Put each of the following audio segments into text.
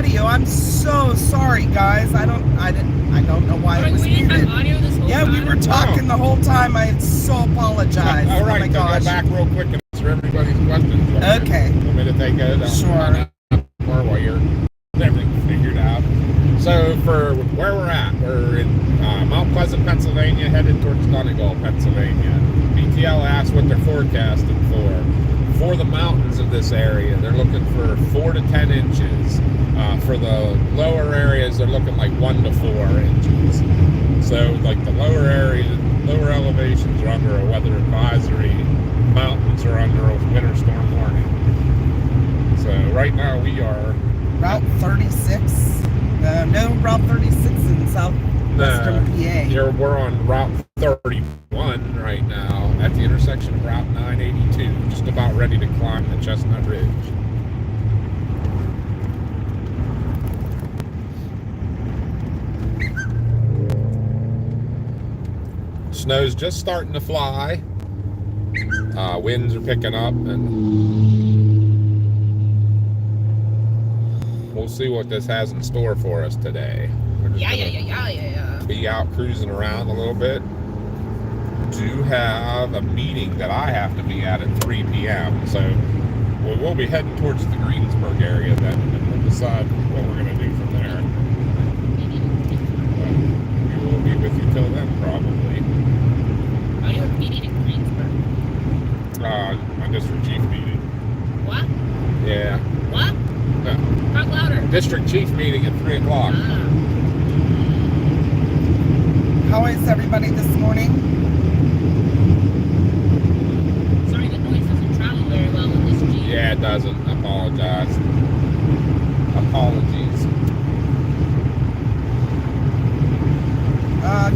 audio. I'm so sorry, guys. I don't know why it was muted. Yeah, we were talking the whole time. I so apologize. All right, oh my gosh. Go back real quick and answer everybody's questions. Okay. Want me to take it? Sure. While you're everything figured out. So for where we're at, we're in Mount Pleasant, Pennsylvania, headed towards Donegal, Pennsylvania. BTL asked what they're forecasting for the mountains of this area. They're looking for 4 to 10 inches. For the lower areas, they're looking like 1 to 4 inches. So like the lower areas, lower elevations are under a weather advisory. Mountains are under a winter storm warning. So right now we are Route 36. No, Route 36 in southwestern PA. We're on Route 31 right now at the intersection of Route 982, just about ready to climb the Chestnut Ridge. Snow's just starting to fly. Winds are picking up, and we'll see what this has in store for us today. Yeah. Be out cruising around a little bit. Do have a meeting that I have to be at 3 p.m. So we'll be heading towards the Greensburg area then, and we'll decide what we're going to do from there. We will be with you till then, probably. Are you meeting in Greensburg? My district chief meeting. What? Yeah. What? Talk louder. District chief meeting at 3 o'clock. How is everybody this morning? Sorry, the noise doesn't travel very well in this Jeep. Yeah, it doesn't. I apologize. Apologies.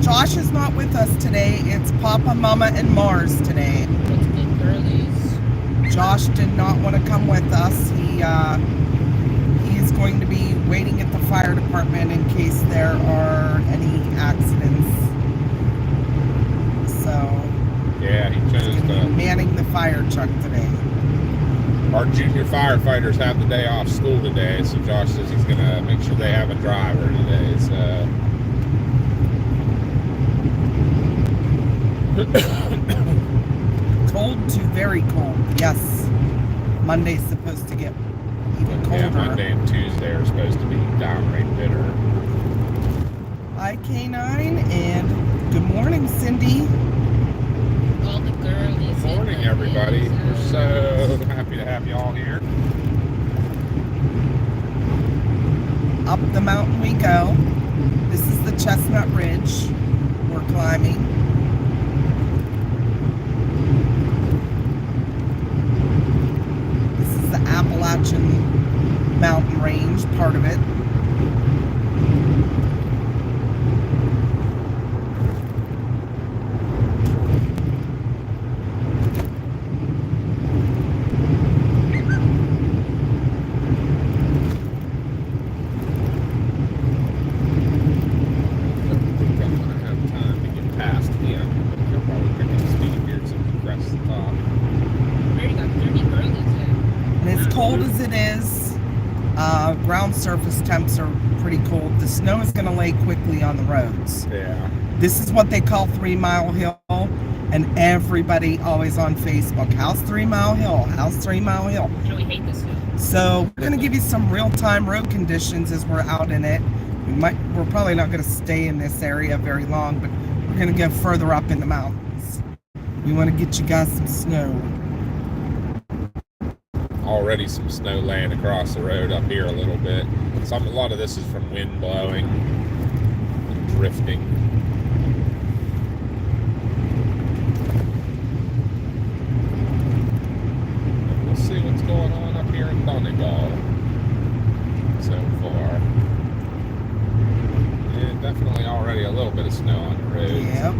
Josh is not with us today. It's Papa, Mama, and Mars today. What's good, girlies? Josh did not want to come with us. He is going to be waiting at the fire department in case there are any accidents. So yeah, he chose to manning the fire truck today. Our junior firefighters have the day off school today, so Josh says he's gonna make sure they have a driver today. So cold to very cold. Yes, Monday's supposed to get even colder. Yeah, Monday and Tuesday are supposed to be downright bitter. Hi, K9, and good morning, Cindy. All the girlies. Good morning, everybody. We're so happy to have you all here. Up the mountain we go. This is the Chestnut Ridge we're climbing. This is the Appalachian mountain range, part of it. Cold as it is, ground surface temps are pretty cold. The snow is going to lay quickly on the roads. Yeah. This is what they call 3 Mile Hill, and everybody always on Facebook, how's 3 Mile Hill? How's 3 Mile Hill? You know we hate this hill. So we're going to give you some real-time road conditions as we're out in it. We're probably not going to stay in this area very long, but we're going to go further up in the mountains. We want to get you guys some snow. Already some snow laying across the road up here a little bit. A lot of this is from wind blowing and drifting. And we'll see what's going on up here in Donegal so far. Yeah, definitely already a little bit of snow on the road. Yep.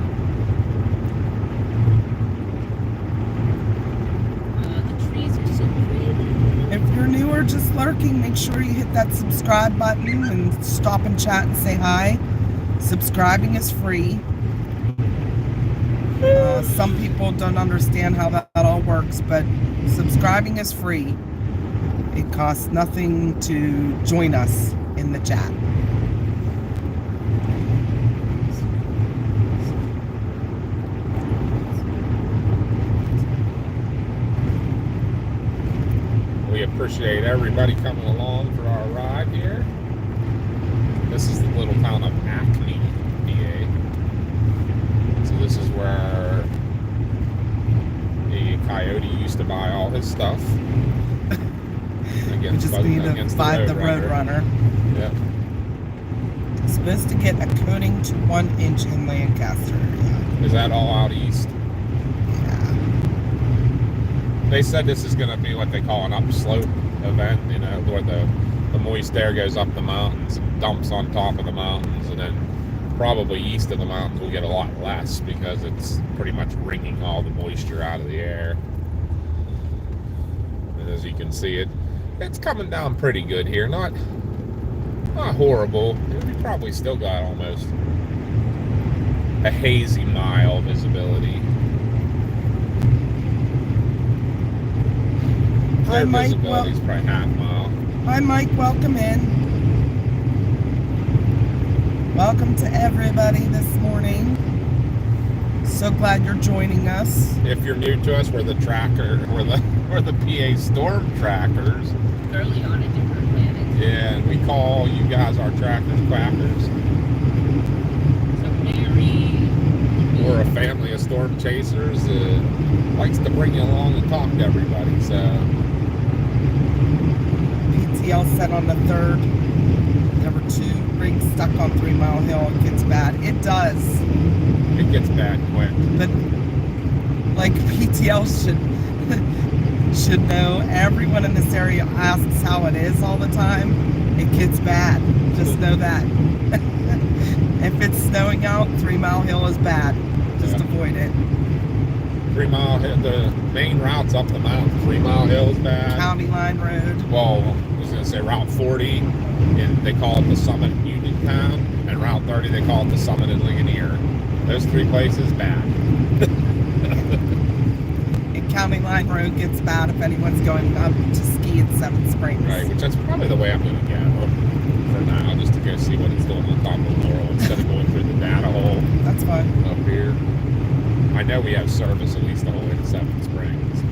If you're new or just lurking, make sure you hit that subscribe button and stop and chat and say hi. Subscribing is free. Some people don't understand how that all works, but subscribing is free. It costs nothing to join us in the chat. We appreciate everybody coming along for our ride here. This is the little town of Acme, PA. So this is where the Coyote used to buy all his stuff. We just need to find the Roadrunner. Yep. Supposed to get a coating to 1 inch in Lancaster area. Is that all out east? Yeah. They said this is going to be what they call an upslope event, you know, where the moist air goes up the mountains and dumps on top of the mountains, and then probably east of the mountains will get a lot less because it's pretty much wringing all the moisture out of the air. And as you can see, it's coming down pretty good here. Not horrible. We probably still got almost a hazy mile visibility. Hi, Mike. Visibility's probably half mile. Hi, Mike. Welcome in. Welcome to everybody this morning. So glad you're joining us. If you're new to us, we're the PA Storm Trackers. Early on a different planet. Yeah, and we call you guys our trackers quackers. So Mary. We're a family of storm chasers that likes to bring you along and talk to everybody. So PTL set on the 3rd. Number 2, rig stuck on 3 Mile Hill. It gets bad. It does. it gets bad quick. But like PTL should know, everyone in this area asks how it is all the time. It gets bad. Just know that. If it's snowing out, 3 Mile Hill is bad. Just avoid it. 3 Mile Hill, the main route's up the mountain. 3 Mile Hill is bad. County Line Road. Well, I was going to say Route 40, and they call it the Summit Uniontown, and Route 30, they call it the Summit and Ligonier. Those 3 places, bad. And County Line Road gets bad if anyone's going up to ski at Seven Springs. Right, which that's probably the way I'm going to go for now, just to go see what it's doing on top of Laurel instead of going through the data hole. That's fine. Up here. I know we have service at least the whole way to Seven Springs.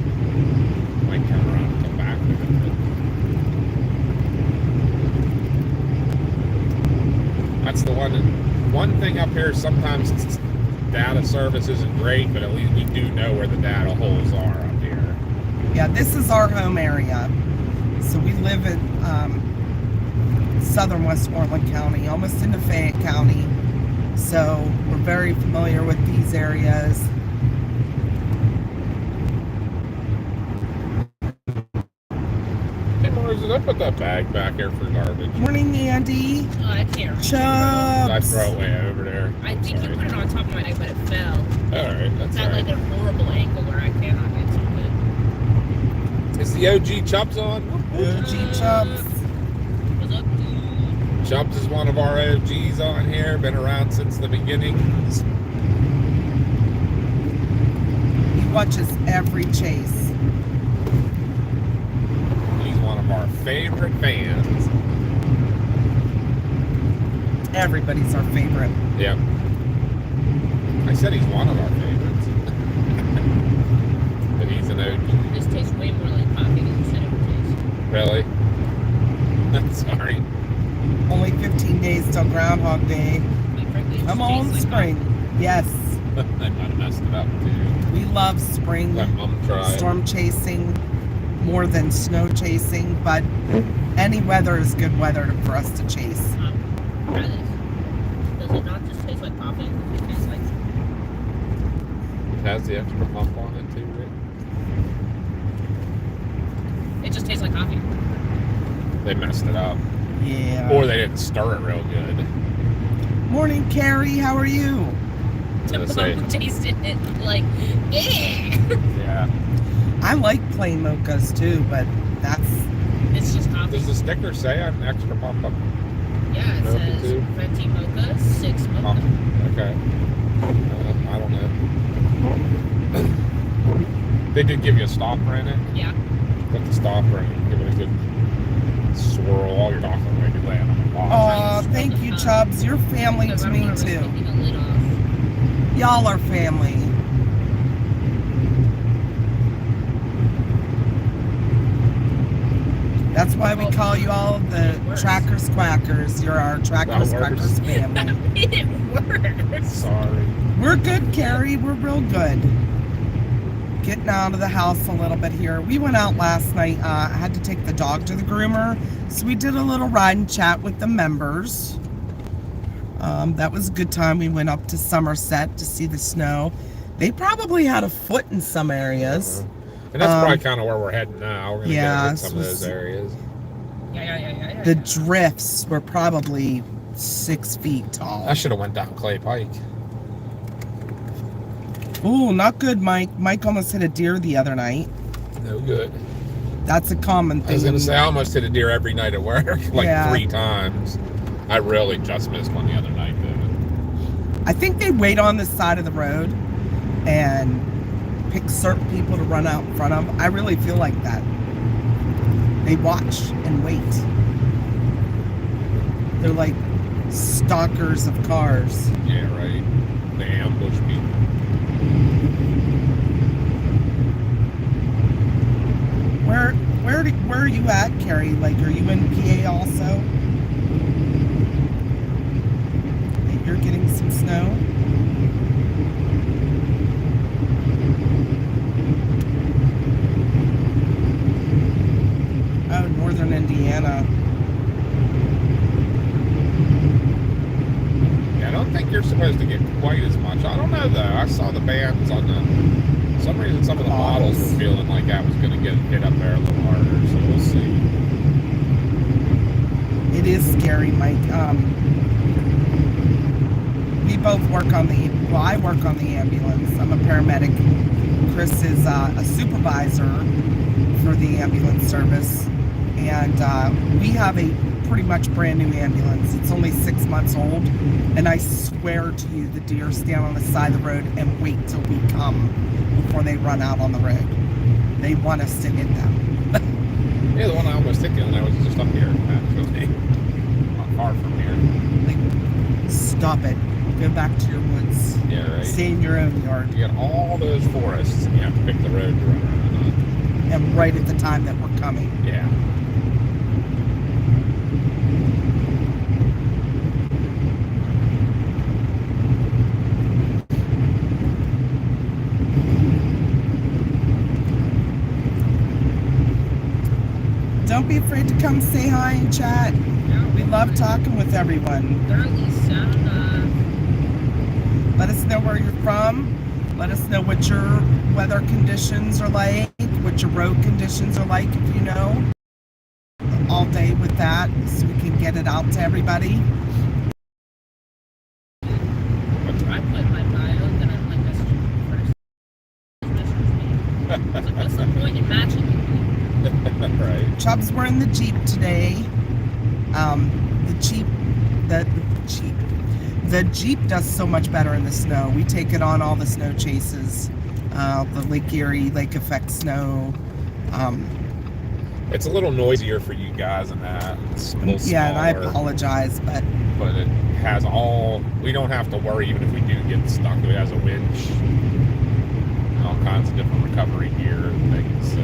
Might turn around and come back to it. That's the one thing up here, sometimes data service isn't great, but at least we do know where the data holes are up here. Yeah, this is our home area. So we live in southern Westmoreland County, almost into Fayette County. So we're very familiar with these areas. Hey, Mars, did I put that bag back here for garbage? Morning, Andy. Oh, I can't. Did I Chubbs. throw it way over there? I think Sorry. you put it on top of my neck, but it fell. Alright, that's It's at alright. like a horrible angle where I cannot get to it. Is the OG Chubbs on? OG Chubbs. What's up, dude? Chubbs is one of our OGs on here, been around since the beginning. He watches every chase. He's one of our favorite fans. Everybody's our favorite. Yep. I said he's one of our favorites. But he's an OG. This tastes way more like coffee than you said it would taste. Really? Sorry. Only 15 days till Groundhog Day. Like, frankly, it Come just on, tastes like spring. Yes, I might have messed it up too. we love spring. Let Mom try. Storm chasing more than snow chasing, but any weather is good weather for us to chase. Try this. Does it not just taste like coffee? It tastes like... It has the extra pump on it too, right? It just tastes like coffee. They messed it up. Yeah. Or they didn't stir it real good. Morning, Carrie. How are you? I was gonna say, Mom tasted it like, eh. yeah. I like plain mochas too, but that's It's just coffee. Does the sticker say an extra pump up? Yeah, it Mocha says too? venti mocha, 6 mocha. Oh, okay. I don't know. They did give you a stopper in it? Yeah. put the stopper and give it a good swirl while you're talking, maybe land on the box. Aw, thank you, Chubbs. You're family Because to I don't me, want to risk too. taking the lid off. Y'all are family. That's why we call you all the Trackers Quackers. You're our Trackers That works. Quackers family. It works. Sorry. We're good, Carrie. We're real good. Getting out of the house a little bit here. We went out last night. I had to take the dog to the groomer. So we did a little ride and chat with the members. That was a good time. We went up to Somerset to see the snow. They probably had a foot in some areas. And that's probably kind of where we're heading now. We're going to yeah, hit some of those areas. Yeah. The drifts were probably 6 feet tall. I should have went down Clay Pike. Ooh, not good, Mike. Mike almost hit a deer the other night. No good. That's a common thing. I was going to say, I almost hit a deer every night at work, like Yeah. 3 times. I really just missed one the other night, though. I think they wait on the side of the road and pick certain people to run out in front of. I really feel like that. They watch and wait. They're like stalkers of cars. Yeah, right. They ambush people. Where are you at, Carrie? Like, are you in PA also? You're getting some snow? Oh, northern Indiana. Yeah, I don't think you're supposed to get quite as much. I don't know, though. I saw the bands on the... For some reason, some of the models were feeling like I was going to get hit up there a little harder, so we'll see. It is scary, Mike. We both work on the... Well, I work on the ambulance. I'm a paramedic. Chris is a supervisor for the ambulance service. And we have a pretty much brand new ambulance. It's only 6 months old. And I swear to you, the deer stand on the side of the road and wait till we come before they run out on the road. They want us to hit them. Yeah, the one I almost hit the other night was just up here, actually. Not far from here. Like, stop it. Go back to your woods. Yeah, right. Stay in your own yard. You got all those forests, and you have to pick the road to run around on. And right at the time that we're coming. Yeah. Don't be afraid to come say hi and chat. Yeah, We love talking with everyone. They're at least sound. Let us know where you're from. Let us know what your weather conditions are like, what your road conditions are like, if you know. All day with that, so we can get it out to everybody. I put my bio that I'm like messaging you first. Message me. I was like, what's the point in matching you? Right. Chubbs, we're in the Jeep today. The Jeep does so much better in the snow. We take it on all the snow chases, the Lake Erie, Lake Effect snow. It's a little noisier for you guys and that. It's a little Yeah, and I smaller, apologize, but but it has all... We don't have to worry even if we do get stuck. It has a winch, all kinds of different recovery gear and things.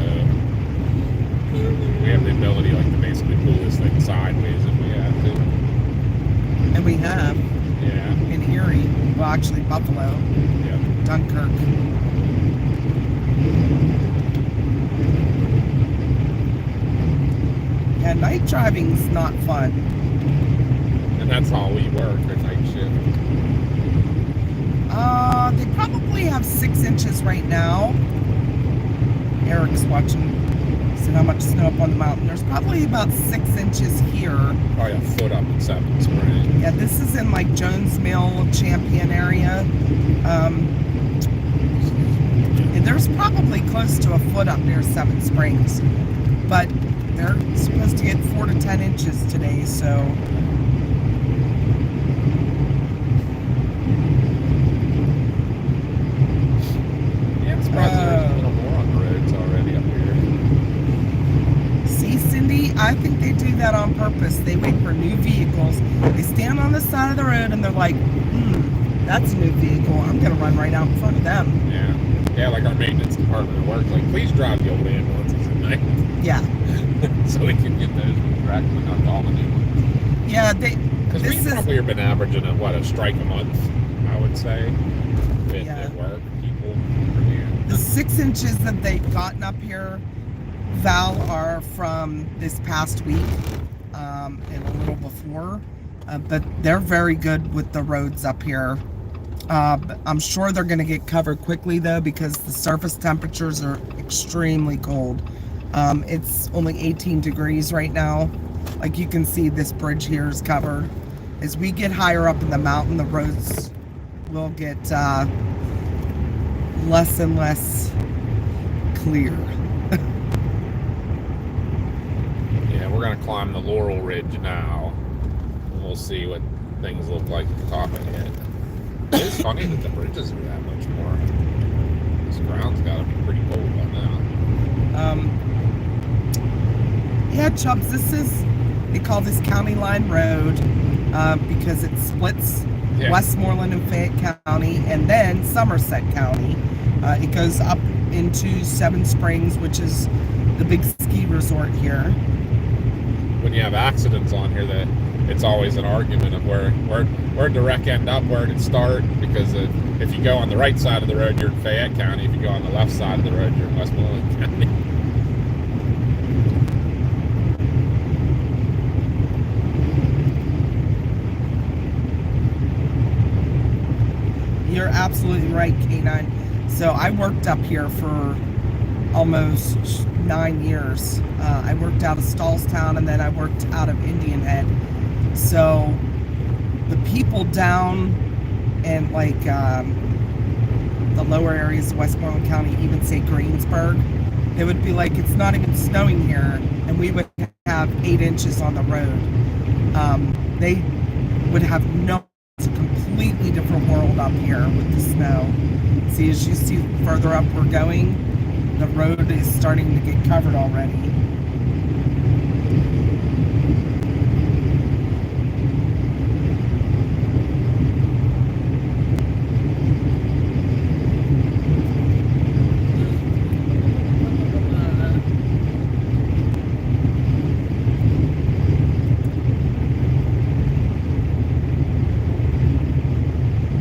We have the ability like to basically pull this thing sideways if we have to. and we have Yeah. in Erie, well, actually Buffalo, Yeah. Dunkirk. Yeah, night driving's not fun. And that's how we work at night shift. They probably have 6 inches right now. Eric's watching. See how much snow up on the mountain. There's probably about 6 inches here. Probably a foot up in 7 Springs. Yeah, this is in like Jones Mill, Champion area. And there's probably close to a foot up near 7 Springs. But they're supposed to get 4 to 10 inches today, so. Yeah, I'm surprised there's a little more on the roads already up here. purpose. They wait for new vehicles. They stand on the side of the road and they're like, that's a new vehicle. I'm going to run right out in front of them. Yeah. Yeah, like our maintenance department at work, like, please drive the old ambulances at night. Yeah. So we can get those correct and not all the new ones. Yeah, Because we probably have been averaging a strike a month, I would say, at work, people. The 6 inches that they've gotten up here, Val, are from this past week and a little before. But they're very good with the roads up here. I'm sure they're going to get covered quickly, though, because the surface temperatures are extremely cold. It's only 18 degrees right now. Like you can see, this bridge here is covered. As we get higher up in the mountain, the roads will get less and less clear. Yeah, we're going to climb the Laurel Ridge now. And we'll see what things look like at the top of it. It's funny that the bridges are that much more. This ground's got to be pretty cold by now. Yeah, Chubbs, they call this County Line Road because it splits Westmoreland and Fayette County and then Somerset County. It goes up into Seven Springs, which is the big ski resort here. When you have accidents on here, it's always an argument of where'd the wreck end up, where'd it start, because if you go on the right side of the road, you're in Fayette County. If you go on the left side of the road, you're in Westmoreland County. You're absolutely right, K9. So I worked up here for almost 9 years. I worked out of Stallstown and then I worked out of Indian Head. So the people down in like the lower areas of Westmoreland County, even say Greensburg, it would be like, it's not even snowing here, and we would have 8 inches on the road. They would have it's a completely different world up here with the snow. See, as you see further up we're going, the road is starting to get covered already.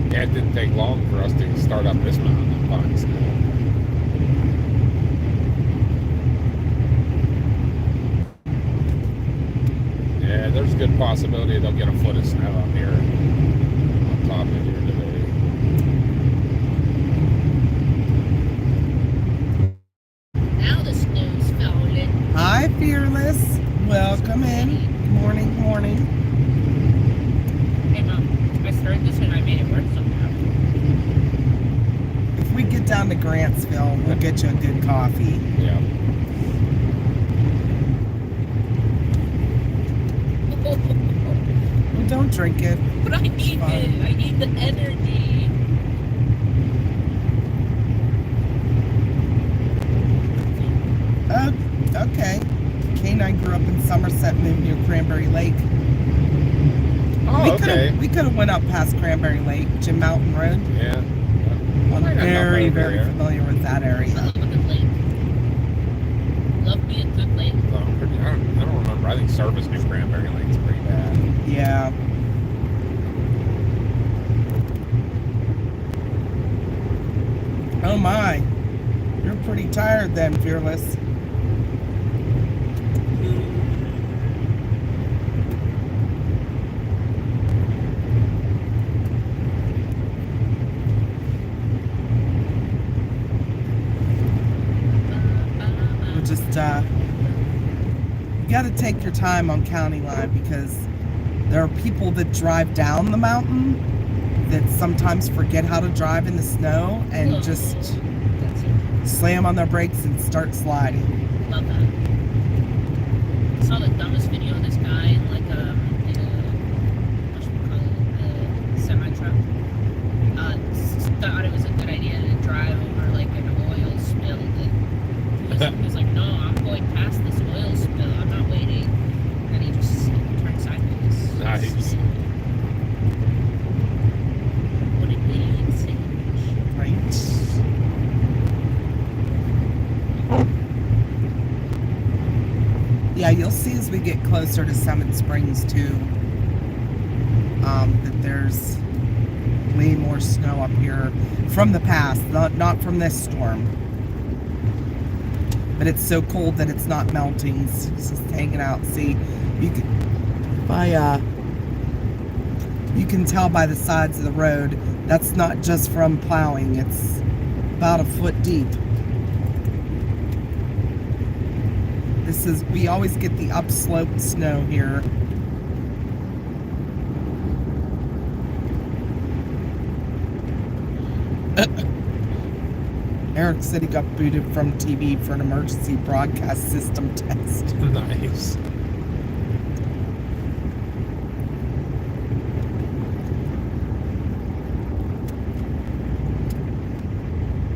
It didn't take long for us to start up this mountain and find snow. Yeah, there's a good possibility they'll get a foot of snow up here on top of here today. Now the snow's falling. Hi, Fearless. Welcome in. Good morning, good morning. Hey, Mom, I started this and I made it work somehow. If we get down to Grantsville, we'll get you a good coffee. Yeah. Well, don't drink it. But I need it. I need the energy. Oh, okay. K9 grew up in Somerset, moved near Cranberry Lake. Oh, okay. We could have went up past Cranberry Lake, Jim Mountain Road. Yeah. I'm very, very familiar with that I area. love a good lake. Love me a good lake. I don't remember. I think Service New Cranberry Lake's pretty bad. Yeah. Oh my. You're pretty tired then, Fearless. You got to take your time on County Line because there are people that drive down the mountain that sometimes forget how to drive in the snow and just slam on their brakes and start sliding. Love that. I saw the dumbest video of this guy in like what should we call it, a semi-truck. Thought it was a good idea to drive over like an oil spill. He was like, no, I'm going past this oil spill. I'm not waiting. And he just Yeah, you'll see as we get closer to Summit Springs too, that there's way more snow up here from the past, not from this storm. But it's so cold that it's not melting. It's just hanging out. See, you can tell by the sides of the road, that's not just from plowing. It's about a foot deep. We always get the upslope snow here. Eric said he got booted from TV for an emergency broadcast system test. Nice.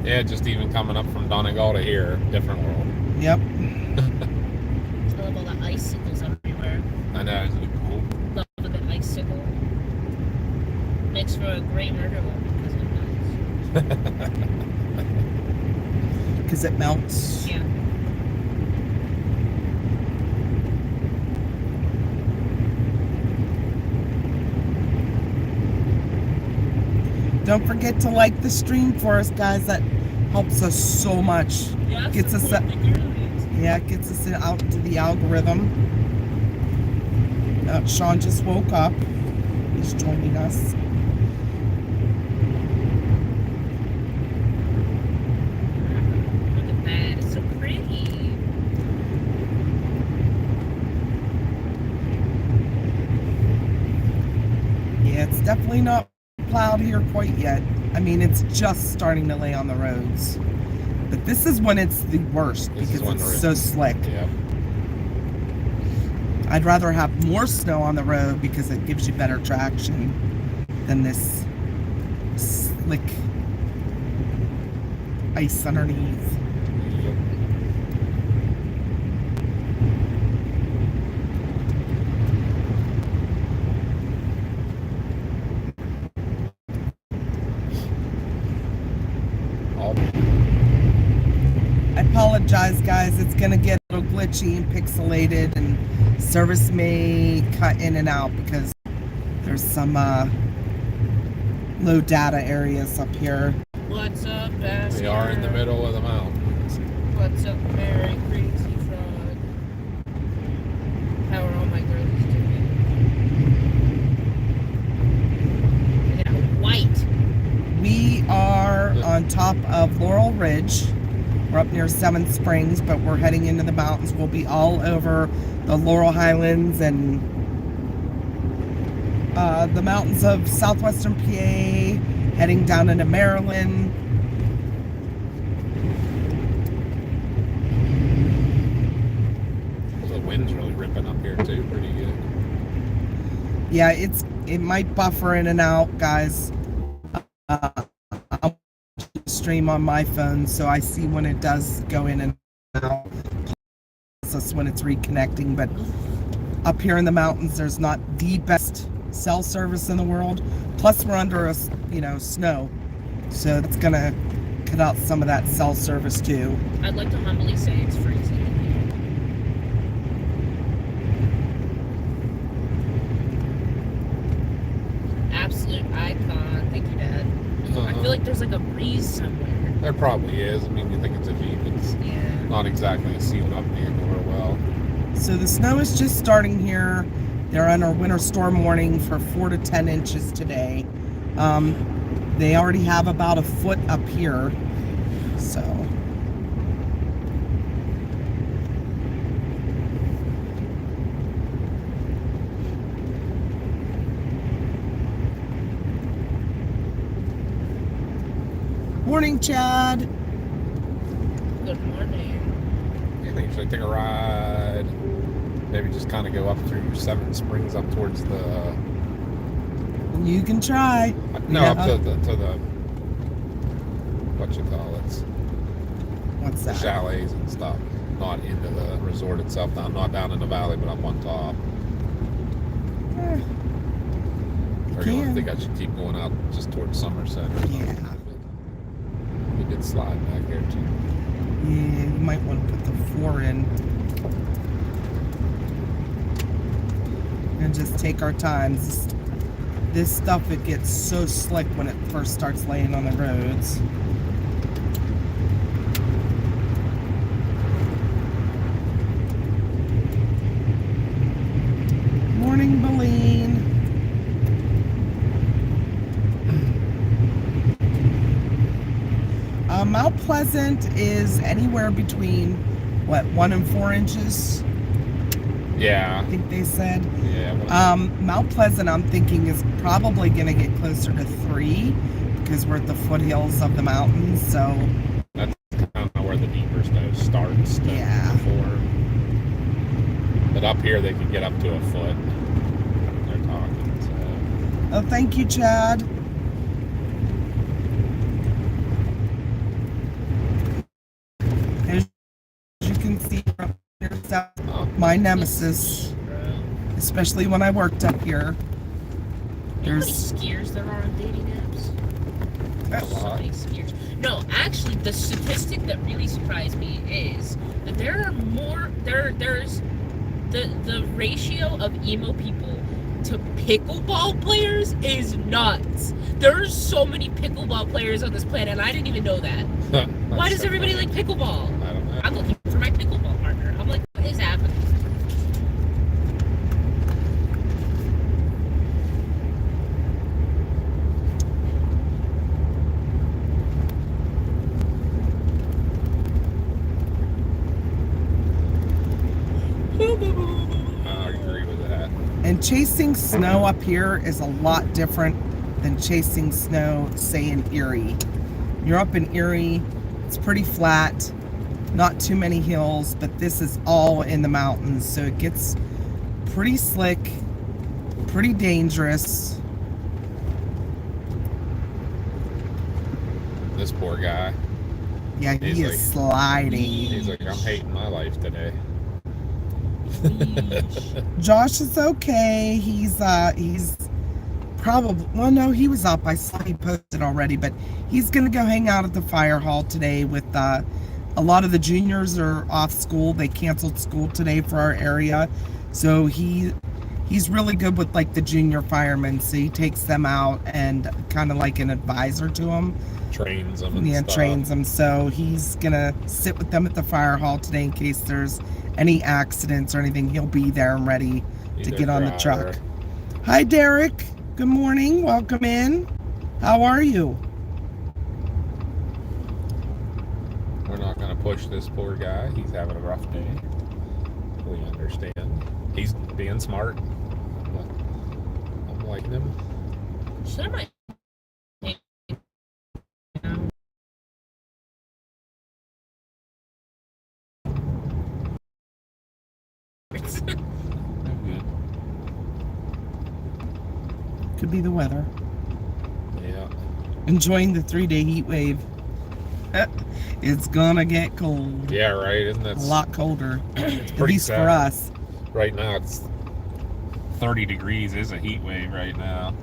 Yeah, just even coming up from Donegal to here, different world. Yep. I love all the icicles everywhere. I know, isn't it cool? Love a good icicle. Makes for a great murder one because it melts. Because it melts. Yeah. Don't forget to like the stream for us, guys. That helps us so much. Yeah, Gets us up. Yeah, it gets us out to the algorithm. Sean just woke up. He's joining us. Look at that. It's so pretty. Yeah, it's definitely not plowed here quite yet. I mean, it's just starting to lay on the roads. But this is when it's the worst because it's so slick. Yeah. I'd rather have more snow on the road because it gives you better traction than this slick ice underneath. Yep. I apologize, guys. It's gonna get a little glitchy and pixelated, and service may cut in and out because there's some low data areas up here. What's up, Bastard? We are in the middle of the mountains. What's up, Mary Crazy Frog? How are all my girls doing? Look at that white. We are on top of Laurel Ridge. We're up near Seven Springs, but we're heading into the mountains. We'll be all over the Laurel Highlands and the mountains of southwestern PA, heading down into Maryland. The wind's really ripping up here too, pretty good. Yeah, it might buffer in and out, guys. I'll stream on my phone, so I see when it does go in and out. Plus when it's reconnecting. But up here in the mountains, there's not the best cell service in the world. Plus, we're under snow, so that's gonna cut out some of that cell service too. I'd like to humbly say it's freezing. Absolute icon. Thank you, Dad. I feel like there's like a breeze somewhere. There probably is. I mean, you think it's a Jeep. It's not exactly a sealed up vehicle real well. So the snow is just starting here. They're on our winter storm warning for 4 to 10 inches today. They already have about a foot up here. So. Morning, Chad. Good morning. You think you should take a ride? Maybe just kind of go up through Seven Springs up towards the... You can try. No, Yeah, up to the... What you call it? What's The that? chalets and stuff. Not into the resort itself. Not down in the valley, but up on top. Or do you think I should keep going out just towards Somerset? Or something? Yeah. We did slide back there too. Yeah, you might want to put the 4 in. just take our time. This stuff, it gets so slick when it first starts laying on the roads. Morning, Beline. Mount Pleasant is anywhere between, what, 1 and 4 inches? Yeah. I think they said. Yeah. Mount Pleasant, I'm thinking, is probably going to get closer to 3 because we're at the foothills of the mountains. So that's kind of where the deeper snow starts. Yeah. 4. But up here, they can get up to a foot. They're talking. So. Oh, thank you, Chad. As you can see from here, my nemesis, especially when I worked up here. You know how many skiers there are on dating apps? So many skiers. No, actually, the statistic that really surprised me is that there are more. There's the ratio of emo people to pickleball players is nuts. There's so many pickleball players on this planet, and I didn't even know that. Why does everybody like pickleball? I don't know. I'm looking for my pickleball partner. I'm like, what is happening? I agree with that. And chasing snow up here is a lot different than chasing snow, say, in Erie. You're up in Erie, it's pretty flat, not too many hills, but this is all in the mountains, so it gets pretty slick, pretty dangerous. This poor guy. Yeah, he is sliding. He's like, I'm hating my life today. Josh is okay. He's probably, well, no, he was up. I saw he posted already, but he's gonna go hang out at the fire hall today with a lot of the juniors are off school. They canceled school today for our area, so he's really good with like the junior firemen. So he takes them out and kind of like an advisor to them. Trains them and Yeah, stuff. trains them. So he's gonna sit with them at the fire hall today in case there's any accidents or anything. He'll be there and ready to get on the truck. Hi, Derek. Good morning. Welcome in. How are you? We're not going to push this poor guy. He's having a rough day. We understand. He's being smart. I'm liking him. Should I might. Could be the weather. Yeah. Enjoying the 3-day heat wave. It's gonna get cold. Yeah, right. Isn't that A lot colder. It's At pretty least sad. for us. Right now, it's 30 degrees is a heat wave right now.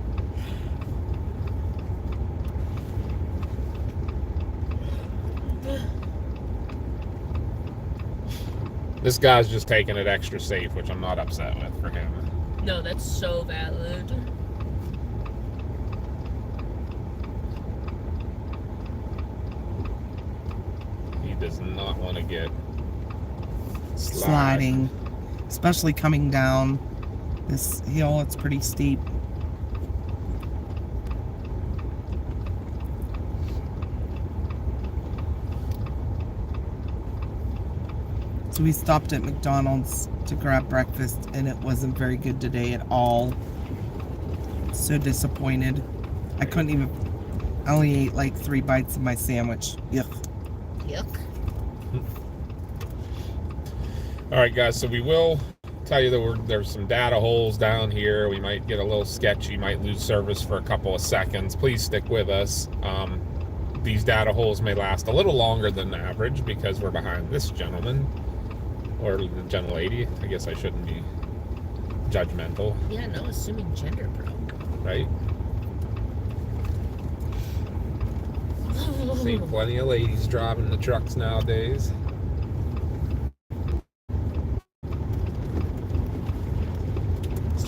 This guy's just taking it extra safe, which I'm not upset with for him. No, that's so valid. He does not want to get Sliding. Especially coming down this hill. It's pretty steep. So we stopped at McDonald's to grab breakfast, and it wasn't very good today at all. So disappointed. I couldn't even, I only ate like 3 bites of my sandwich. Yuck. Yuck. All right, guys, so we will tell you that there's some data holes down here. We might get a little sketchy, might lose service for a couple of seconds. Please stick with us. These data holes may last a little longer than average because we're behind this gentleman, or the gentle lady. I guess I shouldn't be judgmental. Yeah, no assuming gender, bro. Right? See plenty of ladies driving the trucks nowadays.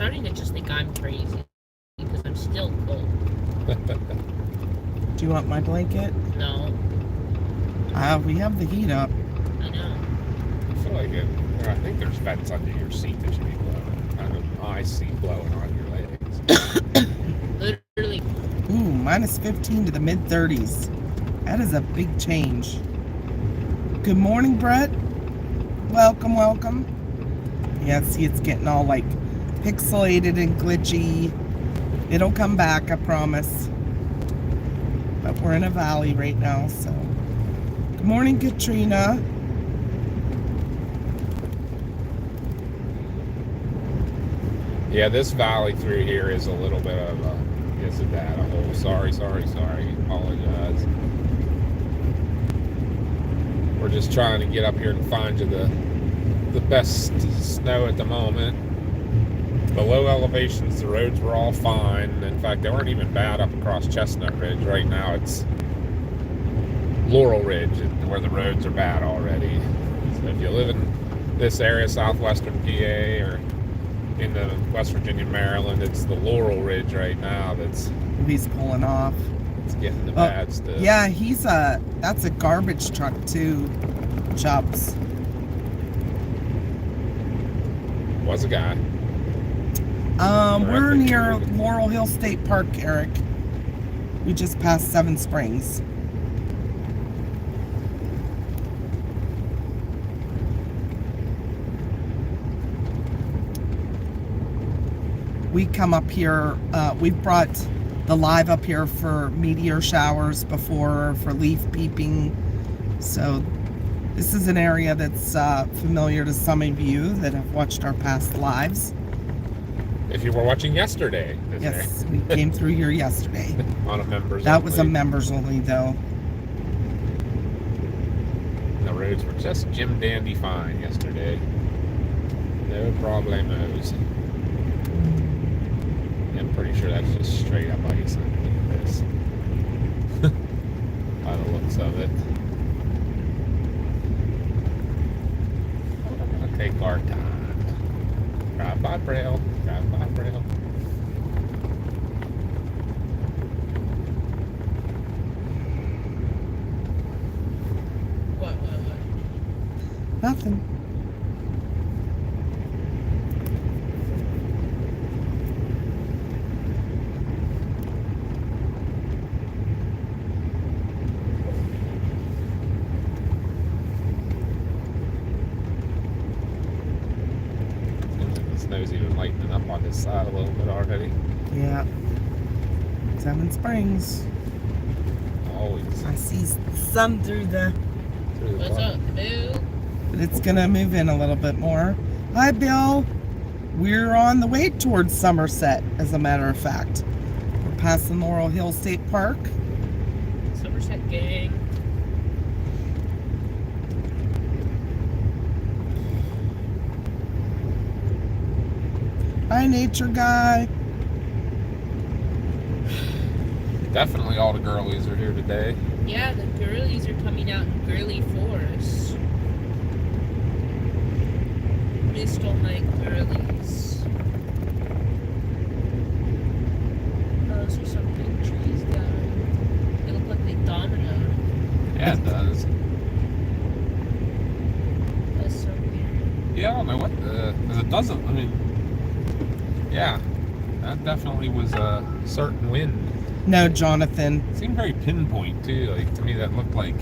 starting to just think I'm crazy because I'm still cold. Do you want my blanket? No, We have the heat up. I know. I feel like I think there's vents under your seat that should be blowing. I see blowing on your legs. Literally. Ooh, minus 15 to the mid 30s. That is a big change. Good morning, Brett. Welcome, welcome. Yeah, see, it's getting all like pixelated and glitchy. It'll come back, I promise. But we're in a valley right now, so. Good morning, Katrina. Yeah, this valley through here is a little bit of a hole. Sorry. Apologize. We're just trying to get up here and find you the best snow at the moment. The low elevations, the roads were all fine. In fact, they weren't even bad up across Chestnut Ridge. Right now it's Laurel Ridge where the roads are bad already. So if you live in this area, southwestern PA, or in the West Virginia, Maryland, it's the Laurel Ridge right now He's pulling off. it's getting the bad stuff. Yeah, that's a garbage truck too, Chubbs. Was a guy. We're near Laurel State Park, Eric. We just passed Seven Springs. We come up here, we've brought the live up here for meteor showers before, for leaf peeping. So this is an area that's familiar to some of you that have watched our past lives. If you were watching yesterday. Yes, we came through here yesterday. On a members That only. was a members only though. The roads were just Jim Dandy fine yesterday. No problemos. I'm pretty sure that's just straight up ice underneath this. By the looks of it. We'll take our time. Drive by braille. Drive by braille. What? Nothing. Snow's even lightening up on this side a little bit already. Yeah. Seven Springs. Always. I see the sun through the... What's up, Bill? But it's gonna move in a little bit more. Hi, Bill. We're on the way towards Somerset, as a matter of fact. We're passing Laurel State Park. Somerset gang. Hi, nature guy. Definitely all the girlies are here today. Yeah, the girlies are coming out in girly force. Missed all my girlies. Those are some big trees down. They look like they dominoed. Yeah, it does. That's so weird. Yeah, I don't know what because it doesn't, I mean, yeah, that definitely was a certain wind. No, Jonathan. It seemed very pinpoint too. Like to me, that looked like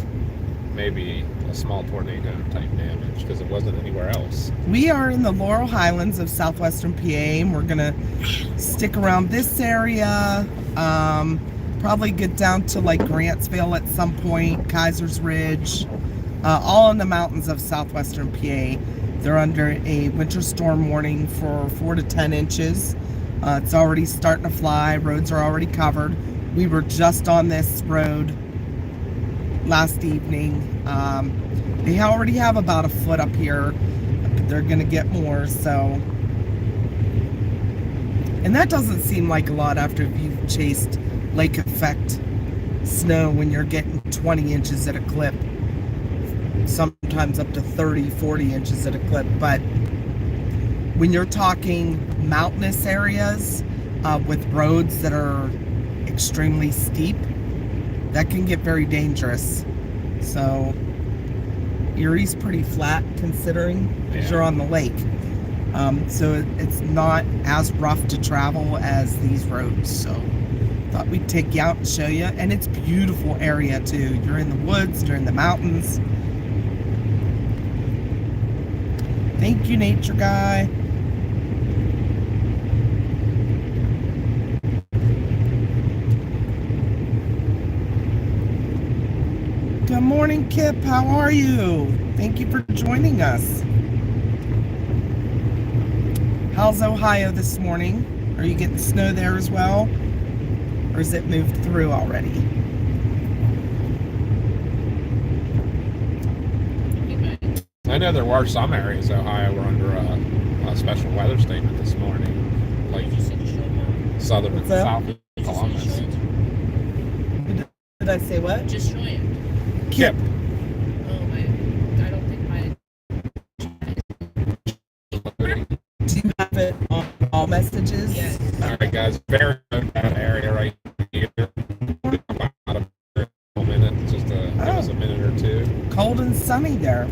maybe a small tornado type damage because it wasn't anywhere else. We are in the Laurel Highlands of southwestern PA, and we're gonna stick around this area. Probably get down to like Grantsville at some point, Kaiser's Ridge, all in the mountains of southwestern PA. They're under a winter storm warning for 4 to 10 inches. It's already starting to fly. Roads are already covered. We were just on this road last evening. They already have about a foot up here. They're going to get more, so. And that doesn't seem like a lot after you've chased lake effect snow when you're getting 20 inches at a clip. Sometimes up to 30, 40 inches at a clip. But when you're talking mountainous areas with roads that are extremely steep, that can get very dangerous. So Erie's pretty flat considering because you're on the lake. So it's not as rough to travel as these roads. So thought we'd take you out and show you. And it's a beautiful area too. You're in the woods, you're in the mountains. Thank you, nature guy. Good morning, Kip. How are you? Thank you for joining us. How's Ohio this morning? Are you getting snow there as well? Or has it moved through already? I know there were some areas of Ohio were under a special weather statement this morning, like southern and south of Columbus. Did I say what? Just joined. Kip. Oh my! I don't think Do you have it on all messages? Yes. All right, guys. Very good area right here. About a minute, just give us a minute or two. Cold and sunny there.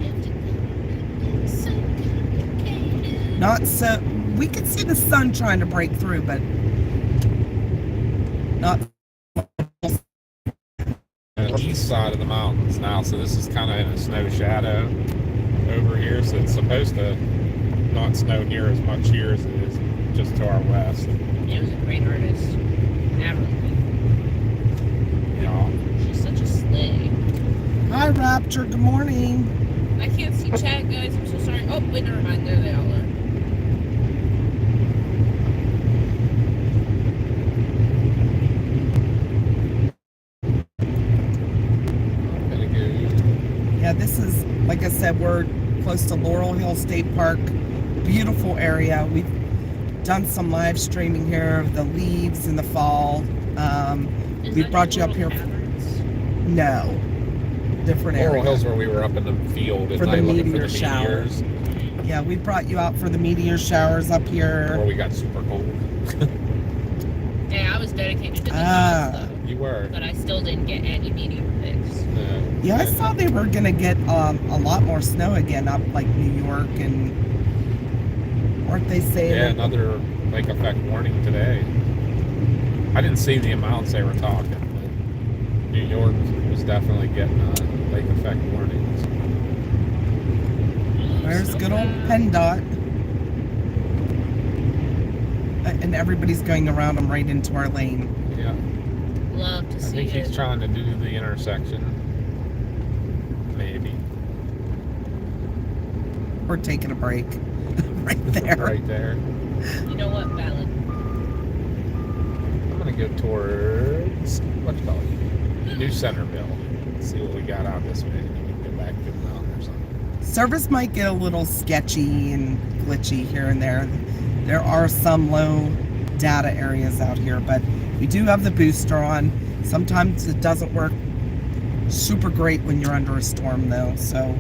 Not so. We could see the sun trying to break through, but not. The east side of the mountains now, so this is kind of in a snow shadow over here, so it's supposed to not snow near as much here as it is just to our west. It was a great artist. Avril. Yeah. She's such a slay. Hi, Rapture. Good morning. I can't see chat, guys. I'm so sorry. Oh, wait, never mind. There they all are. Yeah, this is, like I said, we're close to Laurel State Park. Beautiful area. We've done some live streaming here of the leaves in the fall. We brought you up here. No, different area. Laurel Hill's where we were up in the field at For the night looking meteor for the shower. meteors. Yeah, we brought you out for the meteor showers up here. Where we got super cold. Yeah, I was dedicated to the cause, though. You were. But I still didn't get any meteor pics. Yeah, I saw they were gonna get a lot more snow again up like New York, and weren't they saying? Yeah, another lake effect warning today. I didn't see the amounts they were talking, but New York was definitely getting lake effect warnings. There's good old PennDOT. And everybody's going around them right into our lane. Yeah. Love to I see think it. he's trying to do the intersection. Maybe. We're taking a break. Right there. Right there. You know what? Valid. I'm gonna go towards what's it called? New Centerville. See what we got out this way. And then we can go back to the mountain or something. Service might get a little sketchy and glitchy here and there. There are some low data areas out here, but we do have the booster on. Sometimes it doesn't work super great when you're under a storm though, so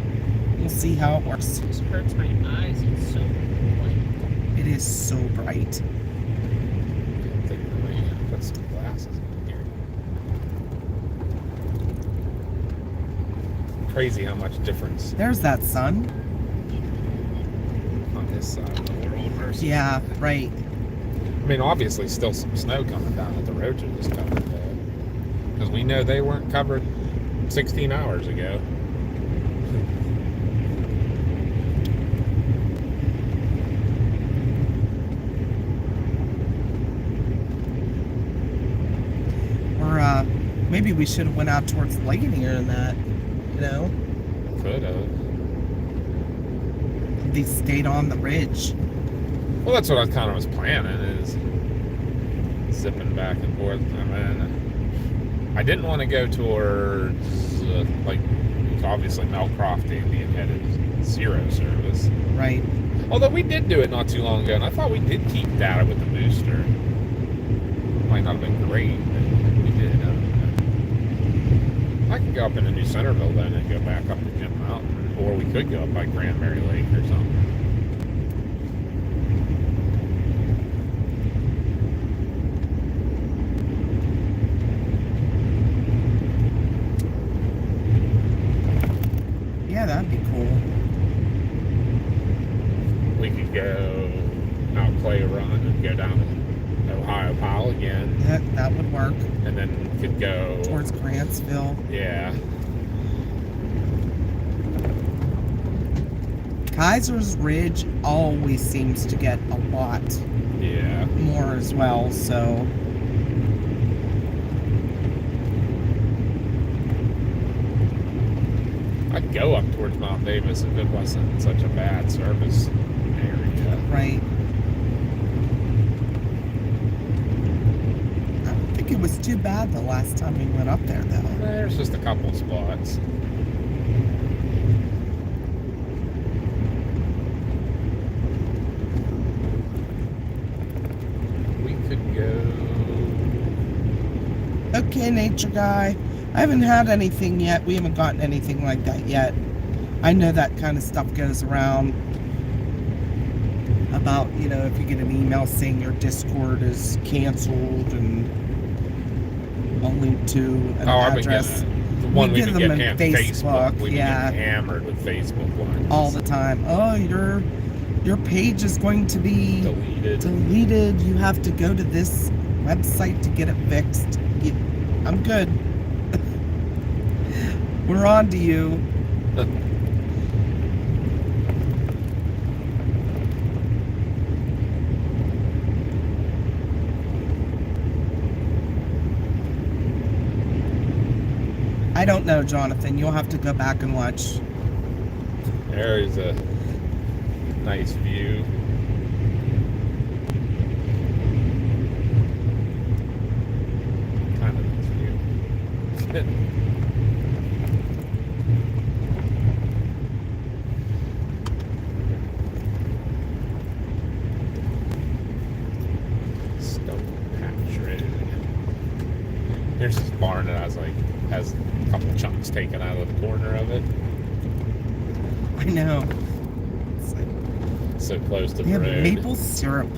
we'll see how it works. This hurts my eyes. It's so bright. It is so bright. I'm thinking I might put some glasses in here. Crazy how much difference There's that sun. on this side of the world versus. Yeah, right. I mean, obviously, still some snow coming down that the roads are just covered. Because we know they weren't covered 16 hours ago. Or maybe we should have went out towards Ligonier and that, you know? Could have. They stayed on the ridge. Well, that's what I kind of was planning, is zipping back and forth. I mean, I didn't want to go towards, like, obviously Melcroft Indian headed zero service. Right. Although we did do it not too long ago, and I thought we did keep data with the booster. Might not have been great, but we did. I could go up into New Centerville then and go back up to Jim Mountain, or we could go up by Granbury Lake or something. Yeah, that'd be cool. We could go out Clay Run and go down to Ohiopyle again. That would work. And then we could go Towards Grantsville. Yeah. Kaiser's Ridge always seems to get a lot Yeah. more as well, so. I'd go up towards Mount Davis if it wasn't such a bad service area. Right. I don't think it was too bad the last time we went up there, though. There's just a couple spots. We could go. Okay, nature guy. I haven't had anything yet. We haven't gotten anything like that yet. I know that kind of stuff goes around about, you know, if you get an email saying your Discord is canceled and a link to an address. The one we get can them get in Facebook. We yeah. get hammered with Facebook ones. All the time. Oh, your page is going to be deleted. You have to go to this website to get it fixed. I'm good. We're on to you. I don't know, Jonathan. You'll have to go back and watch. There's a nice view. Kind of nice view. Stone Patch Road. Here's this barn that I was like, has a couple chunks taken out of the corner of it. I know. It's like, So close to they the have road. maple syrup,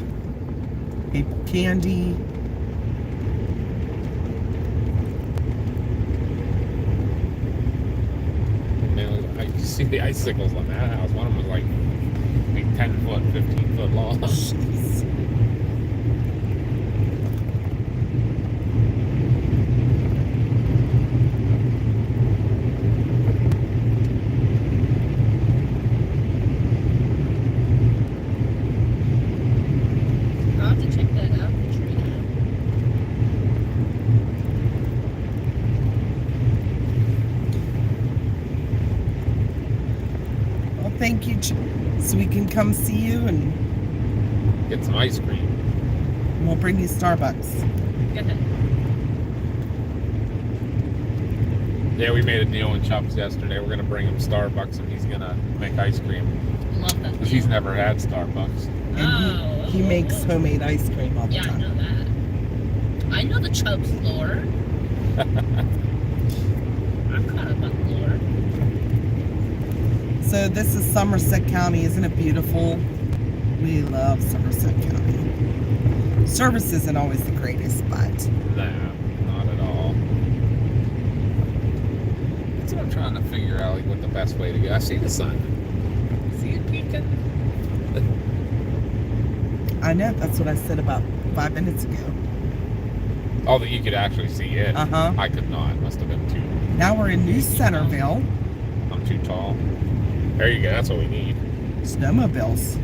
maple candy. I see the icicles on that house. One of them was like 10 foot, 15 foot long. Jeez. I'll have to check that out. Katrina. Well, thank you, so we can come see you and Get some ice cream. we'll bring you Starbucks. Yeah, we made a deal with Chubbs yesterday. We're going to bring him Starbucks and he's going to make ice cream. Love that. Because he's never had Starbucks. And he makes homemade ice cream all the Yeah, I time. know that. I know the Chubbs lore. I'm caught up on lore. So this is Somerset County. Isn't it beautiful? We love Somerset County. Service isn't always the greatest, but No, not at all. That's what I'm trying to figure out, like, what the best way to go. I see the sun. See it peeking? I know that's what I said about 5 minutes ago. Oh, that you could actually see it. Uh-huh. I could not. It must have been too. Now we're in New Centerville. I'm too tall. There you go. That's what we need. Snowmobiles.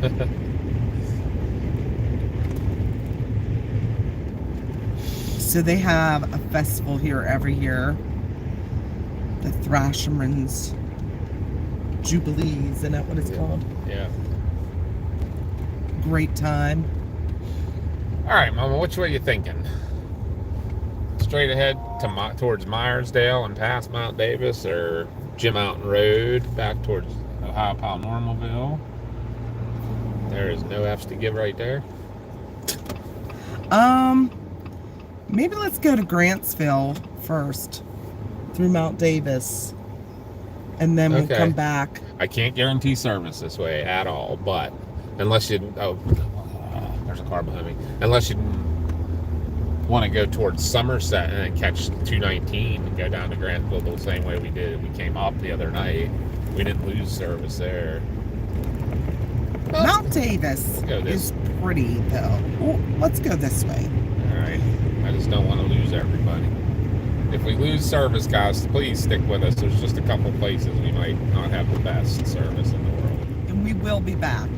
So they have a festival here every year. The Thrasherman's Jubilee, isn't that what it's called? Yeah. Great time. All right, Mama. Which way you thinking? Straight ahead to towards Myersdale and past Mount Davis, or Jim Mountain Road back towards Ohiopyle Normalville? There is no F's to give right there. Maybe let's go to Grantsville first, through Mount Davis, and then we'll come back. I can't guarantee service this way at all, but unless you, there's a car behind me. Unless you want to go towards Somerset and then catch 219 and go down to Grantsville the same way we did. We came up the other night. We didn't lose service there. Mount Davis Go this is pretty though. Oh, let's go this way. Alright. I just don't want to lose everybody. If we lose service, guys, please stick with us. There's just a couple places we might not have the best service in the world. And we will be back.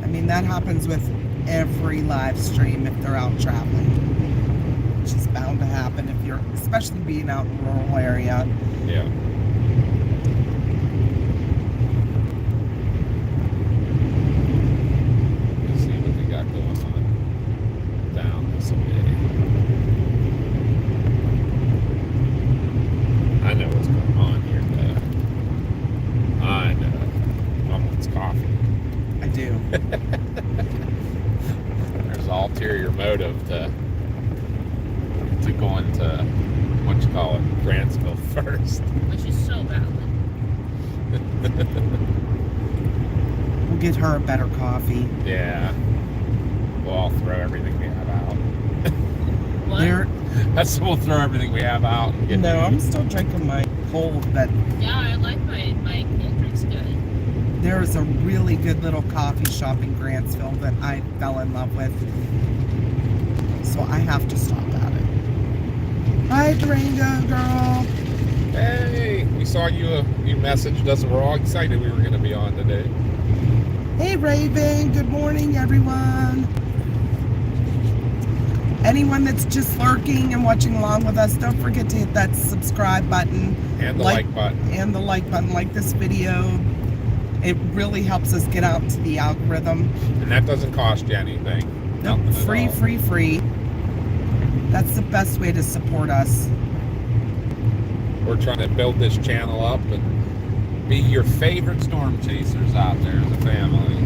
I mean, that happens with every live stream if they're out traveling. Which is bound to happen if you're, especially being out in a rural area. Yeah. Let's see what we got going on down this way. I know what's going on here, though. I know. Mom wants coffee. I do. There's an ulterior motive to go into, what you call it, Grantsville first. Which is so valid. We'll get her a better coffee. Yeah. We'll all throw everything we have out. What? We'll throw everything we have out. And get No, I'm still drinking my cold, but Yeah, I like my cold drinks good. there is a really good little coffee shop in Grantsville that I fell in love with. So I have to stop at it. Hi, Durango girl. Hey, we saw you messaged us and we're all excited we were going to be on today. Hey, Raven. Good morning, everyone. Anyone that's just lurking and watching along with us, don't forget to hit that subscribe button. And the like button. And the like button. Like this video. It really helps us get out to the algorithm. And that doesn't cost you anything. Nope, Nothing at free, all. free, free. That's the best way to support us. We're trying to build this channel up and be your favorite storm chasers out there as a family.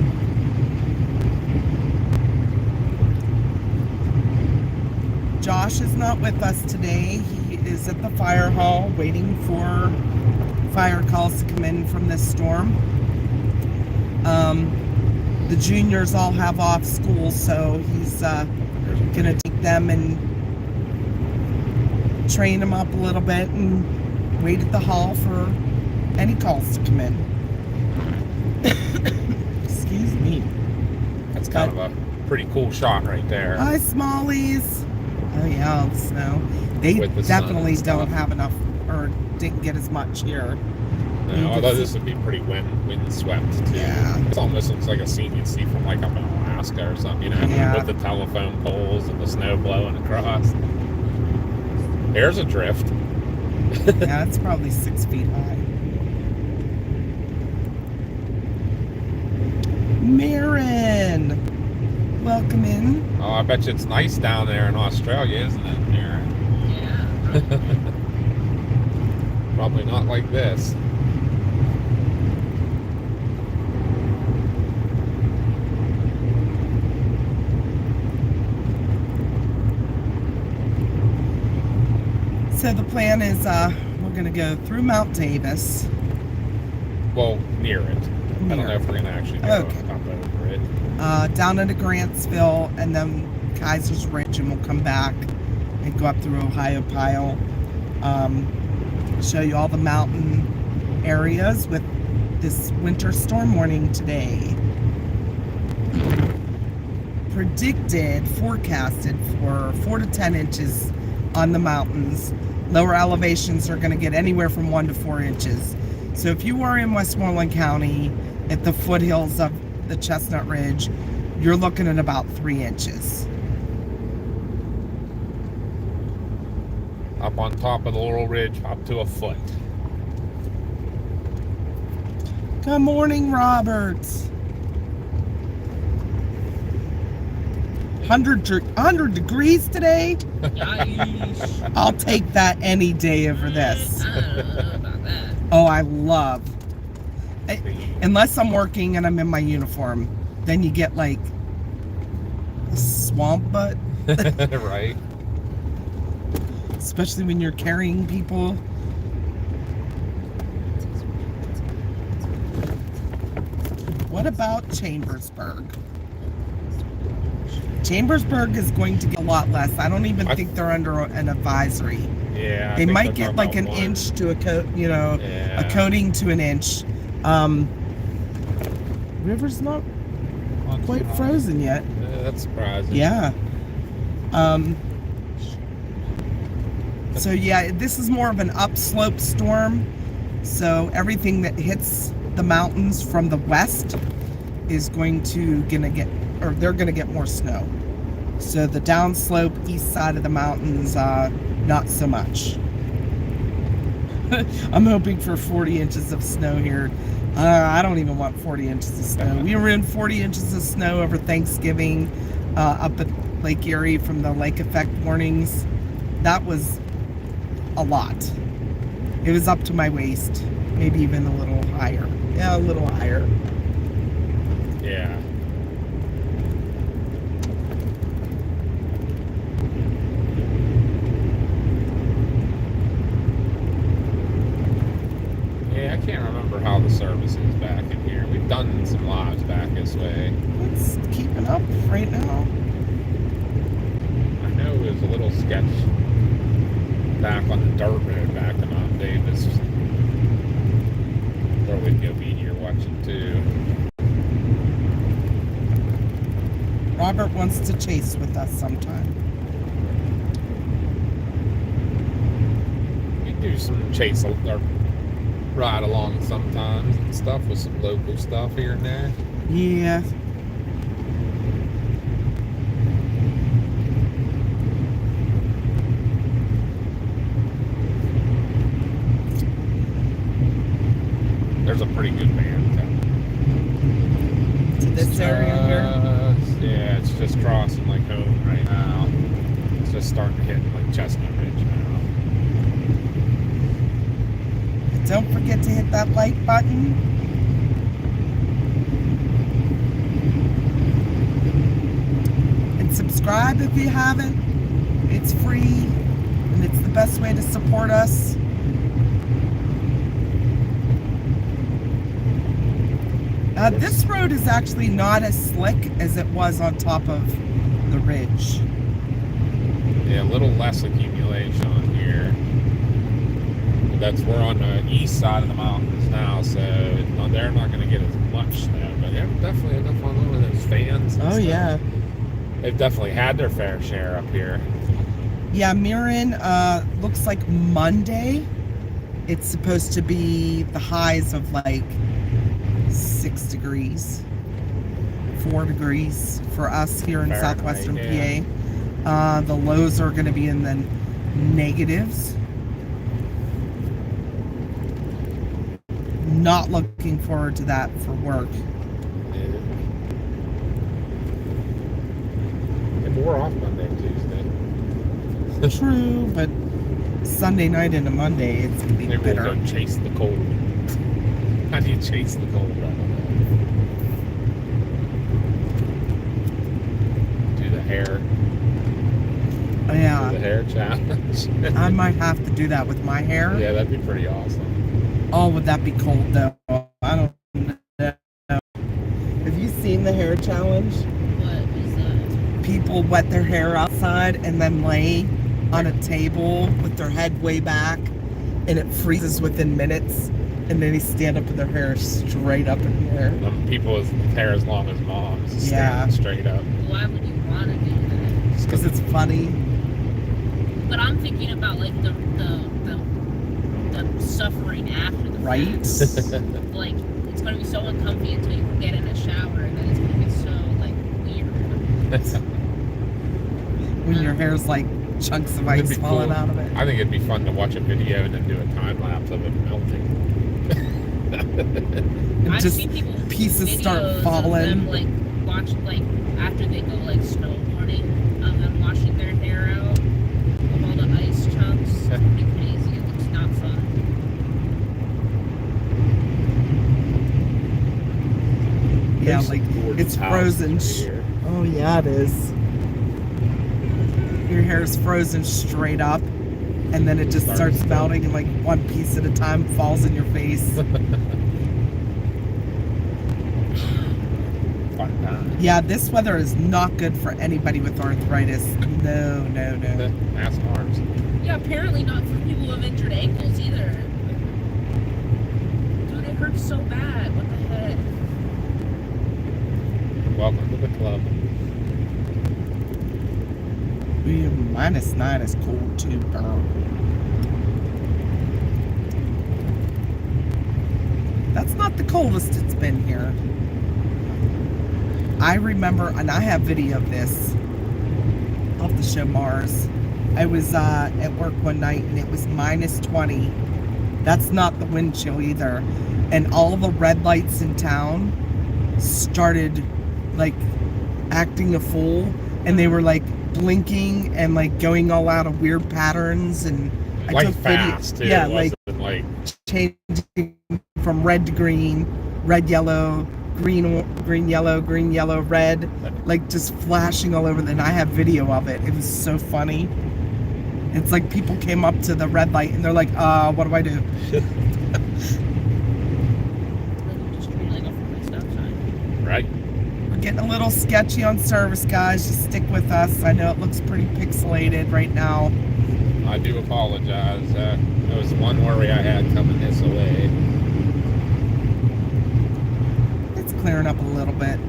Josh is not with us today. He is at the fire hall waiting for fire calls to come in from this storm. The juniors all have off school, so he's gonna take them and train them up a little bit and wait at the hall for any calls to come in. Excuse me. That's kind of a pretty cool shot right there. Hi, Smallies. Oh yeah, the snow. They With the sun definitely and stuff. don't have enough, or didn't get as much here. No, although this would be pretty windswept too. Yeah. It almost looks like a scene you'd see from like up in Alaska or something, you know, Yeah. with the telephone poles and the snow blowing across. There's a drift. Yeah, it's probably 6 feet high. Marin, welcome in. Oh, I bet you it's nice down there in Australia, isn't it, Aaron? Yeah. Probably not like this. So the plan is we're going to go through Mount Davis. Well, near it. I don't Near know if we're going to actually go Okay. up over it. Down into Grantsville, and then Kaiser's Ridge, and we'll come back and go up through Ohiopyle. Show you all the mountain areas with this winter storm warning today. Forecasted for 4 to 10 inches on the mountains. Lower elevations are going to get anywhere from 1 to 4 inches. So if you are in Westmoreland County at the foothills of the Chestnut Ridge, you're looking at about 3 inches. Up on top of the Laurel Ridge, up to a foot. Good morning, Roberts. 100 degrees today? Yikes. I'll take that any day over this. I don't know about that. Oh, I love. Unless I'm working and I'm in my uniform, then you get like a swamp butt. Right? Especially when you're carrying people. What about Chambersburg? Chambersburg is going to get a lot less. I don't even think they're under an advisory. Yeah. I They think might they're get talking like about an 1. inch to a coat, you know, Yeah. a coating to an inch. River's not Not quite too high. frozen yet. That's surprising. Yeah. So yeah, this is more of an upslope storm. So everything that hits the mountains from the west is they're gonna get more snow. So the downslope east side of the mountains, not so much. I'm hoping for 40 inches of snow here. I don't even want 40 inches of snow. We were in 40 inches of snow over Thanksgiving up at Lake Erie from the lake effect warnings. That was a lot. It was up to my waist, maybe even a little higher. Yeah, a little higher. Yeah. Yeah, I can't remember how the service is back in here. We've done some lives back this way. It's keeping up right now. I know it was a little sketch back on the dirt road back in Mount Davis. Where we'd go be here watching too. Robert wants to chase with us sometime. We do some chase or ride along sometimes and stuff with some local stuff here and there. Yeah. There's a pretty good band coming. To this area here. Yeah, it's just crossing like home right now. It's just starting to hit like Chestnut Ridge now. Don't forget to hit that like button. And subscribe if you haven't. It's free and it's the best way to support us. This road is actually not as slick as it was on top of the ridge. Yeah, a little less accumulation on here. But we're on the east side of the mountains now, so they're not going to get as much snow. But they're definitely enough on one of those fans. And Oh, stuff. yeah. They've definitely had their fair share up here. Yeah, Mirren, looks like Monday. It's supposed to be the highs of like 6 degrees, 4 degrees for us here in Fahrenheit, southwestern yeah. PA. The lows are going to be in the negatives. Not looking forward to that for work. Yeah. And we're off Monday and Tuesday. True, but Sunday night into Monday, it's going to be Maybe we'll bitter. go chase the cold. How do you chase the cold? I don't know. Do the hair. Do the Yeah, hair challenge. I might have to do that with my hair. Yeah, that'd be pretty awesome. Oh, would that be cold though? I don't know. Have you seen the hair challenge? What is that? People wet their hair outside and then lay on a table with their head way back, and it freezes within minutes, and then they stand up with their hair straight up in the air. People with hair as long as mom's, Yeah. standing straight up. Why would you want to do that? Just because it's funny. But I'm thinking about like the suffering after the Right? fact. Like it's gonna be so uncomfy until you get in a shower, and then it's gonna get so like weird. When your hair's like chunks of It'd ice be falling cool. out of it. I think it'd be fun to watch a video and then do a time lapse of it melting. And I've just seen people pieces videos start of falling. them, like watch like after they go like snowboarding, of them washing their hair out of all the ice chunks. It's pretty crazy. It looks not fun. Yeah, There's like some gorgeous it's houses frozen. over here. Oh yeah, it is. Your hair is frozen straight up, and then it just starts Starts melting, and like one piece at a time falls in your face. Fun time. Yeah, this weather is not good for anybody with arthritis. No, no, no. Ask Mars. Yeah, apparently not for people who have injured ankles either. Dude, it hurts so bad. What the heck? Welcome to the club. -9 is cold too, girl. That's not the coldest it's been here. I remember, and I have video of this. I'll have to show Mars. I was at work one night and it was -20. That's not the wind chill either. And all the red lights in town started like acting a fool, and they were like blinking and like going all out of weird patterns, and I Like took fast too. Yeah, it like wasn't changing from red to green, red, yellow, green, yellow, green, yellow, red, like just flashing all over. And I have video of it. It was so funny. It's like people came up to the red light and they're like, what do I do? right. We're getting a little sketchy on service, guys. Just stick with us. I know it looks pretty pixelated right now. I do apologize. There was one worry I had coming this way. It's clearing up a little bit.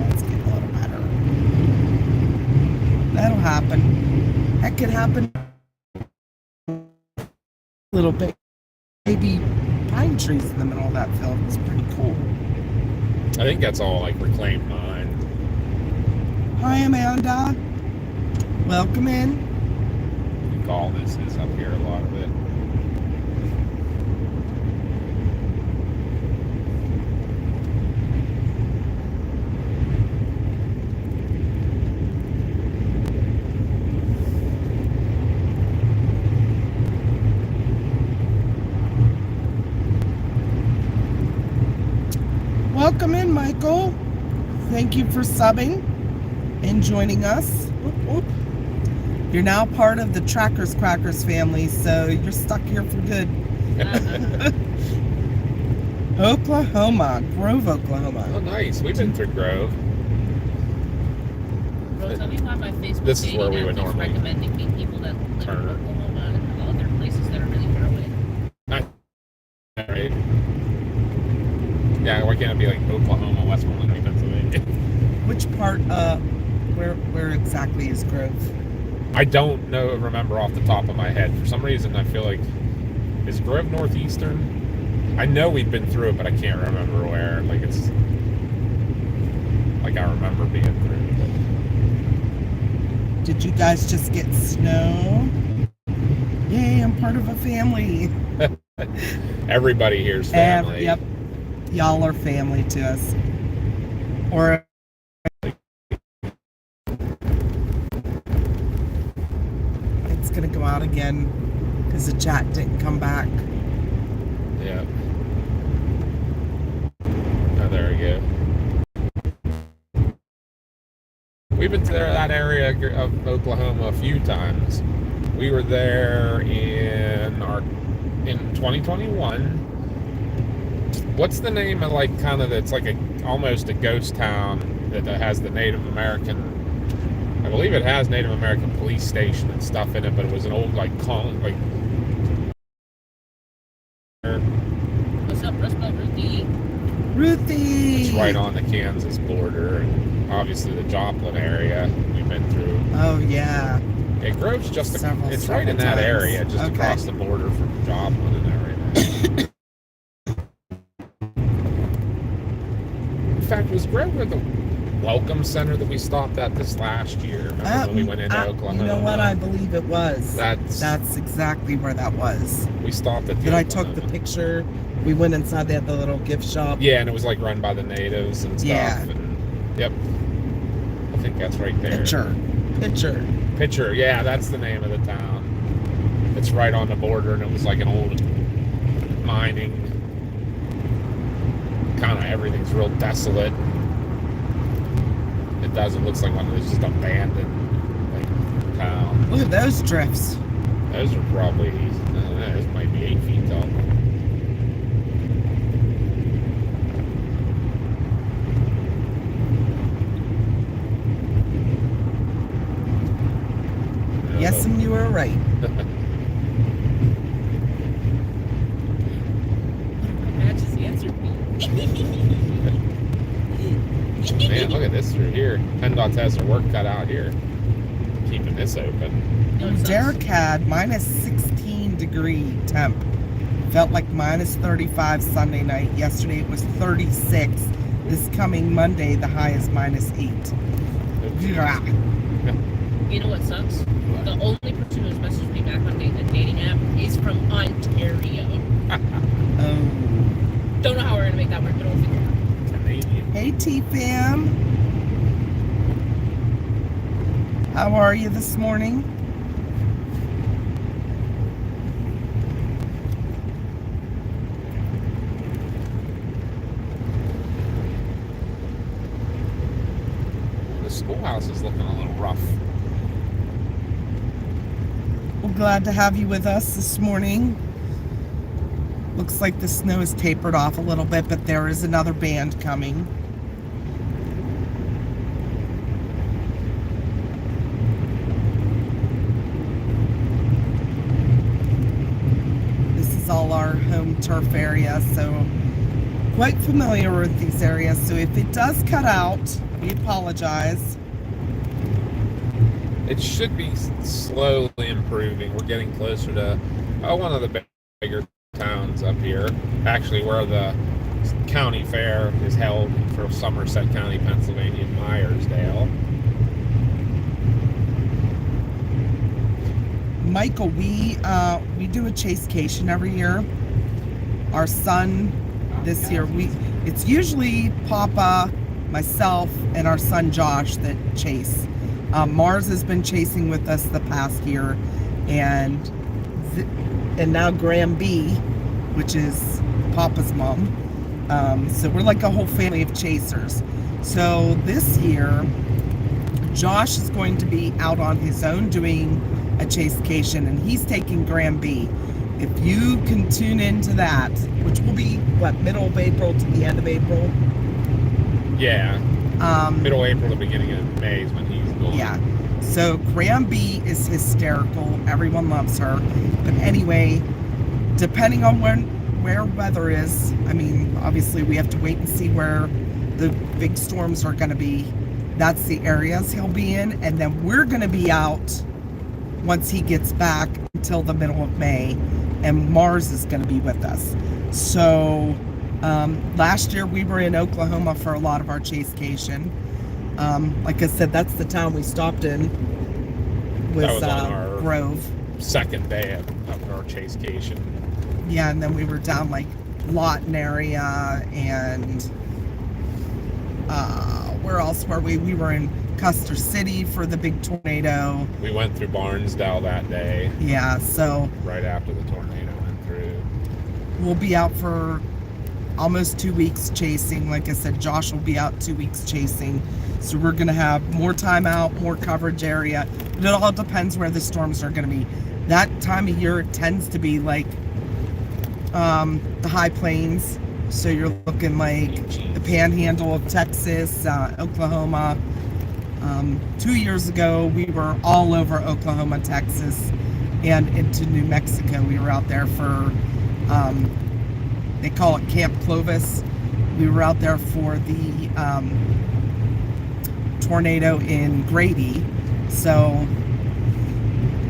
Let's get a little better. That'll happen. That could happen a little bit. Maybe pine trees in the middle of that field is pretty cool. I think that's all like reclaimed mine. Hi, Amanda. Welcome in. I think all this is up here, a lot of it. Welcome in, Michael. Thank you for subbing and joining us. Whoop, whoop. You're now part of the Trackers Crackers family, so you're stuck here for good. Oklahoma, Grove, Oklahoma. Oh, nice. We've been through Grove. Bro, tell me why my Facebook This is dating where we app would keeps normally recommending me people that live turn. in Oklahoma and other places that are really far away. Right. Yeah, why can't it be like Oklahoma, Westmoreland, Pennsylvania? Which part, where exactly is Grove? I don't remember off the top of my head. For some reason, I feel like, is Grove northeastern? I know we've been through it, but I can't remember where. Like, it's, like I remember being through it. Did you guys just get snow? Yay, I'm part of a family. Everybody here's family. Yep. Y'all are family to us. Or it's gonna go out again because the chat didn't come back. Yeah. Oh, there we go. We've been to that area of Oklahoma a few times. We were there in 2021. What's the name of like kind of it's like almost a ghost town that has the Native American? I believe it has Native American police station and stuff in it, but it was an old like What's up, Rust Belt Ruthie? Ruthie! It's right on the Kansas border, and obviously the Joplin area we've been through. Oh yeah. Yeah, Grove's just Several it's right in that times. area, just Okay. across the border from Joplin and everything. In fact, was Grove where the Welcome Center that we stopped at this last year? Remember when we went into Oklahoma? You know what? I believe it was. That's exactly where that was. we stopped at the. Then I took the picture. We went inside. They had the little gift shop. Yeah, and it was like run by the natives and stuff. Yeah. And, yep. I think that's right there. Pitcher. Yeah, that's the name of the town. It's right on the border, and it was like an old mining. Kind of everything's real desolate. It does. It looks like one of those just abandoned like towns. Look at those drifts. Those are probably those might be 8 feet tall. Yes, and you were Man, look at this through here. PennDOT has their work cut out here. Keeping this open. No, it sucks. Derek had minus 16 degree temp. Felt like minus 35 Sunday night. Yesterday it was 36. This coming Monday, the high is minus 8. Yeah. You know what sucks? The only person who's messaged me back on the dating app is from Ontario. Oh. Don't know how we're gonna make that work, but we'll figure it out. Canadian. Hey T-Fam. How are you this morning? The schoolhouse is looking a little rough. We're glad to have you with us this morning. Looks like the snow is tapered off a little bit, but there is another band coming. This is all our home turf area, so quite familiar with these areas. So if it does cut out, we apologize. It should be slowly improving. We're getting closer to one of the bigger towns up here. Actually, where the county fair is held for Somerset County, Pennsylvania, in Myersdale. Michael, we do a chasecation every year. Our son this year, it's usually Papa, myself, and our son Josh that chase. Mars has been chasing with us the past year, and now Graham B, which is Papa's mom. So we're like a whole family of chasers. So this year, Josh is going to be out on his own doing a chasecation, and he's taking Graham B. If you can tune into that, which will be middle of April to the end of April. Yeah. Middle April to beginning of May is when he's going. Yeah. So Graham B is hysterical. Everyone loves her. But anyway, depending on where weather is, I mean, obviously we have to wait and see where the big storms are going to be. That's the areas he'll be in. And then we're going to be out once he gets back until the middle of May. And Mars is going to be with us. So last year we were in Oklahoma for a lot of our chasecation. Like I said, that's the town we stopped in. Was on our Grove. Second day of our chasecation. Yeah, and then we were down like Lawton area, and where else were we? We were in Custer City for the big tornado. We went through Barnesdale that day. Yeah, so right after the tornado went through. We'll be out for almost 2 weeks chasing. Like I said, Josh will be out 2 weeks chasing. So we're going to have more time out, more coverage area. But it all depends where the storms are going to be. That time of year, it tends to be like the high plains. So you're looking like the panhandle of Texas, Oklahoma. 2 years ago, we were all over Oklahoma, Texas, and into New Mexico. We were out there for, they call it Camp Clovis. We were out there for the tornado in Grady. So,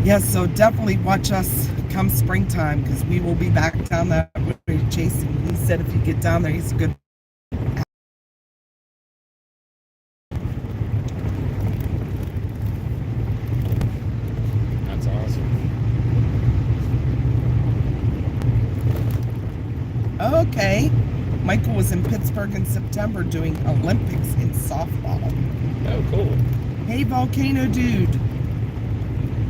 yeah, so definitely watch us come springtime, because we will be back down that way chasing. He said if you get down there, he's a good. That's awesome. Okay. Michael was in Pittsburgh in September doing Olympics in softball. Oh, cool. Hey, Volcano Dude.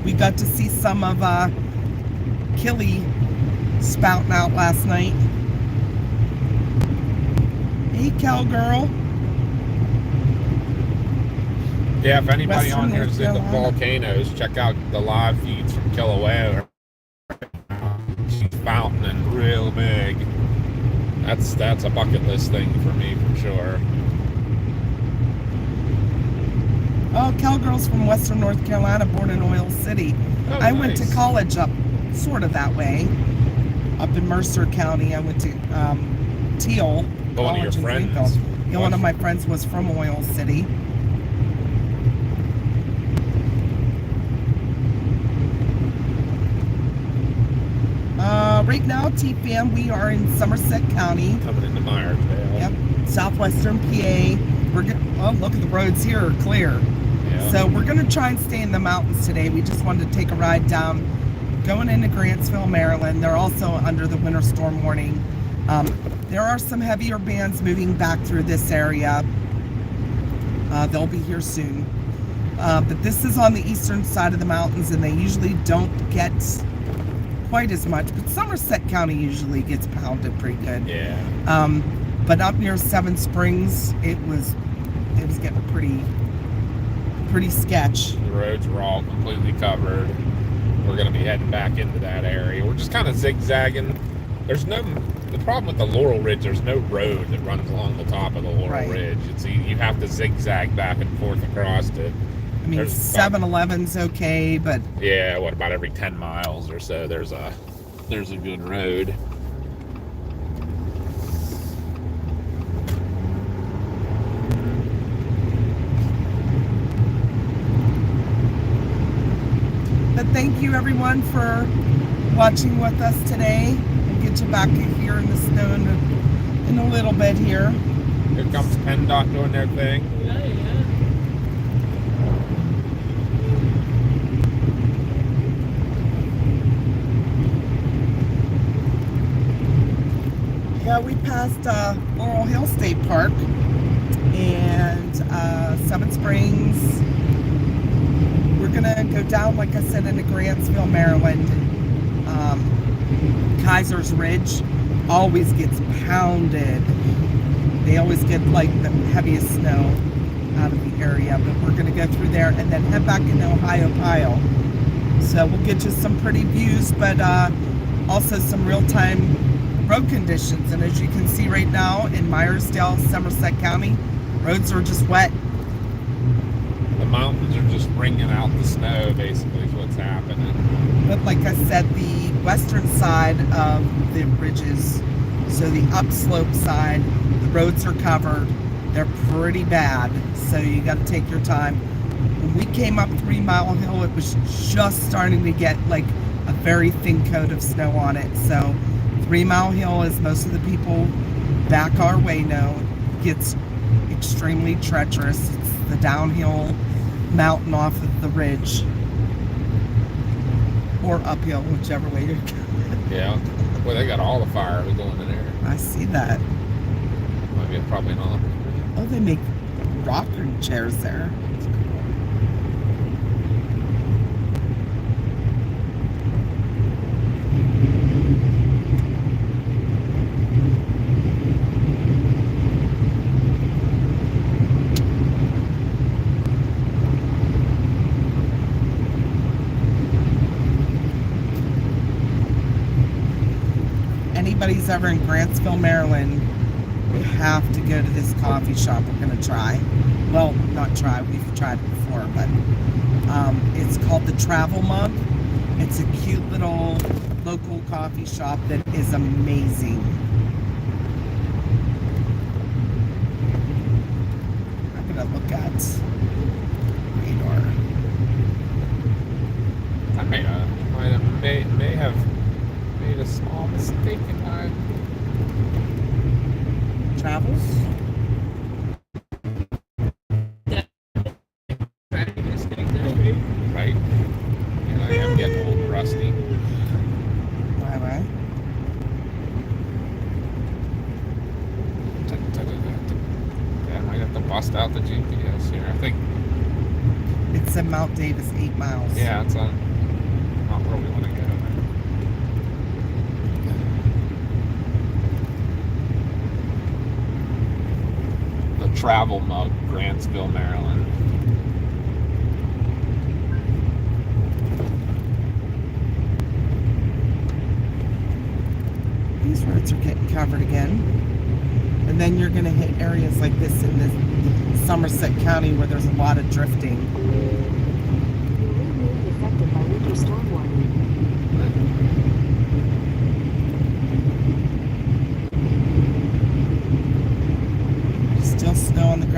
We got to see some of Killy spouting out last night. Hey, Cowgirl. Yeah, if anybody Western on here is into North volcanoes, check out the live feeds from Kilauea. She's fountaining real big. That's a bucket list thing for me, for sure. Oh, Cowgirl's from Western North Carolina, born in Oil City. Oh, I went to nice. college up sort of that way, up in Mercer County. I went to Teal went to Oh, one of college in your friends? Greenville. Yeah, one of What? my friends was from Oil City. Right now, TFAM, we are in Somerset County. Coming into Myersdale. Yep, southwestern PA. Oh, look at the roads here are clear. Yeah. So we're gonna try and stay in the mountains today. We just wanted to take a ride down, going into Grantsville, Maryland. They're also under the winter storm warning. There are some heavier bands moving back through this area. They'll be here soon. But this is on the eastern side of the mountains, and they usually don't get quite as much. But Somerset County usually gets pounded pretty good. Yeah. But up near Seven Springs, it was getting pretty sketch. The roads were all completely covered. We're going to be heading back into that area. We're just kind of zigzagging. The problem with the Laurel Ridge, there's no road that runs along the top of the Laurel Ridge. You have to zigzag back and forth across it. I mean, 7-Eleven's okay, but yeah, what about every 10 miles or so there's a good road. But thank you everyone for watching with us today. We'll get you back here in the snow in a little bit here. Here comes PennDOT doing their thing. Yeah, we passed Ohiopyle State Park and Seven Springs. We're gonna go down, like I said, into Grantsville, Maryland. Kaiser's Ridge always gets pounded. They always get like the heaviest snow out of the area, but we're gonna go through there and then head back into Ohiopyle. So we'll get you some pretty views, but also some real-time road conditions. And as you can see right now in Myersdale, Somerset County, roads are just wet. The mountains are just bringing out the snow, basically, is what's happening. But like I said, the western side of the ridges, so the upslope side, the roads are covered. They're pretty bad, so you got to take your time. When we came up 3 Mile Hill, it was just starting to get like a very thin coat of snow on it. So 3 Mile Hill, as most of the people back our way know, gets extremely treacherous. It's the downhill mountain off of the ridge, or uphill, whichever way you're going. Yeah. Well, they got all the fire going in there. I see that. Maybe probably not. Oh, they make rocking chairs there. Anybody's ever in Grantsville, Maryland, you have to go to this coffee shop we're going to try. Well, not try, we've tried it before, but it's called the Travel Mug. It's a cute little local coffee shop that is amazing. I'm going to look at radar. I may have made a small mistake in my Travels? right. And I am getting old and rusty. Bye-bye. Yeah, I got to bust out the GPS here. I think. It said Mount Davis, 8 miles. Yeah, it's not where we want to go. The Travel Mug, Grantsville, Maryland. These roads are getting covered again. And then you're going to hit areas like this in this Somerset County where there's a lot of drifting. Affected by winter storm warning.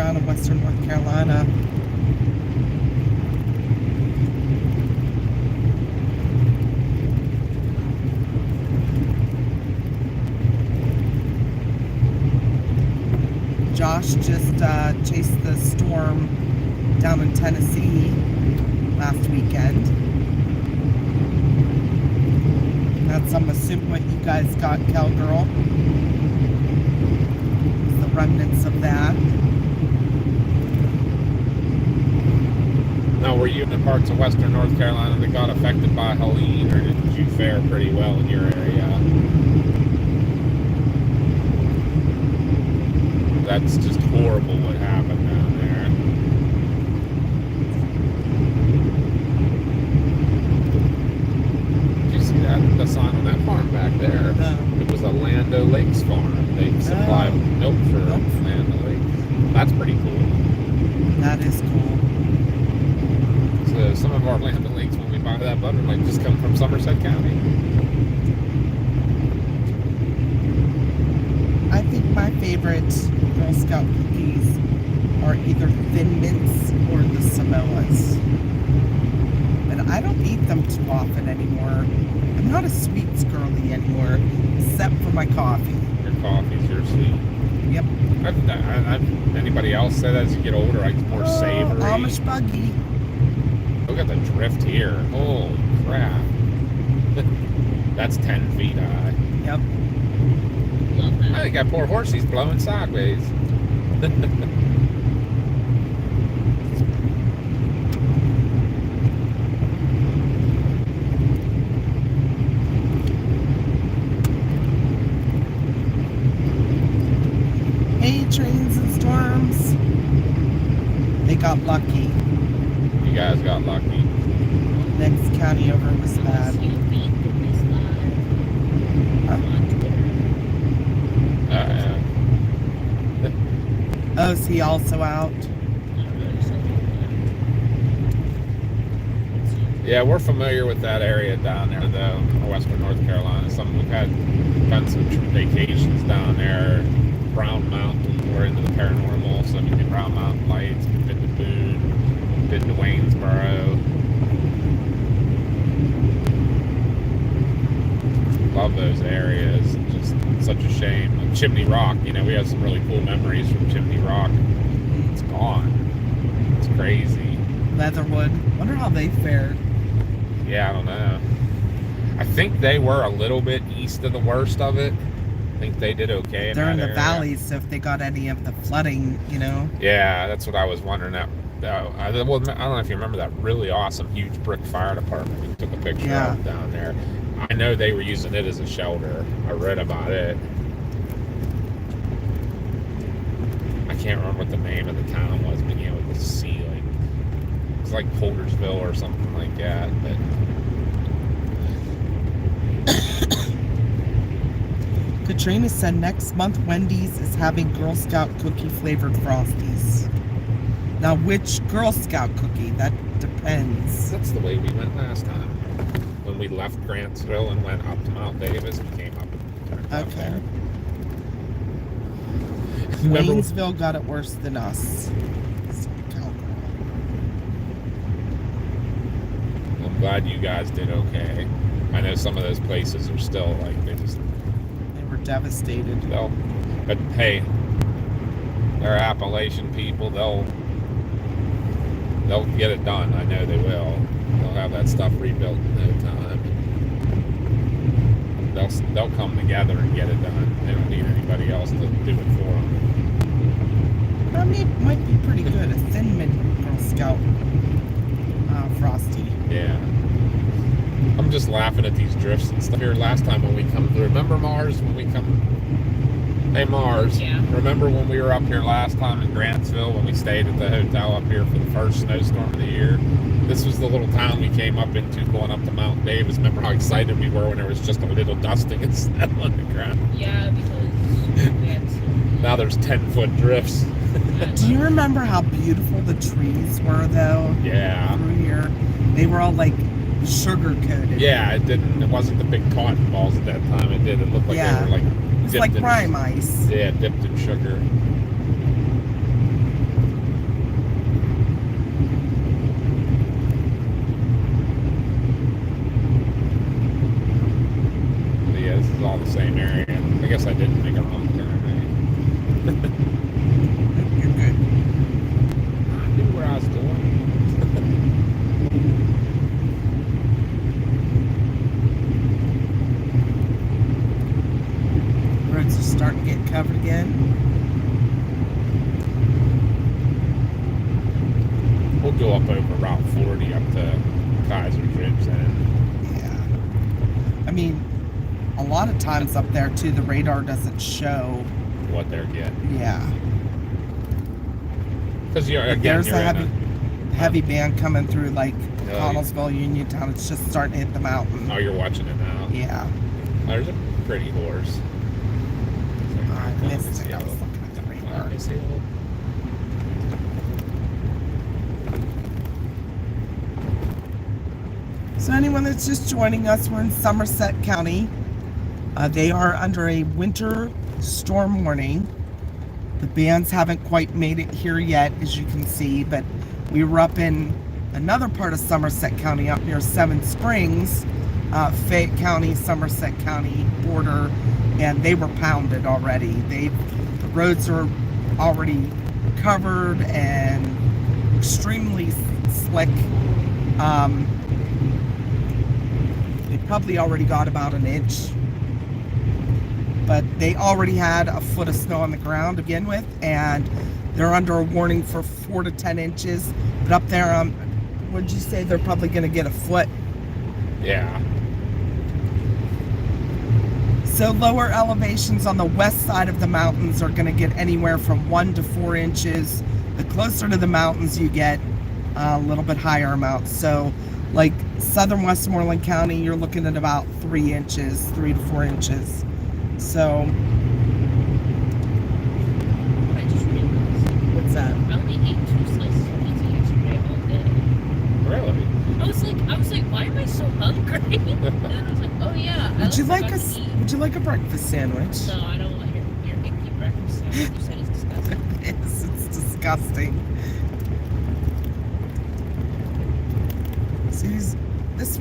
down in western North Carolina. Josh just chased the storm down in Tennessee last weekend. That's, I'm assuming, what you guys got, Cowgirl. The remnants of that. Now, were you in the parts of western North Carolina that got affected by Helene, or did you fare pretty well in your area? That's just horrible what happened down there. Did you see that? The sign on that farm back there? No. It was a Land O'Lakes farm. They supply milk for Land O'Lakes. That's pretty cool. That is cool. So some of our Land O'Lakes, when we buy that butter, might just come from Somerset County. I think my favorite Girl Scout cookies are either Thin Mints or the Samoas. But I don't eat them too often anymore. I'm not a sweets girly anymore, except for my coffee. Your coffee's your sweet. Yep. Anybody else say that as you get older, like more savory? Amish buggy. Look at the drift here. Holy crap. That's 10 feet high. Yep. I think that poor horsey's blowing sideways. Hey, trains and storms. They got lucky. You guys got lucky. Next county over was bad. Oh, is he also out? Yeah, we're familiar with that area down there, though, western North Carolina. We've done some vacations down there. Brown Mountain, we're into the paranormal, so we did Brown Mountain Lights, we've been to Boone, been to Waynesboro. Love those areas. Just such a shame. Like Chimney Rock, we have some really cool memories from Chimney Rock. It's gone. It's crazy. Leatherwood. Wonder how they fared. Yeah, I don't know. I think they were a little bit east of the worst of it. I think they did okay. They're in the area. valleys, so if they got any of the flooding, Yeah, that's what I was wondering. I don't know if you remember that really awesome, huge brick fire department we took a picture of down there. I know they were using it as a shelter. I read about it. I can't remember what the name of the town was, but with the sea, it's like Holdersville or something like that. But Katrina said next month Wendy's is having Girl Scout cookie flavored Frosties. Now, which Girl Scout cookie? That depends. that's the way we went last time. When we left Grantsville and went up to Mount Davis, we came up and turned up there. Waynesville got it worse than us. I'm glad you guys did okay. I know some of those places are still they were devastated. But hey, they're Appalachian people. They'll get it done. I know they will. They'll have that stuff rebuilt in no time. They'll come together and get it done. They don't need anybody else to do it for them. I mean, it might be pretty good. A Thin Mint Girl Scout Frosty. Yeah. I'm just laughing at these drifts and stuff here. Last time when we come through, remember Mars when we come? Hey Mars, yeah. Remember when we were up here last time in Grantsville when we stayed at the hotel up here for the first snowstorm of the year? This was the little town we came up into going up to Mount Davis. Remember how excited we were when there was just a little dusting and snow on the ground? Yeah, because we had some... Now there's 10-foot drifts. Do you remember how beautiful the trees were, though? Yeah. Through here, they were all sugar coated. Yeah, it wasn't the big cotton balls at that time. It looked like they were it's like prime ice. Yeah, dipped in sugar. You're good. I knew where I was going. Roads are starting to get covered again. We'll go up over Route 40 up to Kaiser's Ridge then. Yeah. I mean, a lot of times up there too, the radar doesn't show. What they're getting. Yeah. Because But there's a heavy band coming through like Oh, Connellsville, Uniontown. It's just starting to hit the mountain. Oh, you're watching it now? Yeah. There's a pretty horse. I missed it. I was looking at the radar. So anyone that's just joining us, we're in Somerset County. They are under a winter storm warning. The bands haven't quite made it here yet, as you can see, but we were up in another part of Somerset County, up near Seven Springs, Fayette County, Somerset County border, and they were pounded already. The roads are already covered and extremely slick. They probably already got about an inch, but they already had a foot of snow on the ground to begin with, and they're under a warning for 4 to 10 inches. But up there, what'd you say? They're probably going to get a foot. Yeah. So lower elevations on the west side of the mountains are going to get anywhere from 1 to 4 inches. The closer to the mountains you get, a little bit higher amounts. So like southern Westmoreland County, you're looking at about 3 inches, 3 to 4 inches. So I just realized what's that? I only ate 2 slices of pizza yesterday all day. Really? I was like, why am I so hungry? And I was like, oh yeah. Would you like a breakfast sandwich? No, I don't want your icky breakfast sandwich. You said it's disgusting. It's disgusting. See, this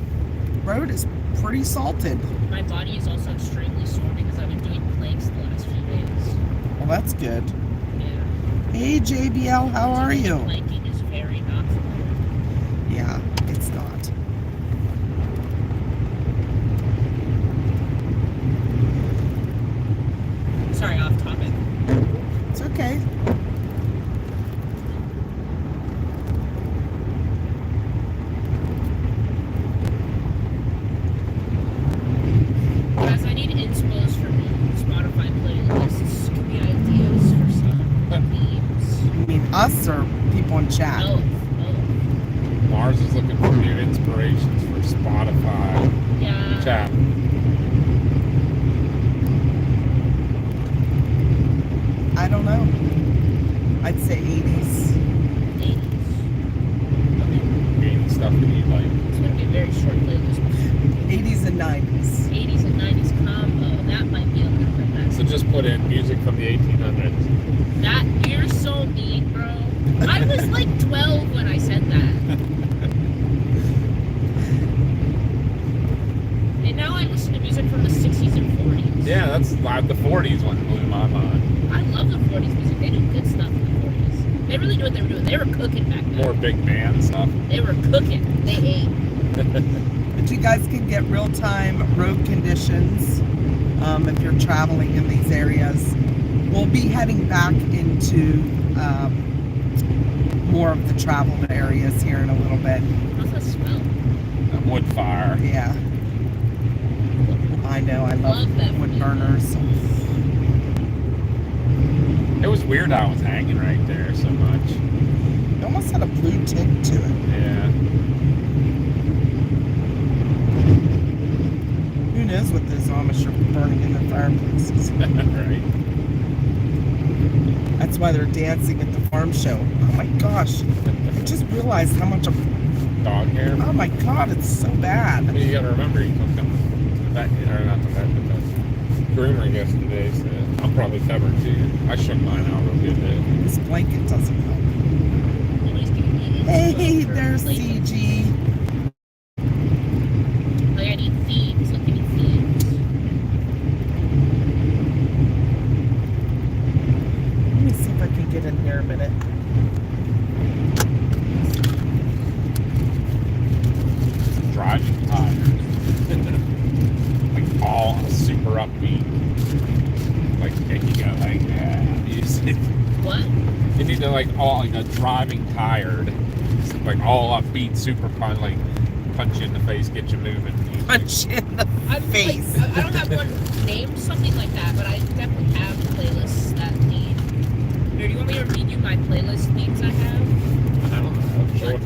road is pretty salted. My body is also extremely sore because I've been doing planks the last few days. Well, that's good. Yeah. Hey, JBL, how are you? Planking is very not familiar. Yeah, it's not. Sorry, off topic. It's okay. Guys, I need inspos for Spotify playlists. Give me ideas for some themes. You mean us or people in chat? Oh. Mars is looking for new inspirations for Spotify. Yeah. Chat. I don't know. I'd say 80s. 80s. Okay. Game stuff that you like. It's going to be a very short playlist. 80s and 90s. 80s and 90s combo. That might be a little bit better. So just put in music from the 1800s. That, you're so mean, bro. I was like 12 when I said that. And now I listen to music from the 60s and 40s. Yeah, that's like the 40s one blew my mind. I love the 40s music. They do good stuff in the 40s. They really knew what they were doing. They were cooking back then. More big band stuff. They were cooking. They ate. But you guys can get real-time road conditions if you're traveling in these areas. We'll be heading back into more of the traveled areas here in a little bit. How's that smell? A wood fire. Yeah. I know, I love that wood for me. burners. It was weird how it was hanging right there so much. It almost had a blue tint to it. Yeah. Who knows what those Amish are burning in their fireplaces. Right. That's why they're dancing at the farm show. Oh my gosh. I just realized how much of... Dog hair. Oh my god, it's so bad. But you gotta remember, you took them back, or not the vet, but the groomer yesterday, so I'm probably covered too. I shook mine out real good there. This blanket doesn't help. Nobody's giving me inspo Hey, for there's playlists. CG. Like, I need themes. Like, I need themes. get in here a minute. Driving tired. Like all super upbeat. Like there you go, like What? you need to like all like a driving tired. Like all upbeat, super fun, like punch you in the face, get you moving. Punch in the face. Like, I don't have one named something like that, but I definitely have playlists that lead. Here, do you want me to read you my playlist themes I have? I don't know. Sure.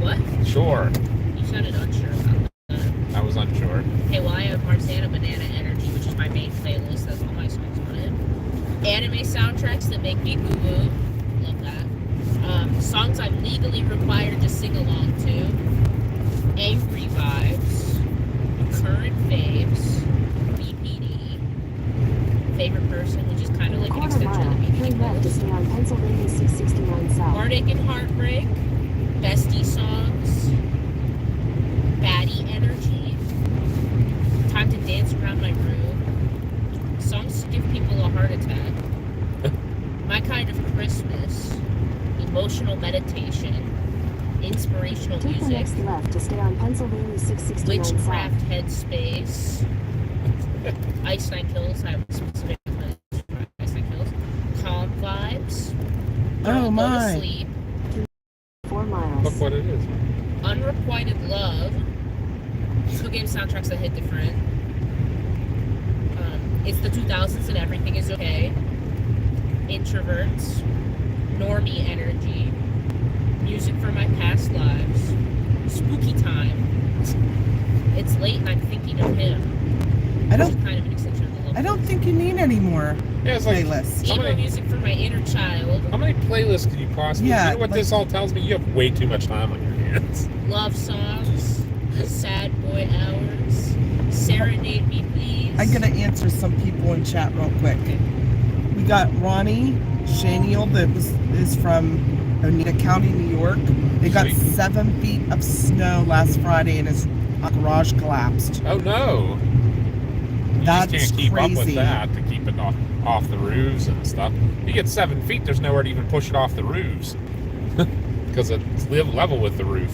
What? Sure. You sounded unsure about that. I was unsure. Okay, well I have Marzana Banana Energy, which is my main playlist. That's all my songs on it. Anime soundtracks that make me boo-boo. Love that. Songs I'm legally required to sing along to. Angry Vibes. Current Faves. BPD. Favorite Person, which is kind of like an Quarter extension mile, of the BPD turn left to playlist. stay on Pennsylvania 669 South. Heartache and Heartbreak. Bestie Songs. Baddie Energy. Time to Dance Around My Room. Songs to give people a heart attack. My Kind of Christmas. Emotional meditation. Inspirational Take the music. next left to stay on Pennsylvania 669 South. Witchcraft Headspace. Ice Nine Kills. I have a specific playlist for Ice Nine Kills. Calm Vibes. Girl, Oh, Go my. to Sleep. 4 miles. Look what it is. Unrequited Love. Two game soundtracks that hit different. It's the 2000s and Everything Is Okay. Introverts. Normie Energy. Music from My Past Lives. Spooky Time. It's Late and I'm Thinking of Him. I Which is don't kind of an extension of the Love. I don't think you need any more Yeah, it's like playlists. how Emo many, music from my inner child. how many playlists can you possibly? Yeah, You know what like- this all tells me? You have way too much time on your hands. Love songs. Sad boy hours. Serenade me, please. I'm gonna answer some people in chat real quick. We got Ronnie Shaniel that is from Oneida County, New York. They got Sweet. 7 feet of snow last Friday and his garage collapsed. Oh no! You That's just can't keep up with crazy. that to keep it off the roofs and stuff. You get 7 feet, there's nowhere to even push it off the roofs because it's level with the roof.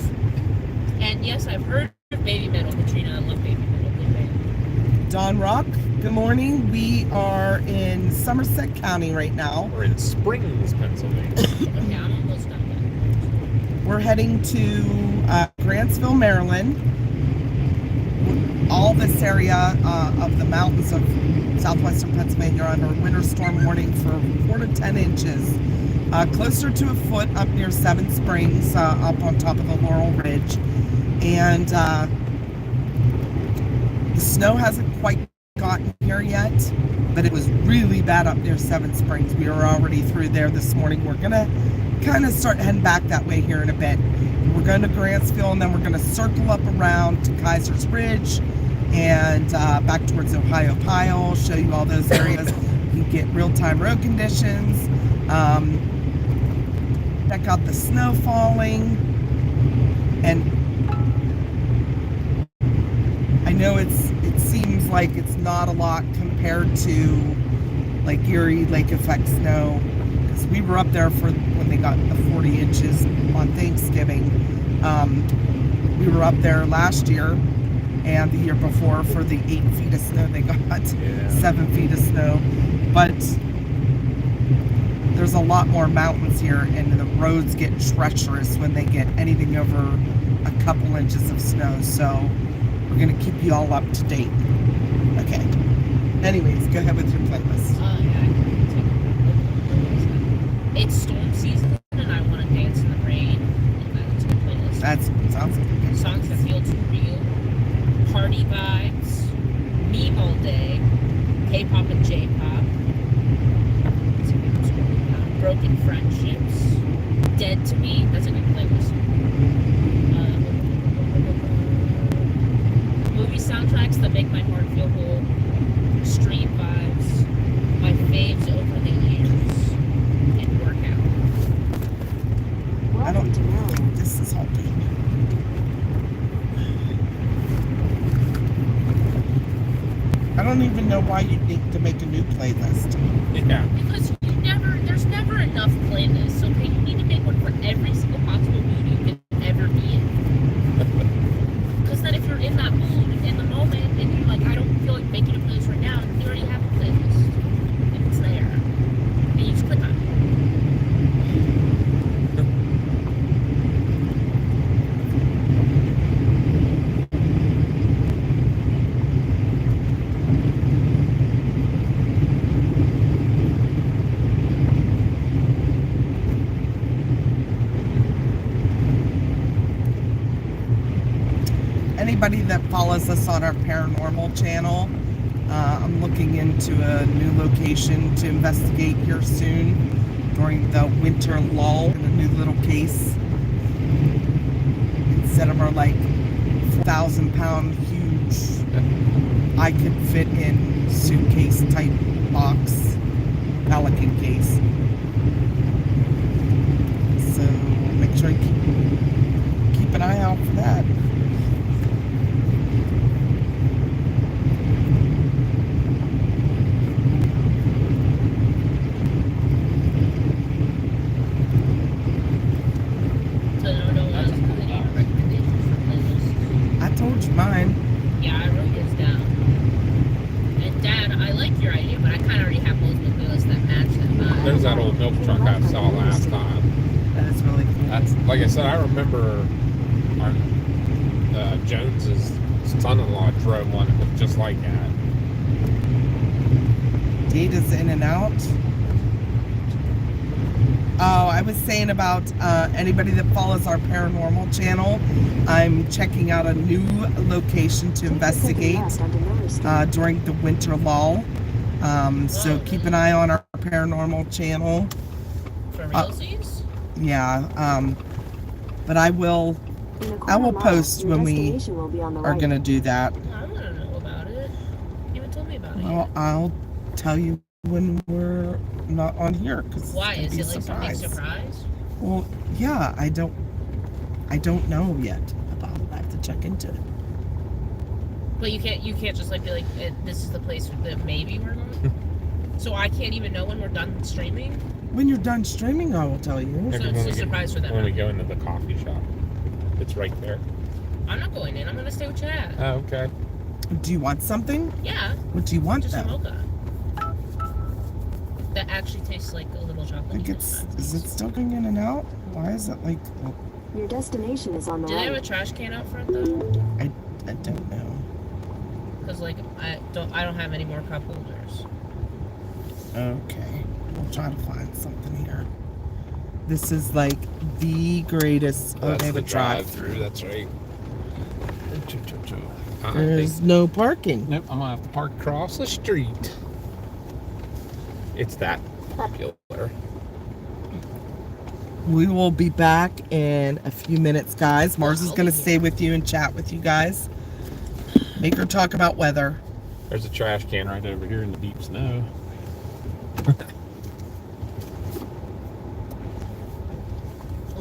And yes, I've heard of Baby Metal, Katrina. I love Baby Metal. Good band. Don Rock, good morning. We are in Somerset County right now. We're in Springs, Pennsylvania. Okay, I'm almost done. We're heading to Grantsville, Maryland. All this area of the mountains of southwestern Pennsylvania are under winter storm warning for 4 to 10 inches. Closer to a foot up near Seven Springs, up on top of the Laurel Ridge. And the snow hasn't quite gotten here yet, but it was really bad up near Seven Springs. We were already through there this morning. We're gonna kind of start heading back that way here in a bit. We're going to Grantsville, and then we're going to circle up around to Kaiser's Ridge and back towards Ohiopyle, show you all those areas. You get real-time road conditions, check out the snow falling, and I know it seems like it's not a lot compared to like Erie Lake Effect snow, because we were up there for when they got the 40 inches on Thanksgiving. We were up there last year and the year before for the 8 feet of snow they got. Yeah. 7 feet of snow, but there's a lot more mountains here, and the roads get treacherous when they get anything over a couple inches of snow, so we're going to keep you all up to date. Okay, anyways, go ahead with your playlist. It's storm season, and I want to dance in the rain. And that's my playlist. That sounds like a good Songs that feel too real. Party vibes. Meme all day. K-pop and J-pop. Broken friendships. Dead to Me. That's a good playlist. Movie soundtracks that make my heart feel whole. Street vibes. My faves over the years. And workout. I don't Welcome to Maryland. This is all good. I don't even know why you need to make a new playlist. Yeah. Because you never follows us on our paranormal channel, I'm looking into a new location to investigate here soon during the winter lull in a new little case. Instead of our like 4,000-pound huge, I could fit in suitcase type box, pelican case. So make sure you keep an eye out for that. I told you mine. Yeah, I wrote yours down. And Dad, I like your idea, but I kind of already have those with playlists that match that vibe. There's that old milk truck I saw last time. That is really cool. That's like I said. I remember our Jones's son-in-law drove one that looked just like that. Data's in and out. Oh, I was saying about anybody that follows our paranormal channel. I'm checking out a new location to investigate during the winter lull. So keep an eye on our paranormal channel. For realsies? Yeah. But I will post when we are going to do that. I want to know about it. You haven't told me about it. Well, I'll tell you when we're not on here. Why? Is it like something surprise? Well, yeah, I don't know yet about it. I have to check into it. But you can't just like be like, this is the place that maybe we're going. So I can't even know when we're done streaming. When you're done streaming, I will tell you. So it's a surprise for them. When we go into the coffee shop, it's right there. I'm not going in. I'm gonna stay with Chad. Oh, okay. Do you want something? Yeah. What do you want Just a though? mocha. That actually tastes like a little chocolate. Is it still going in and out? Why is it like? Well, Your destination is on the Do they have a right. trash can out front though? I don't know. Cause like I don't have any more cup holders. Okay, we'll try to find something here. This is like the greatest. Oh, they have a drive-through. That's right. There's no parking. Nope, I'm gonna have to park across the street. It's that popular. We will be back in a few minutes, guys. Mars is going to stay with you and chat with you guys. Make her talk about weather. There's a trash can right over here in the deep snow. Well,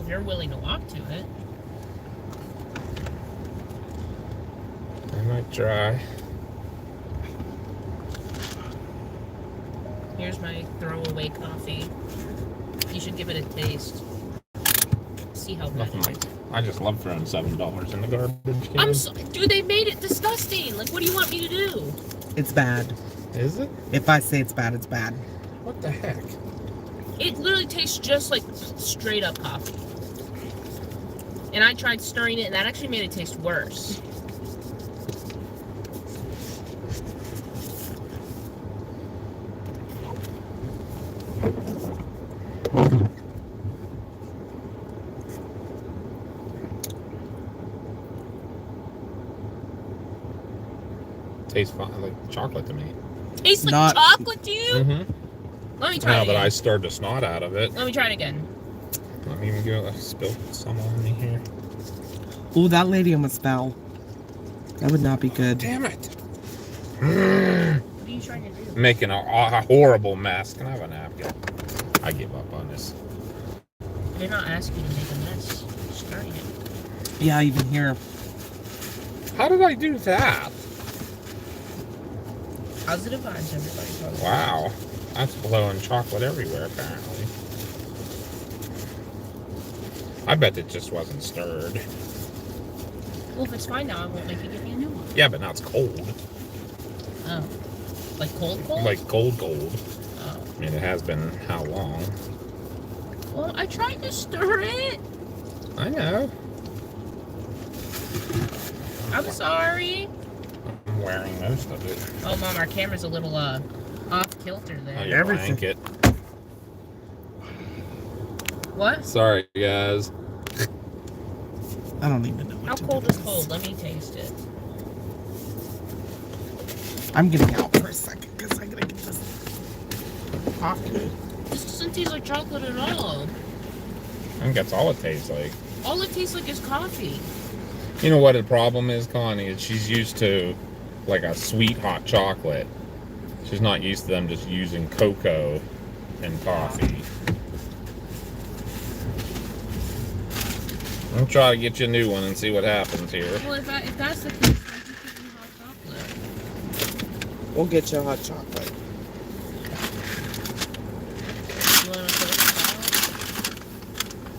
if you're willing to walk to it. I might try. Here's my throwaway coffee. You should give it a taste. See how good Nothing it like is. I just love throwing $7 in the garbage can. I'm so, dude, they made it disgusting. Like, what do you want me to do? It's bad. Is it? If I say it's bad, it's bad. What the heck? It literally tastes just like straight up coffee. And I tried stirring it, and that actually made it taste worse. Tastes fine, like chocolate to me. Tastes like Not- chocolate to you? Mm-hmm. Let me try Now it that I again. stirred the snot out of it, Let me try it again. let me even go. I spilled some on me here. Ooh, that lady almost fell. That would not be good. Damn it! What are you trying to do? Making a horrible mess. Can I have a napkin? I give up on this. They're not asking you to make a mess. Stirring it. Yeah, even here. How did I do that? Positive vibes, everybody. Positive Wow. That's blowing chocolate everywhere, apparently. I bet it just wasn't stirred. vibes. Well, if it's fine now, I won't make you give me a new one. Yeah, but now it's cold. Oh. Like cold? Like cold. Oh. I mean, it has been how long? Well, I tried to stir it. I know. I'm sorry. I'm wearing most of it. Oh, Mom, our camera's a little, off kilter Oh, there. your Everything. blanket. What? Sorry, guys. I don't even know what How to cold do is cold? Let me taste it. I'm getting out for a second because I gotta get this coffee. This doesn't taste like chocolate at all. I think that's all it tastes like. All it tastes like is coffee. You know what the problem is, Connie? Is she's used to like a sweet hot chocolate. She's not used to them just using cocoa and coffee. I'll try to get you a new one and see what happens here. Well, if that's the case, then you give me hot chocolate. We'll get you a hot chocolate. You want to put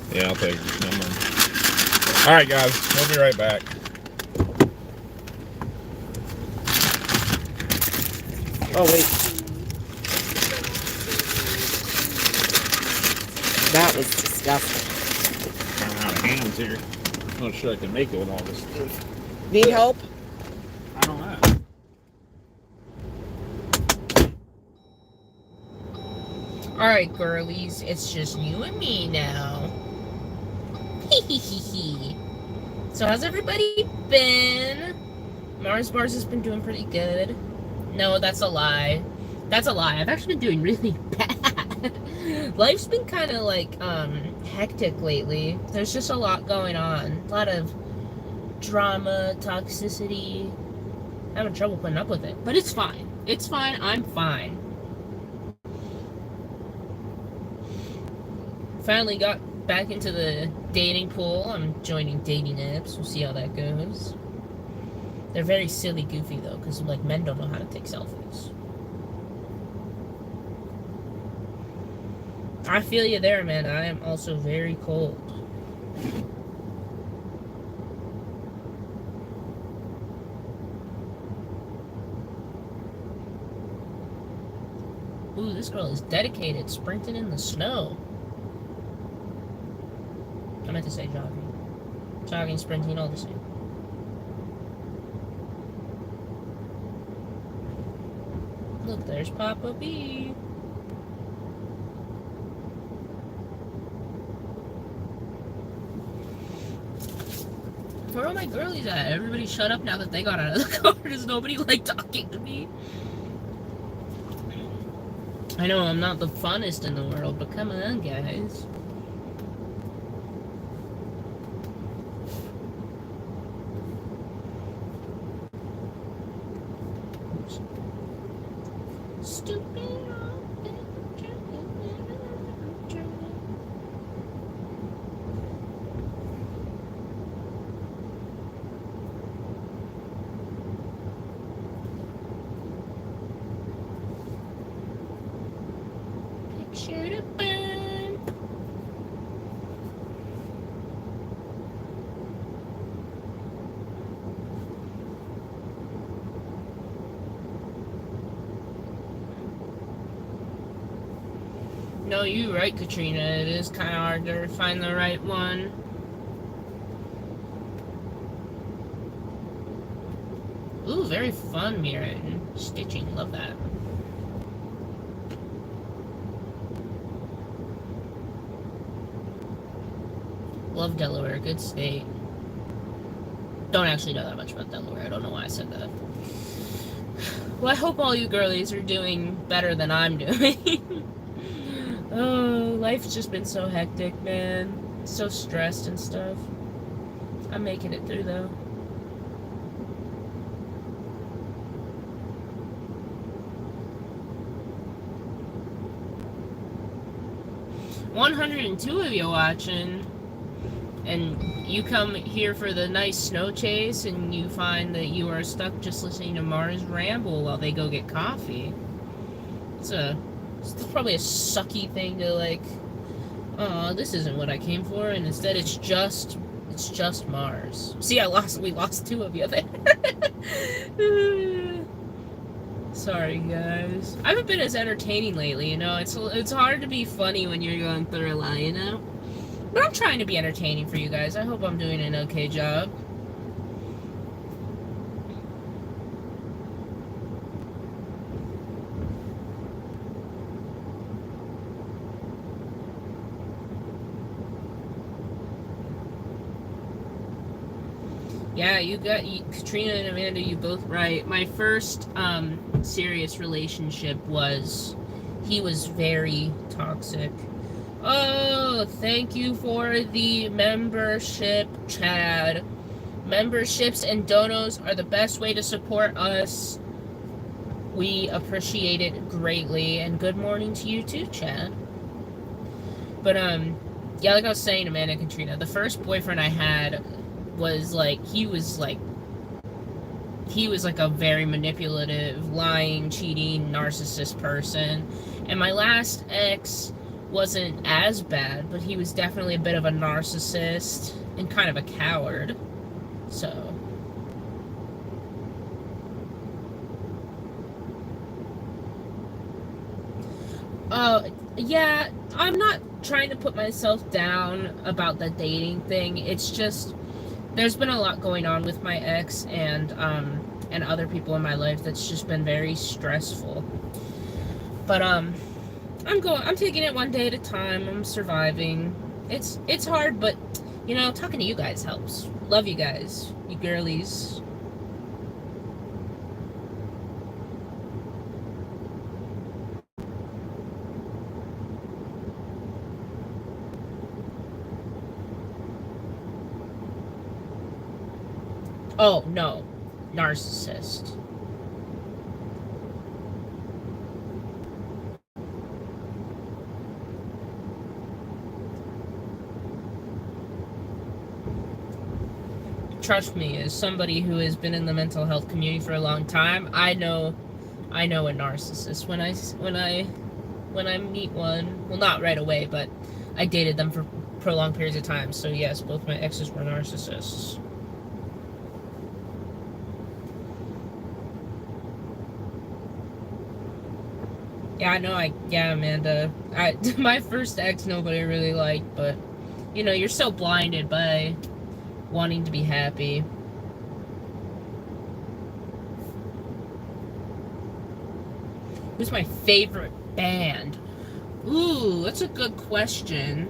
it in? Yeah, I'll take it. Never mind. All right, guys, we'll be right back. Oh, wait. That was disgusting. I'm out of hands here. I'm not sure I can make it with all this stuff. Need help? I don't know. Alright, girlies, it's just you and me now. Hee. So how's everybody been? Mars Bars has been doing pretty good. No, that's a lie. That's a lie. I've actually been doing really bad. Life's been kind of like hectic lately. There's just a lot going on. A lot of drama, toxicity. I'm having trouble putting up with it. But it's fine. It's fine. I'm fine. Finally got back into the dating pool. I'm joining dating apps. We'll see how that goes. They're very silly goofy though, because like men don't know how to take selfies. I feel you there, man. I am also very cold. Ooh, this girl is dedicated, sprinting in the snow. I meant to say jogging. Jogging, sprinting, all the same. Look, there's Papa B. Where are my girlies at? Everybody shut up now that they got out of the car. Does nobody like talking to me? I know I'm not the funnest in the world, but come on, guys. No, you're right, Katrina. It is kind of hard to find the right one. Ooh, very fun mirroring. Stitching. Love that. Love Delaware. Good state. Don't actually know that much about Delaware. I don't know why I said that. Well, I hope all you girlies are doing better than I'm doing. Oh, life's just been so hectic, man. So stressed and stuff. I'm making it through, though. $102 of you watching, and you come here for the nice snow chase, and you find that you are stuck just listening to Mars ramble while they go get coffee. It's probably a sucky thing to like, oh, this isn't what I came for, and instead it's just Mars. See, we lost 2 of you there. Sorry, guys. I haven't been as entertaining lately, you know. It's hard to be funny when you're going through a lot, you know. But I'm trying to be entertaining for you guys. I hope I'm doing an okay job. Yeah, Katrina and Amanda, you both right. My first serious relationship he was very toxic. Oh, thank you for the membership, Chad. Memberships and donos are the best way to support us. We appreciate it greatly, and good morning to you too, Chad. But yeah, like I was saying, Amanda and Katrina, the first boyfriend I had was like he was like a very manipulative, lying, cheating, narcissist person. And my last ex wasn't as bad, but he was definitely a bit of a narcissist and kind of a coward. So yeah, I'm not trying to put myself down about the dating thing. It's just there's been a lot going on with my ex and other people in my life that's just been very stressful. But I'm taking it one day at a time. I'm surviving. It's hard, but you know, talking to you guys helps. Love you guys, you girlies. Oh, no. Narcissist. Trust me, as somebody who has been in the mental health community for a long time, I know a narcissist when I meet one. Well, not right away, but I dated them for prolonged periods of time. So yes, both my exes were narcissists. Yeah, I know. Yeah, Amanda. My first ex, nobody really liked, but you know, you're so blinded by wanting to be happy. Who's my favorite band? Ooh, that's a good question.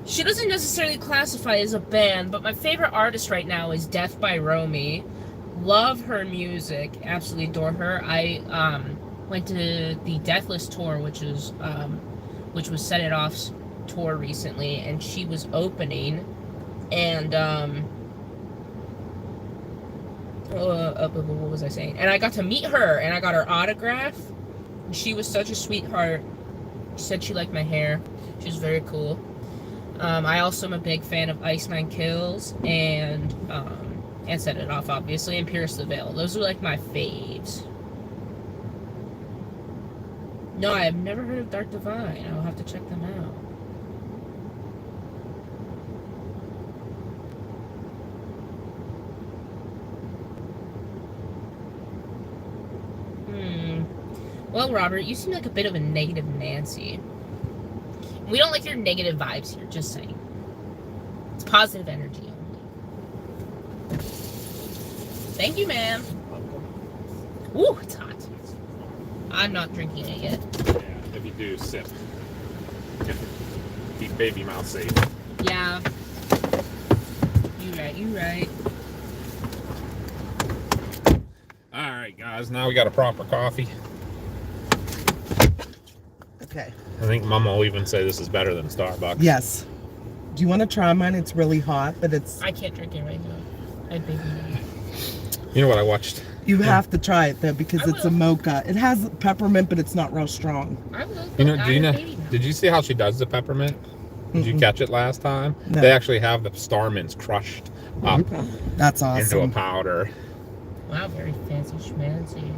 She doesn't necessarily classify as a band, but my favorite artist right now is Death by Romy. Love her music. Absolutely adore her. I went to the Deathless tour, which was Set It Off's tour recently, and she was opening. And what was I saying? And I got to meet her, and I got her autograph. She was such a sweetheart. She said she liked my hair. She was very cool. I also am a big fan of Ice Nine Kills and Set It Off, obviously, and Pierce the Veil. Those are like my faves. No, I have never heard of Dark Divine. I'll have to check them out. Well, Robert, you seem like a bit of a negative Nancy. We don't like your negative vibes here, just saying. It's positive energy only. Thank you, ma'am. Ooh, it's hot. I'm not drinking it yet. Yeah, if you do, sip. Keep baby mouth safe. Yeah. You right. Alright, guys, now we got a proper coffee. Okay. I think Mama will even say this is better than Starbucks. Yes. Do you want to try mine? It's really hot, but it's... I can't drink it right now. I think You know what I watched? You have to try it, though, because it's a mocha. It has peppermint, but it's not real strong. I will. Did you see how she does the peppermint? Did you catch it last time? No. They actually have the star mints crushed up That's awesome. into a powder. Wow, very fancy schmancy.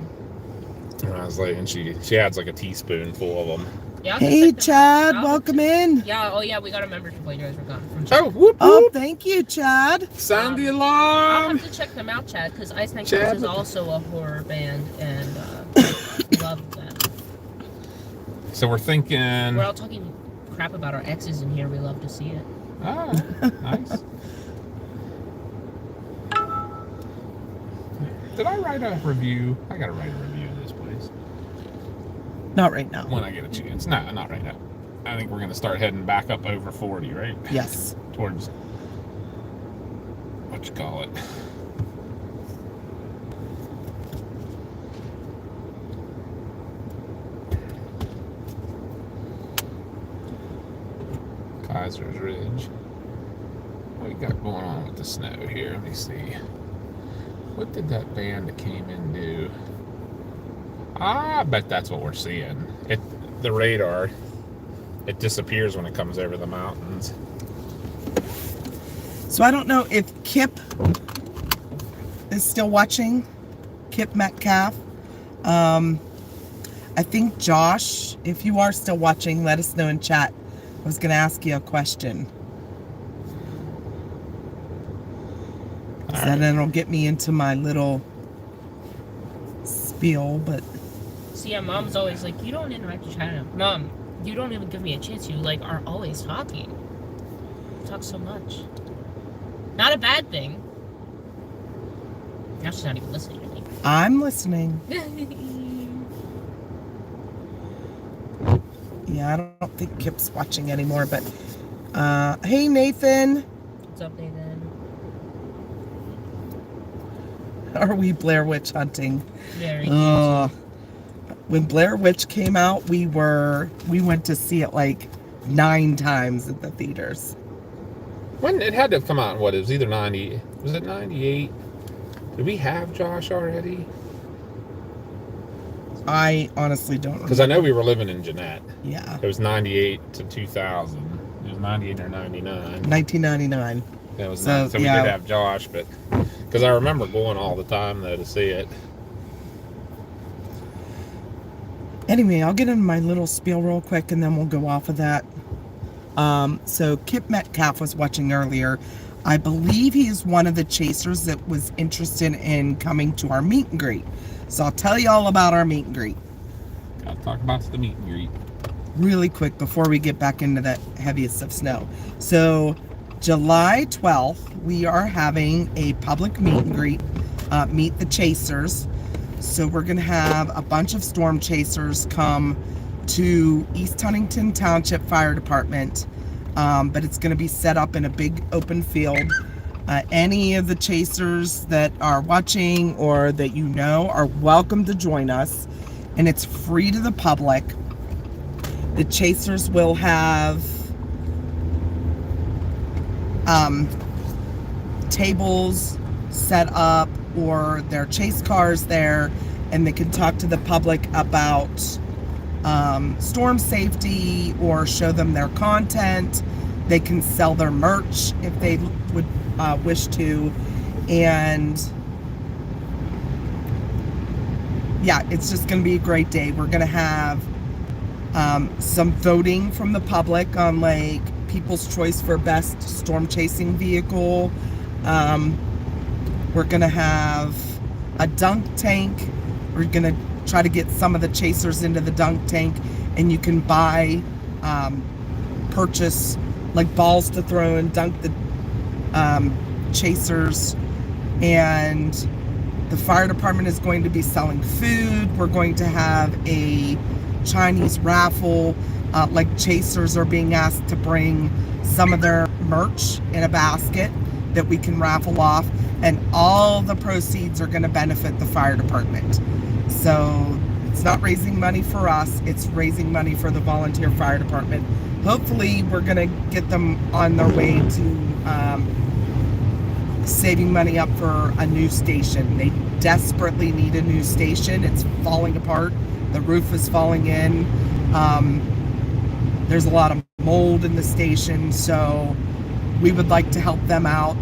And I was like, and she adds like a teaspoonful of them. Yeah, hey, Chad, welcome in. Yeah, oh yeah, we got a membership while you guys were gone. Oh, whoop, Oh, whoop. thank you, Chad. Sound the I'll alarm. have to check them out, Chad, because Ice Nine Chad. Kills is also a horror band, and love them. So we're thinking. We're all talking crap about our exes in here. We love to see it. Oh, nice. Did I write a review? I gotta write a review of this place. Not right now. When I get a chance. No, not right now. I think we're gonna start heading back up over 40, right? Yes. Towards what you call it. Kaiser's Ridge. What we got going on with the snow here? Let me see. What did that band that came in do? I bet that's what we're seeing. The radar, it disappears when it comes over the mountains. So I don't know if Kip is still watching. Kip Metcalf. I think Josh, if you are still watching, let us know in chat. I was going to ask you a question. So then it'll get me into my little spiel, but... See, yeah, Mom's always like, you don't interact with China. Mom, you don't even give me a chance. You, like, are always talking. You talk so much. Not a bad thing. Now she's not even listening to me. I'm listening. Yeah, I don't think Kip's watching anymore, but... hey, Nathan. What's up, Nathan? Are we Blair Witch hunting? Very When Blair Witch came out, we went to see it like 9 times at the theaters. When it had to have come out, what, it was either 90, was it 98? Did we have Josh already? I honestly don't know. Because I know we were living in Jeanette. Yeah. It was 98 to 2000. It was 98 or 99. 1999. It was So, so we yeah. did have Josh, but because I remember going all the time though to see it. Anyway, I'll get into my little spiel real quick and then we'll go off of that. So Kip Metcalf was watching earlier. I believe he is one of the chasers that was interested in coming to our meet and greet. So I'll tell you all about our meet and greet. Gotta talk about the meet and greet. Really quick before we get back into the heaviest of snow. So July 12th, we are having a public meet and greet, Meet the Chasers. So we're going to have a bunch of storm chasers come to East Huntington Township Fire Department, but it's going to be set up in a big open field. Any of the chasers that are watching or that you know are welcome to join us, and it's free to the public. The chasers will have tables set up or their chase cars there, and they can talk to the public about storm safety or show them their content. They can sell their merch if they would wish to, and yeah, it's just going to be a great day. We're going to have some voting from the public on like people's choice for best storm chasing vehicle. We're going to have a dunk tank. We're going to try to get some of the chasers into the dunk tank, and you can buy, purchase like balls to throw and dunk the chasers. And the fire department is going to be selling food. We're going to have a Chinese raffle. Like chasers are being asked to bring some of their merch in a basket that we can raffle off, and all the proceeds are going to benefit the fire department. So it's not raising money for us, it's raising money for the volunteer fire department. Hopefully we're going to get them on their way to saving money up for a new station. They desperately need a new station. It's falling apart. The roof is falling in. There's a lot of mold in the station, so we would like to help them out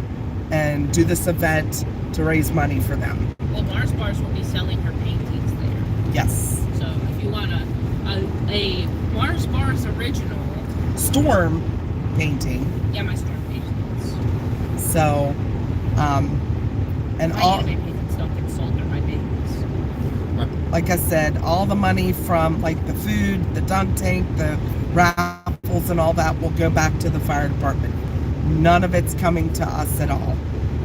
and do this event to raise money for them. Well, Mars Bars will be selling her paintings there. Yes. So if you want a Mars Bars original Storm painting. Yeah, my storm paintings. So, and all, My paintings don't get sold, they're my paintings. like I said, all the money from like the food, the dunk tank, the raffles and all that will go back to the fire department. None of it's coming to us at all.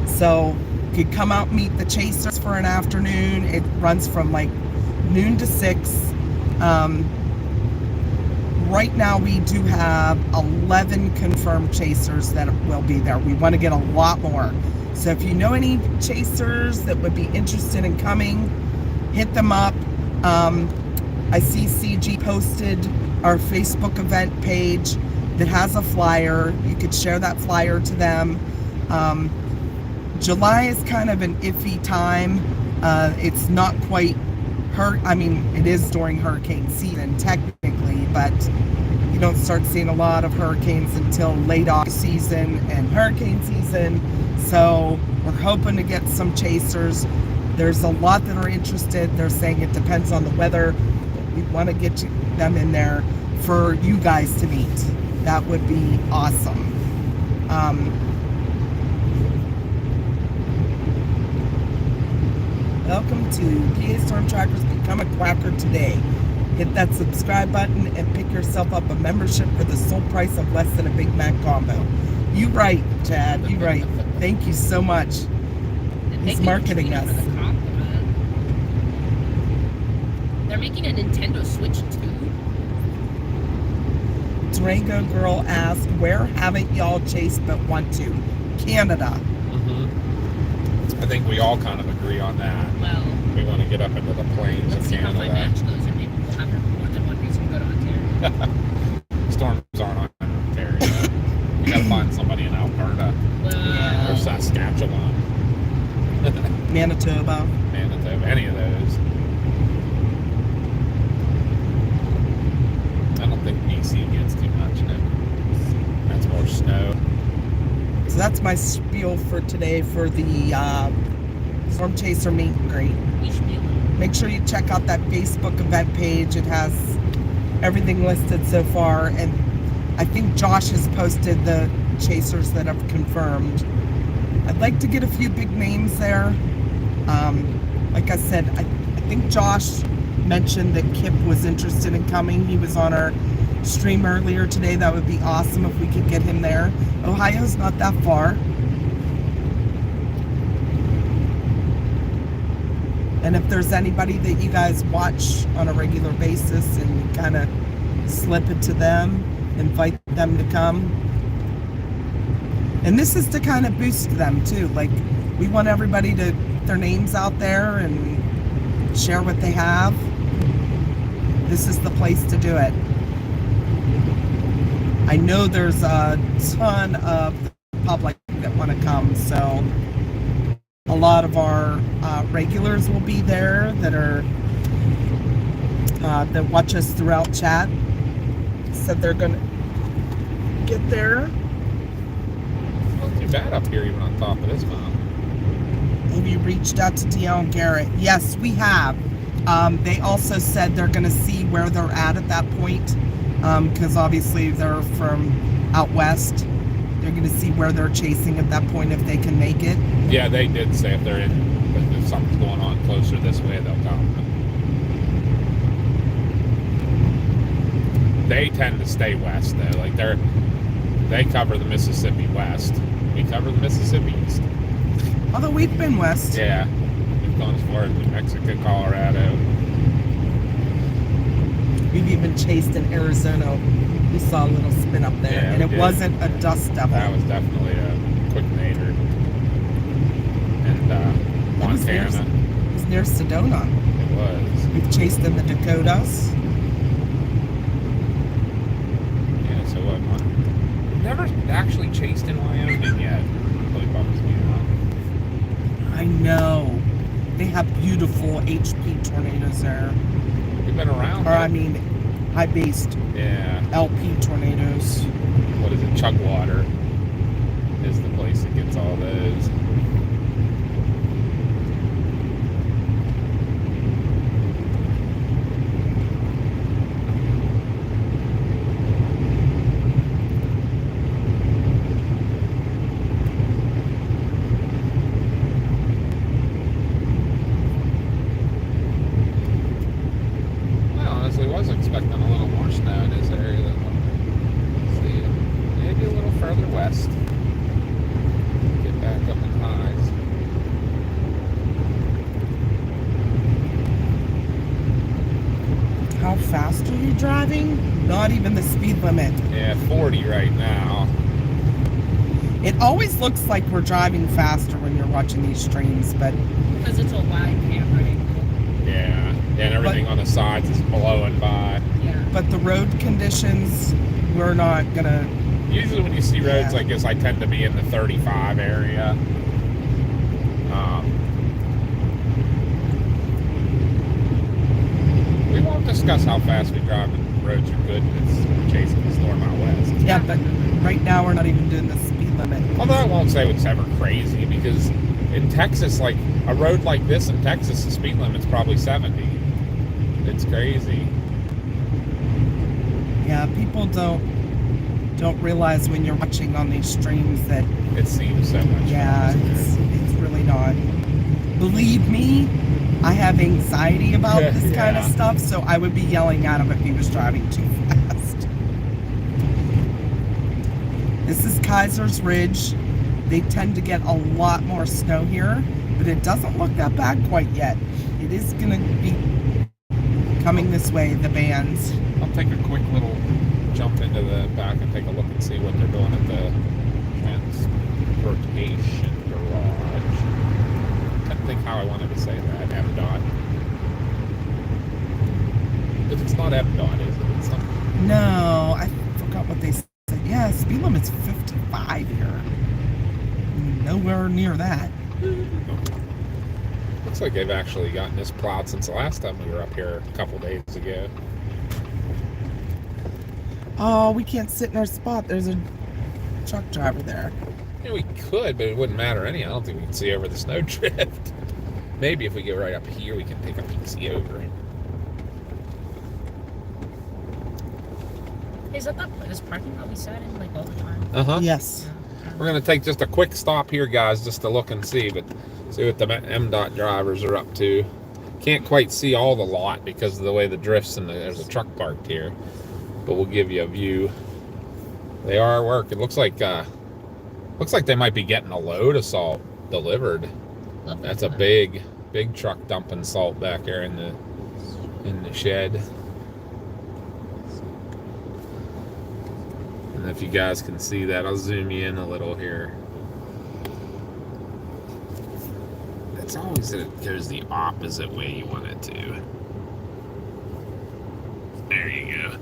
So you could come out and meet the chasers for an afternoon. It runs from like noon to 6. Right now we do have 11 confirmed chasers that will be there. We want to get a lot more. So if you know any chasers that would be interested in coming, hit them up. I see CG posted our Facebook event page. that has a flyer. You could share that flyer to them. July is kind of an iffy time. It's not quite it is during hurricane season technically, but you don't start seeing a lot of hurricanes until late off season and hurricane season. So we're hoping to get some chasers. There's a lot that are interested. They're saying it depends on the weather. We want to get them in there for you guys to meet. That would be awesome. Welcome to PA Storm Trackers. Become a quacker today. Hit that subscribe button and pick yourself up a membership for the sole price of less than a Big Mac combo. You right, Chad. You right. Thank you so much. He's marketing us. They're making a Nintendo Switch too. Durango girl asked, "Where haven't y'all chased but want to?" Canada. I think we all kind of agree on that. Well, we want to get up into the plains let's of see how my Canada. match goes, and maybe we'll have more than one reason to go to Ontario. Storms aren't on Ontario. We gotta find somebody in Alberta Well, or Saskatchewan, Manitoba. Manitoba, any of those. I don't think BC gets too much. No. That's more snow. So that's my spiel for today for the Storm Chaser meet and greet. we should be able to. Make sure you check out that Facebook event page. It has everything listed so far, and I think Josh has posted the chasers that have confirmed. I'd like to get a few big names there. Like I said, I think Josh mentioned that Kip was interested in coming. He was on our stream earlier today. That would be awesome if we could get him there. Ohio's not that far. And if there's anybody that you guys watch on a regular basis and kind of slip it to them, invite them to come. And this is to kind of boost them too. Like, we want everybody to get their names out there and share what they have. This is the place to do it. I know there's a ton of the public that want to come, so a lot of our regulars will be there that are that watch us throughout chat. Said they're gonna get there. Not too bad up here, even on top of this mountain. Have you reached out to DL and Garrett? Yes, we have. They also said they're going to see where they're at that point, because obviously they're from out west. They're going to see where they're chasing at that point if they can make it. Yeah, they did say if they're if something's going on closer this way, they'll come. They tend to stay west though. Like they cover the Mississippi west. We cover the Mississippi east. Although we've been west. Yeah, we've gone as far as New Mexico, Colorado. We've even chased in Arizona. We saw a little spin up there, Yeah, and we it did. wasn't a dust devil. That was definitely a quick nader. And It was Montana. It was near Sedona. It was. We've chased in the Dakotas. Yeah, so what? We've never actually chased in Wyoming yet. Really bums me out. I know. They have beautiful HP tornadoes there. We've been around. Or, I mean, high-based Yeah. LP tornadoes. What is it? Chugwater is the place that gets all those. I honestly was expecting a little more snow in this area than what we're seeing. Maybe a little further west. Get back up in highs. How fast are you driving? Not even the speed limit. Yeah, 40 right now. It always looks like we're driving faster when you're watching these streams, but Because it's a wide camera angle. Yeah. And everything on the sides is blowing by. Yeah. the road conditions we're not gonna. Usually when you see roads like this, I tend to be in the 35 area. We won't discuss how fast we drive and roads are good because we're chasing the storm out west. Yeah, but right now we're not even doing the speed limit. Although I won't say it's ever crazy because in Texas, like a road like this in Texas, the speed limit's probably 70. It's crazy. Yeah, people don't realize when you're watching on these streams that It seems so much. yeah, faster. it's really not. Believe me, I have anxiety about this kind of Yeah. stuff, so I would be yelling at him if he was driving too fast. This is Kaiser's Ridge. They tend to get a lot more snow here, but it doesn't look that bad quite yet. It is going to be coming this way, the bands. I'll take a quick little jump into the back and take a look and see what they're doing at the transportation garage. I can't think how I wanted to say that. MDOT. But it's not MDOT, is it? It's not. No, I forgot what they said. Yeah, speed limit's 55 here. Nowhere near that. Looks like they've actually gotten this plowed since the last time we were up here a couple days ago. Oh, we can't sit in our spot. There's a truck driver there. Yeah, we could, but it wouldn't matter any. I don't think we can see over the snowdrift. Maybe if we go right up here, we can take a peek see over it. Is that this parking lot we sat in like all the time? Uh-huh. Yes. We're going to take just a quick stop here, guys, just to look and see what the MDOT drivers are up to. Can't quite see all the lot because of the way the drifts and there's a truck parked here. But we'll give you a view. They are at work. It looks like they might be getting a load of salt delivered. That's a big truck dumping salt back there in the shed. And if you guys can see that, I'll zoom you in a little here. It's always that it goes the opposite way you want it to. There you go.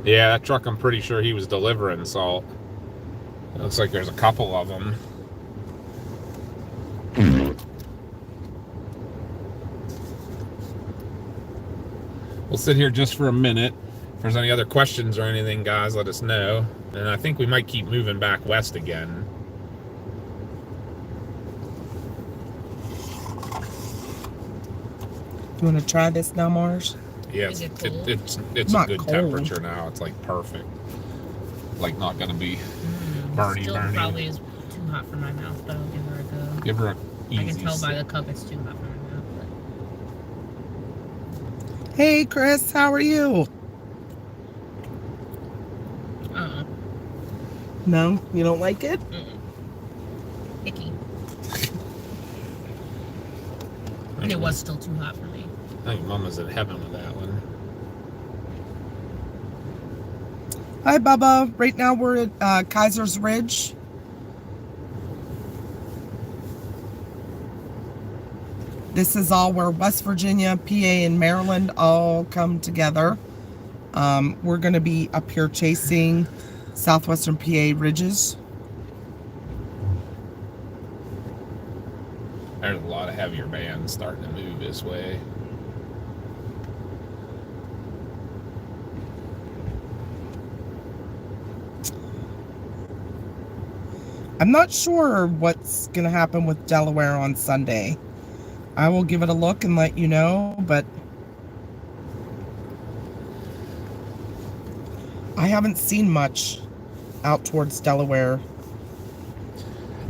Yeah, that truck, I'm pretty sure he was delivering salt. It looks like there's a couple of them. We'll sit here just for a minute. If there's any other questions or anything, guys, let us know. And I think we might keep moving back west again. You want to try this now, Mars? Yeah, Is it cold? it's Not a good cold. temperature now. It's like perfect. Like not gonna be burny. Still probably is too hot for my mouth, but I'll give her a go. Give her a easy I can tell by the sip. cup it's too hot for my mouth. Hey, Chris, how are you? But, No, you don't like it? icky. And it was still too hot for me. I think Mama's in heaven with that one. Hi, Bubba. Right now we're at Kaiser's Ridge. This is all where West Virginia, PA, and Maryland all come together. We're going to be up here chasing southwestern PA ridges. There's a lot of heavier bands starting to move this way. I'm not sure what's going to happen with Delaware on Sunday. I will give it a look and let you know, but I haven't seen much out towards Delaware.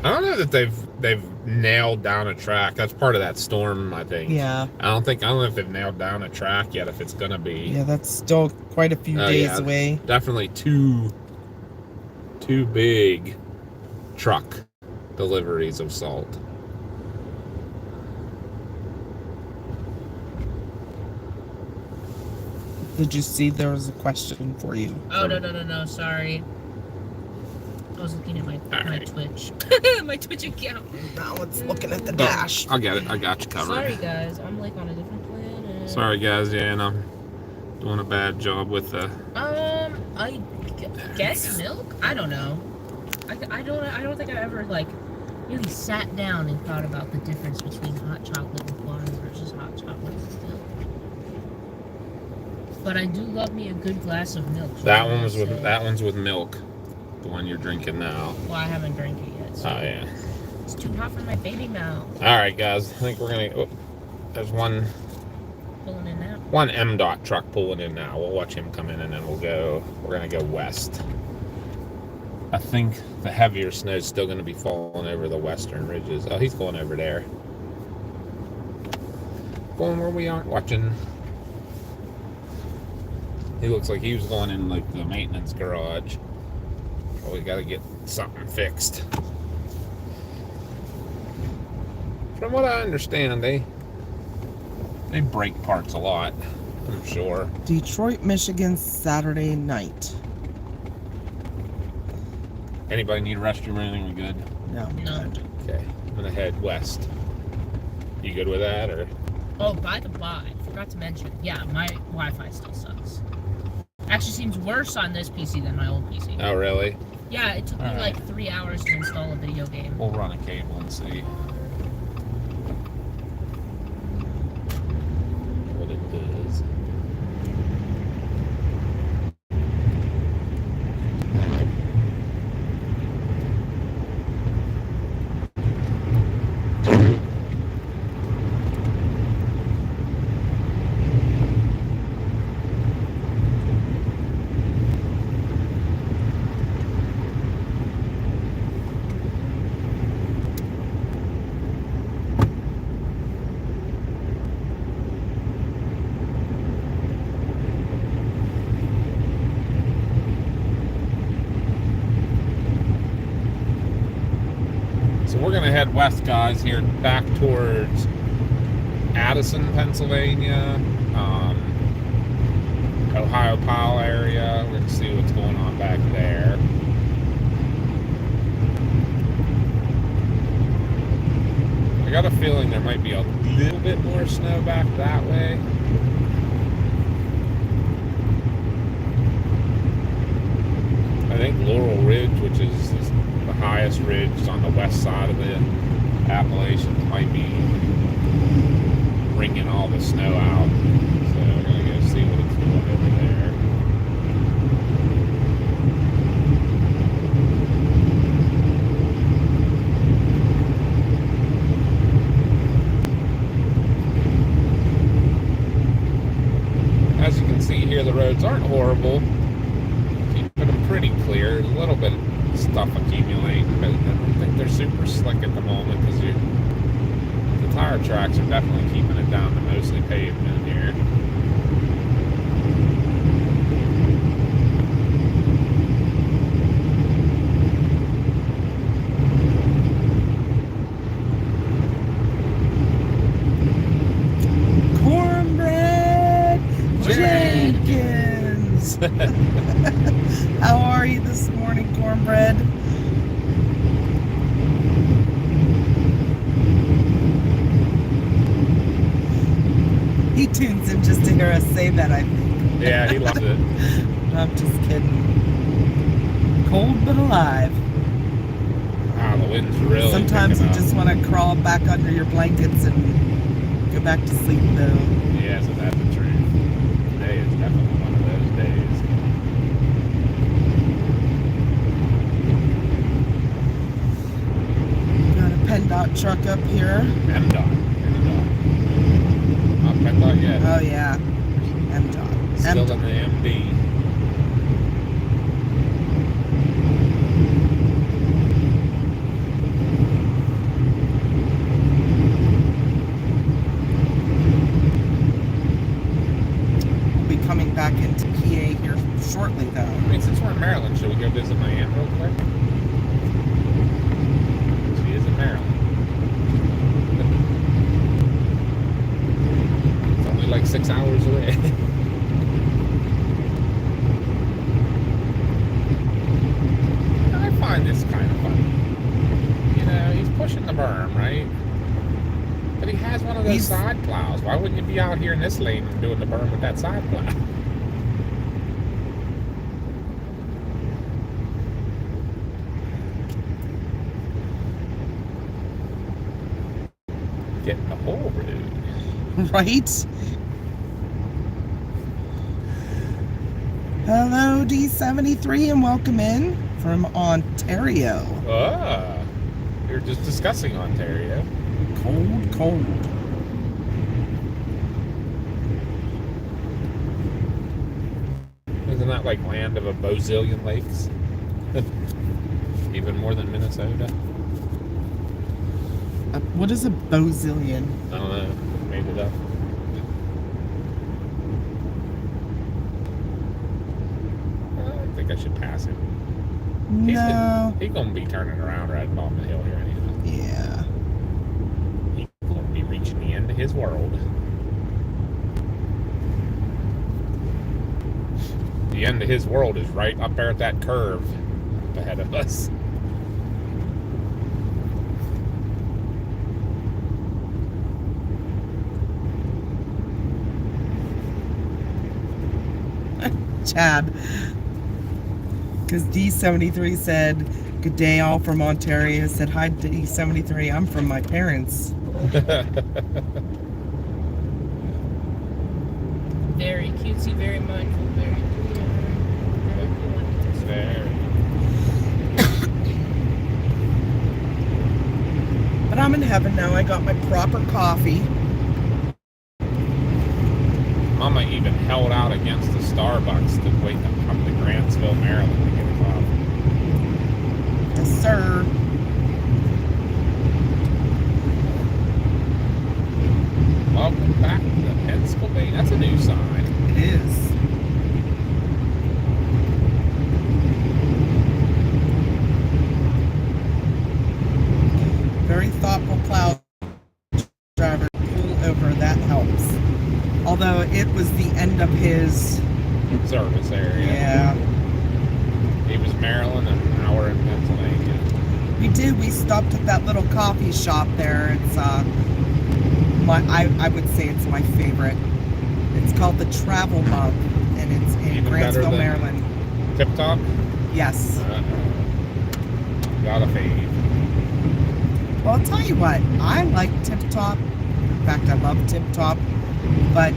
I don't know that they've nailed down a track. That's part of that storm, I think. Yeah. I don't know if they've nailed down a track yet, if it's gonna be. Yeah, that's still quite a few days away. Definitely two big truck deliveries of salt. Did you see there was a question for you? Oh, no, sorry. I was looking at my Alright. Twitch. My Twitch account. Now it's looking at the dash. I'll get it. I got you covered. Sorry, guys. I'm like on a different planet. Sorry guys, yeah, and I'm doing a bad job with the... I guess milk? I don't know. I don't think I ever, like, really sat down and thought about the difference between hot chocolate with water versus hot chocolate with milk. But I do love me a good glass of milk. That one's with milk. The one you're drinking now. Well, I haven't drank it yet. So Oh yeah. it's too hot for my baby mouth. Alright guys, I think we're gonna... Oh, there's one Pulling in now. One MDOT truck pulling in now. We'll watch him come in and then we're gonna go west. I think the heavier snow's still gonna be falling over the western ridges. Oh, he's going over there. Going where we aren't watching. He looks like he was going in like the maintenance garage. Oh, we gotta get something fixed. From what I understand, they break parts a lot, I'm sure. Detroit, Michigan, Saturday night. Anybody need a restroom or anything? We good? No. No. Okay, I'm gonna head west. You good with that, or? Oh, by the by, I forgot to mention. Yeah, my Wi-Fi still sucks. Actually, seems worse on this PC than my old PC. Oh, really? Yeah, it took me like 3 hours to install a video game. We'll run a cable and see what it does. We're gonna head west, guys, here back towards Addison, Pennsylvania, Ohiopyle area. We're gonna see what's going on back there. I got a feeling there might be a little bit more snow back that way. I think Laurel Ridge, which is the highest ridge on the west side of the Appalachians, might be wringing all the snow out. So we're gonna go see what it's doing over there. As you can see here, the roads aren't horrible. Keeping them pretty clear. There's a little bit of stuff accumulating, but I don't think they're super slick at the moment because the tire tracks are definitely keeping it down to mostly pavement here. Cornbread Jenkins. How are you this morning, Cornbread? He tunes in just to hear us say that, I think. Yeah, he loves it. I'm just kidding. Cold but alive. Wow, the wind's really Sometimes you picking up. just want to crawl back under your blankets and go back to sleep, though. Yes, that's the truth. Today is definitely one of those days. Got a PennDOT truck up here. MDOT. Not PennDOT yet. Oh, yeah. MDOT. Still in the MD. We'll be coming back into PA here shortly, though. I mean, since we're in Maryland, should we go visit my aunt real quick? She is in Maryland. It's only like 6 hours away. I find this kind of funny. You know, he's pushing the berm, right? But he has one of those side plows? Why wouldn't you be out here in this lane and doing the berm with that side plow? Getting the whole road. Right? Hello, D73, and welcome in from Ontario. We were just discussing Ontario. Cold, cold. Isn't that like land of a bazillion lakes? Even more than Minnesota? What is a bazillion? I don't know. Made it up. I think I should pass him. No. He's gonna be turning around right bottom of the hill here anyhow. Yeah. He's gonna be reaching the end of his world. The end of his world is right up there at that curve up ahead of us. Chad. Because D73 said, good day all from Ontario. Said, hi D73, I'm from my parents. Very cutesy, very mindful, very clear. Very. But I'm in heaven now. I got my proper coffee. Mama even held out against the Starbucks to wait to come to Grantsville, Maryland to get a coffee. Yes, sir. Welcome back to the Pennsylvania. That's a new sign. It is. Very thoughtful plow driver. Pull over, that helps. Although it was the end of his Service area. Yeah. He was Maryland and now we're in Pennsylvania. We did. We stopped at that little coffee shop there. It's I would say it's my favorite. It's called the Travel Mug, and it's in Even better Grantsville, than Maryland. Tip Top? Yes. Got a fave. Well, I'll tell you what. I like Tip Top. In fact, I love Tip Top. But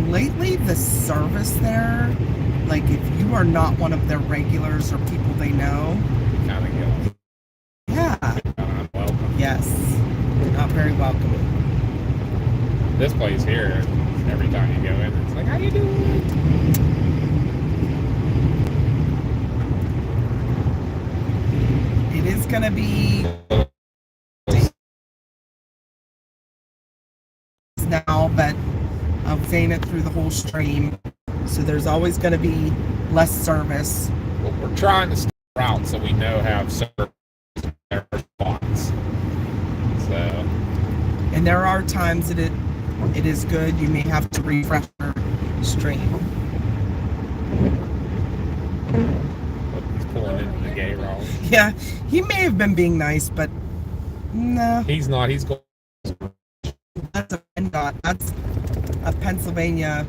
lately, the service there, like if you are not one of their regulars or people they know, Kind of guilty. yeah, Welcome. yes, not very welcoming. This place here, every time you go in, it's like, how you doing? It is gonna be now, but I'm saying it through the whole stream, so there's always going to be less service. Well, we're trying to stay route so we know have service in their spots. So, And there are times that it is good. You may have to refresh your stream. he's pulling into the gay roll. Yeah, he may have been being nice, but no. He's not. He's going. That's a Pennsylvania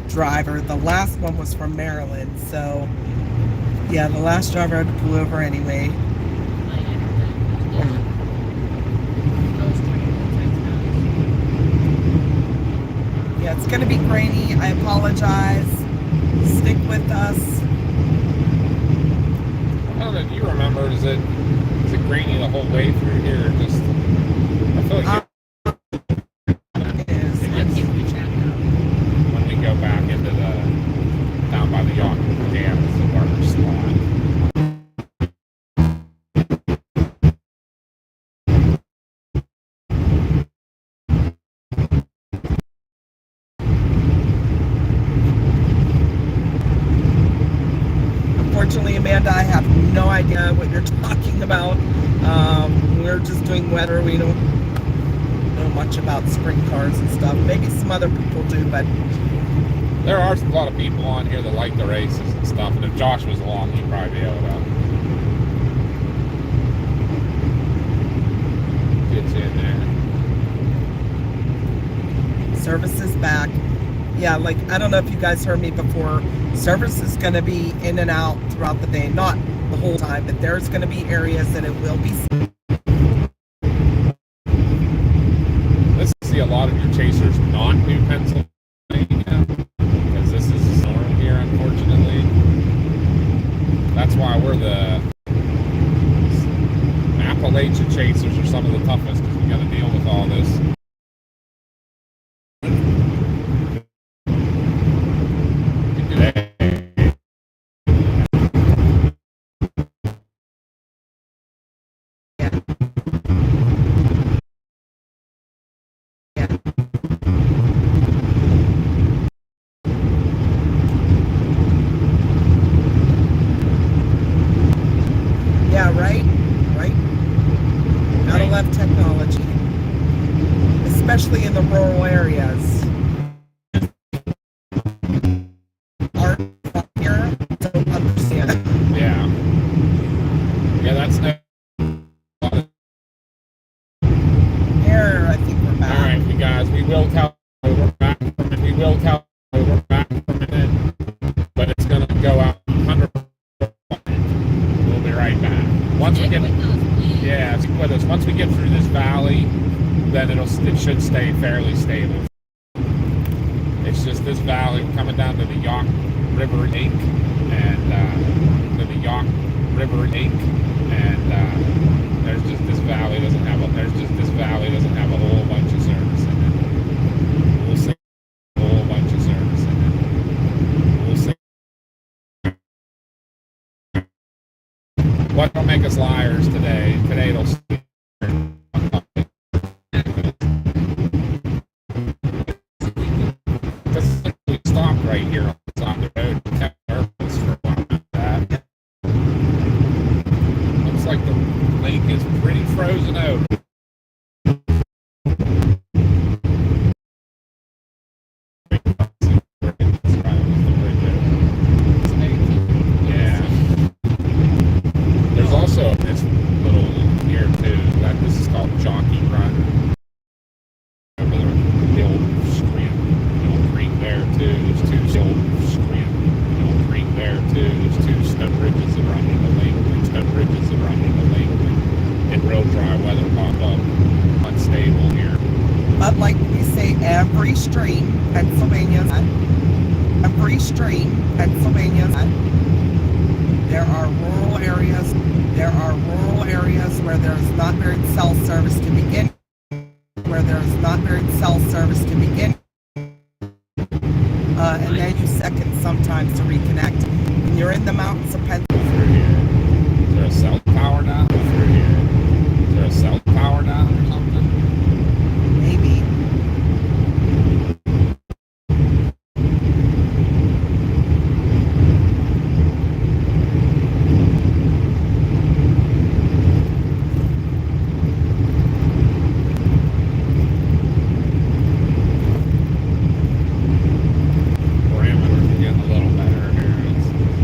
driver. The last one was from Maryland, so yeah, the last driver had to pull over anyway. Yeah, it's gonna be grainy. I apologize. Stick with us. I don't know. Do you remember? Is it grainy the whole way through here? Or just I feel like It is. when we go back into the down by the yacht dam, it's the darker spot. Unfortunately, Amanda, I have no idea what you're talking about. We're just doing weather. We don't know much about sprint cars and stuff. Maybe some other people do, but There are a lot of people on here that like the races and stuff, and if Josh was along, he'd probably be able to get you in there. Service is back. Yeah, like, I don't know if you guys heard me before. Service is going to be in and out throughout the day. Not the whole time, but there's going to be areas that it will be. Let's see a lot of your chasers not New Pennsylvania, because this is normal here, unfortunately. That's why we're the Appalachian chasers are some of the toughest, because we got to deal with all this. Yeah, right? Gotta love technology. Especially in the rural areas. Art here, don't understand. Yeah, that's no. Here, I think we're back. All right, you guys, we will tell we're back from it. We will tell we're back from it, but it's gonna go out 100. We'll be right back. Once we get, yeah, stick with us. Once we get through this valley, then it should stay fairly stable. It's just this valley coming down to the York River Inc. and there's just this valley doesn't have a whole bunch of service in it. We'll see a whole bunch of service in it. We'll see. What will make us liars today? Today it'll. We stopped right here on the side of the road and kept our place for a while after that. Looks like the lake is pretty frozen over. Yeah. There's also this little here too. This is called Jockey Run. Over the old stream, creek there too. There's two creek there too. There's two stone bridges that run into the lake. In real dry weather pop up. Unstable here. But like we say, every stream, Pennsylvania's there are rural areas. There are rural areas where there's not very cell service to begin. And then you second sometimes to reconnect. When you're in the mountains of Pennsylvania. Through here. Is there a cell tower down through here? Is there a cell tower down or something? Maybe.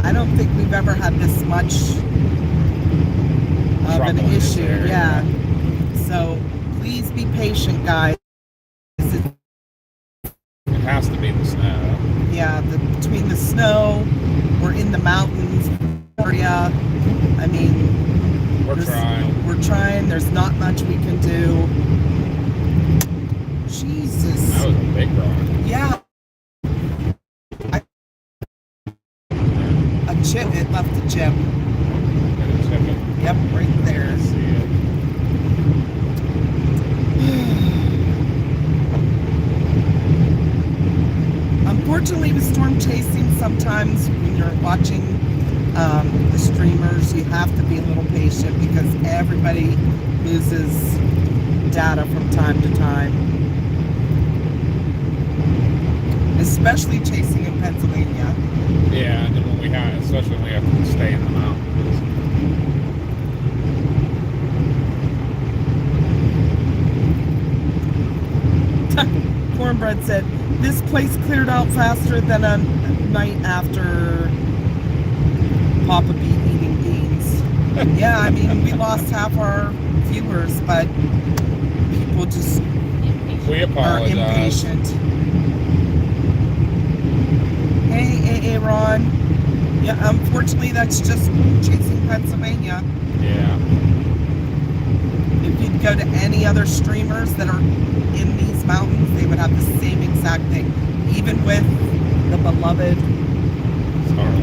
I don't think we've ever had this much of an issue. Yeah. So please be patient, guys. It has to be the snow. Yeah, between the snow, we're in the mountains area. I mean, We're trying. There's not much we can do. Jesus. That was a big rock. Yeah. A chip. It left a chip. Yep, right there. I see it. Unfortunately, with storm chasing, sometimes when you're watching the streamers, you have to be a little patient because everybody loses data from time to time. Especially chasing in Pennsylvania. Yeah, and then especially when we have to stay in the mountains. Cornbread said, this place cleared out faster than a night after Papa B eating beans. Yeah, I mean, we lost half our viewers, but people just We are apologize. impatient. Hey, Aaron. Yeah, unfortunately, that's just chasing Pennsylvania. Yeah. If you'd go to any other streamers that are in these mountains, they would have the same exact thing, even with the beloved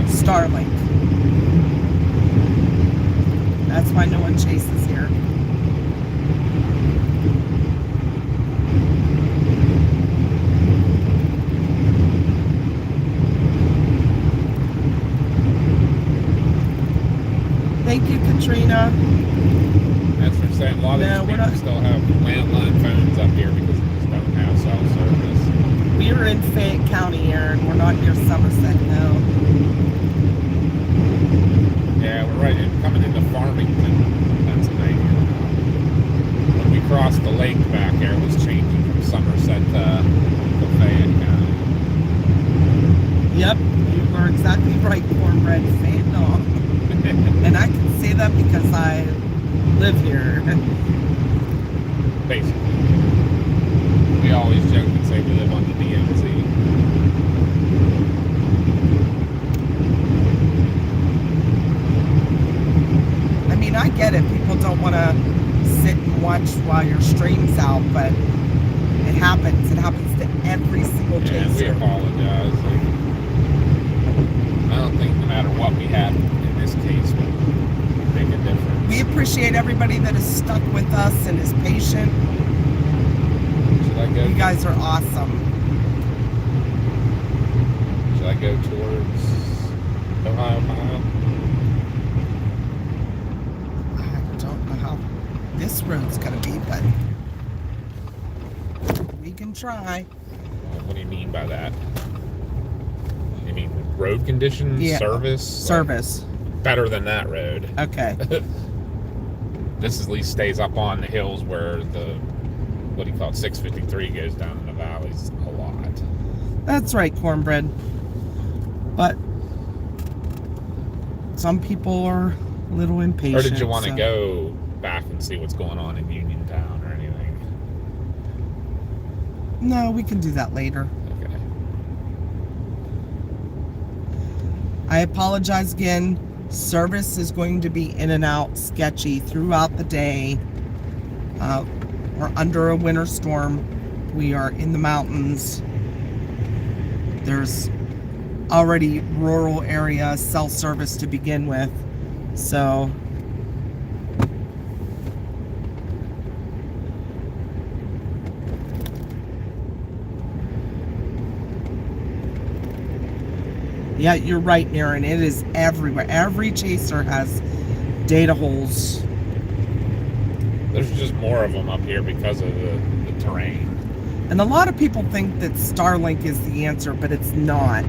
Starlink. That's why no one chases here. Thank you, Katrina. As they're saying, a lot of these people still have landline phones up here because they just don't have cell service. We're in Fayette County, Aaron. We're not near Somerset, no. Yeah, we're right coming into Farmington, Pennsylvania. When we crossed the lake back there, it was changing from Somerset to Fayette County. Yep, you are exactly right, Cornbread Fayette dog. And I can say that because I live here. Basically. We always joke and say we live on the DMZ. I mean, I get it. People don't want to sit and watch while your stream's out, but it happens. It happens to every single Yeah, we chaser. apologize. I don't think no matter what we had in this case would make a difference. We appreciate everybody that is stuck with us and is patient. Should I go? You guys are awesome. Should I go towards Ohiopyle? I don't know how this road's gonna be, but we can try. What do you mean by that? You mean road conditions, Yeah, service? service. Like, better than that road. Okay. This at least stays up on the hills where the, what do you call it, 653 goes down in the valleys a lot. That's right, Cornbread. But some people are a little impatient. Or did you want to so- go back and see what's going on in Uniontown or anything? No, we can do that later. Okay. I apologize again. Service is going to be in and out sketchy throughout the day. We're under a winter storm. We are in the mountains. There's already rural area cell service to begin with. So yeah, you're right, Aaron. It is everywhere. Every chaser has data holes. There's just more of them up here because of the terrain. And a lot of people think that Starlink is the answer, but it's not.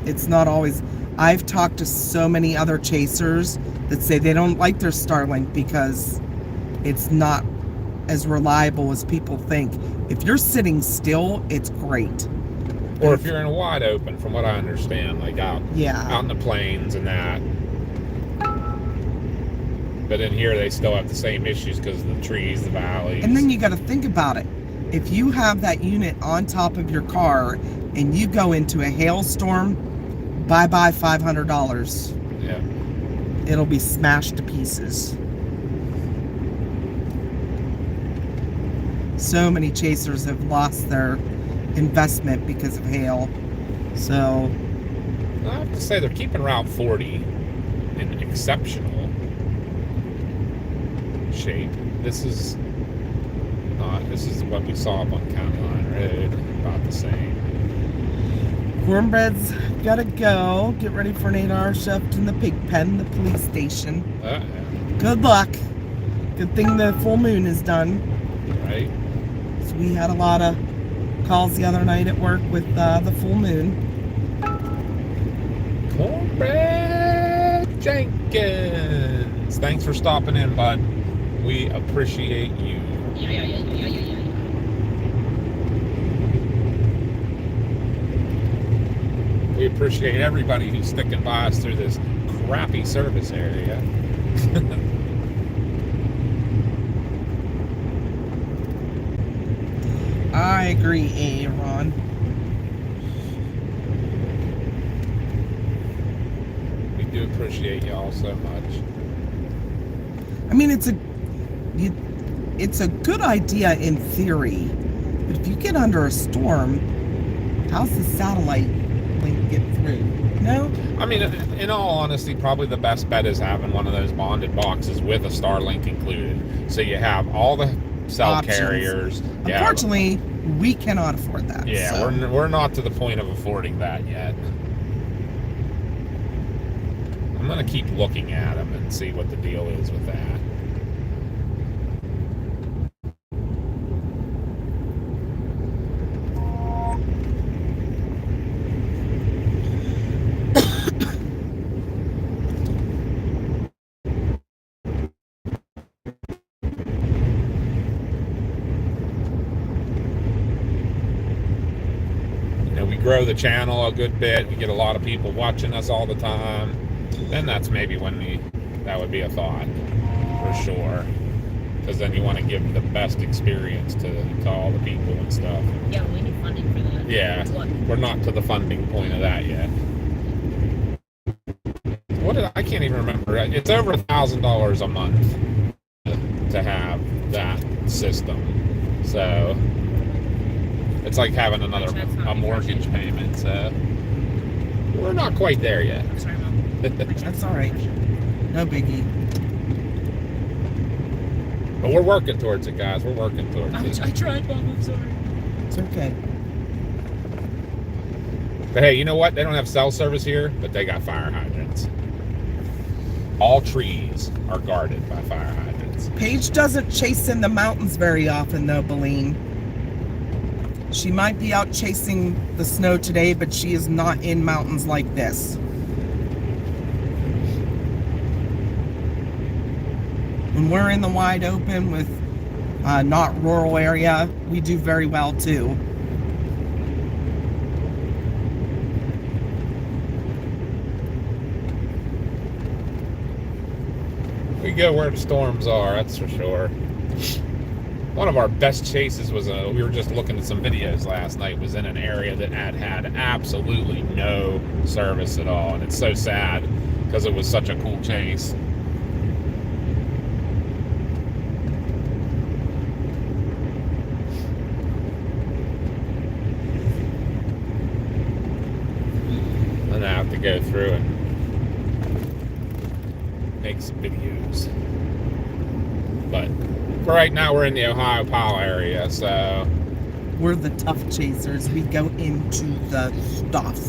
It's not always. I've talked to so many other chasers that say they don't like their Starlink because it's not as reliable as people think. If you're sitting still, it's great. Or if you're in a wide open, from what I understand, like out Yeah. in the plains and that. But in here, they still have the same issues because of the trees, the valleys. And then you got to think about it. If you have that unit on top of your car and you go into a hailstorm, bye-bye $500. Yeah. It'll be smashed to pieces. So many chasers have lost their investment because of hail. So I have to say, they're keeping Route 40 in exceptional shape. This is what we saw up on County Line Road, about the same. Cornbread's gotta go. Get ready for an 8-hour shift in the pig pen, the police station. Good luck. Good thing the full moon is done. Right? So we had a lot of calls the other night at work with the full moon. Cornbread Jenkins, thanks for stopping in, bud. We appreciate you. Yeah. We appreciate everybody who's sticking by us through this crappy service area. I agree, Aaron. We do appreciate y'all so much. I mean, it's a good idea in theory, but if you get under a storm, how's the satellite link get through? No? I mean, in all honesty, probably the best bet is having one of those bonded boxes with a Starlink included. So you have all the cell Options. Carriers. Unfortunately, we cannot afford that. Yeah, so. we're not to the point of affording that yet. I'm going to keep looking at them and see what the deal is with that. Grow the channel a good bit. We get a lot of people watching us all the time. Then that's maybe when that would be a thought for sure. Because then you want to give the best experience to all the people and stuff. Yeah, we need funding for that. Yeah, we're not to the funding point of that yet. I can't even remember. It's over $1,000 a month to have that system. So it's like having a mortgage payment. So we're not quite there yet. I'm sorry, Mom. That's all right. No biggie. But we're working towards it, guys. We're working towards it. I tried, Mom. I'm sorry. It's okay. But hey, you know what? They don't have cell service here, but they got fire hydrants. All trees are guarded by fire hydrants. Paige doesn't chase in the mountains very often, though, Beline. She might be out chasing the snow today, but she is not in mountains like this. When we're in the wide open with not rural area, we do very well too. We go where the storms are, that's for sure. One of our best chases was, we were just looking at some videos last night, was in an area that had absolutely no service at all. And it's so sad because it was such a cool chase. And I have to go through and make some videos. But for right now, we're in the Ohiopyle area, so We're the tough chasers. We go into the stuff.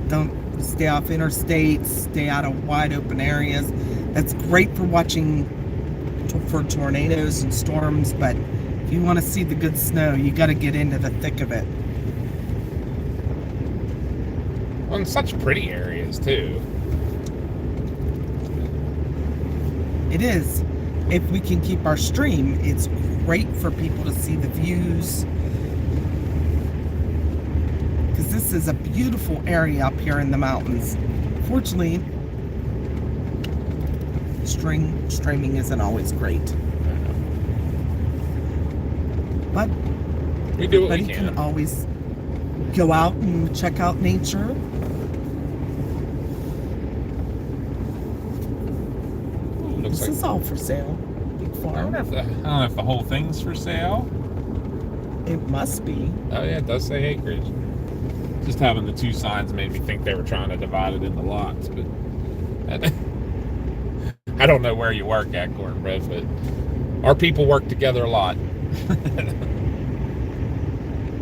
Don't stay off interstates, stay out of wide open areas. That's great for watching for tornadoes and storms, but if you want to see the good snow, you got to get into the thick of it. well, in such pretty areas too. It is. If we can keep our stream, it's great for people to see the views. Because this is a beautiful area up here in the mountains. Fortunately, streaming isn't always great. But We do what we everybody can. can always go out and check out nature. Looks This like is all for sale. Big I farm. don't know if the whole thing's for sale. It must be. Oh yeah, it does say acreage. Just having the two signs made me think they were trying to divide it into lots, but I don't know where you work at, Cornbread, but our people work together a lot.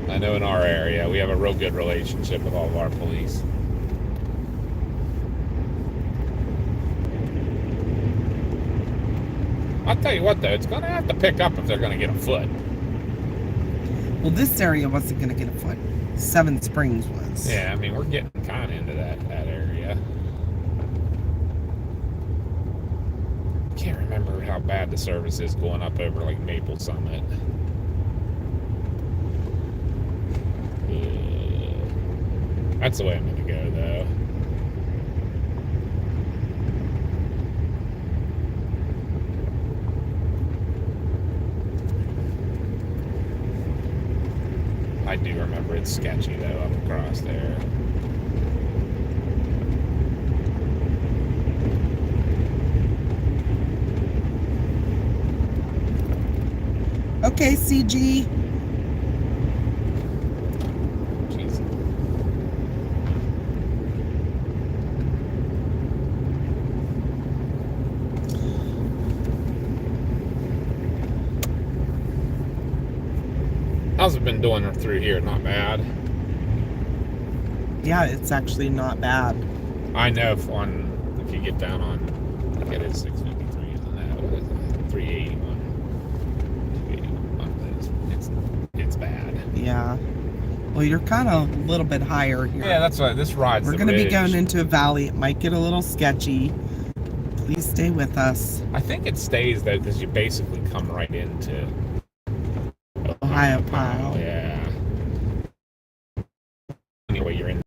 I know in our area we have a real good relationship with all of our police. I'll tell you what though, it's gonna have to pick up if they're gonna get a foot. Well, this area wasn't going to get a foot. Seven Springs was. Yeah, I mean we're getting kind of into that area. Can't remember how bad the service is going up over like Maple Summit. That's the way I'm gonna go though. It's sketchy though up across there. Okay, CG. Jeez. How's it been doing through here? Not bad. Yeah, it's actually not bad. I know if you get down on, I think it is 653, isn't that? What is it? 381. 281. It's bad. Yeah. Well, you're kind of a little bit higher here. Yeah, that's right. This ride's We're the going to be ridge. going into a valley. It might get a little sketchy. Please stay with us. I think it stays though because you basically come right into Ohiopyle. Yeah. Anyway, you're in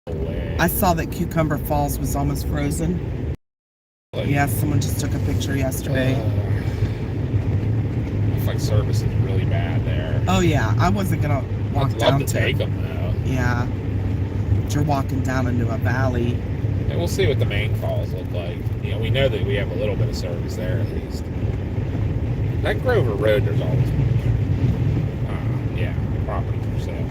the way. I saw that Cucumber Falls was almost frozen. Like, Yeah, someone just took a picture yesterday. Looks like service is really bad there. Oh yeah, I wasn't gonna walk I'd down love to take them though. Yeah, but you're walking down into a valley. And we'll see what the main falls look like. You know, we know that we have a little bit of service there at least. That Grover Road, there's always property for sale.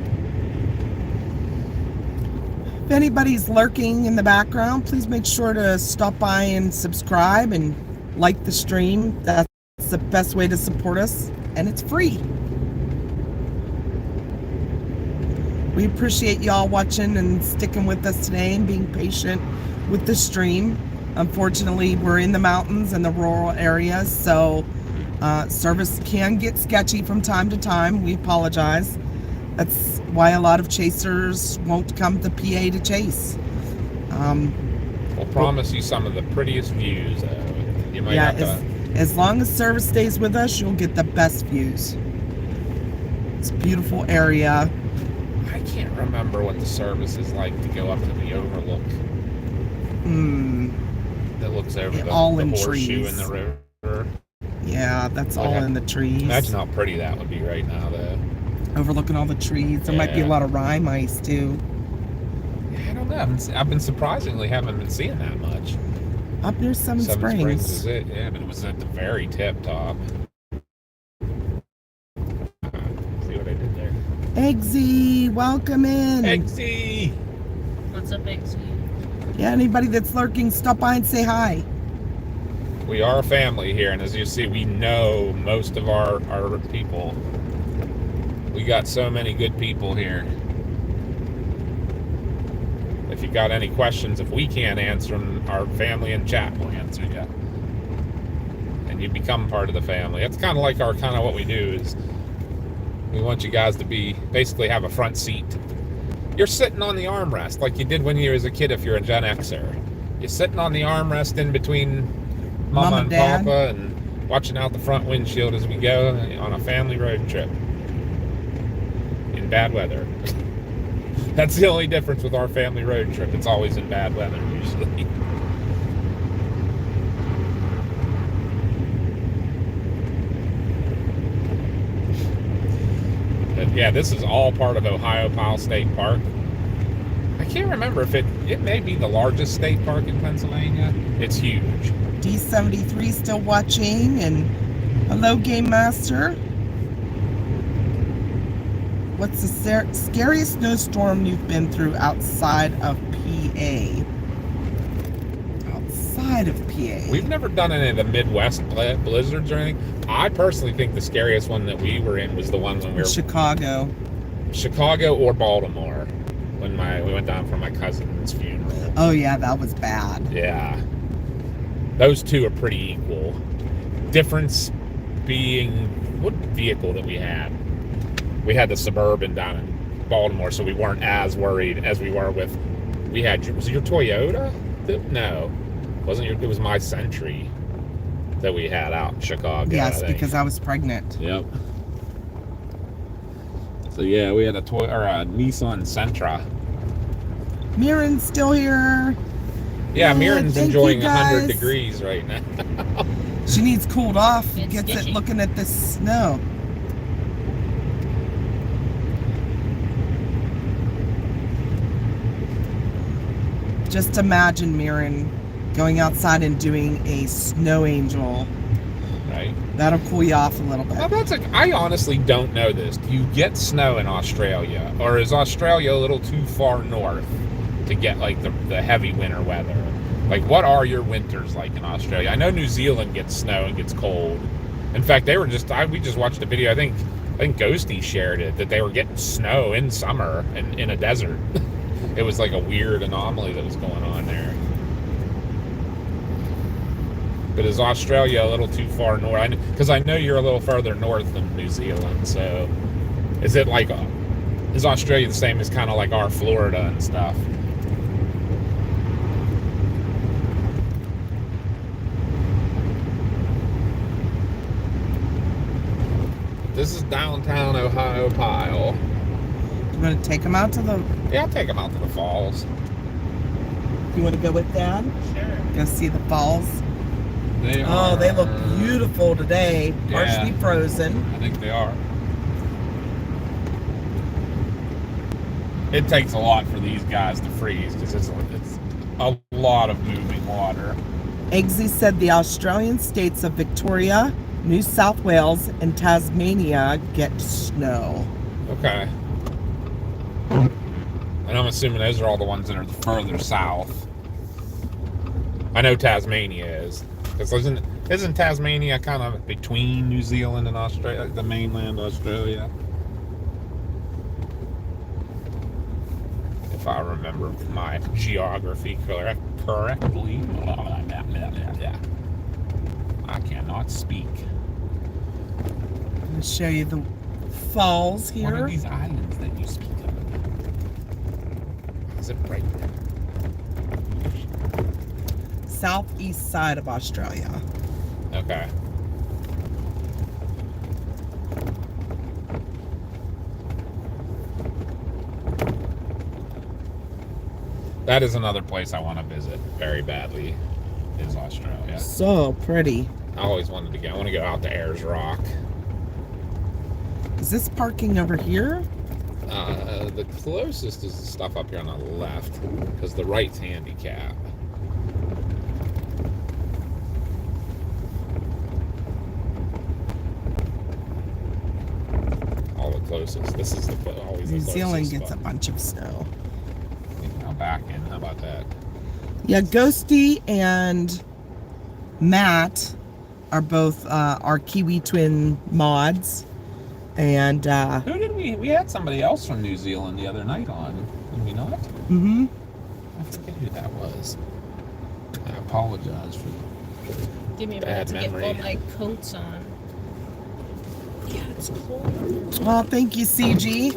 If anybody's lurking in the background, please make sure to stop by and subscribe and like the stream. That's the best way to support us, and it's free. We appreciate y'all watching and sticking with us today and being patient with the stream. Unfortunately, we're in the mountains and the rural areas, so service can get sketchy from time to time. We apologize. That's why a lot of chasers won't come to PA to chase. We'll promise you some of the prettiest views. You might have to... As long as service stays with us, you'll get the best views. It's a beautiful area. I can't remember what the service is like to go up to the overlook. That looks over the horseshoe trees. in the river. Yeah, that's all in the trees. Imagine how pretty that would be right now, though. Overlooking all the trees. There might be a lot of rye mice, too. I don't know. I've been surprisingly haven't been seeing that much. Up near Summit Springs Springs. is it? Yeah, but it was at the very tip top. See what I did there? Eggsy, welcome in. Eggsy! What's up, Eggsy? Yeah, anybody that's lurking, stop by and say hi. We are a family here, and as you see, we know most of our people. We got so many good people here. If you got any questions, if we can't answer them, our family in chat will answer you. And you become part of the family. That's kind of like what we do is we want you guys to basically have a front seat. You're sitting on the armrest like you did when you were a kid if you're a Gen Xer. You're sitting on the armrest in between Mama and Dad. Papa and watching out the front windshield as we go on a family road trip in bad weather. That's the only difference with our family road trip. It's always in bad weather usually. But yeah, this is all part of Ohiopyle State Park. I can't remember if it may be the largest state park in Pennsylvania. It's huge. D73 still watching, and hello, Game Master. What's the scariest snowstorm you've been through outside of PA? Outside of PA. We've never done any of the Midwest blizzards or anything. I personally think the scariest one that we were in was the one when we were Chicago or Baltimore when we went down for my cousin's funeral. Oh yeah, that was bad. Yeah. Those two are pretty equal. Difference being what vehicle that we had. We had the Suburban down in Baltimore, so we weren't as worried as we were with. Was it your Toyota? No, wasn't your? It was my Century that we had out in Chicago. Yes, because I was pregnant. Yep. So yeah, we had a Nissan Sentra. Mirren's still here. Yeah, Mirren's thank enjoying you, 100 guys. degrees right now. She needs cooled off. It's Gets it sketchy. looking at the snow. Just imagine, Mirren, going outside and doing a snow angel. Right. That'll cool you off a little bit. Well, I honestly don't know this. Do you get snow in Australia? Or is Australia a little too far north to get like the heavy winter weather? Like, what are your winters like in Australia? I know New Zealand gets snow and gets cold. In fact, we just watched a video, I think Ghosty shared it, that they were getting snow in summer in a desert. It was like a weird anomaly that was going on there. But is Australia a little too far north? Because I know you're a little further north than New Zealand, so is it like is Australia the same as kind of like our Florida and stuff? This is downtown Ohiopyle. You want to take them out to the... Yeah, I'll take them out to the falls. You want to go with Dad? Sure. Go see the falls? They look beautiful today. Yeah. Partially frozen. I think they are. It takes a lot for these guys to freeze because it's a lot of moving water. Eggsy said the Australian states of Victoria, New South Wales, and Tasmania get snow. Okay. And I'm assuming those are all the ones that are further south. I know Tasmania is. Because isn't Tasmania kind of between New Zealand and Australia, the mainland Australia? If I remember my geography correctly. I cannot speak. I'm going to show you the falls here. What are these islands that you speak of? Is it right there? Southeast side of Australia. Okay. That is another place I want to visit very badly, is Australia. So pretty. I always wanted to go. I want to go out to Ayers Rock. Is this parking over here? The closest is the stuff up here on the left, because the right's handicap. All the closest. This is always the New closest. Zealand gets a spot. bunch of snow. I'll back in. How about that? Yeah, Ghosty and Matt are both our Kiwi twin mods. And Who did we had somebody else from New Zealand the other night on, did we not? mm-hmm. I forget who that was. I apologize for Give me a Bad minute to memory. get all my coats on. Yeah, it's cold. Well, thank you, CG.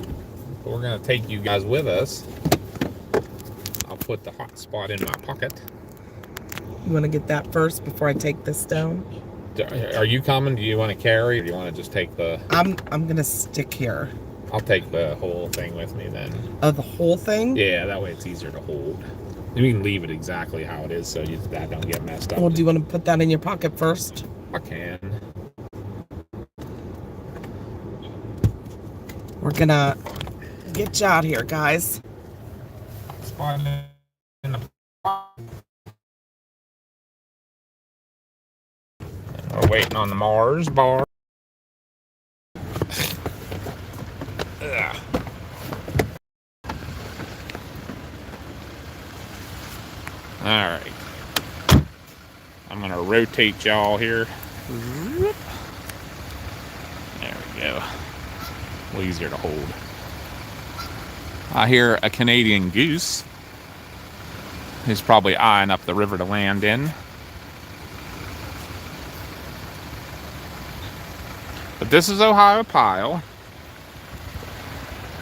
We're gonna take you guys with us. I'll put the hot spot in my pocket. You want to get that first before I take this down? Are you coming? Do you want to carry, or do you want to just take the... I'm gonna stick here. I'll take the whole thing with me then. Oh, the whole thing? Yeah, that way it's easier to hold. You can leave it exactly how it is so that don't get messed up. Well, do you want to put that in your pocket first? I can. We're gonna get you out here, guys. Spot in the pocket. We're waiting on the Mars bar. Ugh. All right. I'm gonna rotate y'all here. There we go. A little easier to hold. I hear a Canadian goose. He's probably eyeing up the river to land in. But this is Ohiopyle.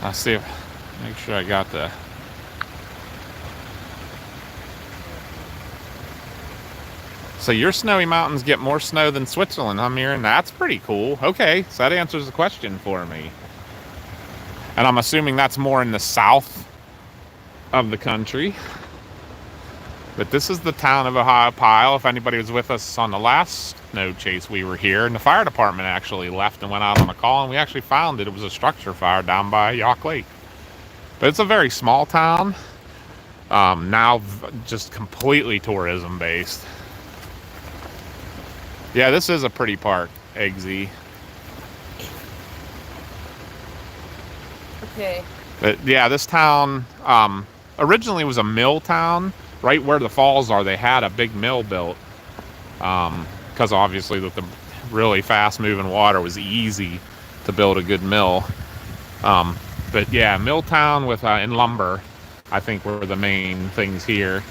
I'll see if, make sure I got the... So your snowy mountains get more snow than Switzerland, huh, Mirren? That's pretty cool. Okay, so that answers the question for me. And I'm assuming that's more in the south of the country. But this is the town of Ohiopyle. If anybody was with us on the last snow chase we were here, and the fire department actually left and went out on a call, and we actually found it. It was a structure fire down by York Lake. But it's a very small town. Now just completely tourism based. Yeah, this is a pretty park, Eggsy. Okay. But yeah, this town originally was a mill town. Right where the falls are, they had a big mill built. Because obviously with the really fast moving water, it was easy to build a good mill. But yeah, mill town with and lumber, I think, were the main things here.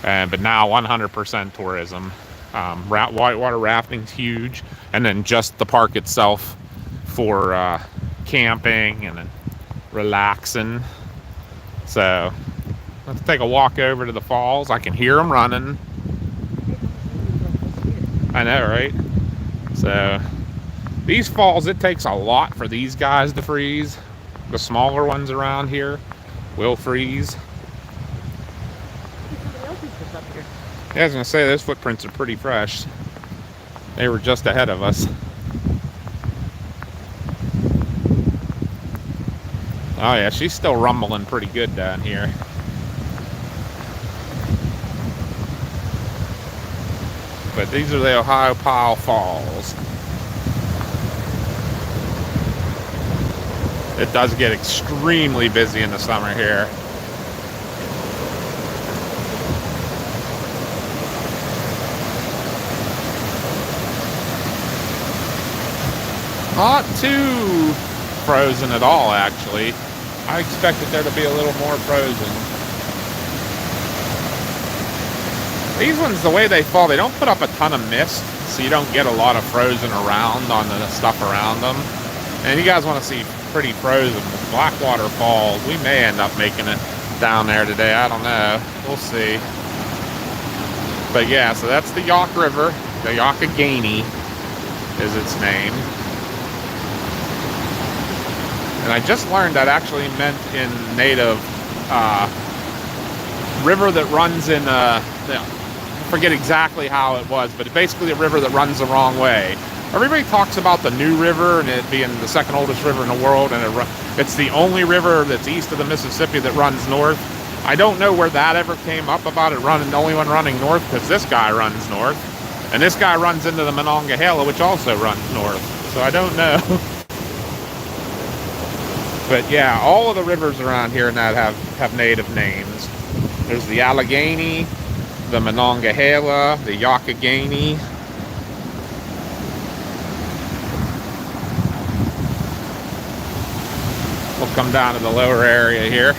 But now 100% tourism. Whitewater rafting's huge, and then just the park itself for camping and then relaxing. So let's take a walk over to the falls. I can hear them running. I know, right? So these falls, it takes a lot for these guys to freeze. The smaller ones around here will freeze. Yeah, I was gonna say, those footprints are pretty fresh. They were just ahead of us. Oh yeah, she's still rumbling pretty good down here. But these are the Ohiopyle Falls. It does get extremely busy in the summer here. Not too frozen at all, actually. I expected there to be a little more frozen. These ones, the way they fall, they don't put up a ton of mist, so you don't get a lot of frozen around on the stuff around them. And you guys want to see pretty frozen with Blackwater Falls. We may end up making it down there today. I don't know. We'll see. But yeah, so that's the Yauk River. The Youghiogheny is its name. And I just learned that actually meant in native river that runs in I forget exactly how it was, but basically a river that runs the wrong way. Everybody talks about the New River and it being the second oldest river in the world, and it's the only river that's east of the Mississippi that runs north. I don't know where that ever came up about it running, the only one running north, because this guy runs north, and this guy runs into the Monongahela, which also runs north. So I don't know. But yeah, all of the rivers around here now have native names. There's the Allegheny, the Monongahela, the Youghiogheny. We'll come down to the lower area here.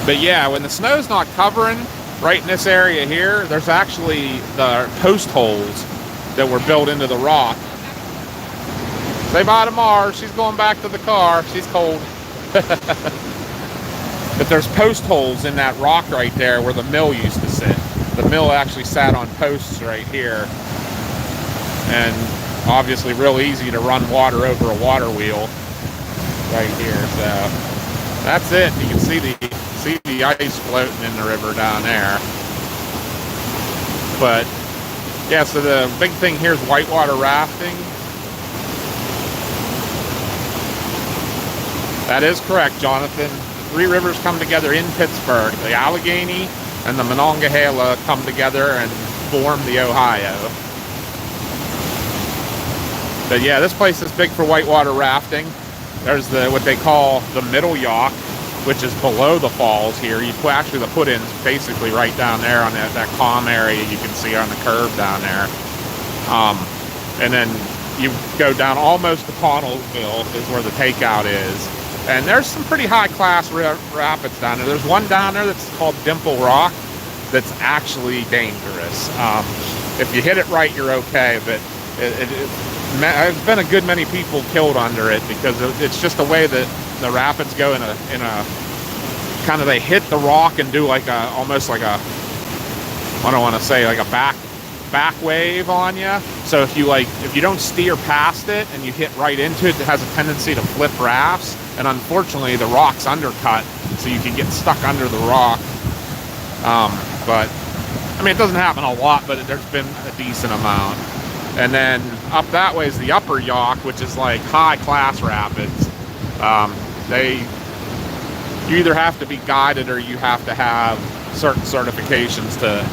But yeah, when the snow's not covering right in this area here, there's actually the post holes that were built into the rock. Say bye to Mars. She's going back to the car. She's cold. But there's post holes in that rock right there where the mill used to sit. The mill actually sat on posts right here. And obviously real easy to run water over a water wheel right here. So that's it. You can see the ice floating in the river down there. But yeah, so the big thing here is whitewater rafting. That is correct, Jonathan. The three rivers come together in Pittsburgh. The Allegheny and the Monongahela come together and form the Ohio. But yeah, this place is big for whitewater rafting. There's what they call the Middle Yauk, which is below the falls here. You actually, the put-in's basically right down there on that calm area you can see on the curve down there. And then you go down almost to Connellsville is where the takeout is. And there's some pretty high-class rapids down there. There's one down there that's called Dimple Rock that's actually dangerous. If you hit it right, you're okay, but there's been a good many people killed under it because it's just the way that the rapids go in a kind of, they hit the rock and do like almost like a, I don't want to say like a back wave on you. So if you don't steer past it and you hit right into it, it has a tendency to flip rafts. And unfortunately, the rock's undercut, so you can get stuck under the rock. But I mean, it doesn't happen a lot, but there's been a decent amount. And then up that way is the Upper Yauk, which is like high-class rapids. You either have to be guided or you have to have certain certifications to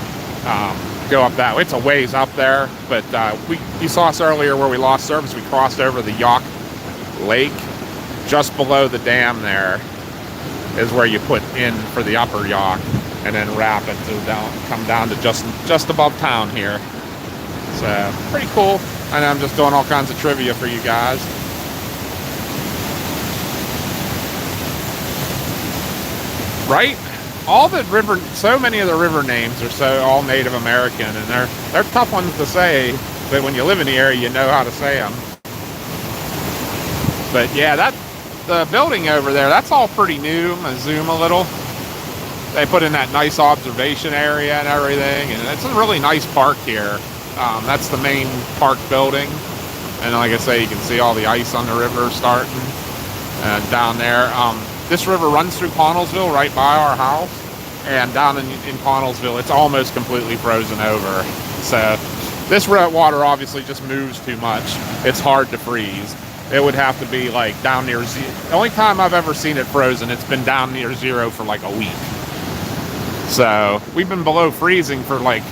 go up that way. It's a ways up there, but you saw us earlier where we lost service. We crossed over the Yacht Lake. Just below the dam there is where you put in for the upper Yacht, and then wrap it to come down to just above town here. So pretty cool. And I'm just doing all kinds of trivia for you guys. Right? All the river, so many of the river names are all Native American, and they're tough ones to say, but when you live in the area, you know how to say them. But yeah, the building over there, that's all pretty new. I'm gonna zoom a little. They put in that nice observation area and everything, and it's a really nice park here. That's the main park building, and like I say, you can see all the ice on the river starting down there. This river runs through Connellsville right by our house, and down in Connellsville it's almost completely frozen over. So this water obviously just moves too much. It's hard to freeze. It would have to be like down near zero. The only time I've ever seen it frozen, it's been down near zero for like a week. So we've been below freezing for like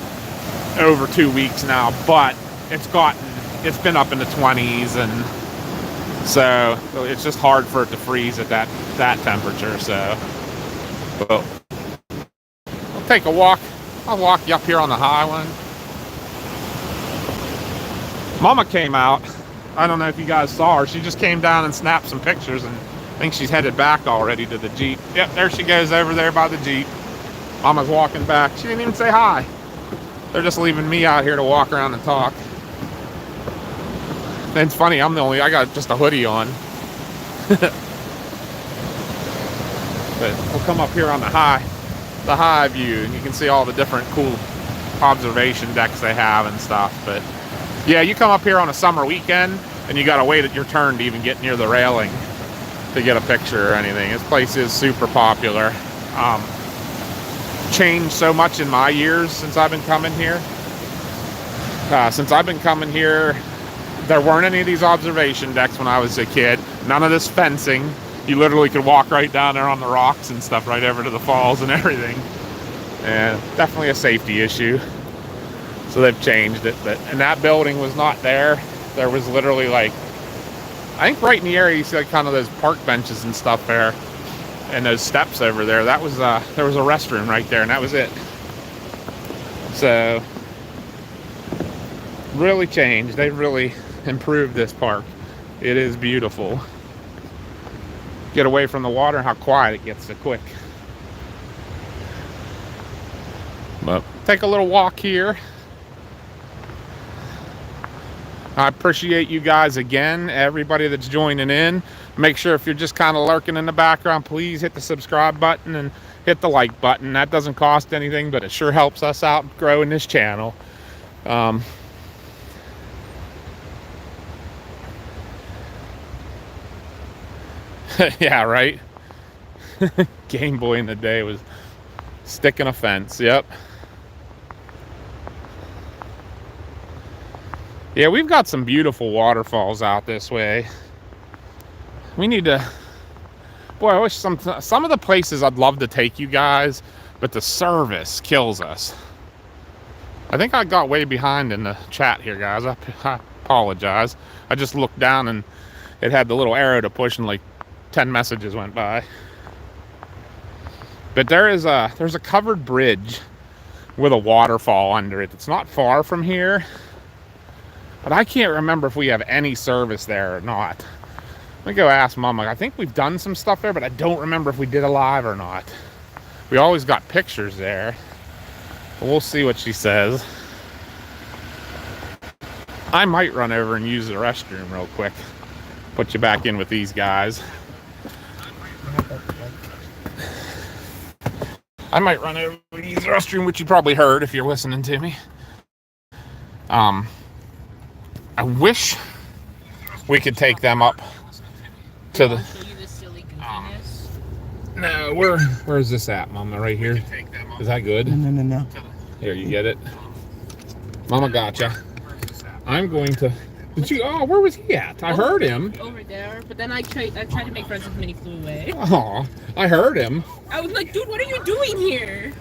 over 2 weeks now, but it's been up in the 20s, and so it's just hard for it to freeze at that temperature. So we'll take a walk. I'll walk you up here on the high one. Mama came out. I don't know if you guys saw her. She just came down and snapped some pictures, and I think she's headed back already to the Jeep. Yep, there she goes over there by the Jeep. Mama's walking back. She didn't even say hi. They're just leaving me out here to walk around and talk. And it's funny, I got just a hoodie on. But we'll come up here on the high view, and you can see all the different cool observation decks they have and stuff. But yeah, you come up here on a summer weekend, and you gotta wait at your turn to even get near the railing to get a picture or anything. This place is super popular. Changed so much in my years since I've been coming here. There weren't any of these observation decks when I was a kid. None of this fencing. You literally could walk right down there on the rocks and stuff right over to the falls and everything. And definitely a safety issue. So they've changed it. And that building was not there. There was literally like, I think right in the area you see like kind of those park benches and stuff there. And those steps over there. That was there was a restroom right there, and that was it. So really changed. They've really improved this park. It is beautiful. Get away from the water and how quiet it gets so quick. But take a little walk here. I appreciate you guys again, everybody that's joining in. Make sure if you're just kind of lurking in the background, please hit the subscribe button and hit the like button. That doesn't cost anything, but it sure helps us out growing this channel. Yeah, right? Game Boy in the day was sticking a fence. Yep. Yeah, we've got some beautiful waterfalls out this way. We need to... Boy, I wish some of the places I'd love to take you guys, but the service kills us. I think I got way behind in the chat here, guys. I apologize. I just looked down and it had the little arrow to push and like 10 messages went by. But there's a covered bridge with a waterfall under it. It's not far from here. But I can't remember if we have any service there or not. Let me go ask Mama. I think we've done some stuff there, but I don't remember if we did a live or not. We always got pictures there. But we'll see what she says. I might run over and use the restroom real quick. Put you back in with these guys. I might run over and use the restroom, which you probably heard if you're listening to me. I wish we could take them up to the... No, where is this at, Mama? Right here? Is that good? No. Here, you get it? Mama gotcha. I'm going to Did you? Oh, where was he at? I heard him. Over there, but then I tried to make friends with him and he flew away. Oh, I heard him. I was like, dude, what are you doing here?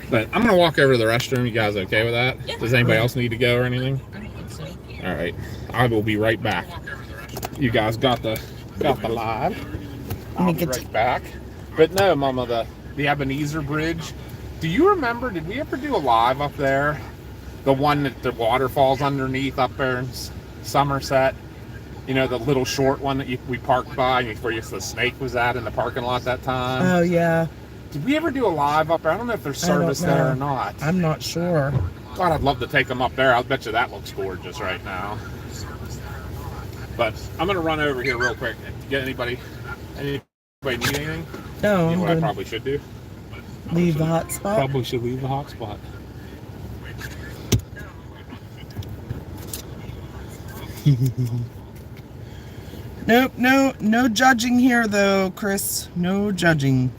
But I'm gonna walk over to the restroom. You guys okay with that? Yeah. Does anybody else need to go or anything? I don't think so. All right, I will be right back. You guys got the live. I'll be right back. But no, Mama, the Ebenezer Bridge. Do you remember? Did we ever do a live up there? The one that the water falls underneath up there in Somerset. You know, the little short one that we parked by, where the snake was at in the parking lot that time. Oh, yeah. Did we ever do a live up there? I don't know if there's service there or not. I'm not sure. God, I'd love to take them up there. I'll bet you that looks gorgeous right now. But I'm going to run over here real quick. Get anybody need anything? No, You know I'm what I good. probably should do? Leave the hot spot. Probably should leave the hot spot. Nope, no judging here though, Chris. No judging.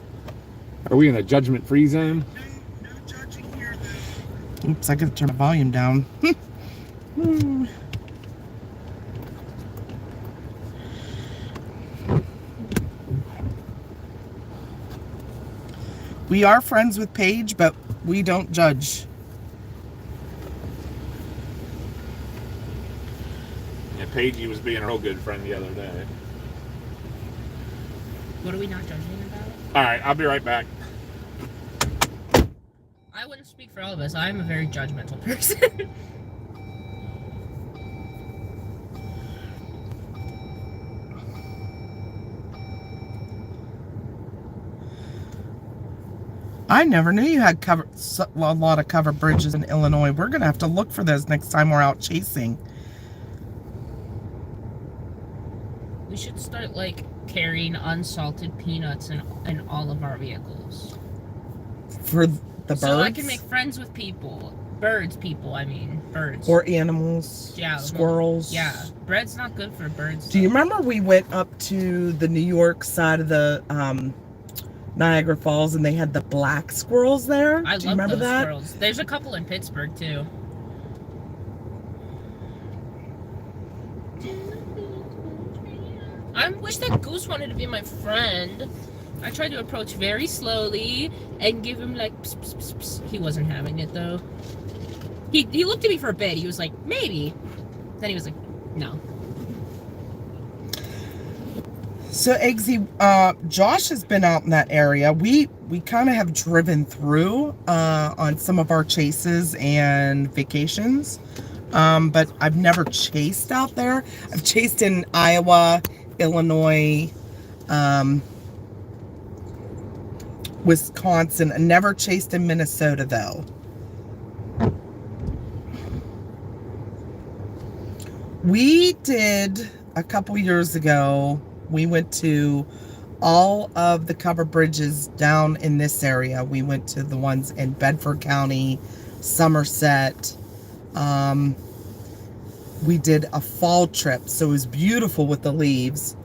Are we in a judgment-free zone? Oops, I gotta turn the volume down. We are friends with Paige, but we don't judge. Yeah, Paigey was being a real good friend the other day. What are we not judging about? All right, I'll be right back. I wouldn't speak for all of us. I'm a very judgmental person. I never knew you had a lot of covered bridges in Illinois. We're gonna have to look for those next time we're out chasing. We should start like carrying unsalted peanuts in all of our vehicles. For the birds? So I can make friends with people. Birds. Or animals. Yeah. Squirrels. Yeah. Bread's not good for birds. Do you remember we went up to the New York side of the Niagara Falls and they had the black squirrels there? I Do you love remember those that? squirrels. There's a couple in Pittsburgh too. I wish that goose wanted to be my friend. I tried to approach very slowly and give him like pss, pss, pss, pss. He wasn't having it though. He looked at me for a bit. He was like, maybe. Then he was like, no. So Eggsy, Josh has been out in that area. We kind of have driven through on some of our chases and vacations. But I've never chased out there. I've chased in Iowa, Illinois, Wisconsin. I never chased in Minnesota though. We did a couple years ago. We went to all of the covered bridges down in this area. We went to the ones in Bedford County, Somerset. We did a fall trip, so it was beautiful with the leaves.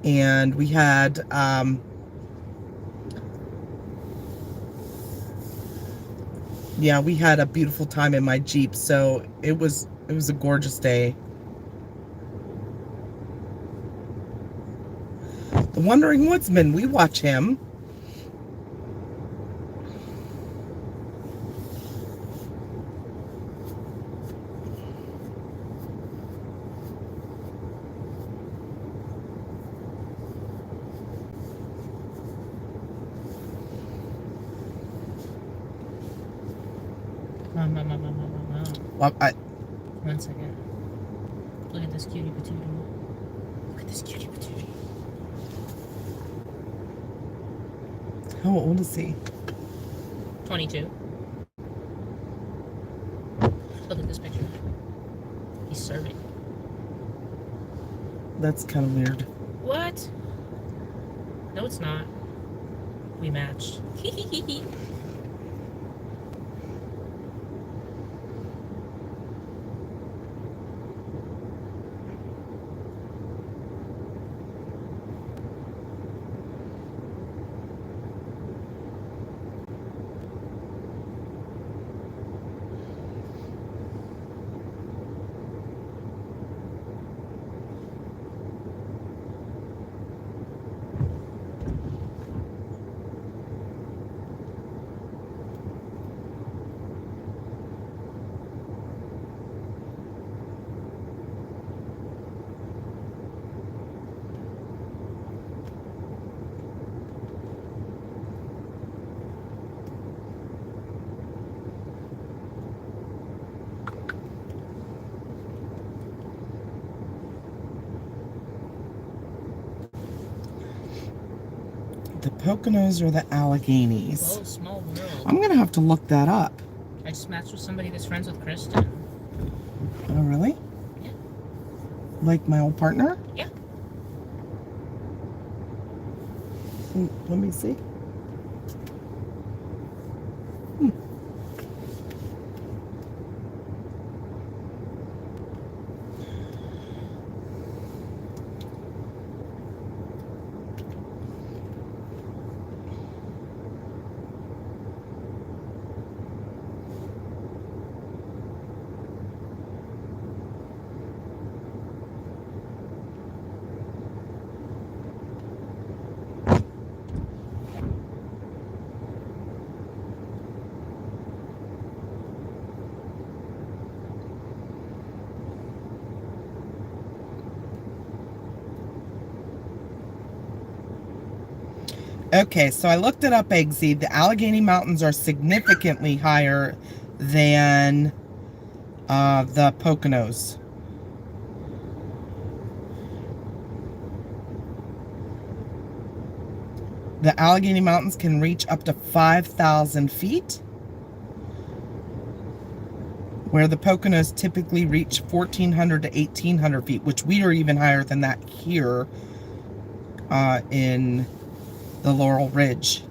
And we had we had a beautiful time in my Jeep, so it was a gorgeous day. The Wandering Woodsman, we watch him. Well, One second. Look at this cutie patootie. Look at this cutie patootie. how old is he? 22. Look at this picture. He's serving. That's kind of weird. What? No, it's not. We matched. The Poconos or the Alleghenies? Oh, small world. I'm gonna have to look that up. I just matched with somebody that's friends with Kristen. Oh, really? Yeah. Like my old partner? Yeah. Let me see. Okay, so I looked it up, Eggsy. The Allegheny Mountains are significantly higher than the Poconos. The Allegheny Mountains can reach up to 5,000 feet, where the Poconos typically reach 1,400 to 1,800 feet, which we are even higher than that here in the Laurel Ridge.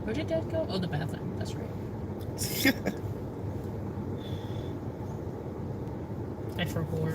Where did Dad go? Oh, the bathroom. That's right. I forgot.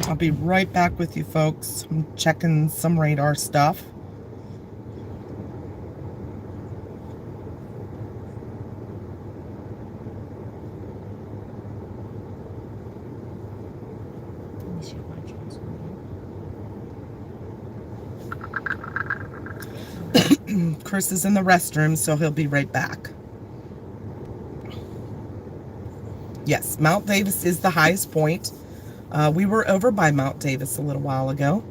I'll be right back with you folks. I'm checking some radar stuff. Let me see if my chance on Chris is in the restroom, so he'll be right back. Yes, Mount Davis is the highest point. We were over by Mount Davis a little while ago.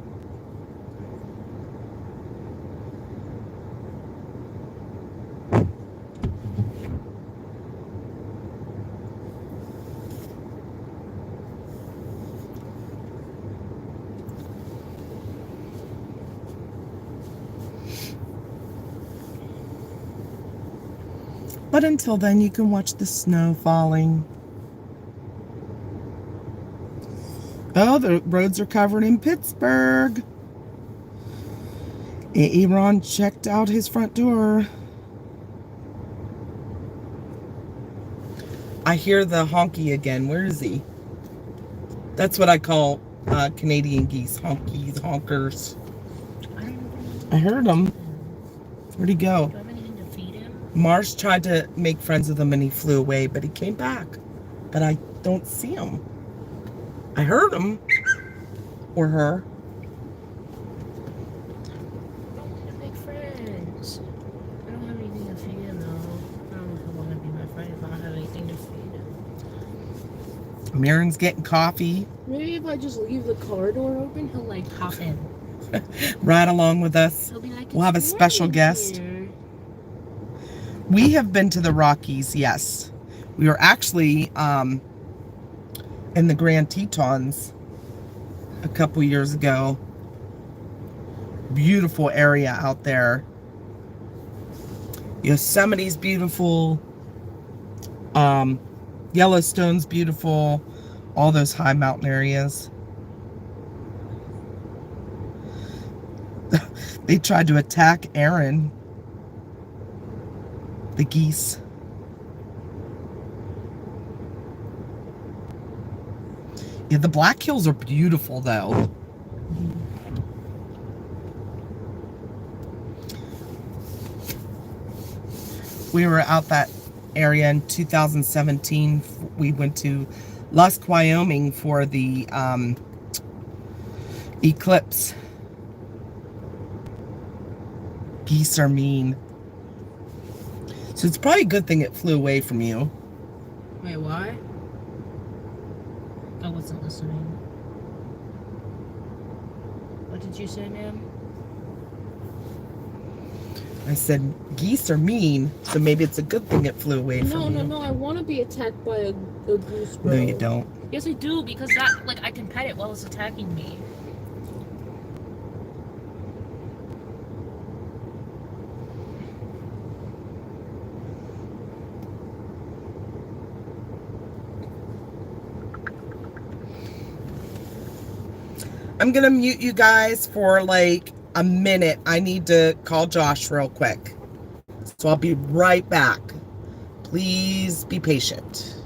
But until then, you can watch the snow falling. Oh, the roads are covered in Pittsburgh. Aaron checked out his front door. I hear the honky again. Where is he? That's what I call Canadian geese. Honkies, honkers. I heard him. Where'd he go? Do I have anything to feed him? Mars tried to make friends with him and he flew away, but he came back. But I don't see him. I heard him. Or her. I don't want to make friends. I don't have anything to feed him, though. I don't know if I want to be my friend if I don't have anything to feed him. Marin's getting coffee. Maybe if I just leave the car door open, he'll, like, hop in. Right along with us. He'll be like, We'll have a "It's special warm in guest. here." We have been to the Rockies, yes. We were actually in the Grand Tetons a couple years ago. Beautiful area out there. Yosemite's beautiful. Yellowstone's beautiful. All those high mountain areas. They tried to attack Aaron. The geese. Yeah, the Black Hills are beautiful though. We were out that area in 2017. We went to Lusk, Wyoming for the eclipse. Geese are mean. So it's probably a good thing it flew away from you. Wait, why? I wasn't listening. What did you say, ma'am? I said, geese are mean, so maybe it's a good thing it flew away from you. No, I want to be attacked by a goose, bro. No, you don't. Yes, I do, because that, like, I can pet it while it's attacking me. I'm gonna mute you guys for like a minute. I need to call Josh real quick. So I'll be right back. Please be patient.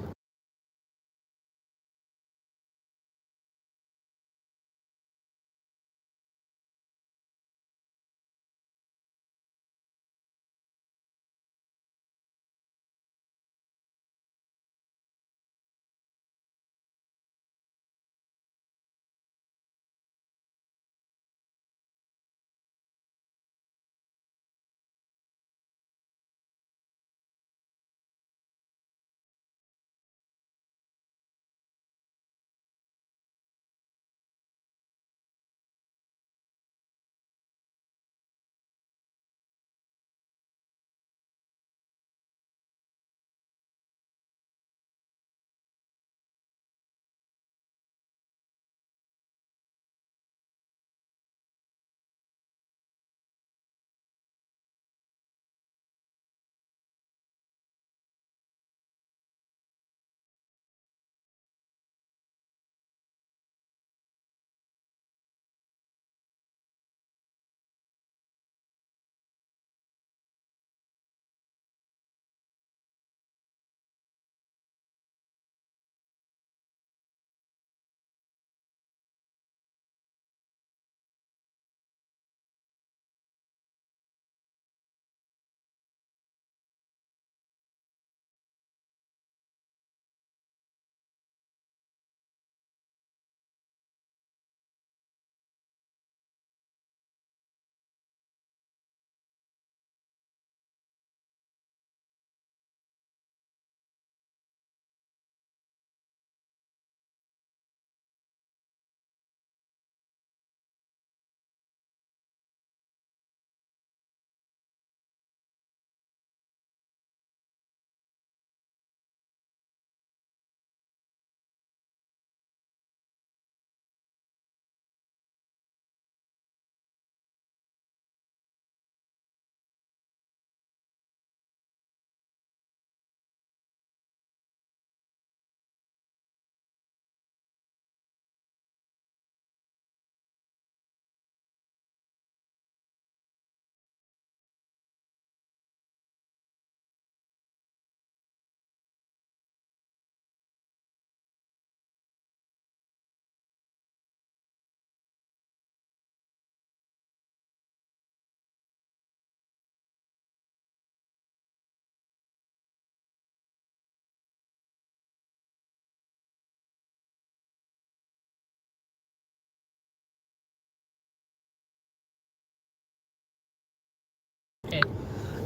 Okay.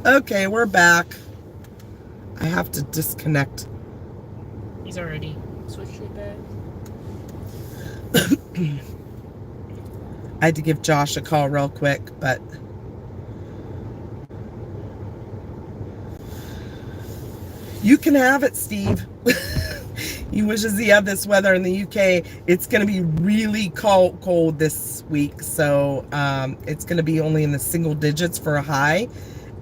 Okay, we're back. I have to disconnect. He's already switched it back. I had to give Josh a call real quick, but you can have it, Steve. He wishes he had this weather in the UK. It's going to be really cold this week, so it's going to be only in the single digits for a high,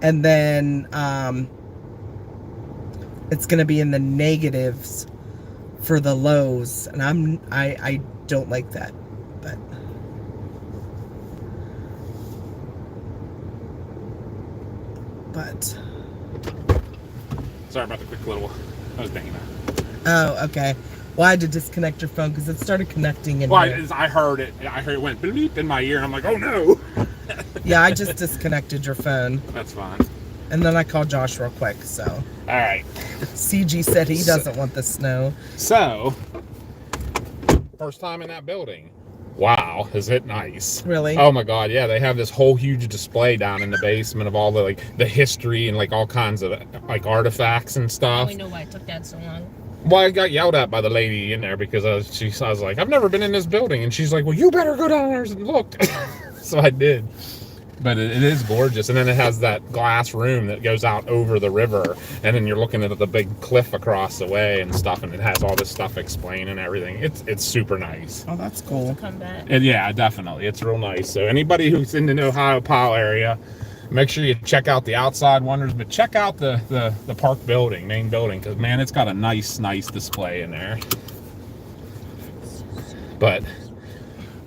and then it's going to be in the negatives for the lows, and I don't like that, but Sorry about the quick little. I was Dana. Oh, okay. Well, I had to disconnect your phone because it started connecting in Well, here. I heard it. I heard it went bleep in my ear, and I'm like, oh no. Yeah, I just disconnected your phone. That's fine. And then I called Josh real quick, so. All right. CG said he doesn't want the snow. So, first time in that building. Wow, is it nice? Really? Oh my God, yeah. They have this whole huge display down in the basement of all the like the history and like all kinds of like artifacts and Now stuff. we know why it took that so long. Well, I got yelled at by the lady in there because I was like, I've never been in this building, and she's like, well, you better go down there and look. So I did. But it is gorgeous, and then it has that glass room that goes out over the river, and then you're looking at the big cliff across the way and stuff, and it has all this stuff explained and everything. It's super nice. Oh, that's cool. Come back. And yeah, definitely, it's real nice. So anybody who's in the Ohiopyle area, make sure you check out the outside wonders, but check out the park building, main building, because man, it's got a nice display in there. But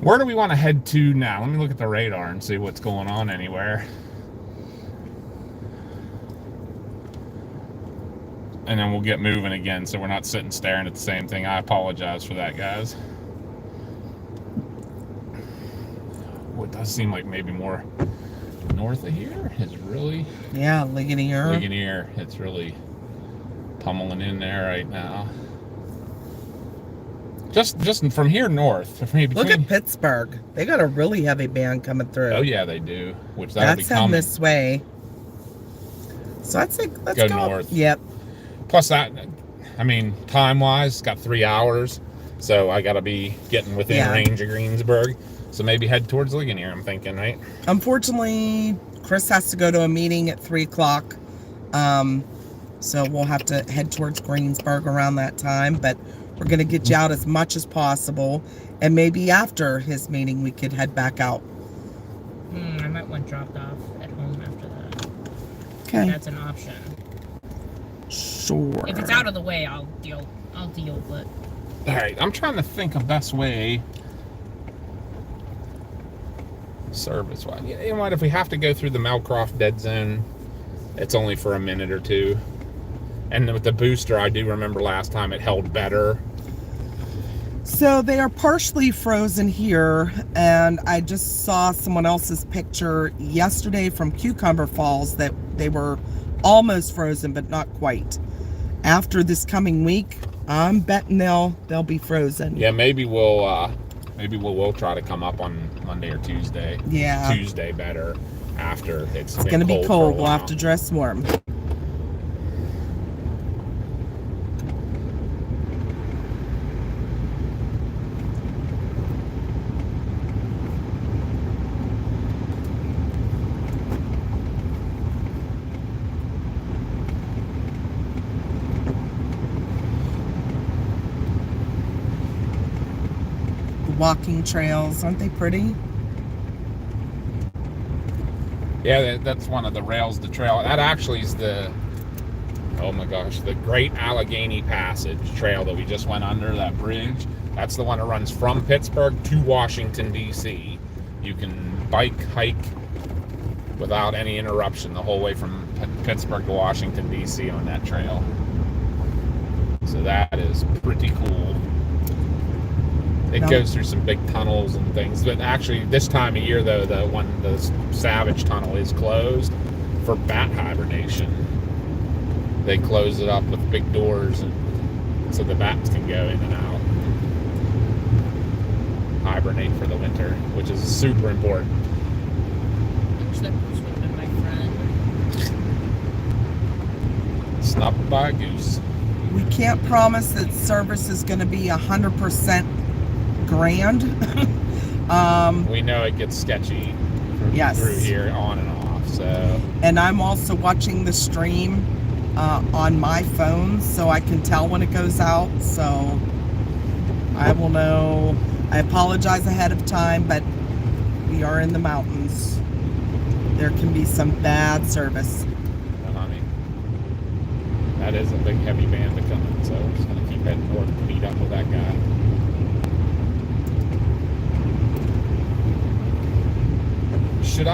where do we want to head to now? Let me look at the radar and see what's going on anywhere. And then we'll get moving again so we're not sitting staring at the same thing. I apologize for that, guys. Well, it does seem like maybe more north of here is really... Yeah, Ligonier. Ligonier. It's really pummeling in there right now. Just from here north. Look at Pittsburgh. They got a really heavy band coming through. Oh yeah, they do. Which that'll be That's coming. in this way. So I'd say let's Go go north. Yep. Plus that, I mean, time-wise, it's got 3 hours. So I got to be getting within range of Greensburg. So maybe head towards Ligonier, I'm thinking, right? Unfortunately, Chris has to go to a meeting at 3 o'clock. So we'll have to head towards Greensburg around that time. But we're going to get you out as much as possible. And maybe after his meeting, we could head back out. I might want dropped off at home after that. Okay. That's an option. Sure. If it's out of the way, I'll deal with it. All right, I'm trying to think of best way service-wise. You know what? If we have to go through the Melcroft dead zone, it's only for a minute or two. And with the booster, I do remember last time it held better. So they are partially frozen here, and I just saw someone else's picture yesterday from Cucumber Falls that they were almost frozen, but not quite. After this coming week, I'm betting they'll be frozen. Yeah, maybe we'll try to come up on Monday or Tuesday. Yeah. Tuesday better after it's It's gonna be for a cold. We'll while. have to dress warm. Walking trails, aren't they pretty? Yeah, that's one of the rails to trail. That actually is oh my gosh, the Great Allegheny Passage trail that we just went under, that bridge. That's the one that runs from Pittsburgh to Washington, D.C. You can bike, hike without any interruption the whole way from Pittsburgh to Washington, D.C. on that trail. So that is pretty cool. It goes through some big tunnels and things, but actually this time of year though, the Savage Tunnel is closed for bat hibernation. They close it up with big doors, and so the bats can go in and out, hibernate for the winter, which is super important. That goose would have been my friend. Snubbed by a goose. We can't promise that service is going to be 100% grand. We know it gets sketchy through here on and off. So, and I'm also watching the stream on my phone, so I can tell when it goes out. So I will know. I apologize ahead of time, but we are in the mountains. There can be some bad service. and I mean, that is a big heavy band to come in. So we're just gonna keep heading north to meet up with that guy. Should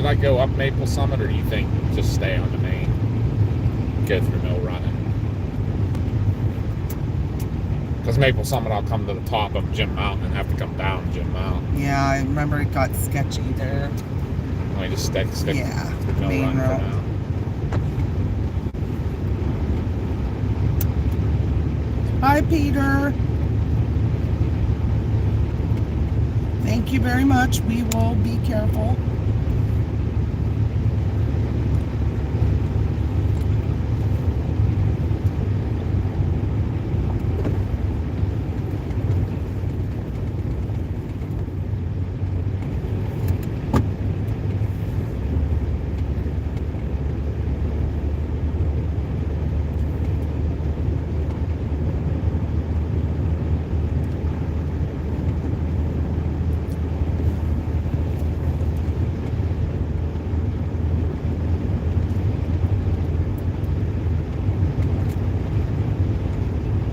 I go up Maple Summit, or do you think just stay on the main? go through Mill Running. Because Maple Summit, I'll come to the top of Jim Mountain and have to come down Jim Mountain. Yeah, I remember it got sketchy there. I just stick Yeah, to Mill main Run road. for now. Hi, Peter. Thank you very much. We will be careful.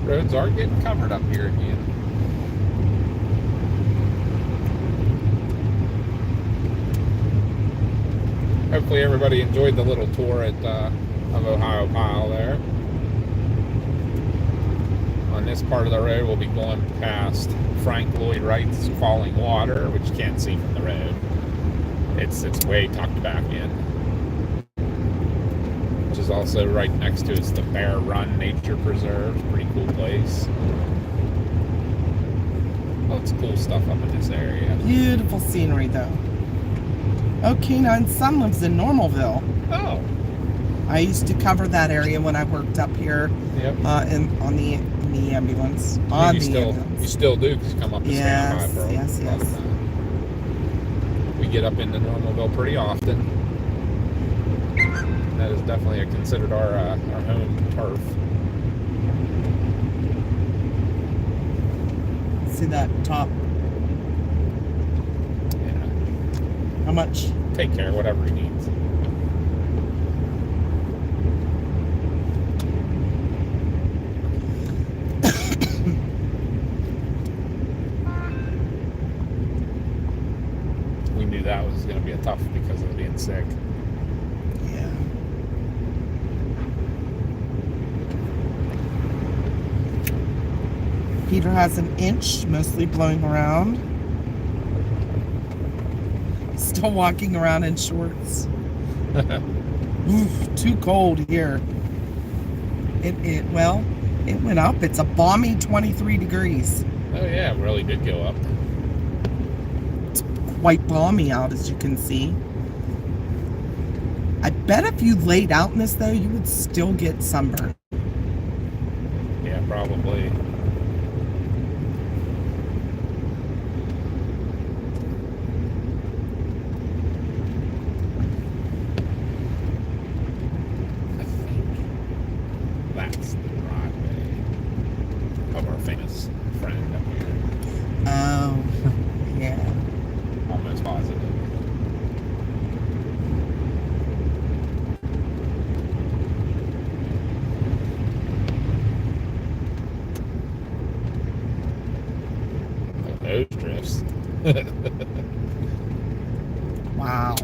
Roads are getting covered up here again. Hopefully everybody enjoyed the little tour at of Ohiopyle there. On this part of the road, we'll be going past Frank Lloyd Wright's Falling Water, which you can't see from the road. It's way tucked back in. Which is also right next to it's the Bear Run Nature Preserve. Pretty cool place. Lots of cool stuff up in this area. Beautiful scenery, though. Oh, K9's son lives in Normalville. Oh. I used to cover that area when I worked up here. Yep. On the ambulance. You still do because you come up to standby for a yes. lot of time. We get up into Normalville pretty often. That is definitely considered our home turf. See that top? Yeah. How much? Take care of whatever he needs. We knew that was going to be a tough because of being sick. Yeah. Peter has an inch, mostly blowing around. Still walking around in shorts. Oof, too cold here. It went up. It's a balmy 23 degrees. Oh yeah, it really did go up. It's quite balmy out, as you can see. I bet if you laid out in this, though, you would still get sunburn. Yeah, probably. I think that's the driveway of our famous friend up here. Oh, yeah. Almost positive. Those drifts. Wow.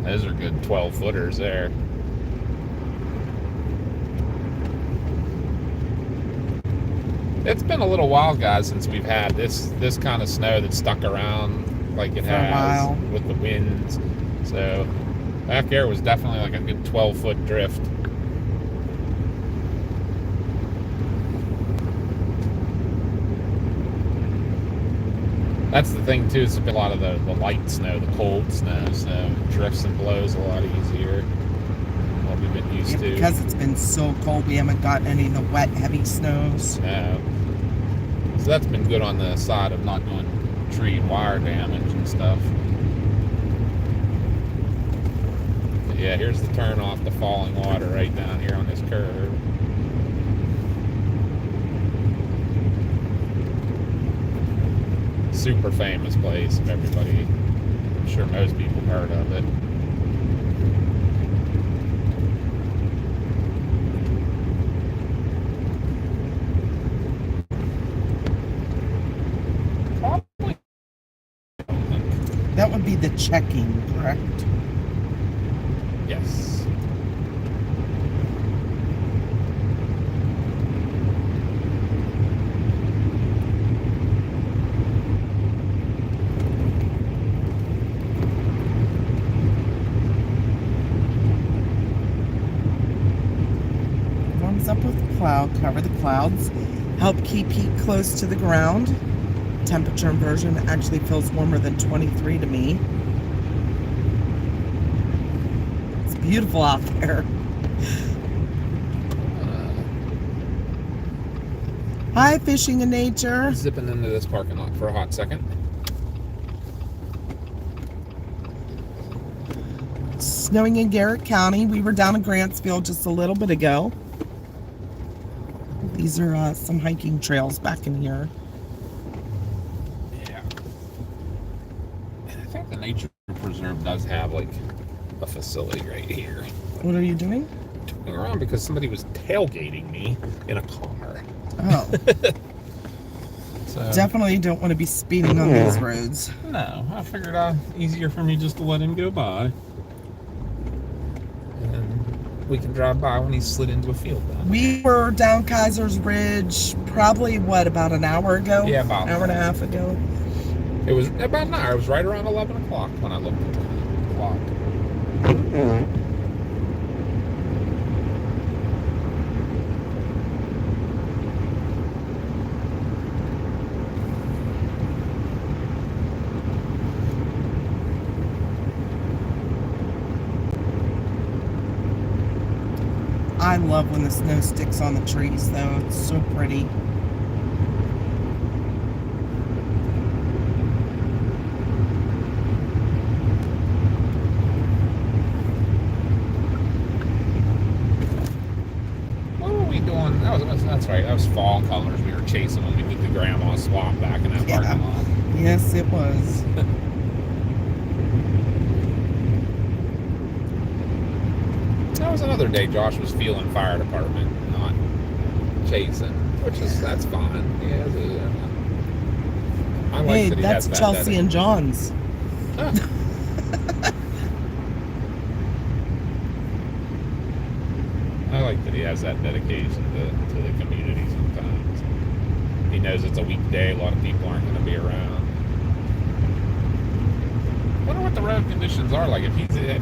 Those are good 12-footers there. It's been a little while, guys, since we've had this kind of snow that's stuck around like it For a has while. with the winds. So back there was definitely like a good 12-foot drift. That's the thing too, it's been a lot of the light snow, the cold snow, so it drifts and blows a lot easier than what we've been used Yeah, to. because it's been so cold, we haven't gotten any of the wet, heavy snows. So that's been good on the side of not doing tree and wire damage and stuff. But yeah, here's the turn off the Falling Water right down here on this curve. Super famous place, if everybody, I'm sure most people heard of it. Probably. That would be the checking, correct? Yes. plow cover the clouds, help keep heat close to the ground. Temperature inversion actually feels warmer than 23 to me. It's beautiful out there. Hi, Fishing in Nature. Zipping into this parking lot for a hot second. Snowing in Garrett County. We were down in Grantsville just a little bit ago. These are some hiking trails back in here. Yeah. And I think the Nature Preserve does have like a facility right here. What are you doing? Turning around because somebody was tailgating me in a car. Oh. So, Definitely don't want to be speeding on these roads. no, I figured easier for me just to let him go by. And we can drive by when he slid into a field then. We were down Kaiser's Ridge probably, about an hour ago? Yeah, about an hour and a half ago. It was about an hour. It was right around 11 o'clock when I looked at the clock. I love when the snow sticks on the trees, though. It's so pretty. What were we doing? That's right. That was fall colors we were chasing when we did the grandma swap back in that parking lot. Yes, it was. That was another day Josh was feeling fire department, not chasing, that's fine. Yeah, I like Hey, that he that's has that Chelsea and John's. I like that he has that dedication to the community sometimes. He knows it's a weekday, a lot of people aren't going to be around. I wonder what the road conditions are like. If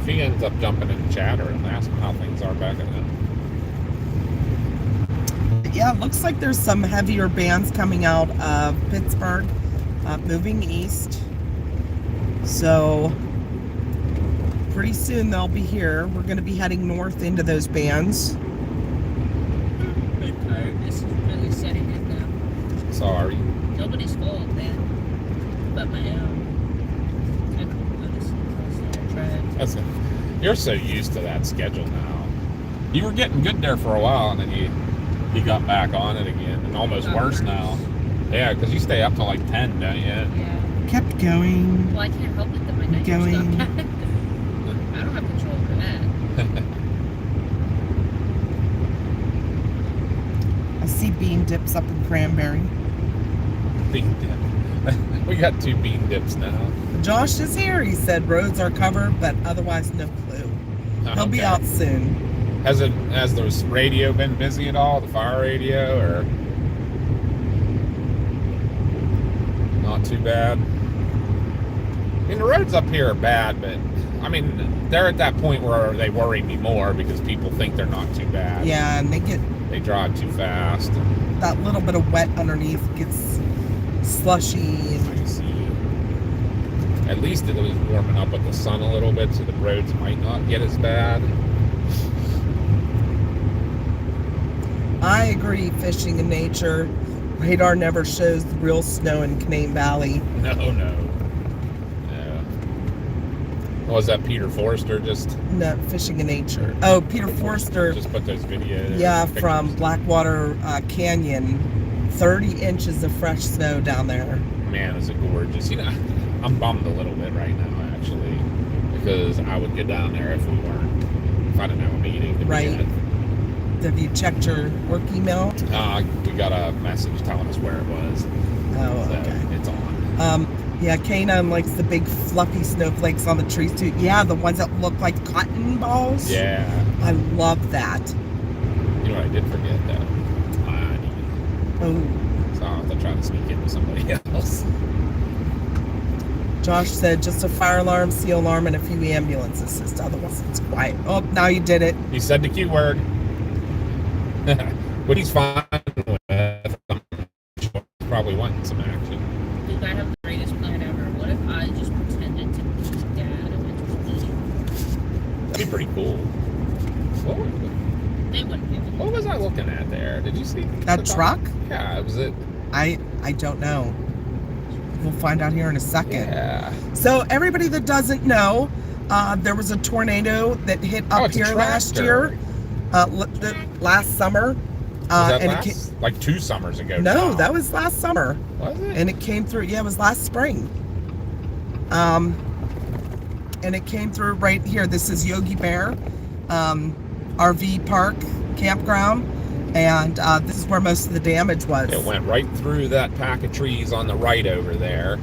he ends up jumping in the chatter and asking how things are back in the... Yeah, it looks like there's some heavier bands coming out of Pittsburgh, moving east. So pretty soon they'll be here. We're going to be heading north into those bands. This is really setting in now. Sorry. Nobody's fault, man. But my own. You're so used to that schedule now. You were getting good there for a while, and then you got back on it again, and almost worse now. Yeah, because you stay up till like 10, don't you? Yeah. Kept going. Well, I can't help it that my night's Going. stuck. I don't have control over that. I see bean dips up in Cranberry. Bean dip. We got 2 bean dips now. Josh is here. He said roads are covered, but otherwise no clue. He'll be Okay. out soon. Has the radio been busy at all? The fire radio, or not too bad? I mean, the roads up here are bad, but I mean, they're at that point where they worry me more because people think they're not too bad. Yeah, and They drive too fast. that little bit of wet underneath gets slushy. I see. At least it was warming up with the sun a little bit, so the roads might not get as bad. I agree, Fishing in Nature. Radar never shows the real snow in Canaan Valley. No. Was that Peter Forrester just No, Fishing in Nature. Oh, Peter Forster. just put those videos? Yeah, pictures? from Blackwater Canyon. 30 inches of fresh snow down there. Man, is it gorgeous. You know, I'm bummed a little bit right now, actually, because I would get down there if I didn't have a meeting to be Right. at. Have you checked your work email? We got a message telling us where it was. Oh, So okay. it's on. Yeah, Kanan likes the big fluffy snowflakes on the trees too. Yeah, the ones that look like cotton balls. Yeah. I love that. You know what I did forget, though? Oh, So I'll have to try to sneak in with somebody else. Josh said just a fire alarm, seal alarm, and a few ambulance assist. Otherwise, it's quiet. Oh, now you did it. You said the Q word. what he's fine with. I'm sure he's probably wanting some action. Dude, I have the greatest plan ever. What if I just pretended to be his dad and went to eating? That'd be pretty cool. They wouldn't give it. What was I looking at there? Did you see That truck? Yeah, it was it. I don't know. We'll find out here in a second. Yeah. So everybody that doesn't know, there was a tornado that hit up it's a here last tractor. year, last summer. Was that and last, like 2 summers ago? No, now. that was last summer. Was it? And it came through. Yeah, it was last spring. And it came through right here. This is Yogi Bear RV park campground, and this is where most of the damage was. It went right through that pack of trees on the right over there,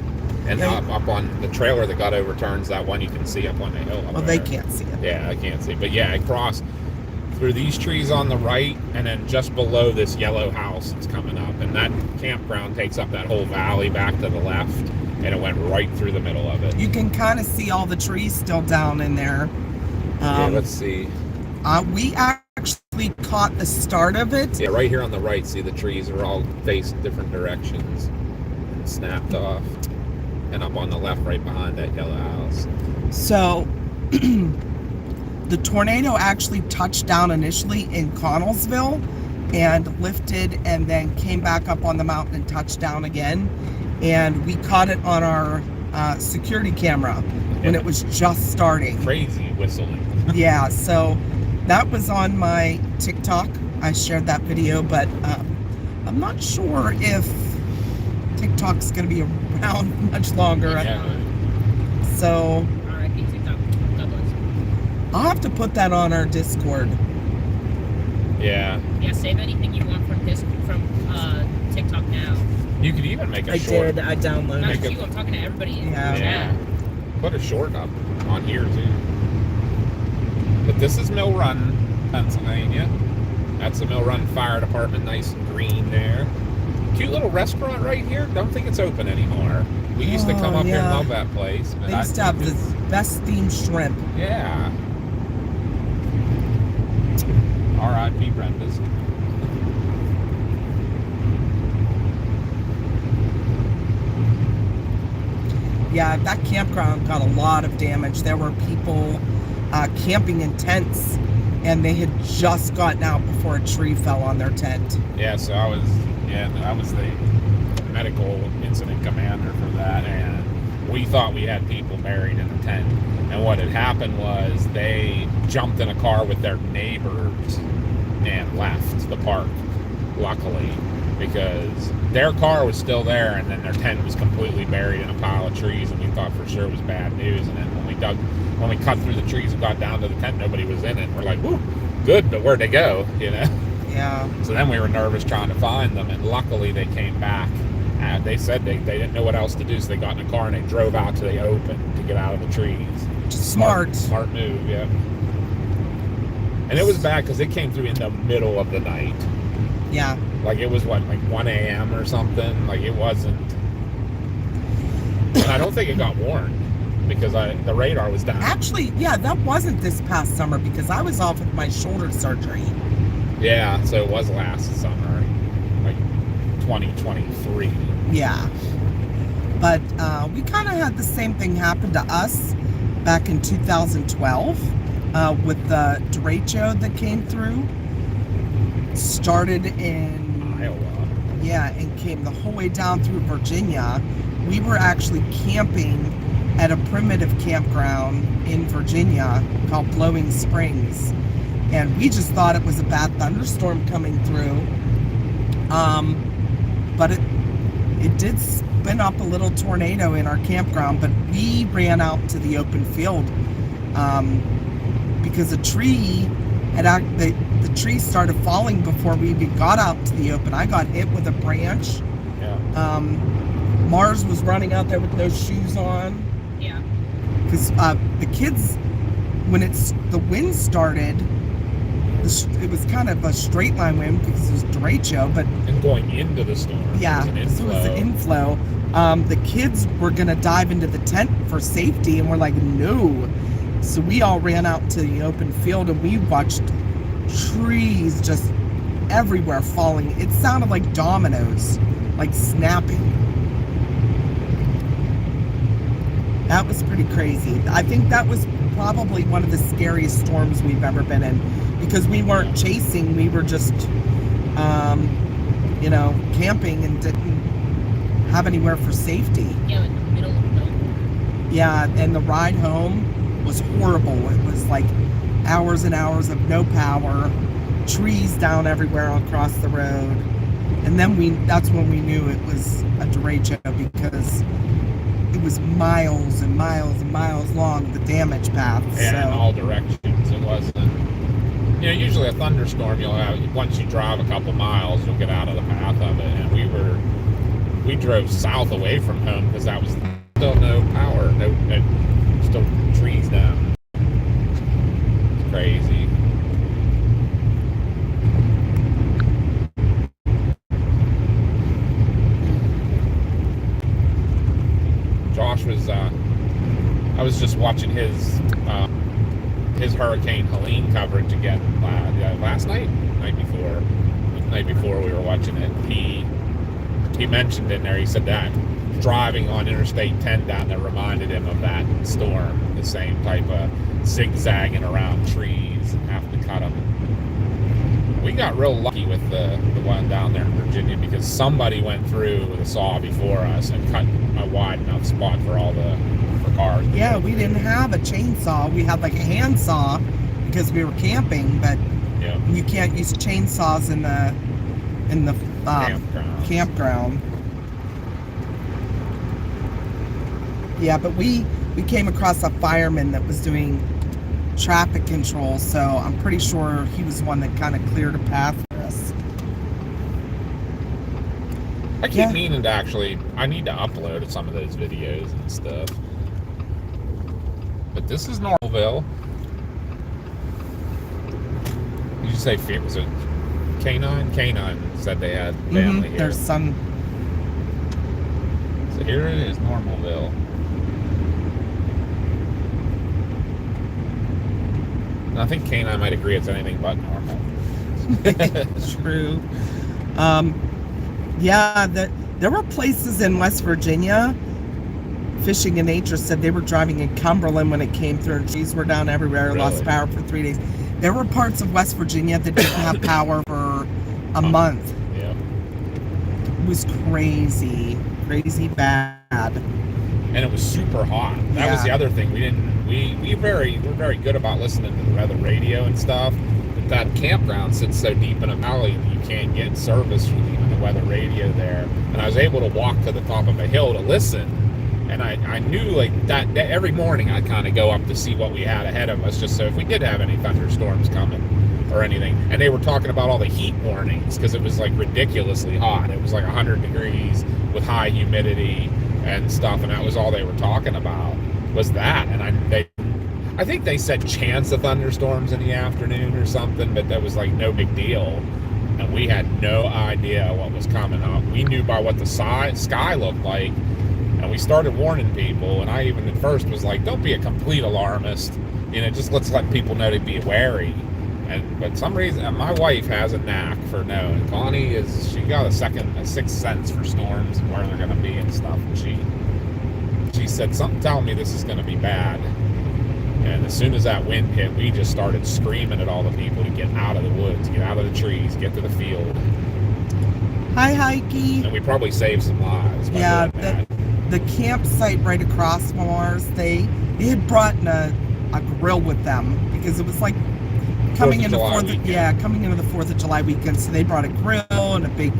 and Yeah. up on the trailer that got overturned. That one you can see up on the hill. Well, they can't see it. Yeah, I can't see. But yeah, it crossed through these trees on the right, and then just below this yellow house that's coming up. And that campground takes up that whole valley back to the left, and it went right through the middle of it. You can kind of see all the trees still down in there. Yeah, let's see. We actually caught the start of it. Yeah, right here on the right, see the trees are all faced different directions, snapped off. And up on the left, right behind that yellow house. So, the tornado actually touched down initially in Connellsville and lifted and then came back up on the mountain and touched down again. And we caught it on our security camera when it was just starting. Crazy whistling. Yeah, so that was on my TikTok. I shared that video, but I'm not sure if TikTok's going to be around much longer. Yeah. So R.I.P. TikTok. God bless. I'll have to put that on our Discord. Yeah. Yeah, save anything you want from TikTok now. You could even make a short. I downloaded Not Make just a- you, I'm talking to everybody in Yeah. the chat. Put a short up on here too. But this is Mill Run, Pennsylvania. That's the Mill Run Fire Department, nice and green there. Cute little restaurant right here. Don't think it's open anymore. We used to come Oh, up here and yeah. love that place. but They I used to have think the best steamed shrimp. Yeah. R.I.P. Brenda's. Yeah, that campground got a lot of damage. There were people camping in tents, and they had just gotten out before a tree fell on their tent. Yeah, so I was the medical incident commander for that, and we thought we had people buried in the tent. And what had happened was they jumped in a car with their neighbors and left the park, luckily, because their car was still there, and then their tent was completely buried in a pile of trees, and we thought for sure it was bad news. And then when we cut through the trees and got down to the tent, nobody was in it. We're like, whoo, good, but where'd they go, you know? Yeah. So then we were nervous trying to find them, and luckily they came back. And they said they didn't know what else to do, so they got in a car and they drove out to the open to get out of the trees. Smart. Smart move, yeah. And it was bad because it came through in the middle of the night. Yeah. Like it was like 1 a.m. or something. Like it wasn't. And I don't think it got warned because the radar was down. Actually, yeah, that wasn't this past summer because I was off with my shoulder surgery. Yeah, so it was last summer, like 2023. Yeah. But we kind of had the same thing happen to us back in 2012 with the derecho that came through. Started in Iowa. Yeah, and came the whole way down through Virginia. We were actually camping at a primitive campground in Virginia called Blowing Springs. And we just thought it was a bad thunderstorm coming through. But it did spin up a little tornado in our campground, but we ran out to the open field because a tree the tree started falling before we even got out to the open. I got hit with a branch. Yeah. Mars was running out there with no shoes on. Yeah. Because the kids, when the wind started, it was kind of a straight line wind because it was derecho, but And going into the storm. yeah, It was so an it was an inflow. inflow. The kids were gonna dive into the tent for safety, and we're like, no. So we all ran out to the open field, and we watched trees just everywhere falling. It sounded like dominoes, like snapping. That was pretty crazy. I think that was probably one of the scariest storms we've ever been in, because we weren't chasing, we were just, camping and didn't have anywhere for safety. Yeah, in the middle of nowhere. Yeah, and the ride home was horrible. It was like hours and hours of no power, trees down everywhere across the road. And then that's when we knew it was a derecho, because it was miles and miles and miles long, the damage path. And in all directions. It wasn't, usually a thunderstorm, you'll have, once you drive a couple miles, you'll get out of the path of it. And we drove south away from home because that was still no power, still trees down. It's crazy. Josh was, I was just watching his Hurricane Helene coverage again last night, night before we were watching it. He mentioned in there, he said that driving on Interstate 10 down there reminded him of that storm, the same type of zigzagging around trees and having to cut them. We got real lucky with the one down there in Virginia, because somebody went through with a saw before us and cut a wide enough spot for cars. Yeah, we didn't have a chainsaw. We had like a handsaw because we were camping, but you can't use chainsaws in the campground. Yeah, but we came across a fireman that was doing traffic control, so I'm pretty sure he was the one that kind of cleared a path for us. I keep meaning to I need to upload some of those videos and stuff. But this is Normalville. Did you say, was it Canine? Canine said they had family here. There's some. So here it is, Normalville. I think Canine might agree it's anything but normal. True. There were places in West Virginia. Fishing and Nature said they were driving in Cumberland when it came through, and trees were down everywhere. Really? Lost power for 3 days. There were parts of West Virginia that didn't have power for a month. Yeah. It was crazy bad. And it was super hot. That was the other thing. We're very good about listening to the weather radio and stuff. But that campground sits so deep in a valley that you can't get service from even the weather radio there. And I was able to walk to the top of a hill to listen. And I knew like that every morning I'd kind of go up to see what we had ahead of us, just so if we did have any thunderstorms coming or anything. And they were talking about all the heat warnings because it was like ridiculously hot. It was like 100 degrees with high humidity and stuff, and that was all they were talking about was that. And I think they said chance of thunderstorms in the afternoon or something, but that was like no big deal. And we had no idea what was coming up. We knew by what the sky looked like. And we started warning people, and I even at first was like, don't be a complete alarmist. Just let's let people know to be wary. But some reason, my wife has a knack for knowing. Connie she got a sixth sense for storms and where they're going to be and stuff. And she said, something telling me this is going to be bad. And as soon as that wind hit, we just started screaming at all the people to get out of the woods, get out of the trees, get to the field. Hi, Heike. And we probably saved some lives by doing that. The campsite right across from ours, they had brought a grill with them because it was like coming into the 4th of July weekend. So they brought a grill and a big,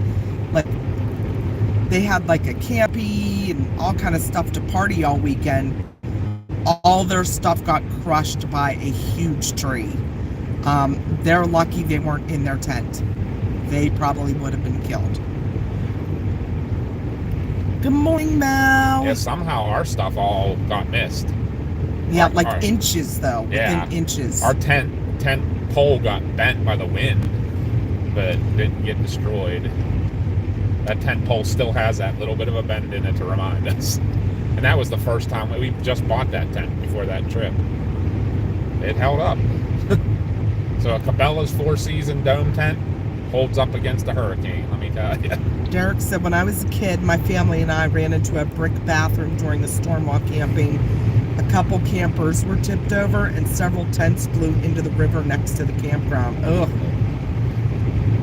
they had like a campy and all kind of stuff to party all weekend. All their stuff got crushed by a huge tree. They're lucky they weren't in their tent. They probably would have been killed. Good morning, Mel. Yeah, somehow our stuff all got missed. Yeah, inches though. Yeah, within inches. Our tent pole got bent by the wind, but didn't get destroyed. That tent pole still has that little bit of a bend in it to remind us. And that was the first time we just bought that tent before that trip. It held up. So a Cabela's 4-season dome tent holds up against a hurricane, let me tell you. Derek said, when I was a kid, my family and I ran into a brick bathroom during the storm while camping. A couple campers were tipped over and several tents flew into the river next to the campground. Ugh.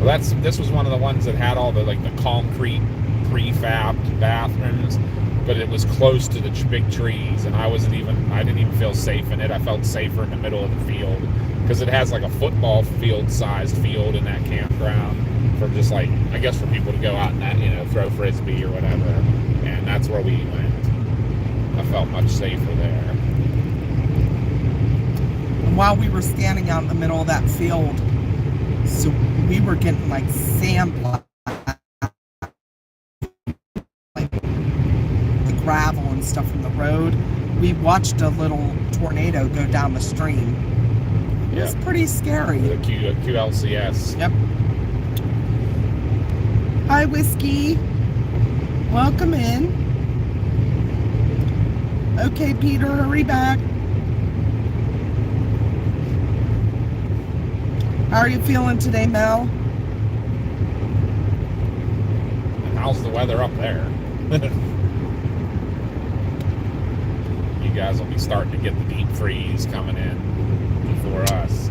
Well, this was one of the ones that had all the concrete prefabbed bathrooms, but it was close to the big trees, and I didn't even feel safe in it. I felt safer in the middle of the field because it has like a football field sized field in that campground for just I guess for people to go out and throw frisbee or whatever, and that's where we went. I felt much safer there. And while we were standing out in the middle of that field, so we were getting sand the gravel and stuff from the road. We watched a little tornado go down the stream. It was pretty scary. The QLCS. Yep. Hi, Whiskey. Welcome in. Okay, Peter, hurry back. How are you feeling today, Mel? And how's the weather up there? You guys will be starting to get the deep freeze coming in before us.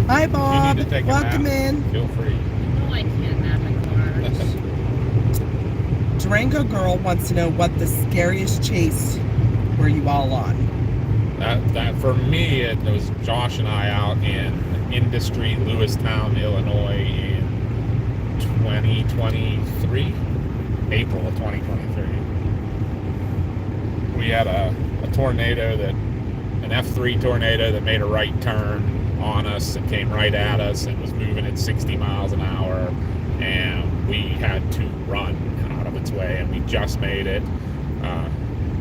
Hi, Bob. Welcome in. Feel free. No, I can't nap in cars. Durango Girl wants to know what the scariest chase were you all on? That for me, it was Josh and I out in Industry, Lewistown, Illinois in 2023, April of 2023. We had a tornado an F3 tornado that made a right turn on us and came right at us and was moving at 60 miles an hour, and we had to run out of its way, and we just made it.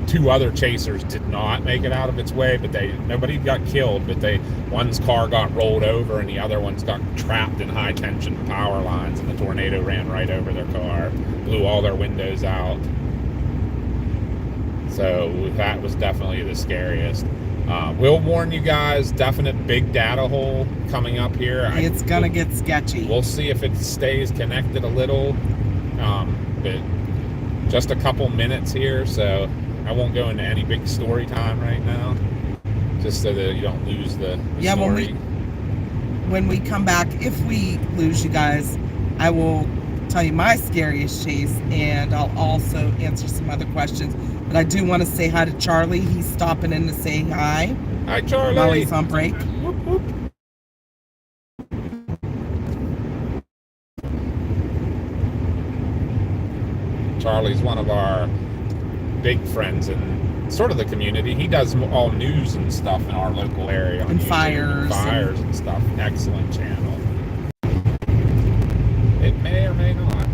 Two other chasers did not make it out of its way, but nobody got killed, but one's car got rolled over and the other one's got trapped in high tension power lines, and the tornado ran right over their car, blew all their windows out. So that was definitely the scariest. We'll warn you guys, definite big data hole coming up here. It's going to get sketchy. We'll see if it stays connected a little, but just a couple minutes here, so I won't go into any big story time right now, just so that you don't lose the story. When we come back, if we lose you guys, I will tell you my scariest chase, and I'll also answer some other questions. But I do want to say hi to Charlie. He's stopping in to say hi. Hi, Charlie. While he's on break. Whoop, whoop. Charlie's one of our big friends in sort of the community. He does all news and stuff in our local area. And fires. And stuff. Excellent channel. It may or may not.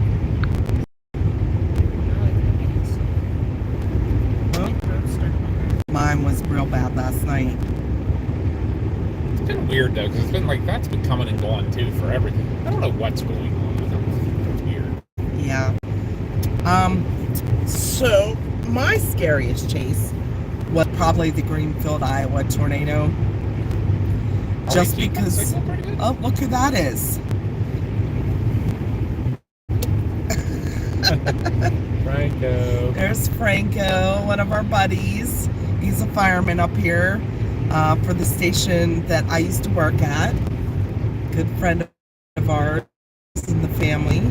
Mine was real bad last night. It's been weird though, because it's been that's been coming and going too for everything. I don't know what's going on. It's weird. Yeah. So my scariest chase was probably the Greenfield, Iowa tornado. Just because. Oh, look who that is. Franco. There's Franco, one of our buddies. He's a fireman up here for the station that I used to work at. Good friend of ours in the family.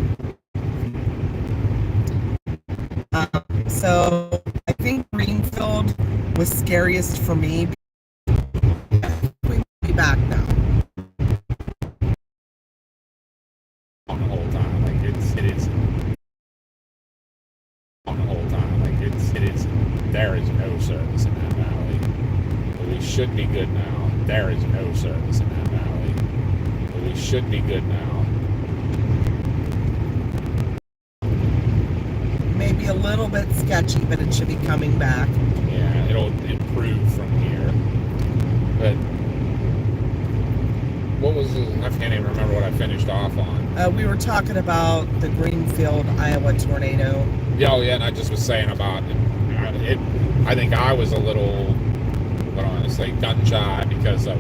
So I think Greenfield was scariest for me. We'll be back now. On the whole time, it is. On the whole time, it is. There is no service in that valley. But we should be good now. There is no service in that valley. But we should be good now. Maybe a little bit sketchy, but it should be coming back. Yeah, it'll improve from here. But what was I can't even remember what I finished off on. We were talking about the Greenfield, Iowa tornado. Yeah, and I just was saying about it. I think I was a little, what I want to say, gun shy because of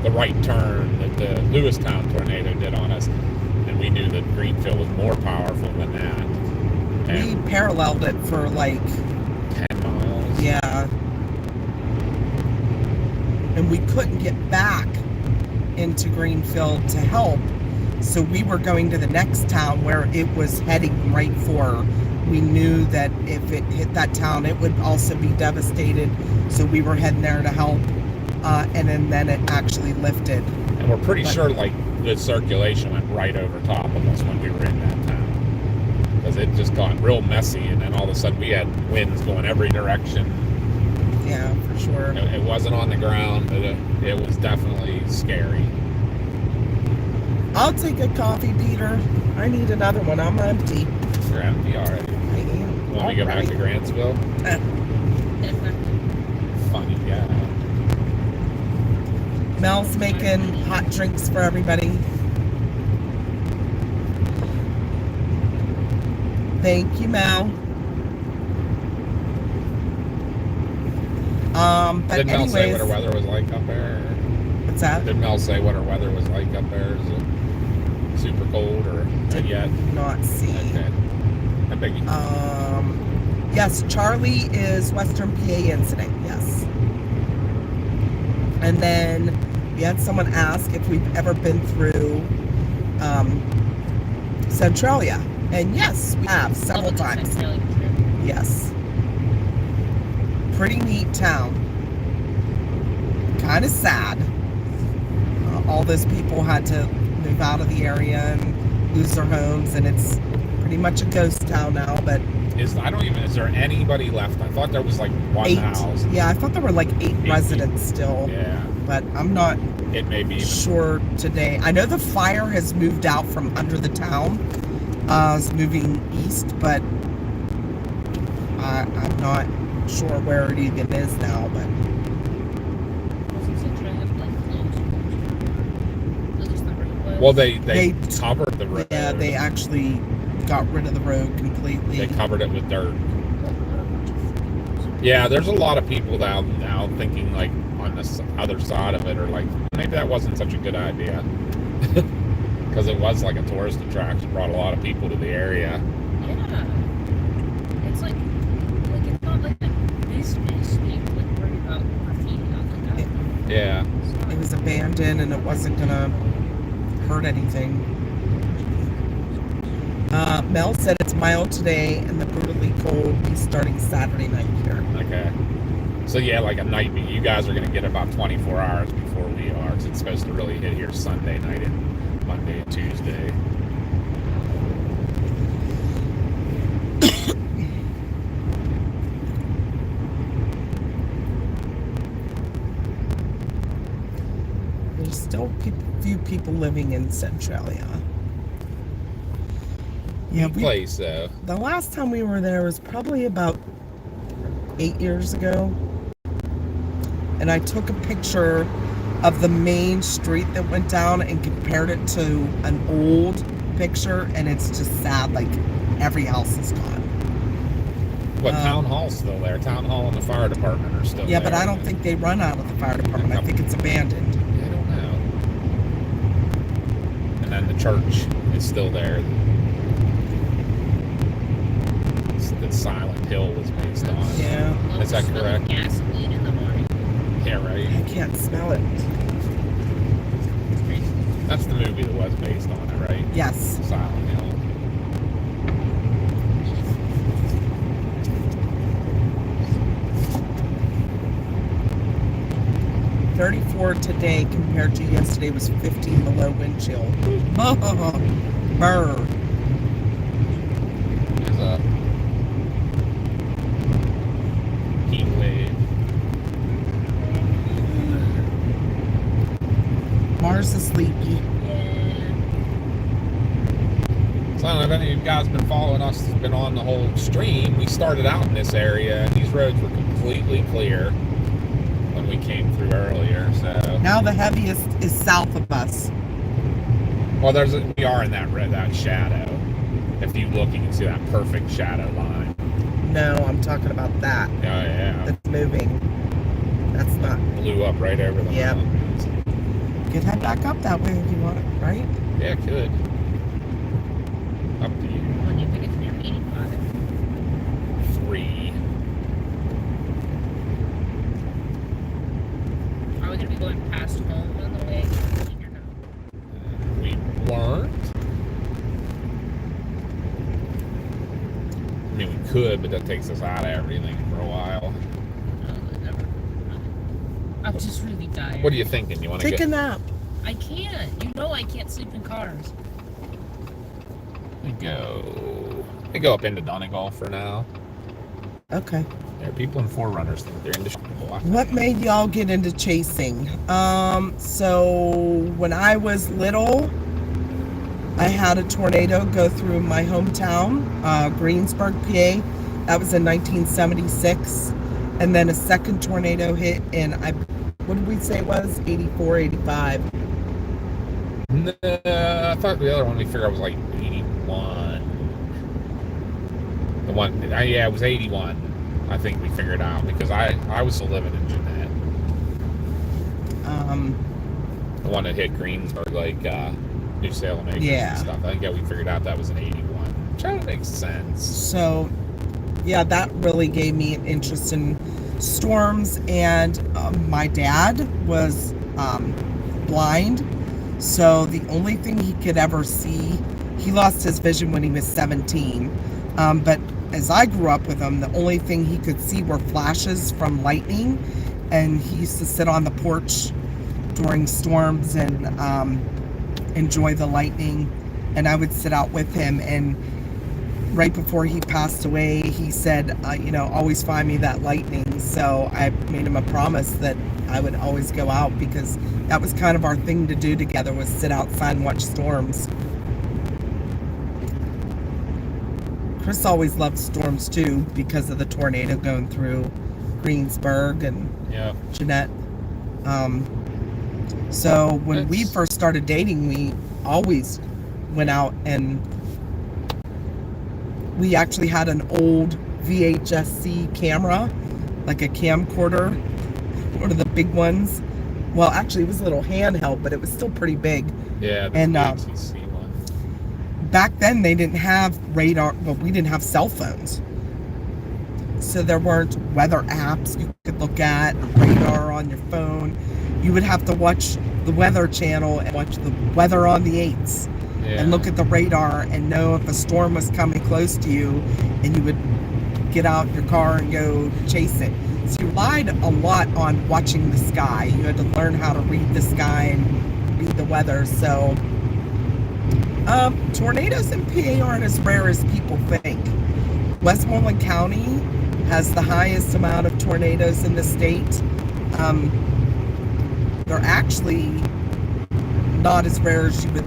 the right turn that the Lewistown tornado did on us, and we knew that Greenfield was more powerful than that. And We paralleled it for like 10 miles. Yeah. And we couldn't get back into Greenfield to help. So we were going to the next town where it was heading right for. We knew that if it hit that town, it would also be devastated. So we were heading there to help. And then it actually lifted. And we're pretty sure like the circulation went right over top of us when we were in that town. Because it just got real messy, and then all of a sudden we had winds going every direction. Yeah, for sure. It wasn't on the ground, but it was definitely scary. I'll take a coffee, Peter. I need another one. I'm empty. You're empty already. I am. You want me to go back to Grantsville? Funny guy. Mel's making hot drinks for everybody. Thank you, Mel. But Did Mel say anyways, what her weather was like up there? what's that? Did Mel say what her weather was like up there? Is it super cold or not yet? Not see. Okay. I beg you. Yes, Charlie is Western PA incident. Yes. And then we had someone ask if we've ever been through Centralia, and yes, we have several times. Yes. Pretty neat town. Kind of sad. All those people had to move out of the area and lose their homes, and it's pretty much a ghost town now. But Is there anybody left? I thought there was like one 8. house. Yeah, I thought there were like 8 residents still. Yeah. But I'm not It may be even. sure today. I know the fire has moved out from under the town. It's moving east, but I'm not sure where it even is now. But Well, they covered the road. yeah, they actually got rid of the road completely. They covered it with dirt. Yeah, there's a lot of people now thinking like on the other side of it, or like maybe that wasn't such a good idea because it was like a tourist attraction, brought a lot of people to the area. Yeah. It's like it's not like a business being like worried about graffiti on the down. Yeah. It was abandoned and it wasn't gonna hurt anything. Mel said it's mild today and the brutally cold be starting Saturday night here. Okay. So yeah, like a night. You guys are gonna get about 24 hours before we are. 'Cause it's supposed to really hit here Sunday night and Monday and Tuesday. There's still few people living in Centralia. Yeah, Place though. the last time we were there was probably about 8 years ago. And I took a picture of the main street that went down and compared it to an old picture, and it's just sad. Like every house is gone. What, town hall's still there? Town hall and the fire department are still Yeah, there. but I don't think they run out of the fire department. I think it's abandoned. I don't know. And then the church is still there. That Silent Hill was based on. Yeah. Is that correct? Gasoline in the morning. Yeah, right. I can't smell it. It's crazy. That's the movie that was based on it, right? Yes. Silent Hill. $34 today compared to yesterday was 15 below wind chill. Brr. There's a heat wave. Mars is sleepy. So I don't know if any of you guys been following us, been on the whole stream. We started out in this area, and these roads were completely clear when we came through earlier. So Now the heaviest is south of us. well, we are in that shadow. If you look, you can see that perfect shadow line. No, I'm talking about that. Oh yeah, That's moving. That's not. blew up right over the Yep. mountains. You could head back up that way if you want it, right? Yeah, it could. Up to you. When you think it's near 85. 3. Are we going to be going past home on the way? Or no? We weren't. I mean, we could, but that takes us out of everything for a while. No, never. I'm just really tired. What are you thinking? You want to Take get? a nap. I can't. You know I can't sleep in cars. We go up into Donegal for now. Okay. There are people in Forerunners think they're indestructible. What made y'all get into chasing? So when I was little, I had a tornado go through my hometown, Greensburg, PA. That was in 1976. And then a second tornado hit in, what did we say it was? 84, 85. I thought the other one we figured out was like 81. The one, yeah, it was 81. I think we figured out because I was still living in Jeanette. The one that hit Greensburg, like New Salem Acres and stuff. I think we figured out that was an 81. Which kind of makes sense. So, yeah, that really gave me an interest in storms. And my dad was blind. So the only thing he could ever see, he lost his vision when he was 17. But as I grew up with him, the only thing he could see were flashes from lightning. And he used to sit on the porch during storms and enjoy the lightning. And I would sit out with him. And right before he passed away, he said, always find me that lightning. So I made him a promise that I would always go out because that was kind of our thing to do together, was sit outside and watch storms. Chris always loved storms too because of the tornado going through Greensburg and Jeanette. So when we first started dating, we always went out, and we actually had an old VHS-C camera, like a camcorder, one of the big ones. Well, actually, it was a little handheld, but it was still pretty big. Yeah, the and VHS-C one. Back then, they didn't have radar. Well, we didn't have cell phones, so there weren't weather apps you could look at, radar on your phone. You would have to watch the Weather Channel and watch the weather on the 8s. And look at the radar and know if a storm was coming close to you, and you would get out your car and go chase it. So you relied a lot on watching the sky. You had to learn how to read the sky and read the weather. So tornadoes in PA aren't as rare as people think. Westmoreland County has the highest amount of tornadoes in the state. They're actually not as rare as you would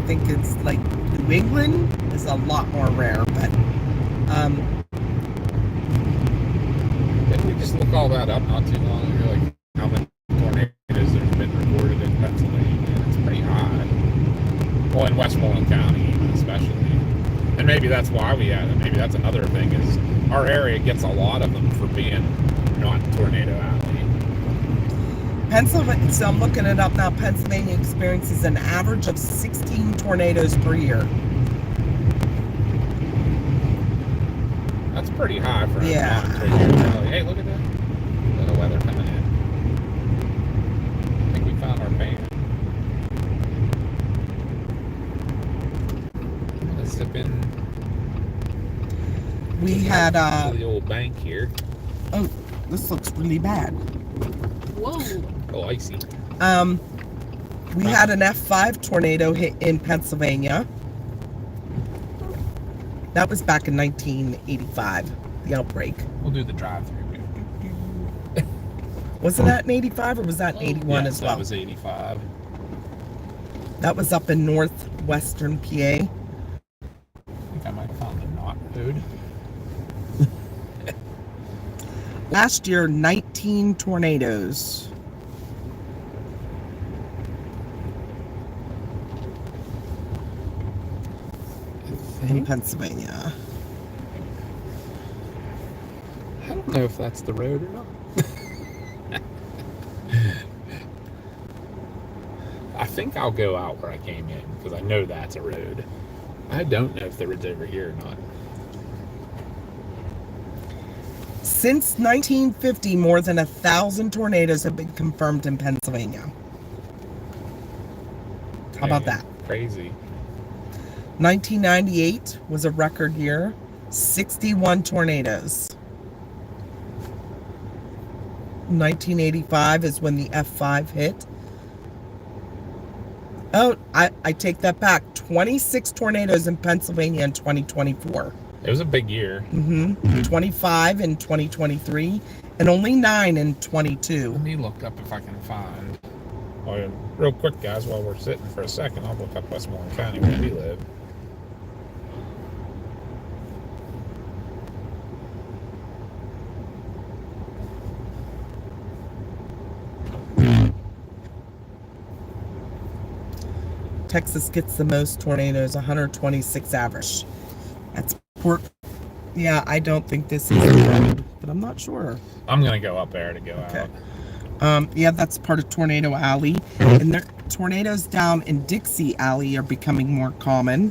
think. It's like New England is a lot more rare, but didn't we just look all that up not too long ago, like how many tornadoes there's been recorded in Pennsylvania? It's pretty high. Well, in Westmoreland County especially. And maybe that's why we had it. Maybe that's another thing, is our area gets a lot of them for being not tornado alley. Pennsylvania, so I'm looking it up now. Pennsylvania experiences an average of 16 tornadoes per year. That's pretty high for a Yeah. mountain. Hey, look at that. Little weather coming in. I think we found our van. Let's zip in. We had to the old bank here. oh, this looks really bad. Whoa. Oh, icy. We had an F5 tornado hit in Pennsylvania. That was back in 1985, the outbreak. We'll do the drive-through. Wasn't that in 85 or was that in 81 as well? That was 85. That was up in northwestern PA. I think I might have found the knot food. Last year, 19 tornadoes. In Pennsylvania. I don't know if that's the road or not. I think I'll go out where I came in because I know that's a road. I don't know if the road's over here or not. Since 1950, more than 1,000 tornadoes have been confirmed in Pennsylvania. How about that? Crazy. 1998 was a record year. 61 tornadoes. 1985 is when the F5 hit. Oh, I take that back. 26 tornadoes in Pennsylvania in 2024. It was a big year. 25 in 2023, and only 9 in 22. Let me look up if I can find. Well, real quick, guys, while we're sitting for a second, I'll look up Westmoreland County where we live. Texas gets the most tornadoes, 126 average. That's Port. Yeah, I don't think this is the road, but I'm not sure. I'm gonna go up there to go out. Yeah, that's part of Tornado Alley, and the tornadoes down in Dixie Alley are becoming more common.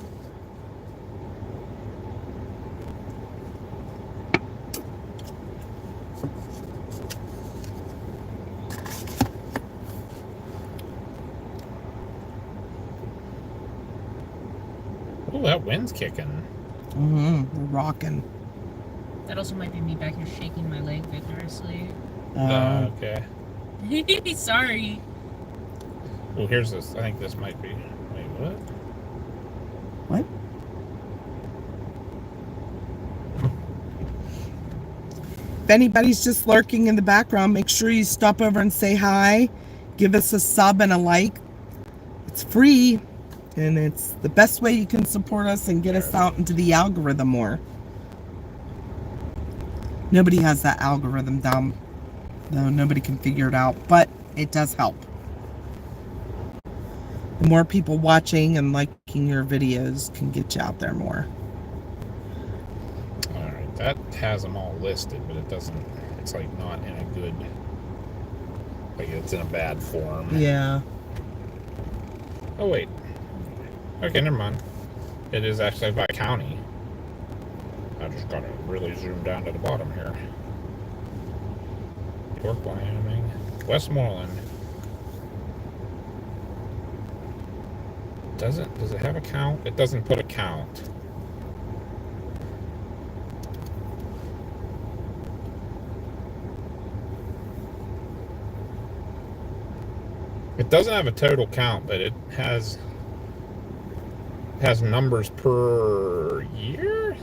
Oh, that wind's kicking. We're rocking. That also might be me back here shaking my leg vigorously. Okay. Sorry. Well, here's this. I think this might be. Wait, what? What? If anybody's just lurking in the background, make sure you stop over and say hi. Give us a sub and a like. It's free, and it's the best way you can support us and get us out into the algorithm more. Nobody has that algorithm down, though. Nobody can figure it out, but it does help. The more people watching and liking your videos can get you out there more. All right, that has them all listed, but it doesn't. It's like not in a good. Like it's in a bad form. Yeah. Oh wait. Okay, never mind. It is actually by county. I just gotta really zoom down to the bottom here. York, Wyoming, Westmoreland. Does it have a count? It doesn't put a count. It doesn't have a total count, but it has numbers per year?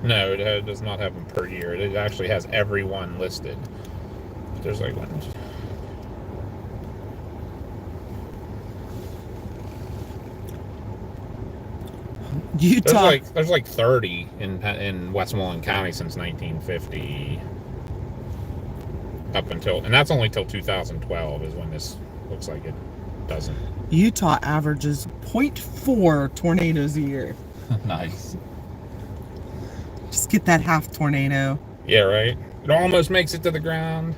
No, it does not have them per year. It actually has everyone listed. There's like one. Utah. There's like 30 in Westmoreland County since 1950 up until, and that's only till 2012 is when this looks like it doesn't. Utah averages 0.4 tornadoes a year. Nice. Just get that half tornado. Yeah, right. It almost makes it to the ground.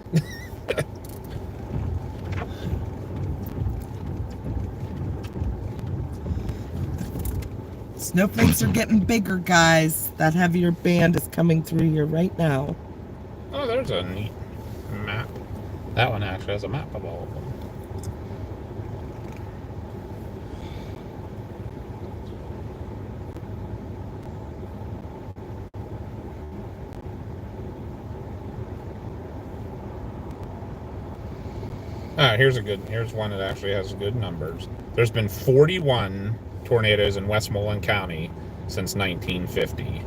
Snowflakes are getting bigger, guys. That heavier band is coming through here right now. Oh, there's a neat map. That one actually has a map of all of them. Here's one that actually has good numbers. There's been 41 tornadoes in Westmoreland County since 1950.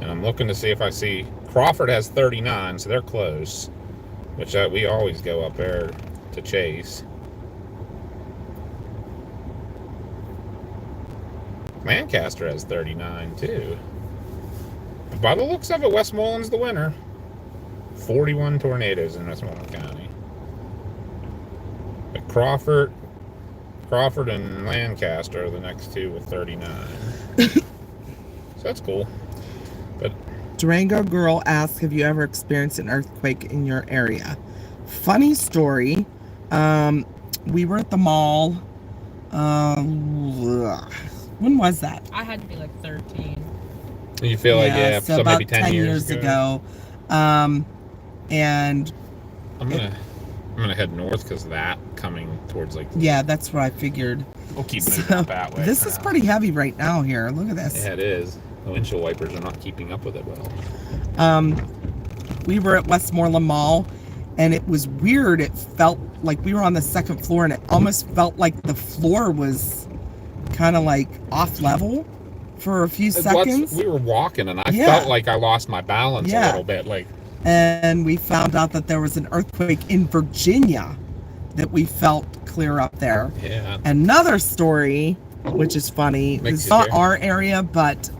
And I'm looking to see if I see Crawford has 39, so they're close. Which we always go up there to chase. Lancaster has 39 too. By the looks of it, Westmoreland's the winner. 41 tornadoes in Westmoreland County. But Crawford and Lancaster are the next two with 39. So that's cool. But Durango girl asks, have you ever experienced an earthquake in your area? Funny story. We were at the mall. When was that? I had to be like 13. you feel so about maybe 10 years ago. And I'm gonna head north because that coming towards like. yeah, that's what I figured. We'll keep moving up that way. This is pretty heavy right now here. Look at this. Yeah, it is. The windshield wipers are not keeping up with it well. We were at Westmoreland Mall, and it was weird. It felt like we were on the second floor, and it almost felt like the floor was kind of like off level for a few seconds. We were walking, and I felt like I lost my balance a little bit. And we found out that there was an earthquake in Virginia that we felt clear up there. Yeah. Another story, which is funny, it's not our area, but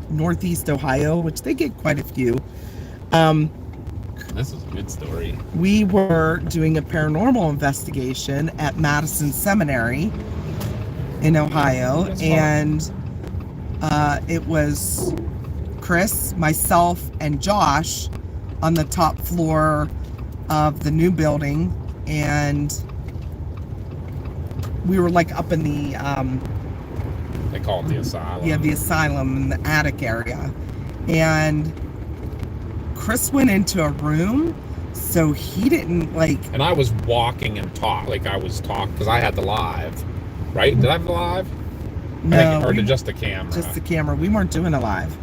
Northeast Ohio, which they get quite a few. This is a good story. We were doing a paranormal investigation at Madison Seminary in Ohio, and it was Chris, myself, and Josh on the top floor of the new building, and we were like up in the they call it the asylum. Yeah, the asylum in the attic area. And Chris went into a room, so he didn't like. And I was walking and because I had the live, right? Did I have the live? No, or just the camera? Just the camera. We weren't doing it live.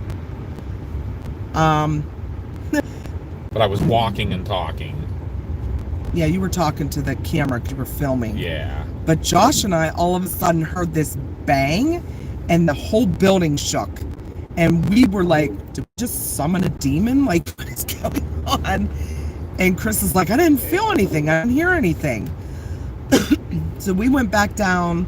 But I was walking and talking. Yeah, you were talking to the camera because you were filming. Yeah. But Josh and I all of a sudden heard this bang, and the whole building shook. And we were like, did we just summon a demon? Like, what is going on? And Chris is like, I didn't feel anything. I didn't hear anything. So we went back down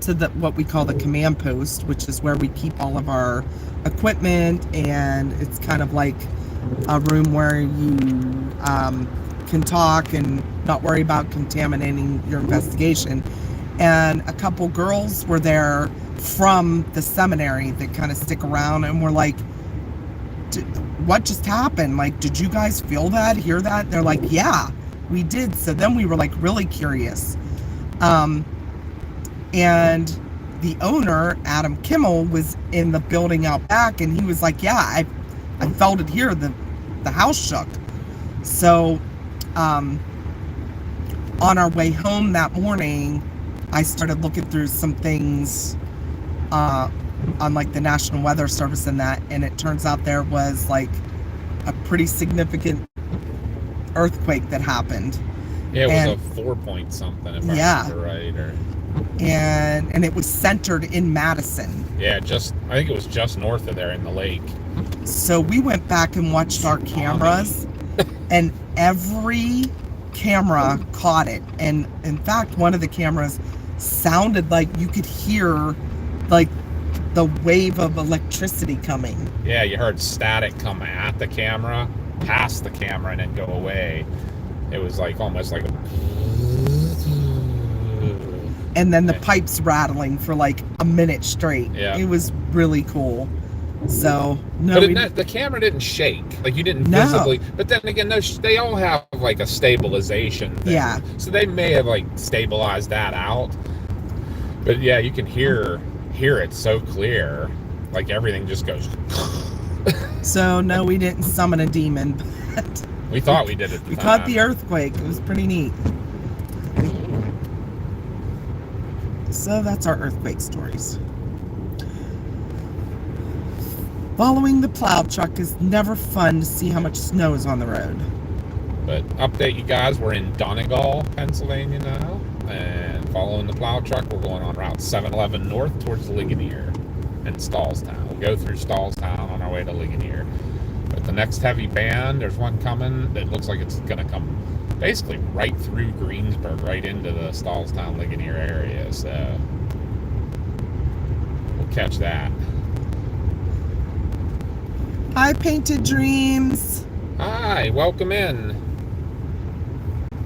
to what we call the command post, which is where we keep all of our equipment, and it's kind of like a room where you can talk and not worry about contaminating your investigation. And a couple girls were there from the seminary that kind of stick around, and we're like, what just happened? Like, did you guys feel that, hear that? They're like, yeah, we did. So then we were like really curious. And the owner, Adam Kimmel, was in the building out back, and he was like, yeah, I felt it here. The house shook. So on our way home that morning, I started looking through some things on like the National Weather Service and that, and it turns out there was like a pretty significant earthquake that happened. Yeah, it was a 4 point something, if I remember right. And it was centered in Madison. Yeah, I think it was just north of there in the lake. So we went back and watched our cameras, and every camera caught it. And in fact, one of the cameras sounded like you could hear like the wave of electricity coming. Yeah, you heard static come at the camera, past the camera, and then go away. It was like almost like a... And then the pipes rattling for like a minute straight. Yeah. It was really cool. So, no. But the camera didn't shake. Like, you didn't visibly... But then again, they all have like a stabilization thing. Yeah. So they may have like stabilized that out. But yeah, you can hear it so clear. Like everything just goes... So, no, we didn't summon a demon. But we thought we did it. We caught the earthquake. It was pretty neat. So that's our earthquake stories. Following the plow truck is never fun to see how much snow is on the road. But update you guys, we're in Donegal, Pennsylvania now. And following the plow truck, we're going on Route 711 north towards Ligonier and Stallstown. We'll go through Stallstown on our way to Ligonier. But the next heavy band, there's one coming that looks like it's going to come basically right through Greensburg, right into the Stallstown, Ligonier area. So we'll catch that. Hi, Painted Dreams. Hi, welcome in.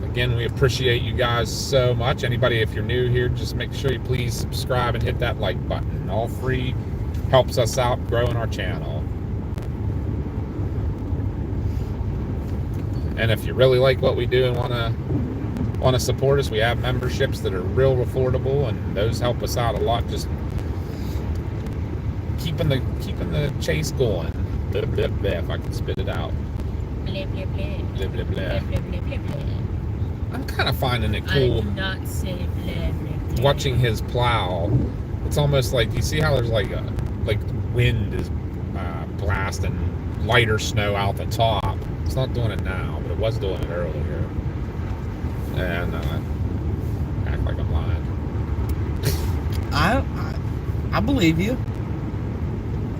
Again, we appreciate you guys so much. Anybody, if you're new here, just make sure you please subscribe and hit that like button. All free, helps us out growing our channel. And if you really like what we do and want to support us, we have memberships that are real affordable, and those help us out a lot. Just keeping the chase going. Blah, blah, blah, if I can spit it out. Blah, blah, blah. Blah, blah, blah. Blah, blah, blah, blah. I'm kind of finding it I cool do not say blah, blah, blah. watching his plow. It's almost like, you see how there's like wind is blasting lighter snow out the top. It's not doing it now, but it was doing it earlier. And act like I'm lying. I believe you.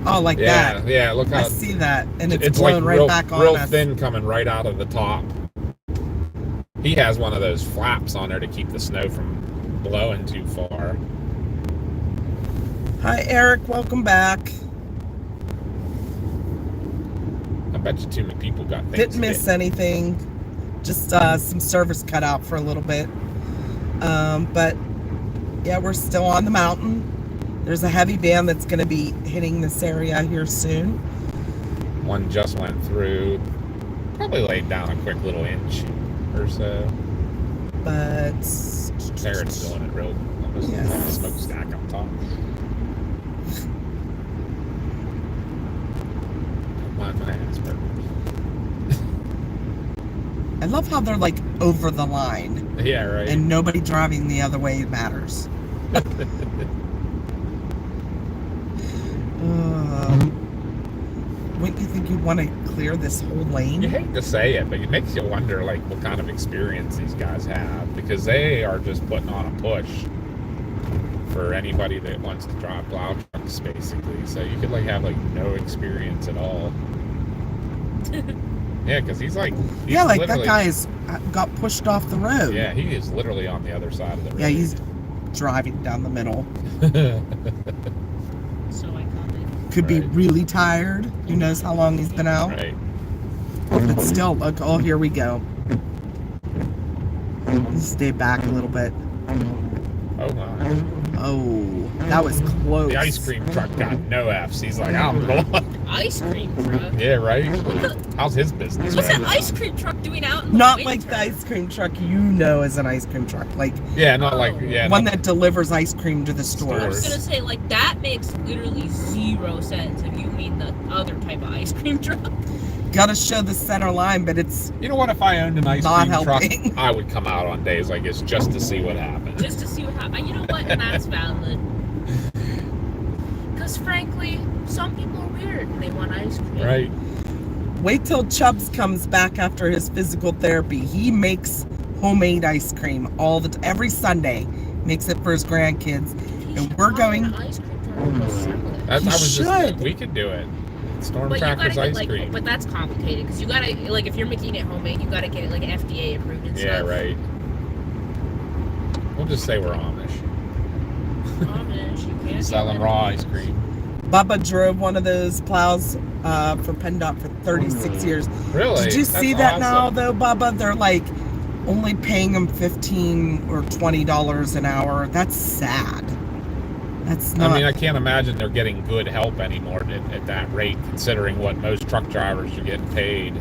Oh, like that. Yeah, look how I see that, and it's it's blown like right real, back on real us. thin coming right out of the top. He has one of those flaps on there to keep the snow from blowing too far. Hi, Eric. Welcome back. I bet you too many people got things. Didn't miss anything. Just some service cut out for a little bit. But yeah, we're still on the mountain. There's a heavy band that's going to be hitting this area here soon. One just went through. Probably laid down a quick little inch or so. But There it's doing it real. Almost Yes. like a smokestack up top. Don't mind my ass, but I love how they're like over the line, yeah, right. and nobody driving the other way matters. Wouldn't you think you'd want to clear this whole lane? You hate to say it, but it makes you wonder, like, what kind of experience these guys have, because they are just putting on a push for anybody that wants to drive plow trucks, basically. So you could like have like no experience at all. Yeah, because he's like that guy is got pushed off the road. Yeah, he is literally on the other side of the road. Yeah, he's driving down the middle. So iconic. Could be Right. really tired. Who knows how long he's been out? Right. But still, look, oh, here we go. Stay back a little bit. Oh my. Oh, that was close. The ice cream truck got no F's. He's like, I'm going. Ice cream truck? Yeah, right? How's his business? What's right? an ice cream truck doing out in the Not winter? like the ice cream truck you know as an ice cream truck. Like Yeah, not like, yeah. one not- that delivers ice cream to the I was stores. gonna say, like, that makes literally 0 sense if you mean the other type of ice cream truck. Gotta show the center line, but it's You know what? If I owned an ice Not cream truck, helping. I would come out on days like this just to see what happened. Just to see what happens. You know what? And that's valid. Because, frankly, some people are weird and they want ice cream. Right? wait till Chubbs comes back after his physical therapy. He makes homemade ice cream every Sunday. Makes it for his grandkids. And we're going. Ice cream truck and go sell it. I was should. just, we could do it. Storm But you gotta Crackers get, ice like, cream. but that's complicated because you gotta, like, if you're making it homemade, you gotta get it like FDA approved and Yeah, stuff. right. We'll just say we're Amish. Amish, you can't Selling get raw it. ice cream. Bubba drove one of those plows for PennDOT for 36 years. Really? Did you That's see that now, awesome. though, Bubba? They're like only paying him $15 or $20 an hour. That's sad. That's not. I mean, I can't imagine they're getting good help anymore at that rate, considering what most truck drivers are getting paid.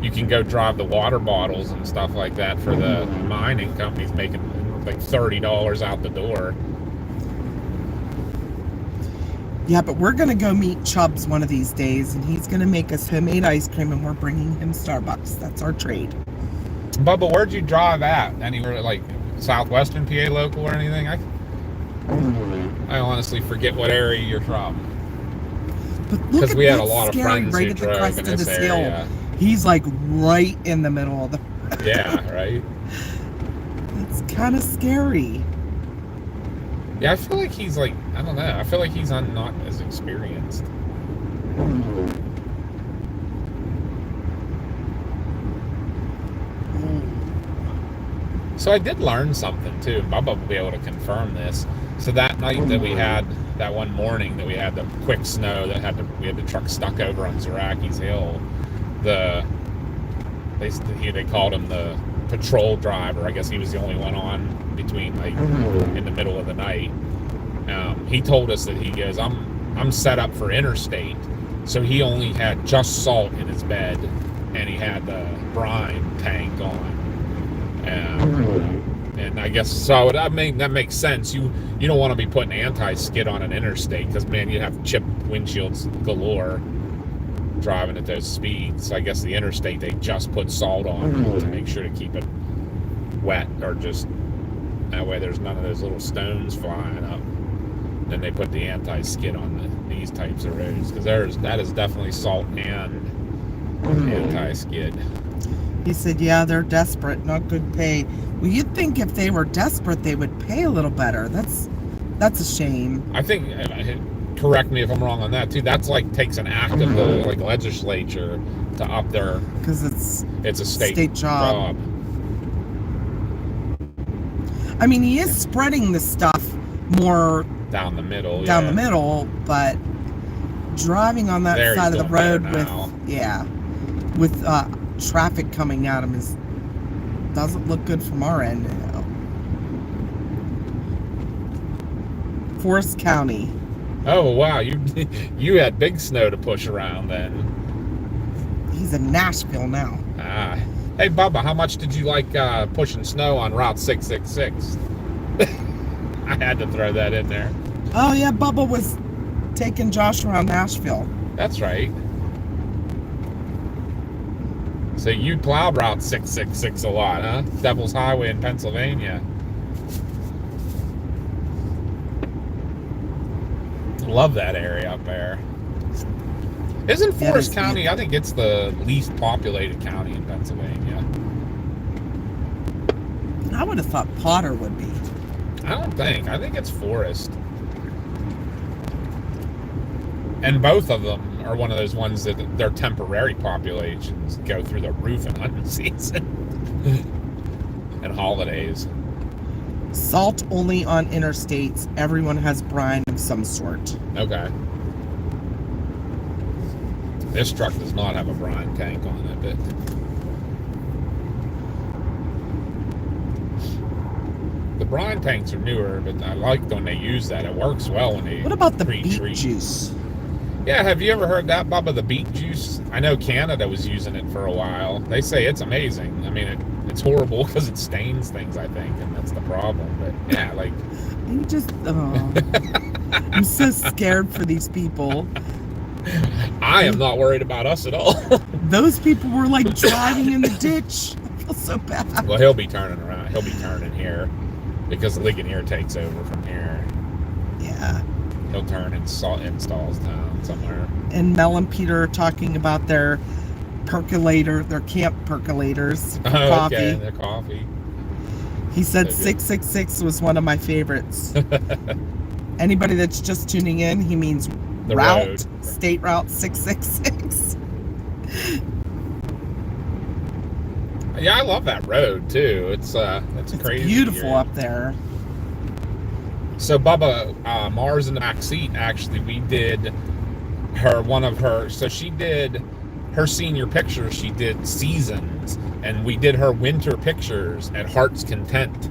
You can go drive the water bottles and stuff like that for the mining companies, making like $30 out the door. Yeah, but we're gonna go meet Chubbs one of these days, and he's gonna make us homemade ice cream, and we're bringing him Starbucks. That's our trade. Bubba, where'd you drive at? Anywhere like southwestern PA local or anything? I honestly forget what area you're from. But look Because at we had a that lot of scary friends right who at the drove crest in of this this hill. area. He's like right in the middle of the. Yeah, right? It's kind of scary. Yeah, I feel like he's like, I don't know. I feel like he's not as experienced. So I did learn something too. Bubba will be able to confirm this. So that night that we had that one morning that we had the quick snow that we had the truck stuck over on Zeraki's Hill. They called him the patrol driver. I guess he was the only one on between like in the middle of the night. He told us that he goes, I'm set up for interstate, so he only had just salt in his bed, and he had the brine tank on. And I guess so. That makes sense. You don't want to be putting anti-skid on an interstate because, man, you'd have chipped windshields galore driving at those speeds. So I guess the interstate, they just put salt on to make sure to keep it wet, or just that way there's none of those little stones flying up. Then they put the anti-skid on these types of roads because that is definitely salt and anti-skid. He said, yeah, they're desperate, not good pay. Well, you'd think if they were desperate, they would pay a little better. That's a shame. I think, correct me if I'm wrong on that too, that's like takes an act of the legislature to up their, because it's a state job. I mean, he is spreading the stuff more down the middle, but driving on that side of the road with traffic coming at him doesn't look good from our end. Forest County. Oh wow, you had big snow to push around then. He's in Nashville now. Hey Bubba, how much did you like pushing snow on Route 666? I had to throw that in there. Oh yeah, Bubba was taking Josh around Nashville. That's right. So you plowed Route 666 a lot, huh? Devil's Highway in Pennsylvania. Love that area up there. Isn't Forest County, I think it's the least populated county in Pennsylvania. I would have thought Potter would be. I think it's Forest. And both of them are one of those ones that their temporary populations go through the roof in hunting season and holidays. Salt only on interstates. Everyone has brine of some sort. Okay. This truck does not have a brine tank on it, but the brine tanks are newer, but I like when they use that. It works well when they What about the pre-treat. beet juice? Yeah, have you ever heard that, Bubba, the beet juice? I know Canada was using it for a while. They say it's amazing. I mean, it's horrible because it stains things, I think, and that's the problem. But yeah, like... You just... Oh. I'm so scared for these people. I am not worried about us at all. Those people were like driving in the ditch. I feel so bad. Well, he'll be turning around. He'll be turning here because Ligonier takes over from here. Yeah. He'll turn and installs town somewhere. And Mel and Peter are talking about their percolator, their camp percolators for coffee. Okay, their coffee. He said So 666 was one of my favorites. Anybody that's just tuning in, he means The route, road. State Route 666. Yeah, I love that road too. It's crazy. Beautiful up there. So Bubba, Mars in the back seat, actually, we did she did her senior pictures, she did seasons, and we did her winter pictures at Heart's Content.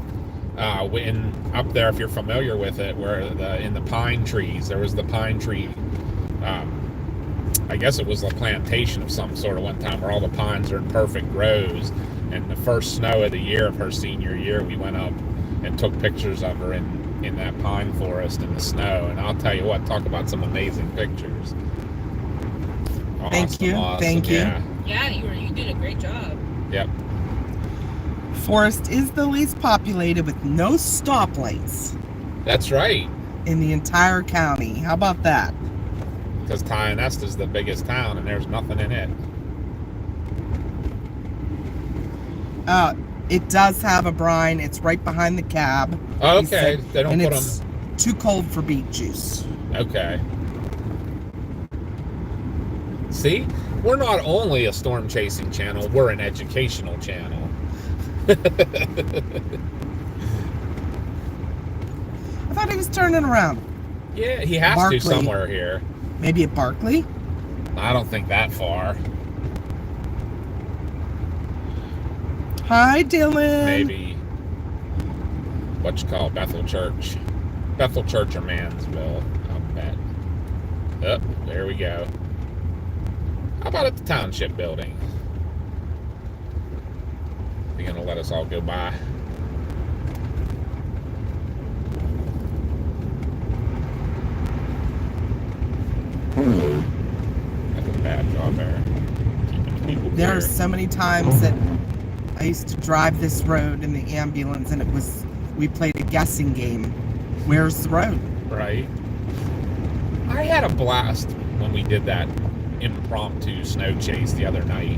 Up there, if you're familiar with it, where in the pine trees, there was the pine tree, I guess it was a plantation of some sort at one time where all the pines are in perfect rows, and the first snow of the year of her senior year, we went up and took pictures of her in that pine forest in the snow, and I'll tell you what, talk about some amazing pictures. Awesome, Thank you. awesome, Thank you. Yeah, you did a great job. Yep. Forest is the least populated with no stoplights That's right. in the entire county. How about that? Because Tionesta is the biggest town, and there's nothing in it. It does have a brine. It's right behind the cab. Oh, He okay. said, They don't and put it's too cold for beet juice. Okay. See? We're not only a storm chasing channel, we're an educational channel. I thought he was turning around. Yeah, he has Barkley. to somewhere here. Maybe at Barkley? I don't think that far. Hi, Dylan. Maybe what you call Bethel Church. Bethel Church or Mansville, I'll bet. Oh, there we go. How about at the township building? They're gonna let us all go by. That's a bad job there. Keeping people There are clear. so many times that I used to drive this road in the ambulance, and we played a guessing game. Where's the road? Right. I had a blast when we did that impromptu snow chase the other night.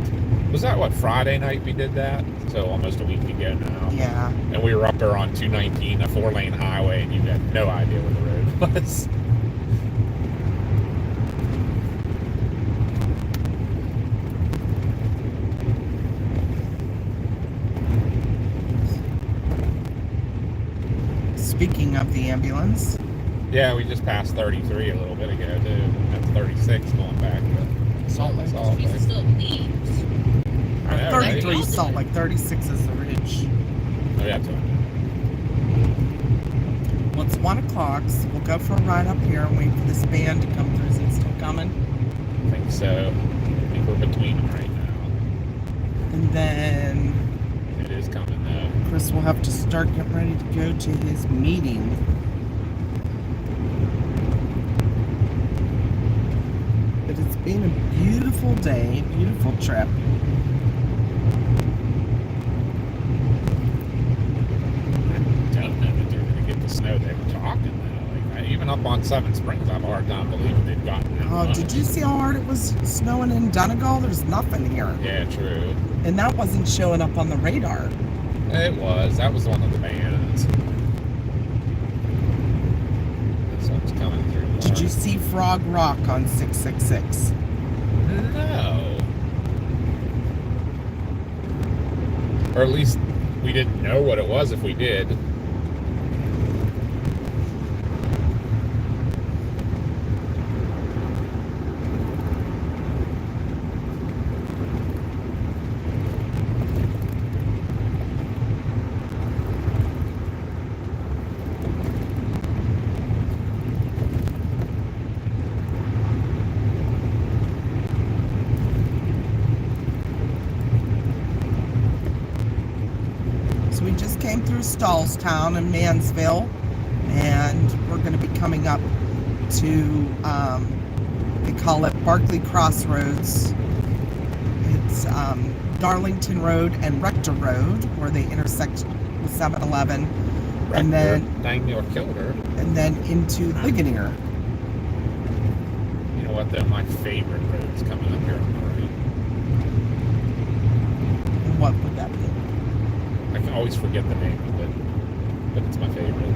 Was that what, Friday night we did that? So almost a week ago now. Yeah. And we were up there on 219, a 4-lane highway, and you had no idea where the road was. Speaking of the ambulance, Yeah, we just passed 33 a little bit ago, too. That's 36 going back to Salt Lake. Salt Piece Lake. of still leaves. I know, right? 33 right? Salt Lake, 36 is the ridge. Oh, yeah, so Well, it's 1 o'clock, so we'll go for a ride up here and wait for this band to come through. Is it still coming? I think so. I think we're between them right now. And then It is coming, though. Chris will have to start getting ready to go to his meeting. But it's been a beautiful day, beautiful trip. I don't know that they're going to get the snow they were talking, though. Like, even up on Seven Springs, I have a hard time believing they've gotten that Oh, much. did you see how hard it was snowing in Donegal? There's nothing here. Yeah, true. And that wasn't showing up on the radar. It was. That was one of the bands. This one's coming through. Did you see Frog Rock on 666? No. Or at least we didn't know what it was if we did. So we just came through Stallstown and Mansville, and we're going to be coming up to, they call it Barkley Crossroads. It's Darlington Road and Rector Road, where they intersect with 7-Eleven, and then dang near killed her. and then into Ligonier. You know what? They're my favorite roads coming up here on the right. And what would that be? I can always forget the name of it, but it's my favorite.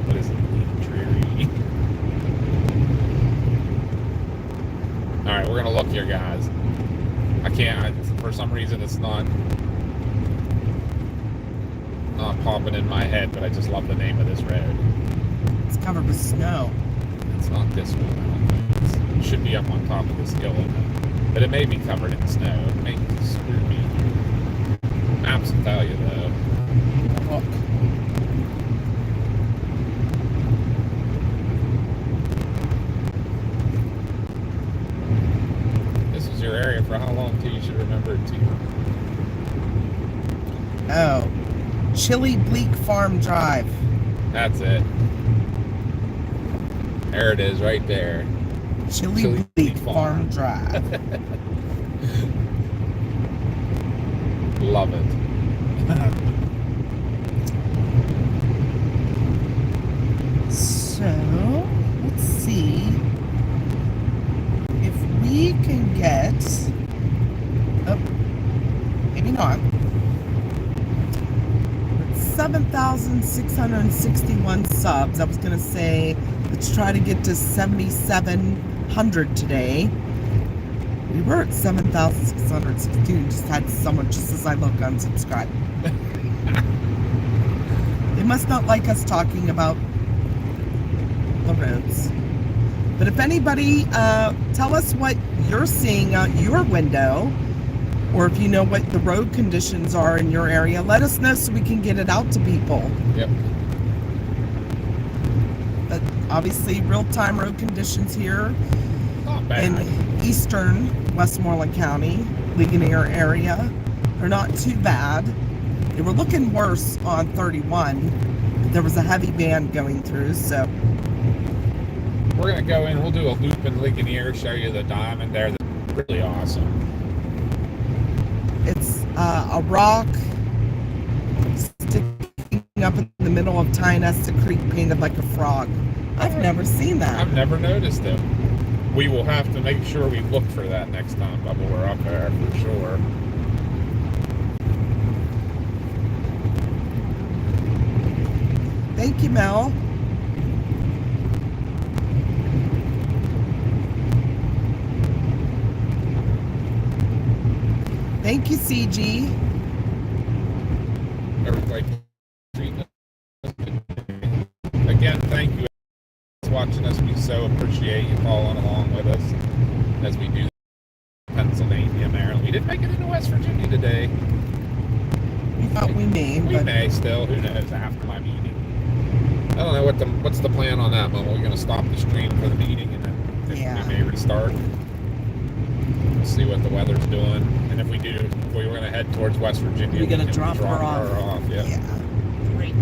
What is it? Dreary. All right, we're gonna look here, guys. I can't. For some reason, it's not popping in my head, but I just love the name of this road. It's covered with snow. It's not this one. I don't think. It should be up on top of this hill, but it may be covered in snow. It may screw me. Maps will tell you though. Look. This is your area for how long too? You should remember it too. Oh. Chili Bleak Farm Drive. That's it. There it is, right there. Chili Bleak Farm Drive. Love it. So, let's see if we can get, oh, maybe not, 7,661 subs. I was going to say, let's try to get to 7,700 today. We were at 7,616, just had someone, just as I look, unsubscribe. They must not like us talking about the roads. But if anybody, tell us what you're seeing out your window, or if you know what the road conditions are in your area, let us know so we can get it out to people. Yep. But obviously, real-time road conditions here Not bad. in eastern Westmoreland County, Ligonier area, are not too bad. They were looking worse on 31. There was a heavy band going through, so We're going to go in, we'll do a loop in Ligonier, show you the diamond there. That's really awesome. it's a rock sticking up in the middle of Tynesta Creek painted like a frog. I've never seen that. I've never noticed it. We will have to make sure we look for that next time, Bubba. We're up there for sure. Thank you, Mel. Thank you, CG. Everybody treating us. Again, thank you for watching us. We so appreciate you following along with us as we do Pennsylvania, Maryland. We didn't make it into West Virginia today. We thought we may, We but may still. Who knows? After my meeting. I don't know what's the plan on that, Mom. We're going to stop the stream for the meeting and then Yeah. we may restart. We'll see what the weather's doing, and if we do, if we were going to head towards West Virginia, we're gonna can drop her off. Yeah. Yeah. Great.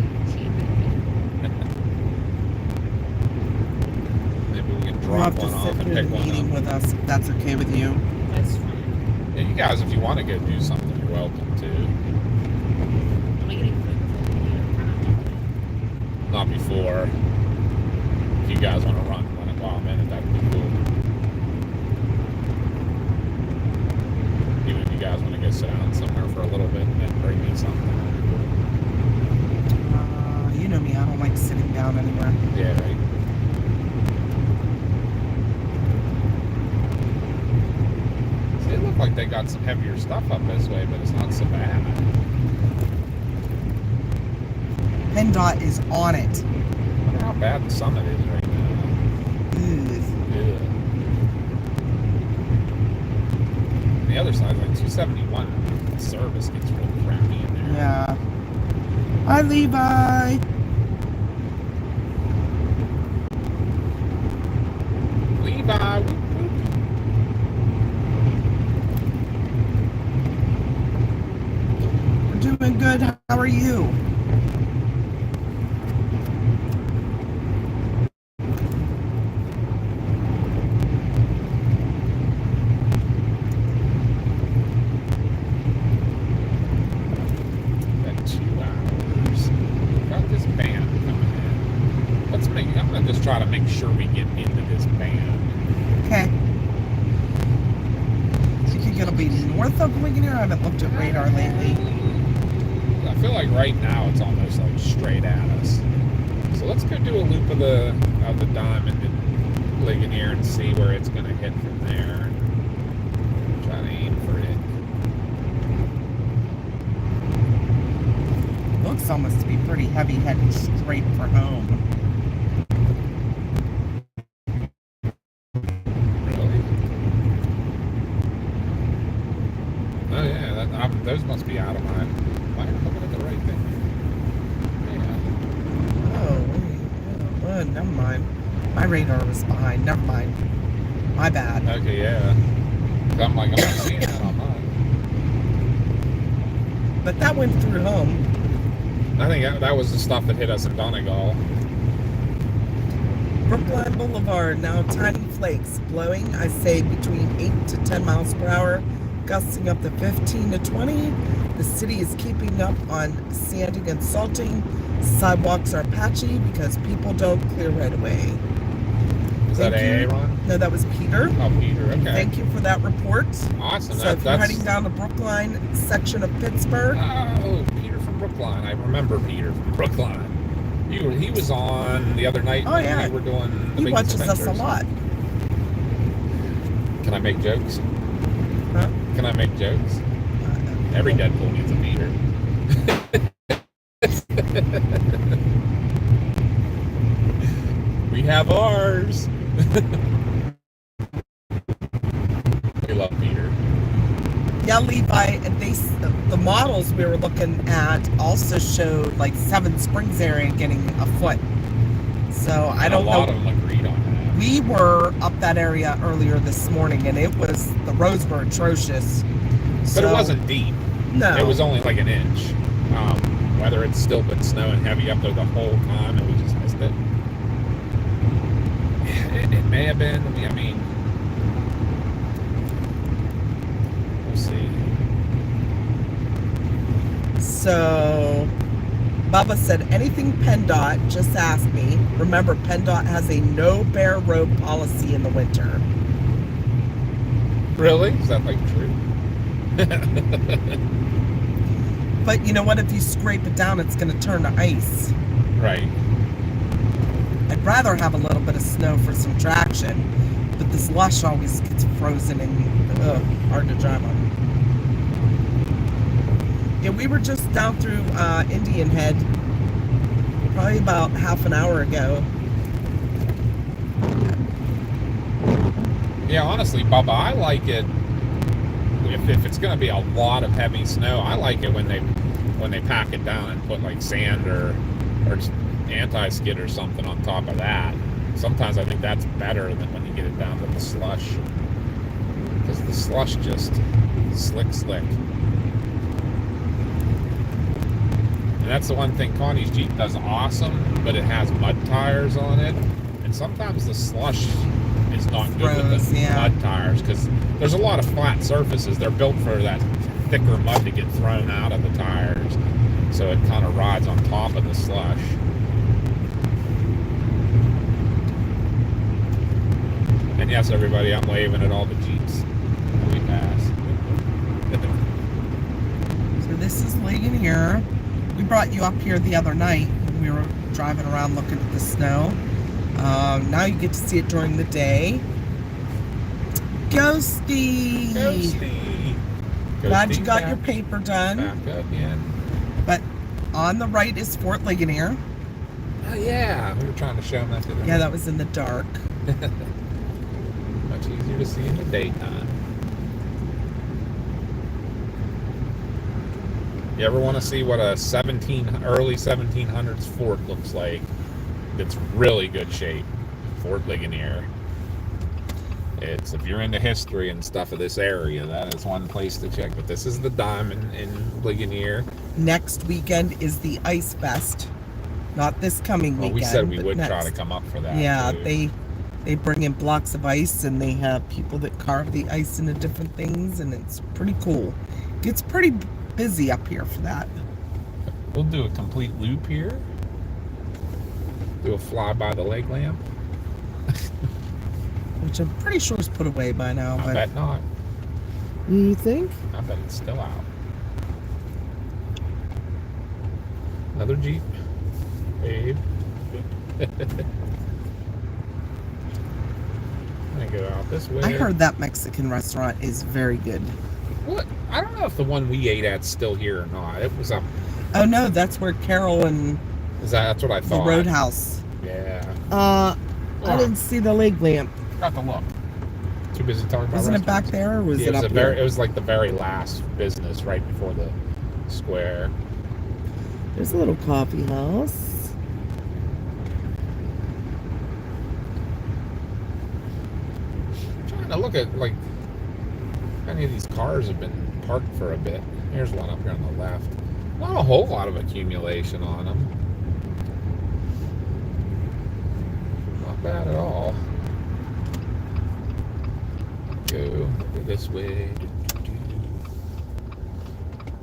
Maybe we can We'll drop have to one off sit and through pick the one meeting up. with us if that's okay with you. That's fine. Yeah, you guys, if you want to go do something, you're welcome to. Am I getting food here? Not before. If you guys want to run it while I'm in it, that would be cool. Even if you guys want to go sit down somewhere for a little bit and then bring me something. You know me, I don't like sitting down anywhere. Yeah, right. See, it looked like they got some heavier stuff up this way, but it's not so bad. PennDOT is on it. I wonder how bad the summit is right now. Ugh. Yeah. The other side, like 271, service gets really crappy in there. Yeah. Hi, Levi. Levi, whoop, whoop. We're doing good. How are you? Got 2 hours. Got this band coming in. I'm gonna just try to make sure we get into this band. Okay. Do you think it'll be north of Ligonier? I haven't looked at radar lately. I feel like right now it's almost like straight at us. So let's go do a loop of the diamond in Ligonier and see where it's gonna hit from there. Try to aim for it. Looks almost to be pretty heavy heading straight for home. Really? Oh yeah, those must be out of my. Am I looking at the right thing? Yeah. Oh, wait. Oh, never mind. My radar was behind. Never mind. My bad. Okay, yeah. I'm like, I'm not seeing that on mine. But that went through home. I think that was the stuff that hit us in Donegal. Brookline Boulevard, now tiny flakes, blowing, I say, between 8 to 10 miles per hour, gusting up to 15 to 20. The city is keeping up on sanding and salting. Sidewalks are patchy because people don't clear right away. Is that Thank you. AA Ron? No, that was Peter. Oh, Peter, okay. Thank you for that report. Awesome. So if you're heading down the Brookline section of Pittsburgh, Oh, Peter from Brookline. I remember Peter from Brookline. He was on the other night Oh, when yeah. we were doing the he Big watches us a Adventures. lot. Can I make jokes? Huh? Can I make jokes? Every Deadpool needs a Peter. We have cars. We love Peter. Yeah, Levi, the models we were looking at also showed like Seven Springs area getting a foot. So I don't know. A lot of them agreed on that. We were up that area earlier this morning, and the roads were atrocious. But it wasn't deep. No. It was only like an inch. Whether it's still been snowing heavy up there the whole time and we just missed it. It may have been. I mean, we'll see. So, Bubba said, anything PennDOT, just ask me. Remember, PennDOT has a no bare road policy in the winter. Really? Is that like true? But you know what? If you scrape it down, it's going to turn to ice. Right. I'd rather have a little bit of snow for some traction, but this slush always gets frozen and hard to drive on. Yeah, we were just down through Indian Head probably about half an hour ago. Yeah, honestly, Bubba, I like it. If it's going to be a lot of heavy snow, I like it when they pack it down and put like sand or anti-skid or something on top of that. Sometimes I think that's better than when you get it down to the slush, because the slush just slick. And that's the one thing Connie's Jeep does awesome, but it has mud tires on it, and sometimes the slush is not good with the mud tires, because there's a lot of flat surfaces. They're built for that thicker mud to get thrown out of the tires, so it kind of rides on top of the slush. And yes, everybody, I'm waving at all the Jeeps we pass. So this is Ligonier. We brought you up here the other night when we were driving around looking at the snow. Now you get to see it during the day. Ghosty! Glad you got your paper done. Back up, yeah. But on the right is Fort Ligonier. Oh yeah, we were trying to show them that today. Yeah, that was in the dark. Much easier to see in the daytime. You ever want to see what a early 1700s fort looks like? It's really good shape. Fort Ligonier. If you're into history and stuff of this area, that is one place to check. But this is the Diamond in Ligonier. Next weekend is the Ice Fest. Not this coming weekend. Well, we said we would next. try to come up for that. Yeah, too. they bring in blocks of ice, and they have people that carve the ice into different things, and it's pretty cool. Gets pretty busy up here for that. We'll do a complete loop here. Do a fly by the lake lamp. Which I'm pretty sure is put away by now. I bet not. You think? I bet it's still out. Another Jeep. Babe. I'm gonna go out this way. I heard that Mexican restaurant is very good. What? I don't know if the one we ate at's still here or not. It was up. Oh no, that's where Carol and That's what I the thought. Roadhouse. Yeah. I didn't see the leg lamp. Got to look. Too busy talking about Wasn't it back restaurants. there, or was Yeah, it up here? It was like the very last business right before the square. There's a little coffee house. I'm trying to look at like any of these cars have been parked for a bit. Here's one up here on the left. Not a whole lot of accumulation on them. Not bad at all. Go this way.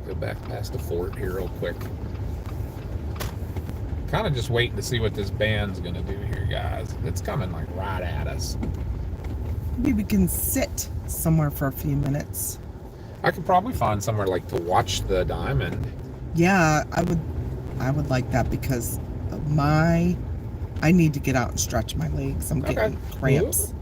Go back past the fort here real quick. Kind of just waiting to see what this band's gonna do here, guys. It's coming like right at us. Maybe we can sit somewhere for a few minutes. I could probably find somewhere like to watch the Diamond. Yeah, I would like that because I need to get out and stretch my legs. I'm getting cramps.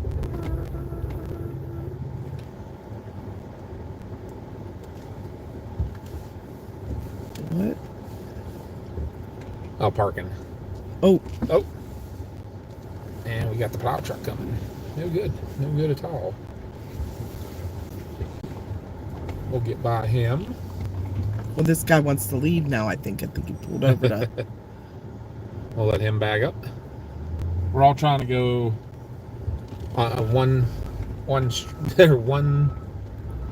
What? Oh, parking. Oh. Oh. And we got the plow truck coming. No good. No good at all. We'll get by him. Well, this guy wants to leave now, I think. I think he pulled over to... We'll let him back up. We're all trying to go on one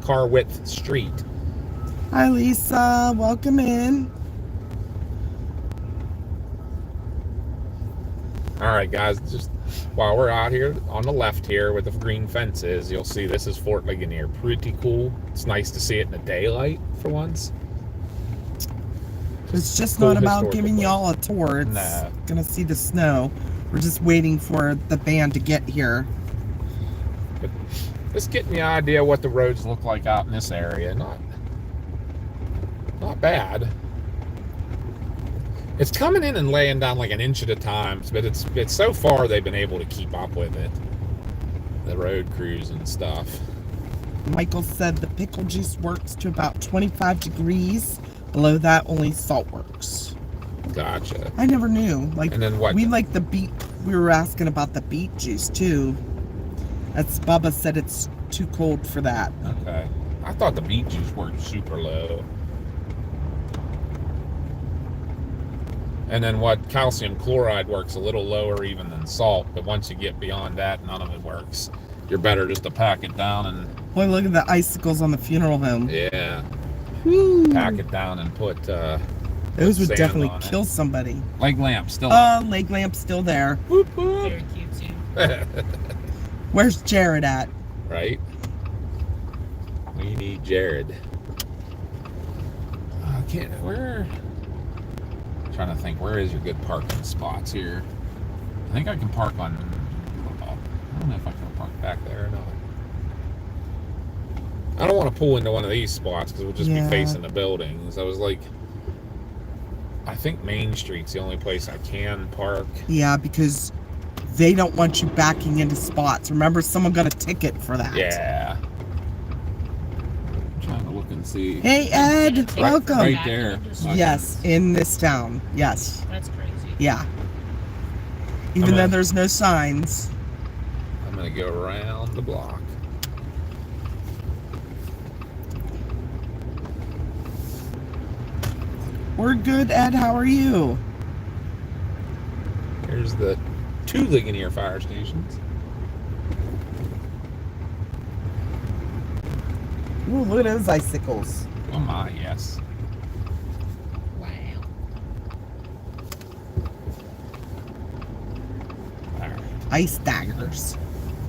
car width street. Hi, Lisa. Welcome in. All right, guys. Just while we're out here on the left here with the green fences, you'll see this is Fort Ligonier. Pretty cool. It's nice to see it in the daylight for once. It's just Cool not about historical giving place. y'all a tour. It's Nah. gonna see the snow. We're just waiting for the band to get here. But just getting the idea what the roads look like out in this area. Not bad. It's coming in and laying down like an inch at a time, but it's so far they've been able to keep up with it. The road crews and stuff. Michael said the pickle juice works to about 25 degrees. Below that, only salt works. Gotcha. I never knew. Like, And then what? we like the beet. We were asking about the beet juice too. That's Bubba said it's too cold for that. Okay. I thought the beet juice worked super low. And then what? Calcium chloride works a little lower even than salt, but once you get beyond that, none of it works. You're better just to pack it down and Boy, look at the icicles on the funeral home. yeah, Woo. pack it down and put Those would sand definitely on it. kill somebody. leg lamp still. Leg lamp's still there. Whoop, whoop. Very cute too. Where's Jared at? Right? We need Jared. I can't. Where? Trying to think. Where is your good parking spots here? I think I can park on. I don't know if I can park back there or not. I don't want to pull into one of these spots because we'll just Yeah. be facing the buildings. I was like, I think Main Street's the only place I can park. Yeah, because they don't want you backing into spots. Remember, someone got a ticket for that. Yeah. I'm trying to look and see. Hey, Ed. Right- Welcome. right there. Yes, in this town. Yes. That's crazy. Yeah. Even I'm though a- there's no signs. I'm gonna go around the block. We're good, Ed. How are you? Here's the 2 Ligonier fire stations. Ooh, look at those icicles. Oh my, yes. Wow. All right. Ice daggers.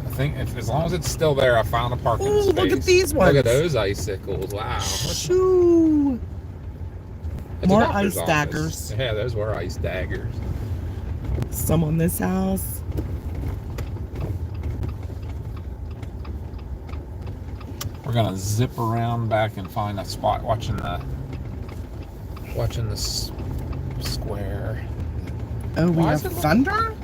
I think as long as it's still there, I found a parking Ooh, space. look at these Look at ones. those icicles. Wow. Shoo. It's a More doctor's ice office. daggers. Yeah, those were ice daggers. Some on this house. We're gonna zip around back and find a spot watching the square. Oh, we Why have is it like- thunder?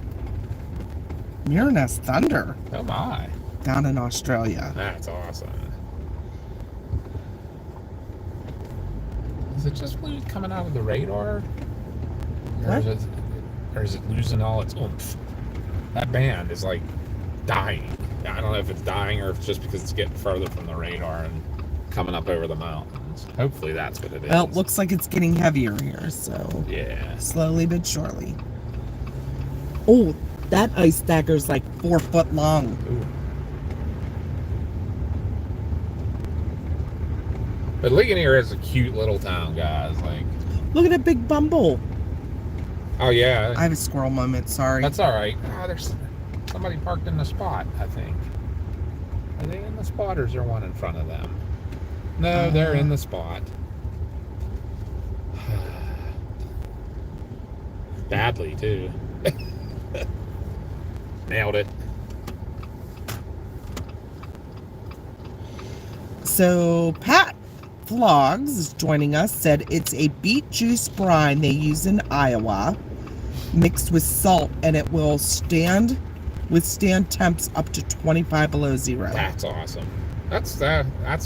Miraness thunder Oh my. down in Australia. That's awesome. Is it just coming out of the radar? What? Or is it losing all its oomph? That band is like dying. I don't know if it's dying or if it's just because it's getting further from the radar and coming up over the mountains. Hopefully that's what it is. Well, it looks like it's getting heavier here, so Yeah. slowly but surely. Oh, that ice dagger's like 4 foot long. Ooh. But Ligonier is a cute little town, guys. Like, Look at that big bumble. oh yeah, I have a squirrel moment, sorry. that's all right. Oh, there's somebody parked in the spot, I think. Are they in the spot or is there one in front of them? No, they're in the spot. Badly, too. Nailed it. So Pat Vlogs is joining us, said it's a beet juice brine they use in Iowa mixed with salt, and it will withstand temps up to 25 below zero. That's awesome. That's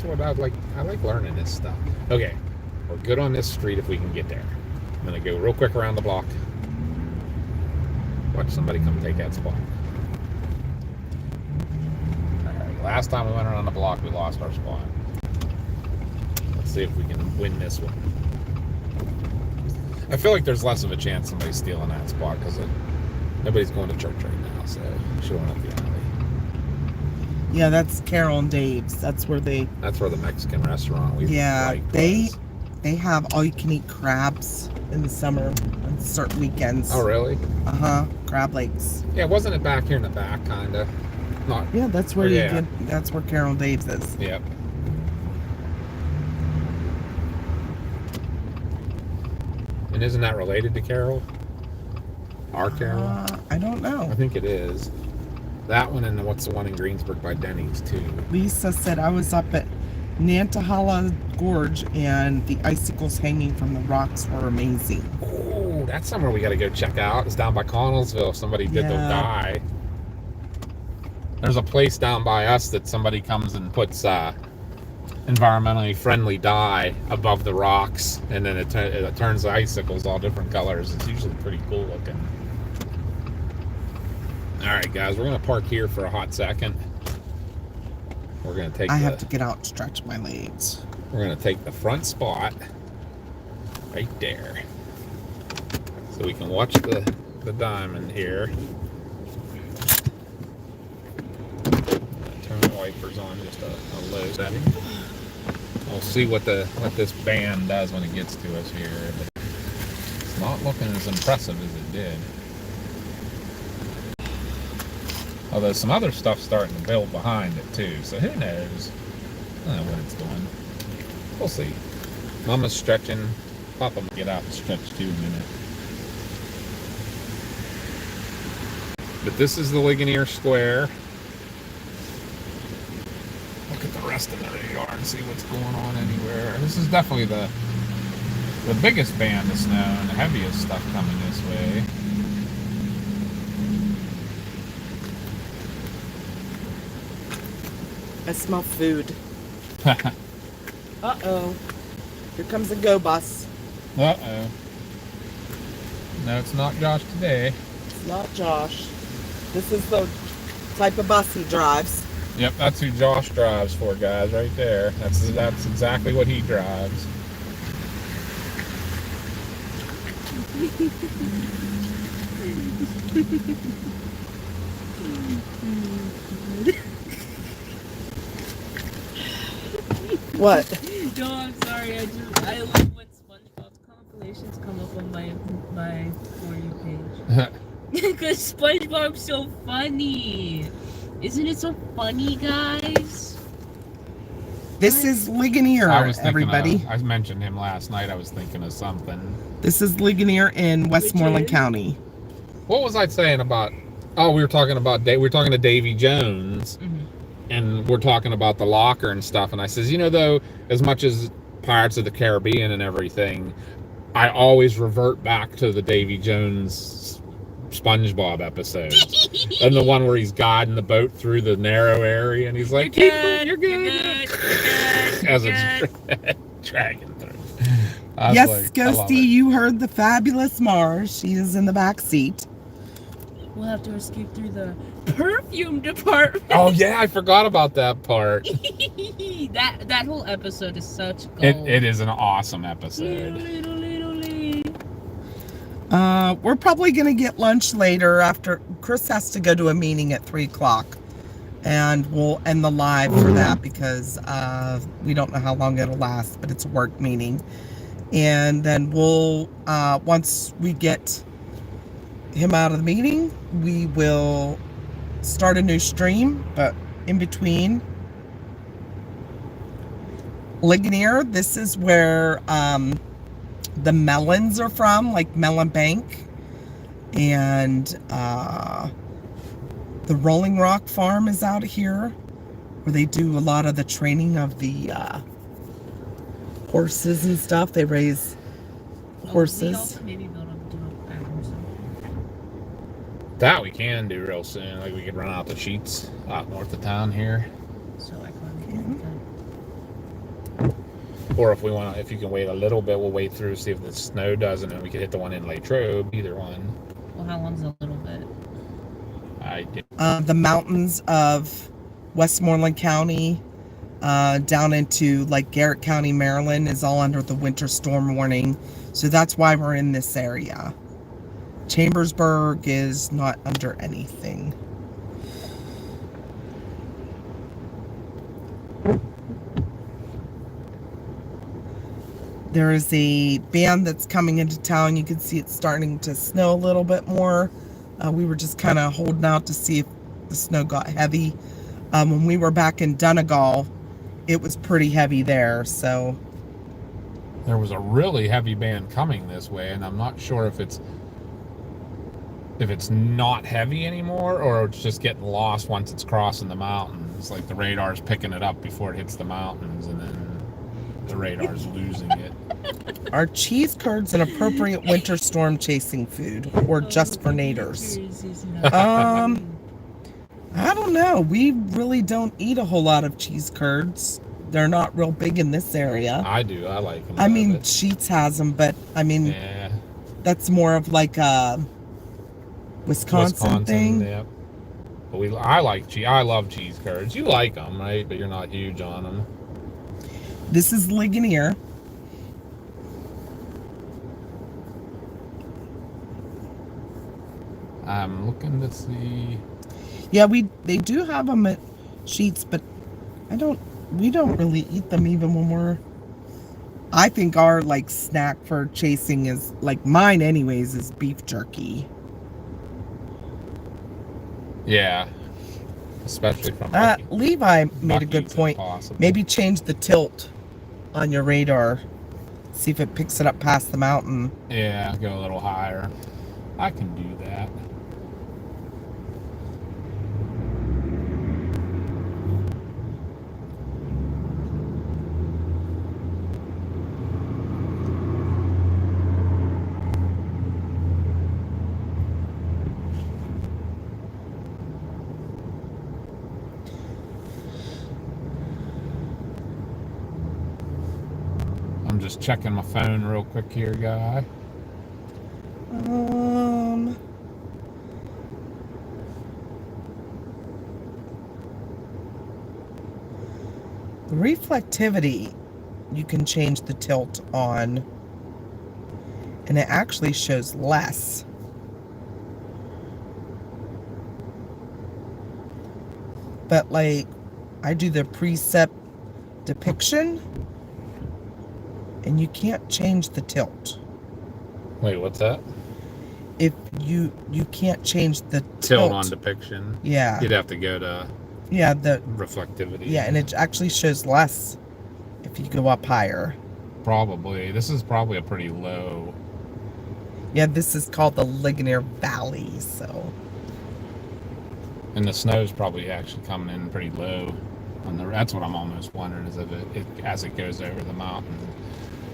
what I like. I like learning this stuff. Okay, we're good on this street if we can get there. I'm gonna go real quick around the block. Watch somebody come take that spot. last time we went around the block, we lost our spot. Let's see if we can win this one. I feel like there's less of a chance somebody's stealing that spot because nobody's going to church right now, so she went up the alley. Yeah, that's Carol and Dave's. That's where the Mexican restaurant we they have all-you-can-eat crabs in the summer on certain weekends. Oh, really? Crab legs. Yeah, wasn't it back here in the back, kind of? Not. Yeah, that's where that's where Carol and Dave's is. Yep. And isn't that related to Carol? Our Carol? I don't know. I think it is. That one and what's the one in Greensburg by Denny's too? Lisa said I was up at Nantahala Gorge and the icicles hanging from the rocks were amazing. Oh, that's somewhere we got to go check out. It's down by Connellsville. Somebody did the dye. There's a place down by us that somebody comes and puts environmentally friendly dye above the rocks, and then it turns the icicles all different colors. It's usually pretty cool looking. All right, guys, we're gonna park here for a hot second. We're gonna take. I have to get out and stretch my legs. We're gonna take the front spot right there, so we can watch the diamond here. Turn the wipers on just a low setting. We'll see what this band does when it gets to us here. But it's not looking as impressive as it did. Although some other stuff's starting to build behind it too, so who knows? I don't know what it's doing. We'll see. Mama's stretching. Papa will get out and stretch too in a minute. But this is the Ligonier Square. Look at the rest of the yard and see what's going on anywhere. This is definitely the biggest band of snow and the heaviest stuff coming this way. I smell food. Uh-oh. Here comes a go bus. Uh-oh. No, it's not Josh today. It's not Josh. This is the type of bus he drives. Yep, that's who Josh drives for, guys, right there. That's exactly what he drives. What? No, I'm sorry. I love when SpongeBob's compilations come up on my For You page. Because SpongeBob's so funny. Isn't it so funny, guys? This is Ligonier, everybody. I mentioned him last night. I was thinking of something. This is Ligonier in Westmoreland County. What was I saying about? Oh, we were talking to Davy Jones, and we're talking about the locker and stuff. And I says, you know, though, as much as Pirates of the Caribbean and everything, I always revert back to the Davy Jones SpongeBob episodes. And the one where he's guiding the boat through the narrow area, and he's like, "You're good." As it's dragging through. Yes, like, Ghosty, you heard the fabulous Mars. She is in the back seat. We'll have to escape through the perfume department. Oh yeah, I forgot about that part. that whole episode is such gold. It is an awesome episode. We're probably gonna get lunch later after Chris has to go to a meeting at 3:00, and we'll end the live for that because we don't know how long it'll last, but it's a work meeting. And then we'll once we get him out of the meeting, we will start a new stream. But in between, Ligonier, this is where the melons are from, like Melon Bank, and the Rolling Rock Farm is out here, where they do a lot of the training of the horses and stuff. They raise horses. That we can do real soon. Like we could run out the sheets out north of town here. So I can't. Or if you can wait a little bit, we'll wait through, see if the snow doesn't, and we can hit the one in Latrobe, either one. Well, how long's a little bit? The mountains of Westmoreland County, down into like Garrett County, Maryland is all under the winter storm warning. So that's why we're in this area. Chambersburg is not under anything. There is a band that's coming into town. You can see it's starting to snow a little bit more. We were just kind of holding out to see if the snow got heavy. When we were back in Donegal, it was pretty heavy there, so. There was a really heavy band coming this way, and I'm not sure if it's not heavy anymore or it's just getting lost once it's crossing the mountains. Like the radar's picking it up before it hits the mountains, and then the radar's losing it. Are cheese curds an appropriate winter storm chasing food, or just for naders? I don't know. We really don't eat a whole lot of cheese curds. They're not real big in this area. I do. I like them. I mean, Sheetz has them, but I mean, yeah, that's more of like a Wisconsin thing. Yep. But I like cheese. I love cheese curds. You like them, right? But you're not huge on them. This is Ligonier. I'm looking to see. Yeah, they do have them at Sheetz, but we don't really eat them even when we're. I think our like snack for chasing is like mine anyways is beef jerky. Yeah, especially from Levi made a good point. Maybe change the tilt on your radar. See if it picks it up past the mountain. Yeah, go a little higher. I can do that. I'm just checking my phone real quick here, guy. The reflectivity, you can change the tilt on, and it actually shows less. But like, I do the preset depiction, and you can't change the tilt. Wait, what's that? If you can't change the tilt on depiction. Yeah. You'd have to go to the reflectivity. Yeah, and it actually shows less if you go up higher. Probably. This is probably a pretty low. Yeah, this is called the Ligonier Valley, so. And the snow's probably actually coming in pretty low. That's what I'm almost wondering, is if it as it goes over the mountain.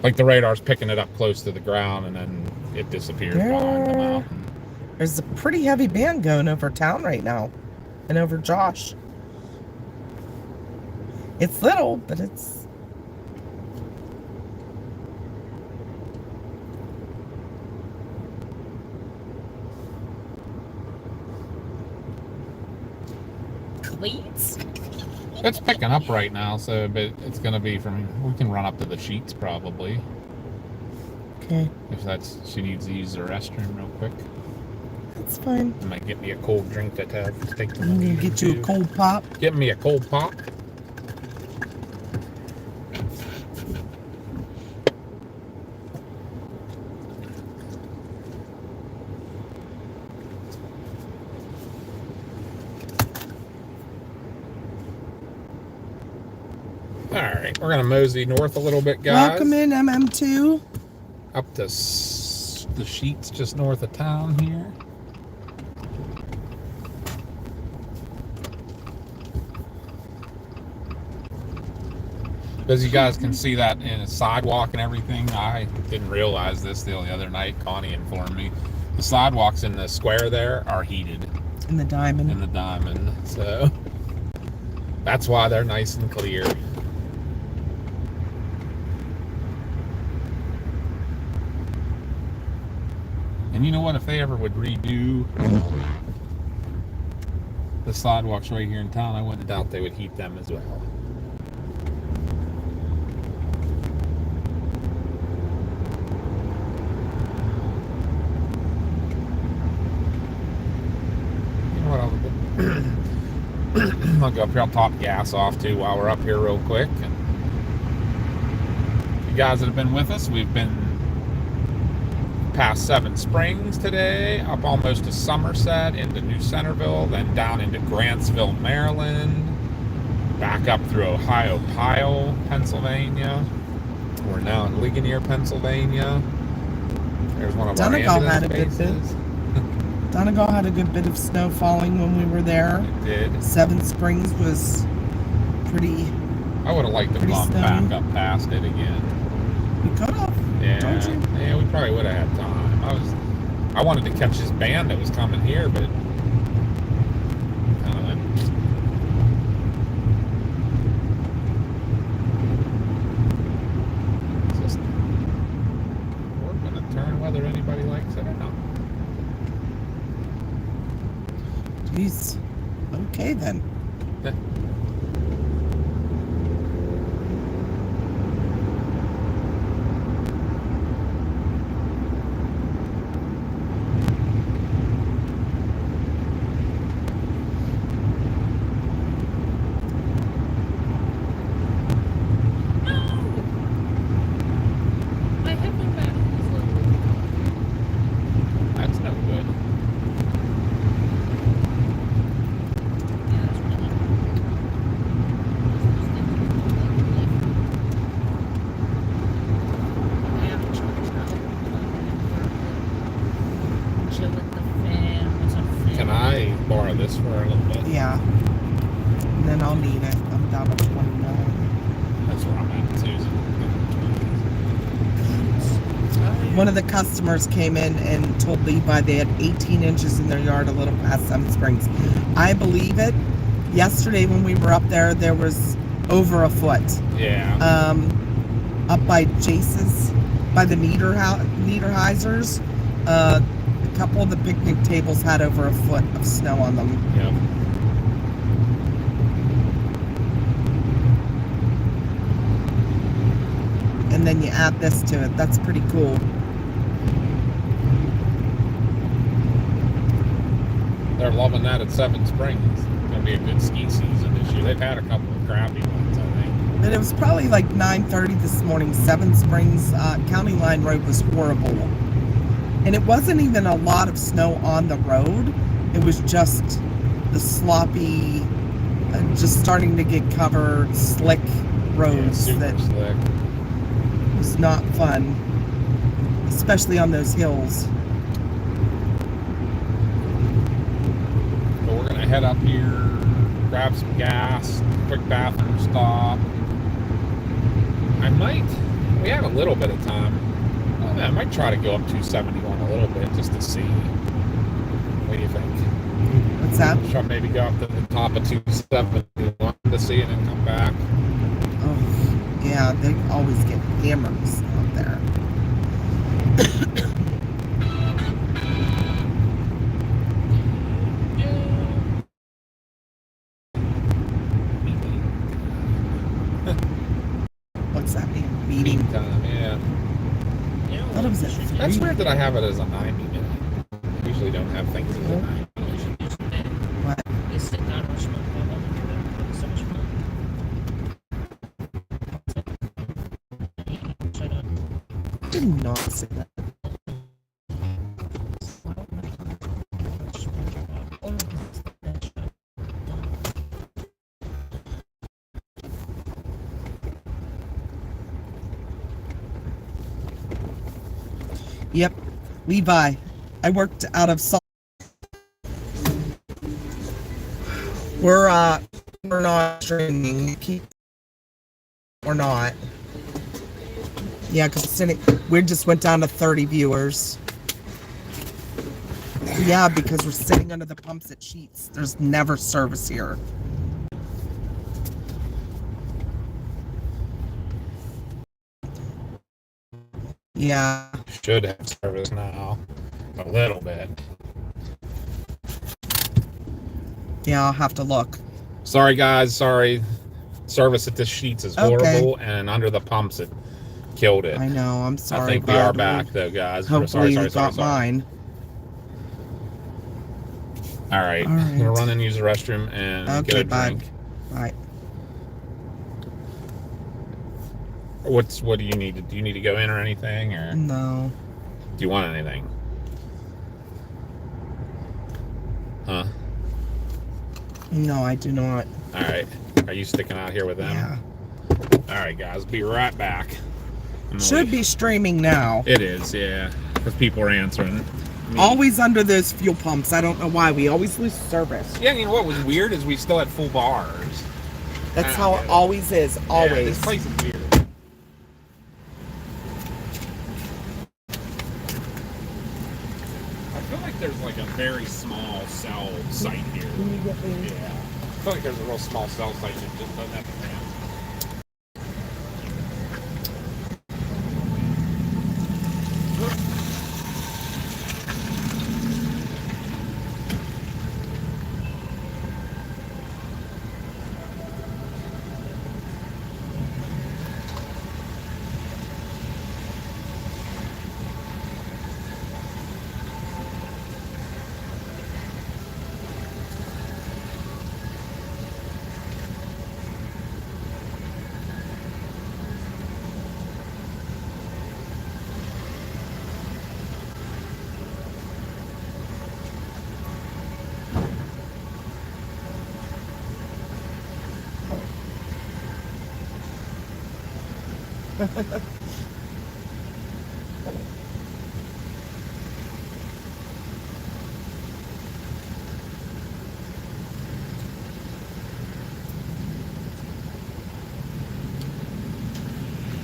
Like the radar's picking it up close to the ground and then it disappears behind the mountain. There's a pretty heavy band going over town right now. And over Josh. It's little, but it's... Cleats? It's picking up right now, so but it's going to be from... We can run up to the Sheetz probably. Okay. If she needs to use the restroom real quick. That's fine. I might get me a cold drink to take the I'm going to get you a cold pop. Get me a cold pop. Alright, we're going to mosey north a little bit, guys. Welcome in, MM2. Up to the Sheetz just north of town here. As you guys can see that in a sidewalk and everything, I didn't realize this the other night. Connie informed me. The sidewalks in the square there are heated. In the diamond. In the diamond. So that's why they're nice and clear. And you know what? If they ever would redo the sidewalks right here in town, I wouldn't doubt they would heat them as well. I'll go up here. I'll top gas off too while we're up here real quick. And you guys that have been with us, we've been past Seven Springs today, up almost to Somerset, into New Centerville, then down into Grantsville, Maryland, back up through Ohiopyle, Pennsylvania. We're now in Ligonier, Pennsylvania. There's one of Donegal our had a ambulance good bit. bases. Donegal had a good bit of snow falling when we were there. It did. Seven Springs was pretty. I would have liked to Pretty bump stunning. back up past it again. We could have. Yeah, Don't you? yeah, we probably would have had time. I wanted to catch this band that was coming here, but kind of went. It's just we're gonna turn whether anybody likes it or not. Jeez. Okay then. My headphone back is low. That's no good. Yeah, that's really. I have a charge now. Chill with the fan. What's up, fan? Can I borrow this for a little bit? Yeah. And then I'll need it. I'm down to 29. That's where I'm at, Susan. One of the customers came in and told Levi they had 18 inches in their yard a little past Seven Springs. I believe it. Yesterday when we were up there, there was over a foot. Yeah. Up by Jace's, by the Niederheisers, a couple of the picnic tables had over a foot of snow on them. Yep. And then you add this to it. That's pretty cool. They're loving that at Seven Springs. It's going to be a good ski season this year. They've had a couple of crappy ones, I think. But it was probably like 9:30 this morning. Seven Springs County Line Road was horrible. And it wasn't even a lot of snow on the road. It was just the sloppy, just starting to get covered, slick roads super that slick. was not fun. Especially on those hills. But we're going to head up here, grab some gas, quick bathroom stop. We have a little bit of time. I might try to go up 271 a little bit just to see. What do you think? What's that? Should I maybe go up to the top of 271 to see it and come back? Oh, yeah, they always get hammers out there. What's that mean? Meeting. Time, yeah. You know, Thought it was at should- 3. That's weird that I have it as a 90 minute. I usually don't have things as a 90. we should do something. What? You sit down and smoke while I'm doing it. It's so much fun. Shut up. Did not say that. Yep, Levi. I worked out of Salt. We're not streaming. We're not. Yeah, because we just went down to 30 viewers. Yeah, because we're sitting under the pumps at Sheets. There's never service here. Yeah. Should have service now. A little bit. Yeah, I'll have to look. Sorry, guys. Sorry. Service at the sheets is horrible, and under the pumps it killed it. I know. I'm sorry. I think we are back, though, guys. Hopefully Sorry. you got mine. All right. I'm gonna run and use the restroom and get a drink. Bye. What do you need? Do you need to go in or anything, or No. do you want anything? Huh? No, I do not. All right. Are you sticking out here with them? Yeah. All right, guys. Be right back. Should be streaming now. It is, yeah, because people are answering. Always under those fuel pumps. I don't know why. We always lose service. Yeah, you know what was weird is we still had full bars. That's how it always is. Always. Yeah, this place is weird. I feel like there's like a very small cell site here. Can you get me? Yeah. I feel like there's a real small cell site that just doesn't have the ramp.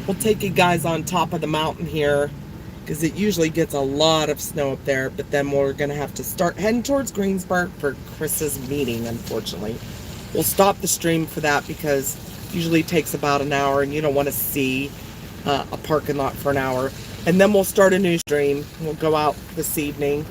We'll take you guys on top of the mountain here because it usually gets a lot of snow up there, but then we're going to have to start heading towards Greensburg for Chris's meeting, unfortunately. We'll stop the stream for that because it usually takes about an hour and you don't want to see a parking lot for an hour. And then we'll start a new stream. We'll go out this evening.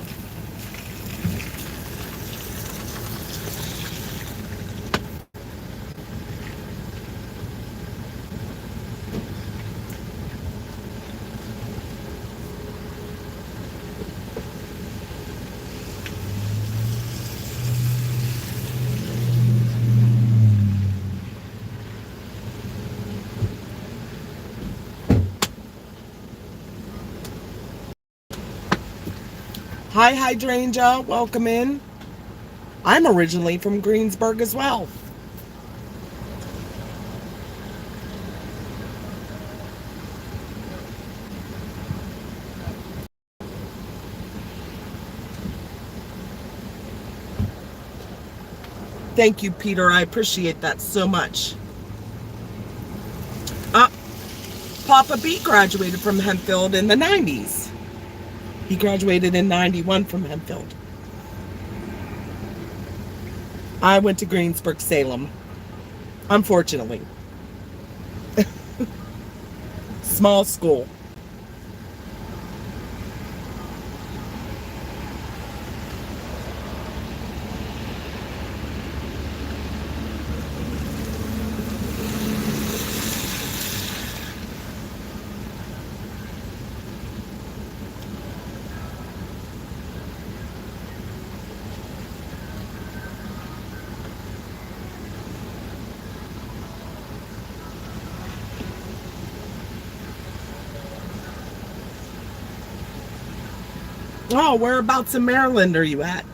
Hi, Hydrangea. Welcome in. I'm originally from Greensburg as well. Thank you, Peter. I appreciate that so much. Papa B graduated from Hempfield in the 90s. He graduated in 91 from Hempfield. I went to Greensburg, Salem. Unfortunately. Small school. Oh, whereabouts in Maryland are you at?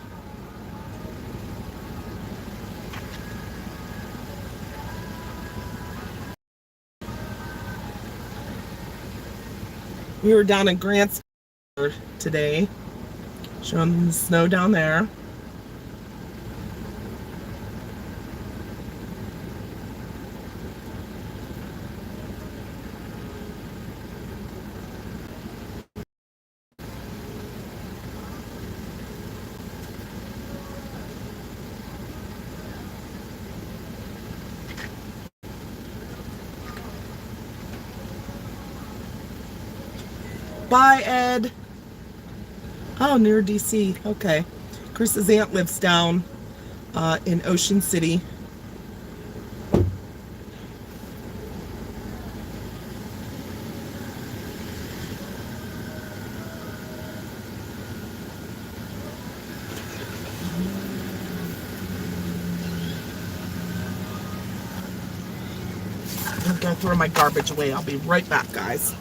We were down in Grantsville today, showing them the snow down there. Bye, Ed. Oh, near DC. Okay. Chris's aunt lives down in Ocean City. I'm gonna throw my garbage away. I'll be right back, guys.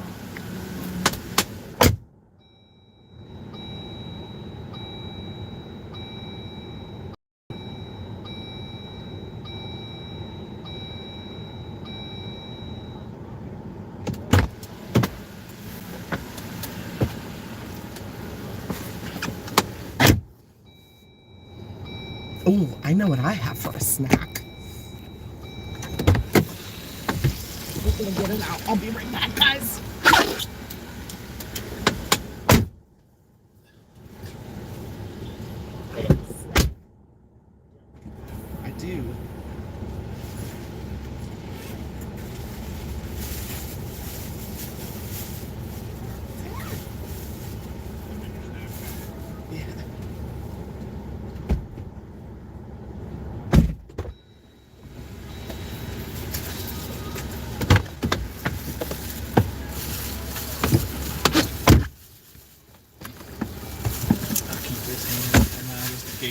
Oh, I know what I have for a snack. We're gonna get it out. I'll be right back, guys. I do.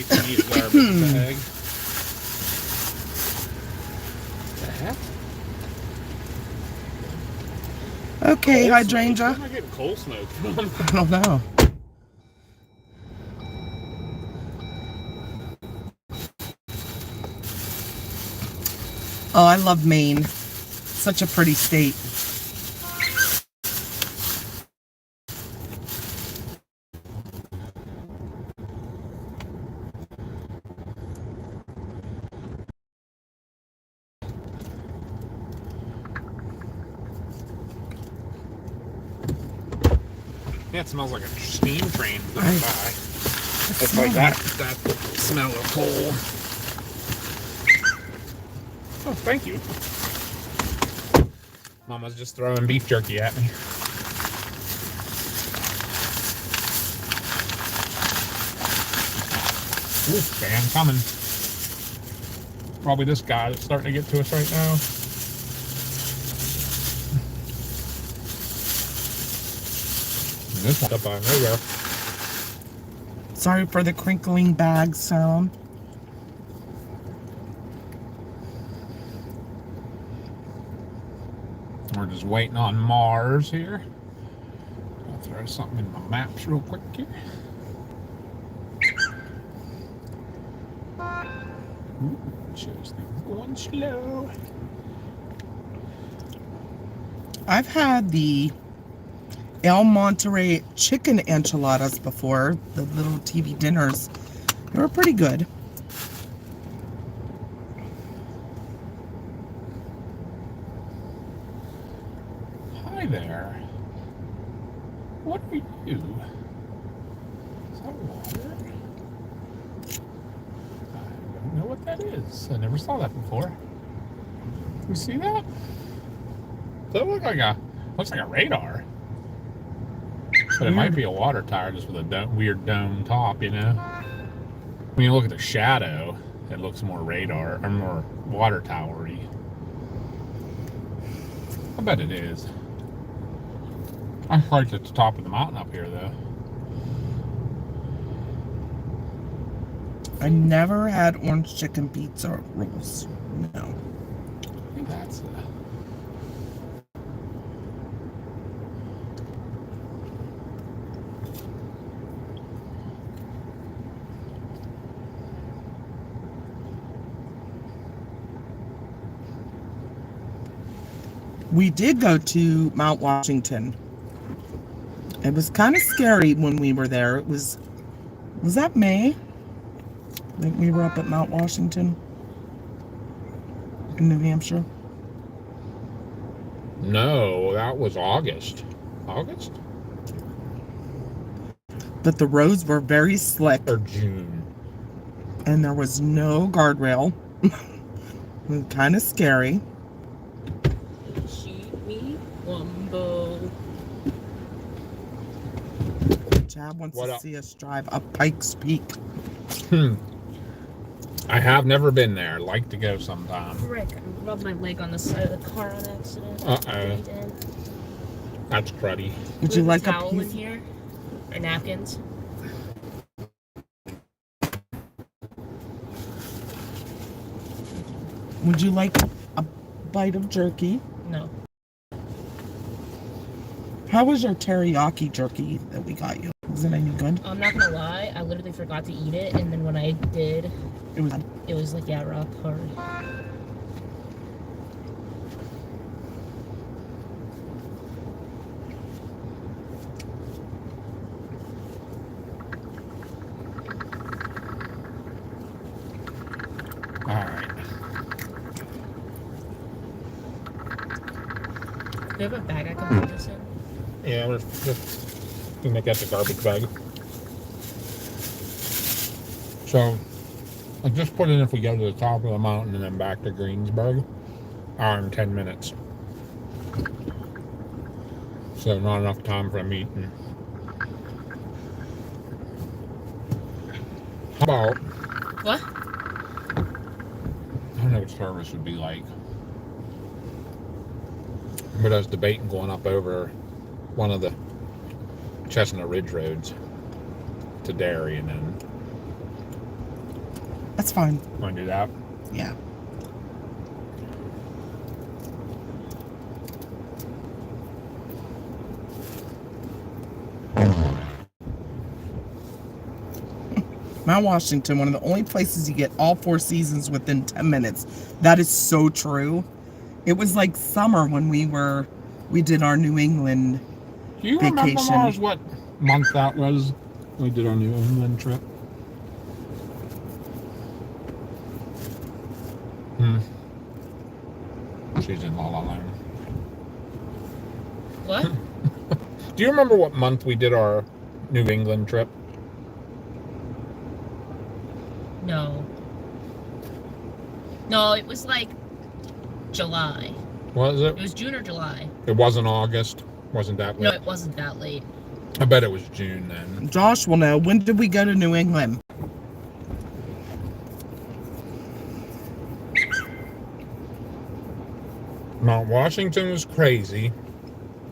Bag. The heck? Okay, Where hydrangea. am I getting coal smoke from? I don't know. Oh, I love Maine. Such a pretty state. Yeah, it smells like a steam train going I- by. It's like that smell of coal. Oh, thank you. Mama's just throwing beef jerky at me. Ooh, fan coming. Probably this guy that's starting to get to us right now. This one's up on nowhere. Sorry for the crinkling bag sound. We're just waiting on Mars here. I'll throw something in my maps real quick here. Ooh, shows things going slow. I've had the El Monterey chicken enchiladas before, the little TV dinners. They were pretty good. Hi there. What are you? Is that water? I don't know what that is. I never saw that before. You see that? Does that look like looks like a radar? But it might be a water tower just with a weird dome top, you know? When you look at the shadow, it looks more radar or more water towery. I bet it is. I'm right at the top of the mountain up here, though. I never had orange chicken pizza rolls. No. I think that's We did go to Mount Washington. It was kind of scary when we were there. It was that May? I think we were up at Mount Washington in New Hampshire. No, that was August. August? But the roads were very slick Or June. and there was no guardrail. It was kind of scary. Shoot me, Wumbo. Chad wants What to up? see us drive up Pikes Peak. I I have never been there. I'd like to go sometime. Frick, I rubbed my leg on the side of the car on accident. Uh-oh. That's cruddy. Would you like a towel in piece? here? Or napkins? Would you like a bite of jerky? No. How was your teriyaki jerky that we got you? Was it any good? I'm not gonna lie, I literally forgot to eat it, and then when I did, It was like, yeah, rock hard. Alright. Do you have a bag I can put this in? Yeah, we're just gonna get the garbage bag. So, I just put in if we go to the top of the mountain and then back to Greensburg, hour and 10 minutes. So not enough time for a meeting. How about, What? I don't know what service would be like. But I was debating going up over one of the Chestnut Ridge roads to Derry and then That's fine. want to do that. Yeah. Mount Washington, one of the only places you get all 4 seasons within 10 minutes. That is so true. It was like summer when we did our New England Do you vacation. remember, Mars, what month that was when we did our New England trip? She's in La La Land. What? Do you remember what month we did our New England trip? No. No, it was like July. Was it? It was June or July. It wasn't August. Wasn't that late? No, it wasn't that late. I bet it was June then. Josh will know. When did we go to New England? Mount Washington was crazy.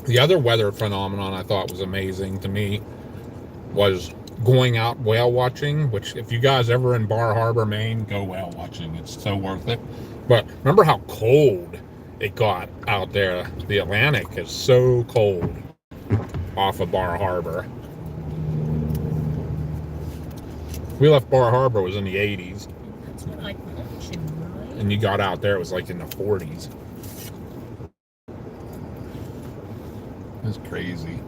The other weather phenomenon I thought was amazing to me was going out whale watching, which if you guys ever in Bar Harbor, Maine, go whale watching. It's so worth it. But remember how cold it got out there. The Atlantic is so cold off of Bar Harbor. We left Bar Harbor, it was in the 80s. That's what I mentioned, right? And you got out there, it was like in the 40s. That's crazy.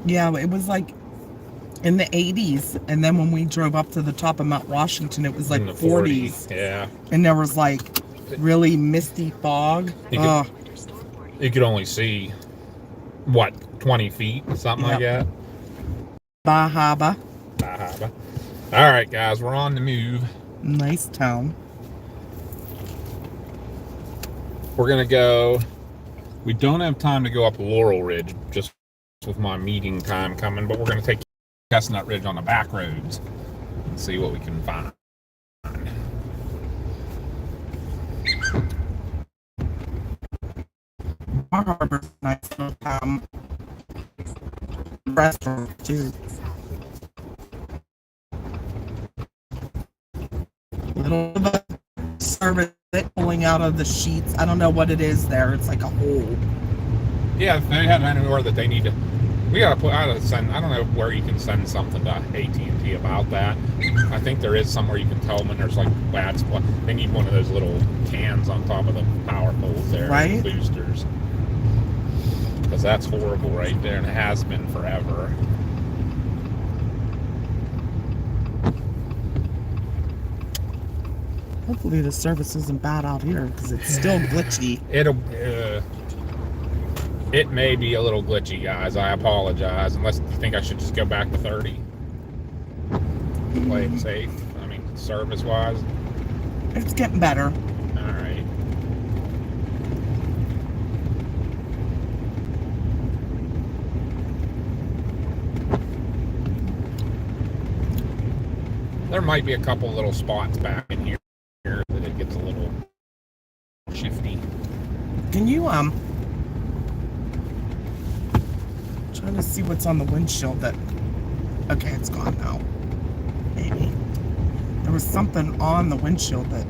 Yeah, it was like in the 80s. And then when we drove up to the top of Mount Washington, it was like In the 40s. Yeah. And there was like really misty fog. You could only see, what, 20 feet? Something like that? Bahaba. All right, guys, we're on the move. Nice town. We're going to go. We don't have time to go up Laurel Ridge just with my meeting time coming, but we're going to take Chestnut Ridge on the back roads and see what we can find. Bar Harbor's a nice little town. Restaurant, too. Little of a service pulling out of the sheets. I don't know what it is there. It's like a hole. Yeah, if they have anywhere that they need to. We gotta put out a send. I don't know where you can send something to AT&T about that. I think there is somewhere you can tell them when there's like bad spot. They need one of those little cans on top of the power poles there, Right. Boosters, because that's horrible right there, and it has been forever. Hopefully the service isn't bad out here because it's still glitchy. It may be a little glitchy, guys. I apologize. Unless you think I should just go back to 30. play it safe? I mean, service-wise? It's getting better. All right. There might be a couple little spots back in here that it gets a little shifty. Can you, trying to see what's on the windshield that, okay, it's gone now. Maybe. There was something on the windshield that,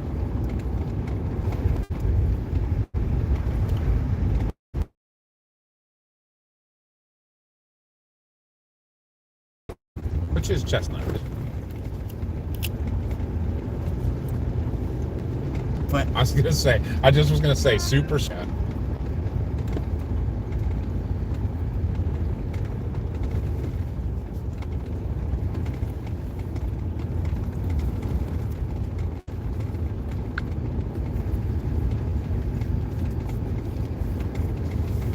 Which is Chestnut. but I was gonna say, I just was gonna say super.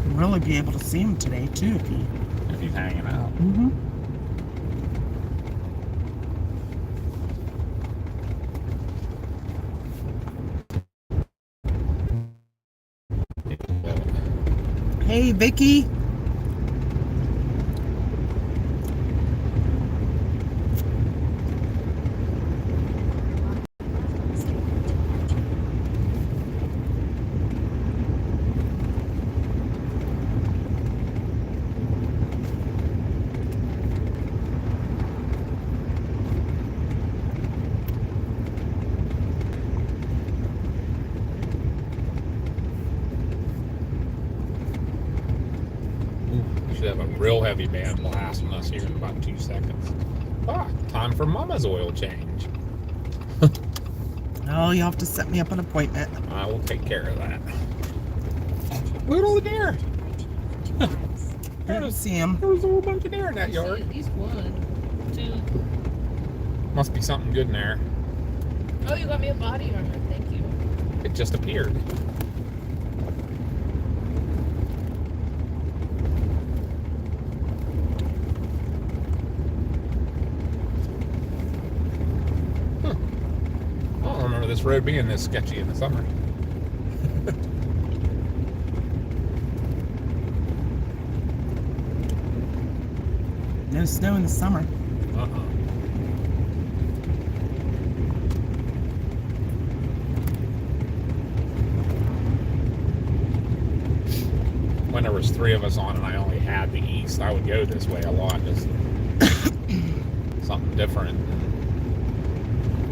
you'll really be able to see him today too If he's hanging out. Mm-hmm. Hey, Vicky. Should have a real heavy band blasting us here in about 2 seconds. Ah, time for Mama's oil change. Oh, you have to set me up an appointment. I will take care of that. Look at all the deer. I don't see him. There was a whole bunch of deer in that I see yard. at least 1, 2. Must be something good in there. Oh, you got me a body armor. Thank you. It just appeared. I don't remember this road being this sketchy in the summer. No snow in the summer. When there was 3 of us on and I only had the east, I would go this way a lot, just something different.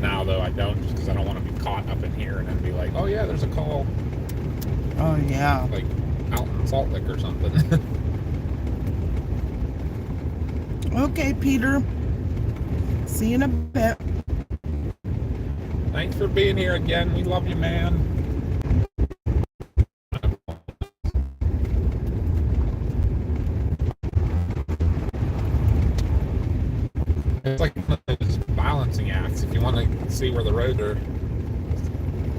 Now though, I don't, just because I don't want to be caught up in here and then be like, oh yeah, there's a call, Oh, yeah. like out in Salt Lick or something. Okay, Peter. See you in a bit. Thanks for being here again. We love you, man. It's like one of those balancing acts. If you want to see where the roads are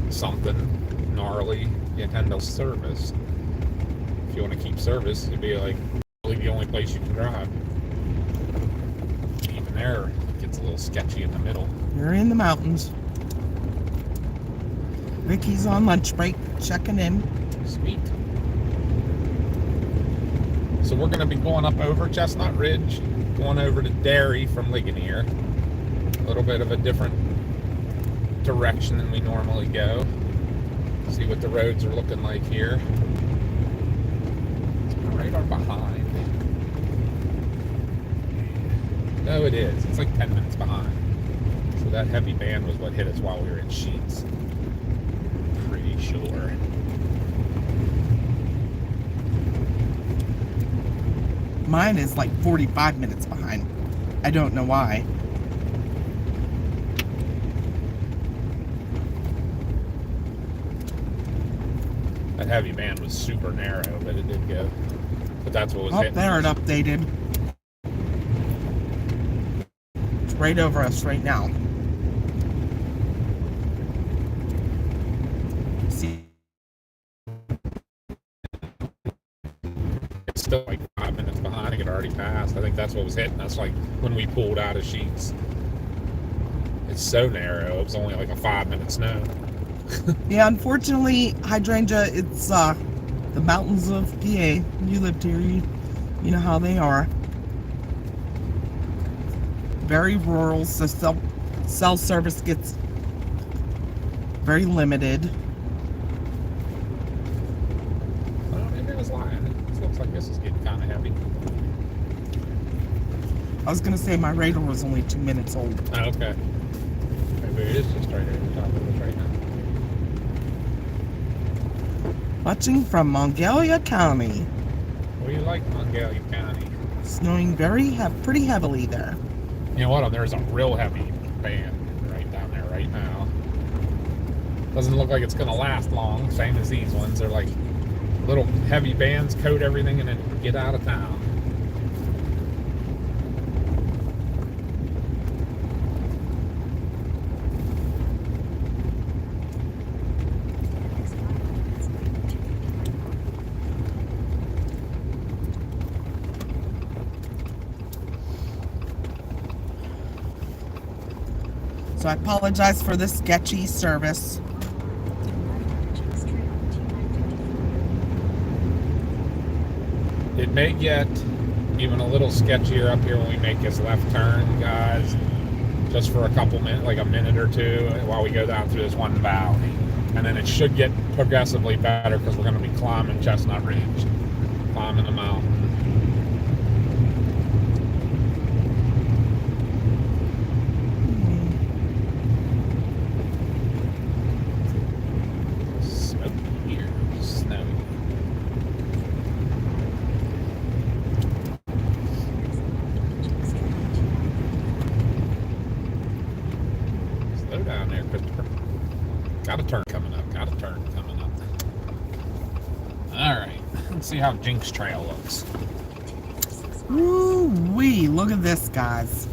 something gnarly, you tend to service. If you want to keep service, it'd be like really the only place you can drive. Even there, it gets a little sketchy in the middle. You're in the mountains. Vicky's on lunch break, checking in. Sweet. So we're going to be going up over Chestnut Ridge, going over to Derry from Ligonier. A little bit of a different direction than we normally go. See what the roads are looking like here. Right on behind. No, it is. It's like 10 minutes behind. So that heavy band was what hit us while we were in Sheets. Pretty sure. Mine is like 45 minutes behind. I don't know why. That heavy band was super narrow, but it did go. But that's what was Oh, hitting there it us. updated. It's right over us right now. See, It's still like 5 minutes behind. It had already passed. I think that's what was hitting us like when we pulled out of Sheets. It's so narrow. It was only like a 5-minute snow. Yeah, unfortunately, hydrangea, it's the mountains of PA. You lived here, you know how they are. Very rural, so cell service gets very limited. Well, maybe I was lying. It looks like this is getting kind of heavy. I was going to say my radar was only 2 minutes old. Oh, okay. Maybe it is just right here at the top of it right now. Watching from Mongalia County. What do you like, Donegal County? Snowing pretty heavily there. You know what? There's a real heavy band right down there right now. Doesn't look like it's going to last long, same as these ones. They're like little heavy bands, coat everything, and then get out of town. So I apologize for the sketchy service. It may get even a little sketchier up here when we make this left turn, guys. Just for a couple minutes, like a minute or two, while we go down through this one valley. And then it should get progressively better because we're going to be climbing Chestnut Ridge, climbing the mountain. Got a turn coming up. Alright, let's see how Jinx Trail looks. Woo-wee, look at this, guys.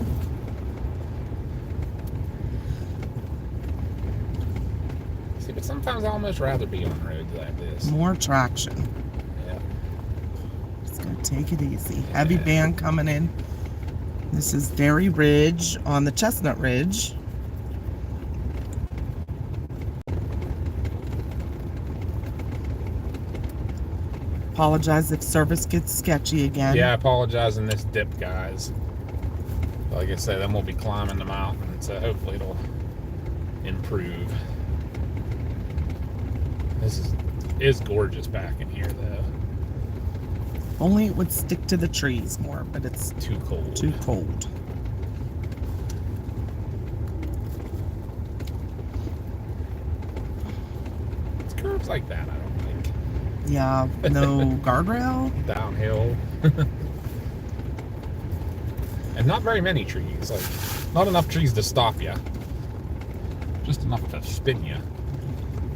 See, but sometimes I almost rather be on roads like this. More traction. Yeah. Just gonna take it easy. Heavy band coming in. This is Dairy Ridge on the Chestnut Ridge. Apologize if service gets sketchy again. Yeah, I apologize in this dip, guys. Like I said, then we'll be climbing the mountain, so hopefully it'll improve. This is gorgeous back in here, though. Only it would stick to the trees more, but it's Too cold. too cold. It's curves like that, I don't like. Yeah, no guardrail. Downhill. And not very many trees. Like, not enough trees to stop you. Just enough to spin you.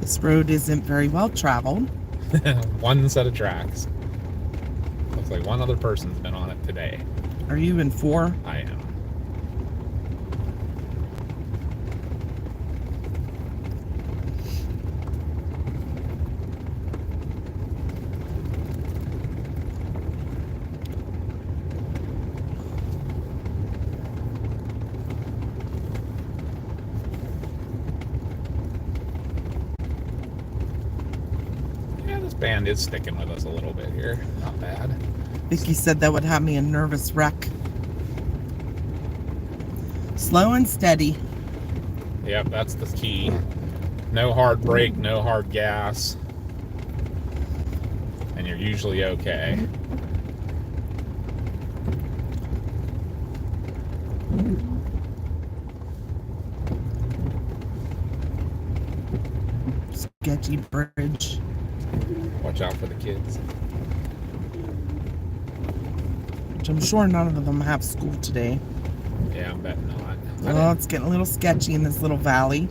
This road isn't very well traveled. One set of tracks. Looks like one other person's been on it today. Are you in 4? I am. Band is sticking with us a little bit here. Not bad. Vicky said that would have me a nervous wreck. Slow and steady. Yep, that's the key. No hard brake, no hard gas. And you're usually okay. Sketchy bridge. Watch out for the kids. Which I'm sure none of them have school today. Yeah, I'm betting not. Well, it's getting a little sketchy in this little valley.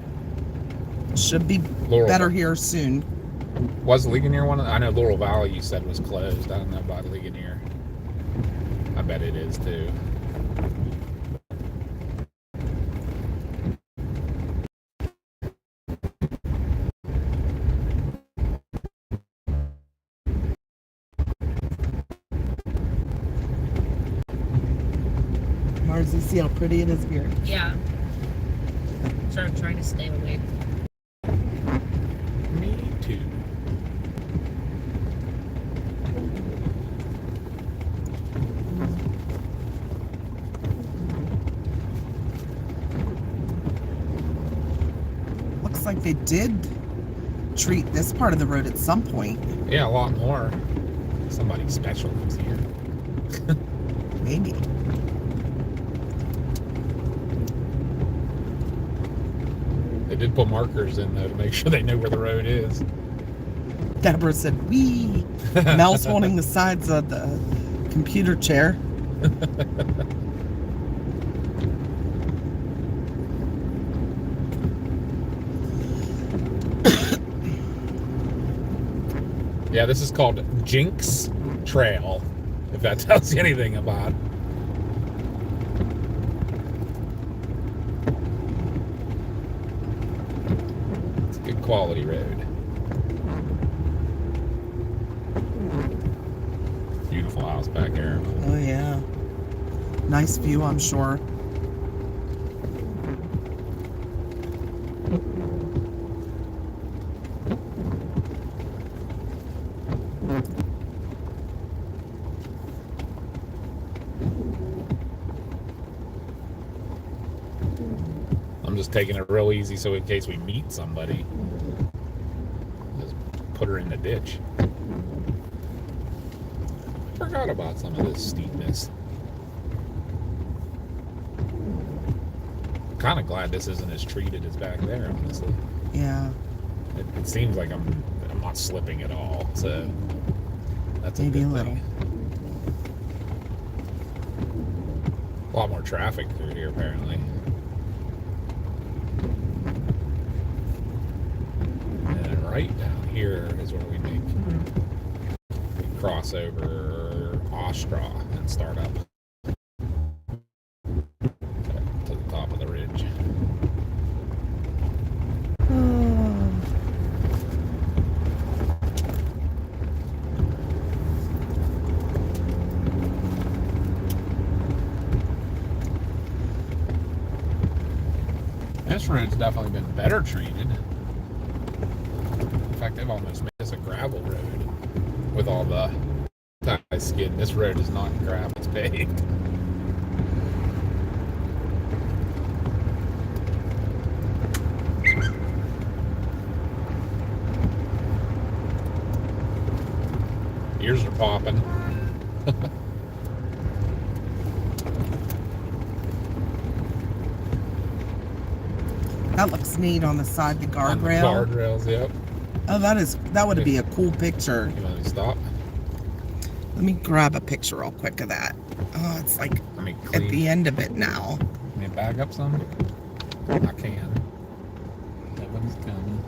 Should be Laurel. better here soon. Was Ligonier one? I know Laurel Valley you said was closed. I don't know about Ligonier. I bet it is too. Mars, you see how pretty it is here? Yeah. So I'm trying to stay away. Me too. Looks like they did treat this part of the road at some point. Yeah, a lot more. Somebody special was here. Maybe. They did put markers in though to make sure they know where the road is. Deborah said, "Wee." Mel's holding the sides of the computer chair. Yeah, this is called Jinx Trail, if that tells you anything about. It's a good quality road. Beautiful house back here. Oh yeah. Nice view, I'm sure. I'm just taking it real easy so in case we meet somebody, just put her in the ditch. Forgot about some of this steepness. Kind of glad this isn't as treated as back there, honestly. Yeah. It seems like I'm not slipping at all, so that's a Maybe good a little. thing. A lot more traffic through here, apparently. And right down here is where we cross over Ostra and start up to the top of the ridge. This road's definitely been better treated. In fact, they've almost made this a gravel road with all the tie skid. This road is not gravel, it's paved. Ears are popping. That looks neat on the side, the On the guardrail. guardrails, yep. Oh, that would be a cool picture. You want me to stop? Let me grab a picture real quick of that. Oh, it's like Let me at the end of it now. Let me back up some. I can. That one's coming.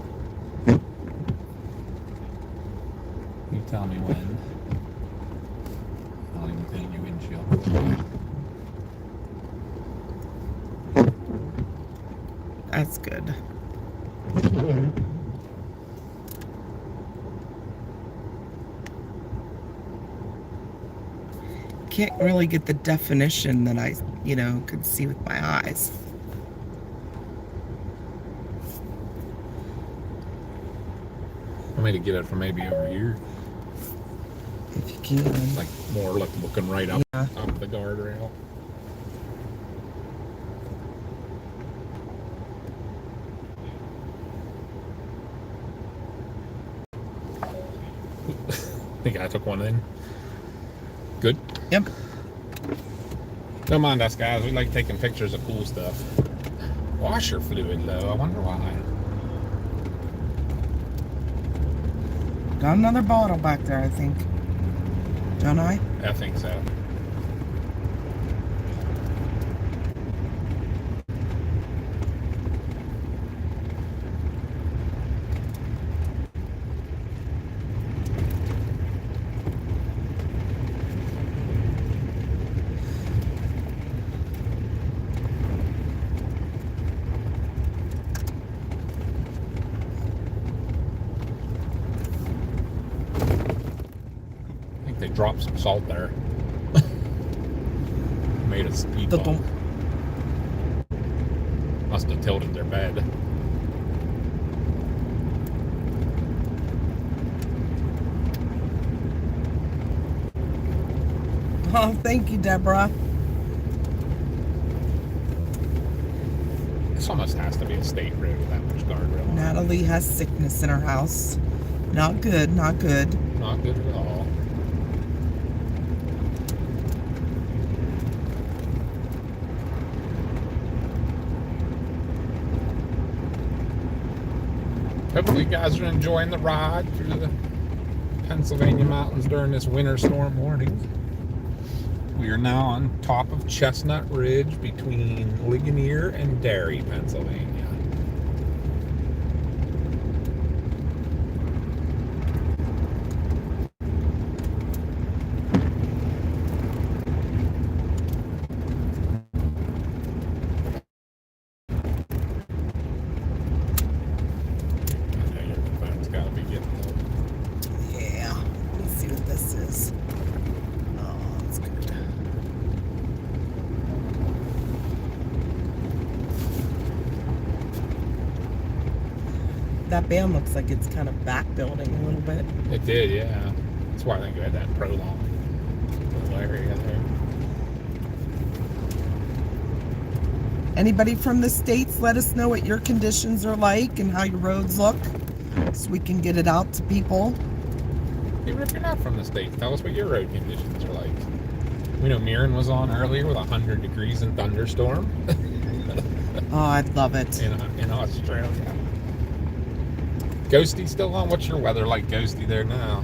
You tell me when. I'll even clean your windshield. That's good. Can't really get the definition that I, could see with my eyes. I made to get it from maybe over here. If you can. Like more looking right up, Yeah. up the guardrail. I think I took one in. Good? Yep. Don't mind us, guys. We like taking pictures of cool stuff. Washer fluid low. I wonder why. Got another bottle back there, I think. Don't I? I think so. They dropped some salt there. Made a speed bump. Must have tilted their bed. Oh, thank you, Deborah. This almost has to be a state road with that much guardrail on it. Natalie has sickness in her house. Not good, not good. Not good at all. Hopefully you guys are enjoying the ride through the Pennsylvania mountains during this winter storm warning. We are now on top of Chestnut Ridge between Ligonier and Derry, Pennsylvania. Yeah. Let me see what this is. Oh, that's good. That band looks like it's kind of back building a little bit. It did, yeah. That's why I think we had that prolonged little area there. Anybody from the States, let us know what your conditions are like and how your roads look so we can get it out to people. Even if you're not from the States, tell us what your road conditions are like. We know Mirren was on earlier with 100 degrees and thunderstorm Oh, I'd love it. in Australia. Ghosty still on? What's your weather like, Ghosty, there now?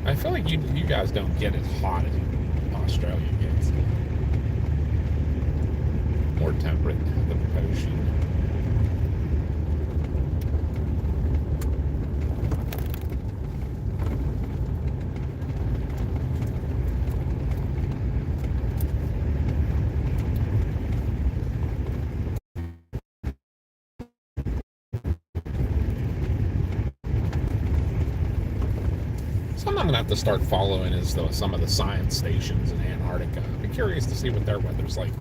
I feel like you guys don't get as hot as Australia gets. More temperate than the ocean. Something I'm gonna have to start following is some of the science stations in Antarctica. I'd be curious to see what their weather's like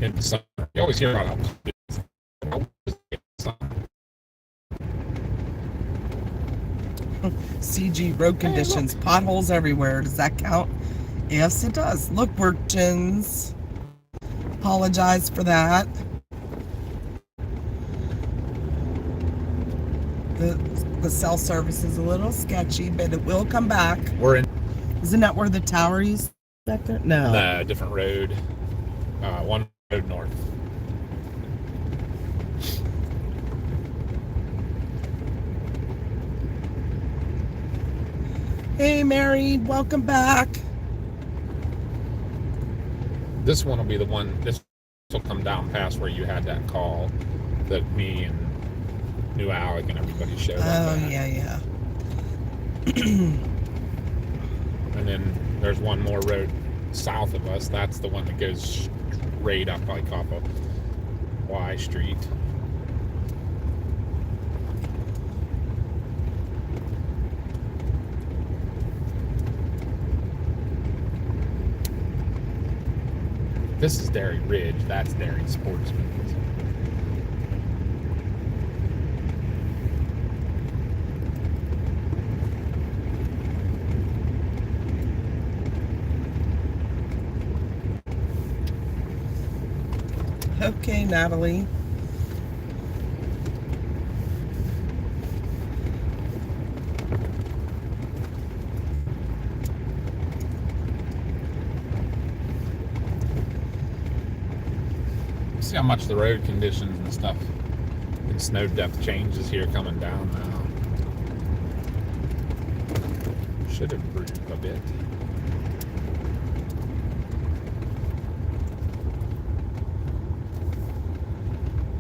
in the summer. You always hear about how CG road conditions, potholes everywhere. Does that count? Yes, it does. Look, Workgens. Apologize for that. The cell service is a little sketchy, but it will come back. we're in Isn't that where the tower is back there? No. a different road, one road north. Hey, Mary, welcome back. This one will be the one. This will come down past where you had that call that me and New Alec and everybody showed up Oh, at. yeah. And then there's one more road south of us. That's the one that goes straight up like off of Y Street. This is Derry Ridge. That's Derry Sportsman. Okay, Natalie. See how much the road conditions and stuff and snow depth changes here coming down now. Should improve a bit.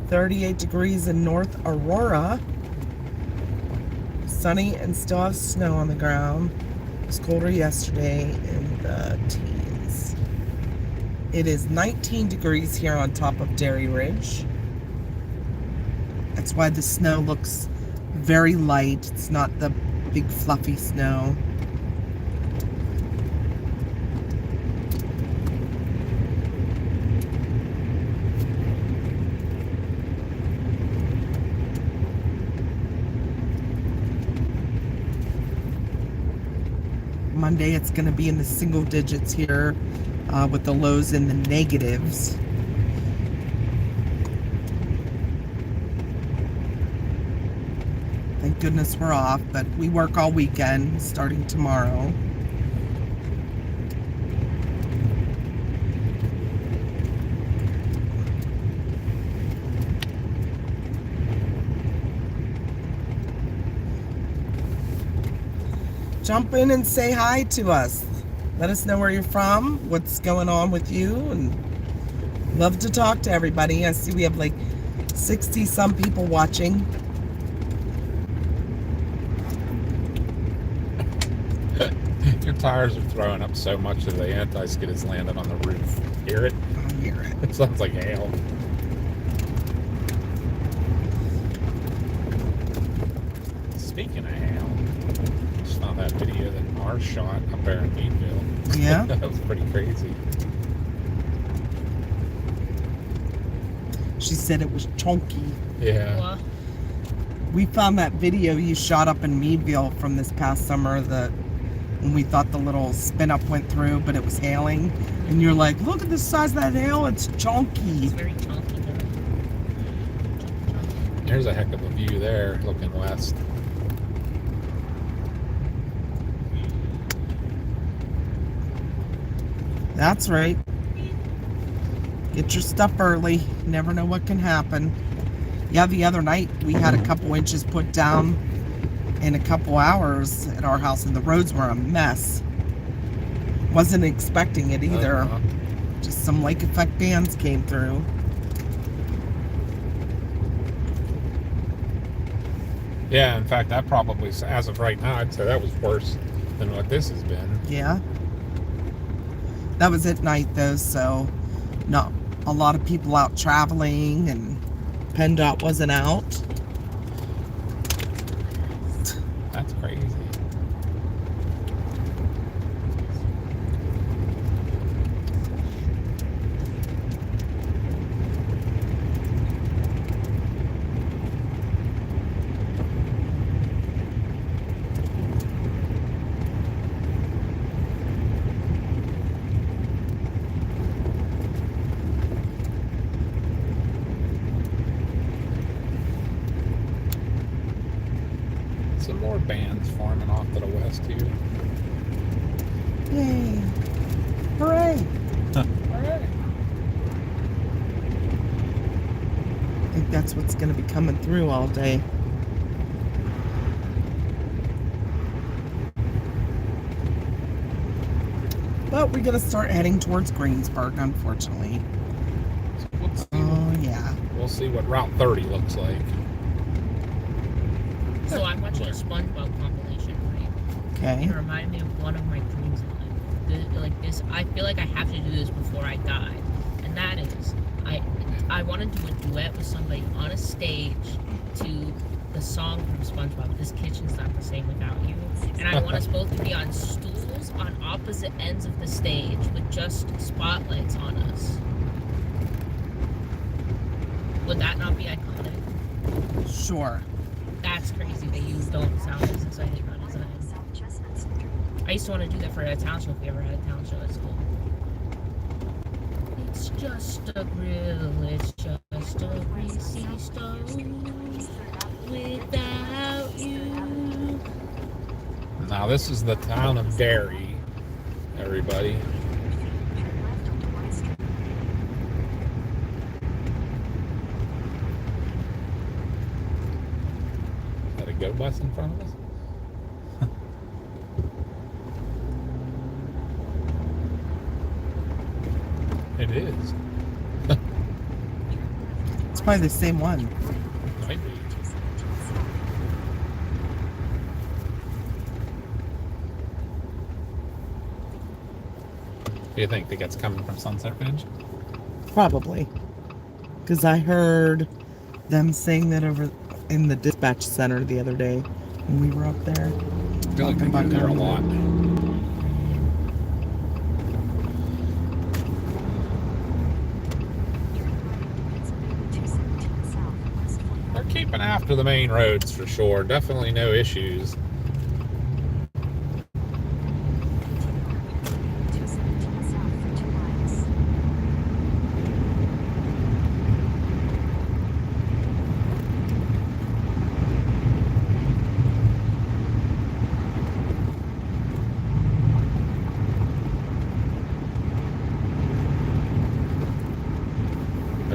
.38 degrees in North Aurora. Sunny and still have snow on the ground. It was colder yesterday in the teens. It is 19 degrees here on top of Derry Ridge. That's why the snow looks very light. It's not the big fluffy snow. Monday it's going to be in the single digits here with the lows in the negatives. Thank goodness we're off, but we work all weekend starting tomorrow. Jump in and say hi to us. Let us know where you're from, what's going on with you, and love to talk to everybody. I see we have like 60 some people watching. Your tires are throwing up so much that the anti-skid is landing on the roof. Hear it? I hear it. It sounds like hail. Speaking of hail, just found that video that Mars shot up there in Meadville. Yeah? That was pretty crazy. She said it was chunky. Yeah. Well, We found that video you shot up in Meadville from this past summer that when we thought the little spin up went through, but it was hailing. And you're like, look at the size of that hail, it's chunky. it's very chunky. There's a heck of a view there, looking west. That's right. Get your stuff early. Never know what can happen. Yeah, the other night we had a couple inches put down in a couple hours at our house, and the roads were a mess. Wasn't expecting it either. Just some lake effect bands came through. Yeah, in fact, that probably, as of right now, I'd say that was worse than what this has been. Yeah. That was at night though, so not a lot of people out traveling, and PennDOT wasn't out. That's crazy. Some more bands forming off to the west here. Yay. Hooray. I think that's what's going to be coming through all day. But we got to start heading towards Greensburg, unfortunately. Oh, yeah. We'll see what Route 30 looks like. So I'm watching a SpongeBob compilation, right? Okay. It reminded me of one of my dreams in life. Like this, I feel like I have to do this before I die, and that is, I want to do a duet with somebody on a stage to the song from SpongeBob, "This Kitchen's Not the Same Without You," and I want us both to be on stools on opposite ends of the stage with just spotlights on us. Would that not be iconic? Sure. That's crazy that you don't sound as excited about it as I am. I used to want to do that for a talent show if we ever had a talent show at school. It's just a grill, it's just a greasy stove without you. Now this is the town of Derry, everybody. Is that a go bus in front of us? It is. It's probably the same one. Might be. Do you think that's coming from Sunset Ridge? Probably. Because I heard them saying that over in the dispatch center the other day when we were up there. I feel like they go there a lot. They're keeping after the main roads for sure. Definitely no issues.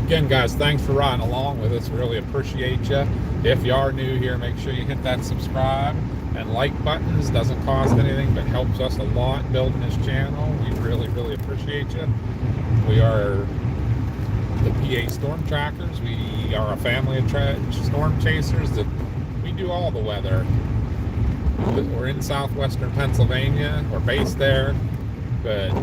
Again, guys, thanks for riding along with us. Really appreciate you. If you are new here, make sure you hit that subscribe and like buttons. Doesn't cost anything, but helps us a lot building this channel. We really, really appreciate you. We are the PA Storm Trackers. We are a family of storm chasers that we do all the weather. We're in southwestern Pennsylvania. We're based there, but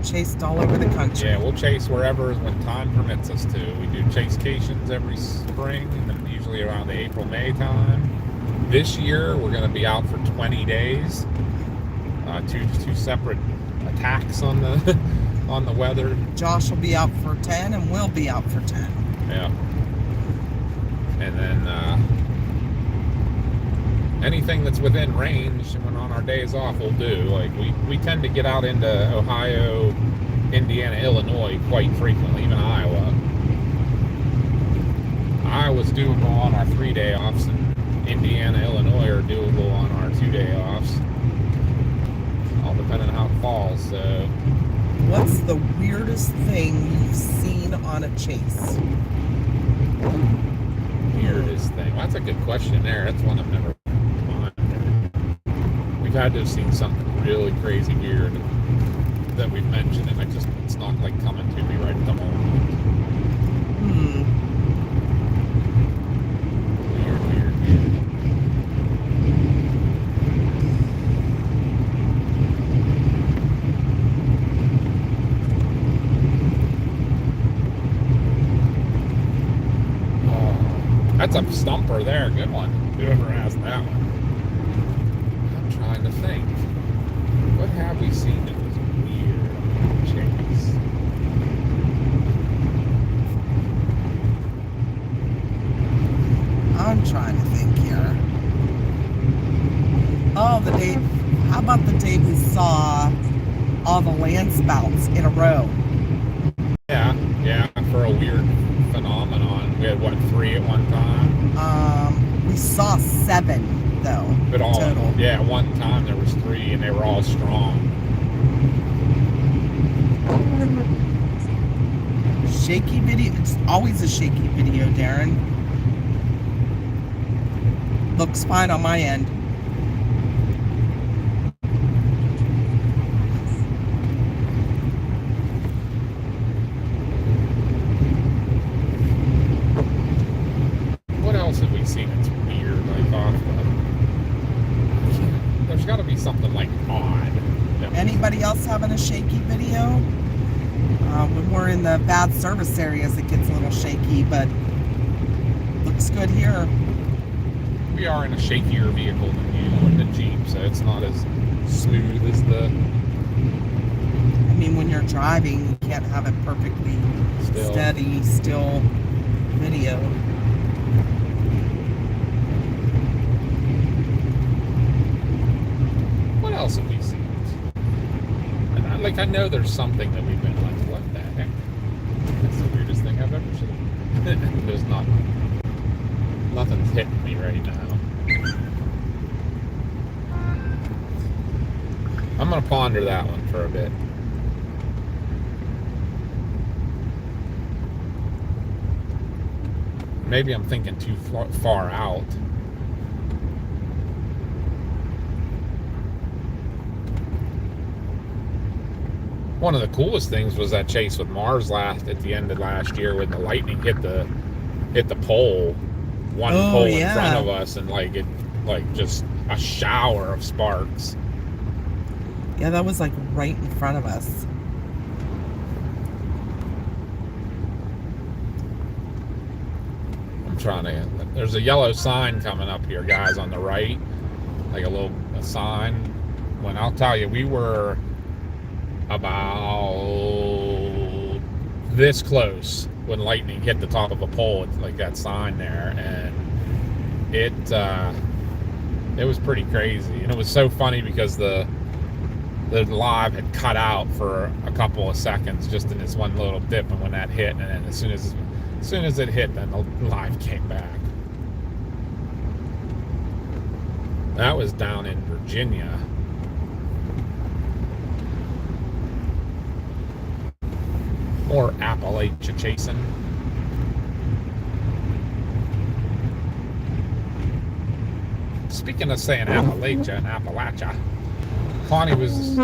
Chased all over the country. yeah, we'll chase wherever when time permits us to. We do chasecations every spring, and usually around the April-May time. This year, we're going to be out for 20 days. Two separate attacks on the on the weather. Josh will be out for 10, and we'll be out for 10. Yeah. And then anything that's within range when on our days off we'll do. Like we tend to get out into Ohio, Indiana, Illinois quite frequently, even Iowa. Iowa's doable on our 3-day offs, and Indiana, Illinois are doable on our 2-day offs. All depending on how it falls. So What's the weirdest thing you've seen on a chase? weirdest thing. Well, that's a good question there. That's one I've never pondered. We've had to have seen something really crazy weird that we've mentioned, and it's not like coming to me right at the moment. Weird. That's a stumper there. Good one. Whoever asked that one. I'm trying to think. What have we seen that was weird on the chase? I'm trying to think here. Oh, the day. How about the day we saw all the land spouts in a row? Yeah, for a weird phenomenon. We had, 3 at one time? We saw 7, though, But all, total. yeah, at one time there was 3, and they were all strong. Shaky video. It's always a shaky video, Darren. Looks fine on my end. What else have we seen that's weird? Like there's got to be something like odd. Anybody else having a shaky video? When we're in the bad service areas, it gets a little shaky, but looks good here. We are in a shakier vehicle than you in the Jeep, so it's not as smooth as the I mean, when you're driving, you can't have it perfectly steady, still video. What else have we seen? And I know there's something that we've been like, what the heck? That's the weirdest thing I've ever seen. There's nothing's hitting me right now. I'm gonna ponder that one for a bit. Maybe I'm thinking too far out. One of the coolest things was that chase with Mars at the end of last year when the lightning hit the pole, pole in front of us, and just a shower of sparks. Yeah, that was like right in front of us. I'm trying to. There's a yellow sign coming up here, guys, on the right, like a sign. When I'll tell you, we were about this close when lightning hit the top of a pole. It's like that sign there, and it was pretty crazy. And it was so funny because the live had cut out for a couple of seconds just in this one little dip, and when that hit, and then as soon as it hit, then the live came back. That was down in Virginia. Or Appalachia chasing. Speaking of saying Appalachia and Appalachia, Connie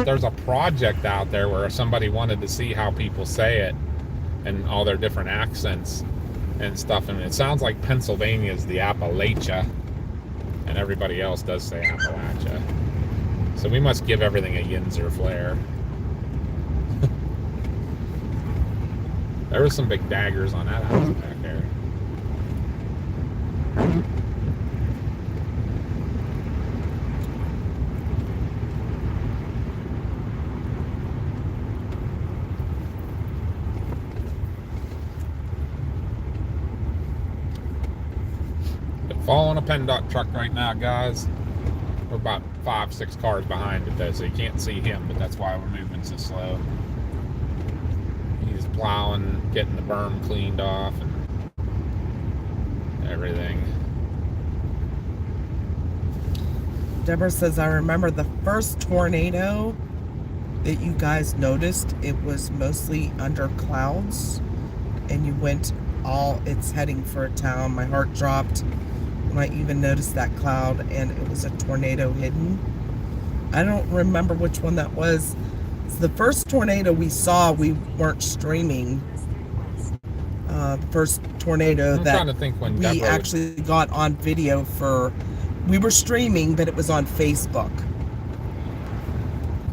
there's a project out there where somebody wanted to see how people say it and all their different accents and stuff, and it sounds like Pennsylvania is the Appalachia and everybody else does say Appalachia. So we must give everything a Yinzer flair. There were some big daggers on that house back there. Following a PennDOT truck right now, guys. We're about 5-6 cars behind it though, so you can't see him, but that's why we're moving so slow. He's plowing, getting the berm cleaned off and everything. Deborah says, I remember the first tornado that you guys noticed, it was mostly under clouds, and you went it's heading for a town. My heart dropped. I even noticed that cloud, and it was a tornado hidden. I don't remember which one that was. It's the first tornado we saw, we weren't streaming. The first tornado that we actually got on video we were streaming, but it was on Facebook.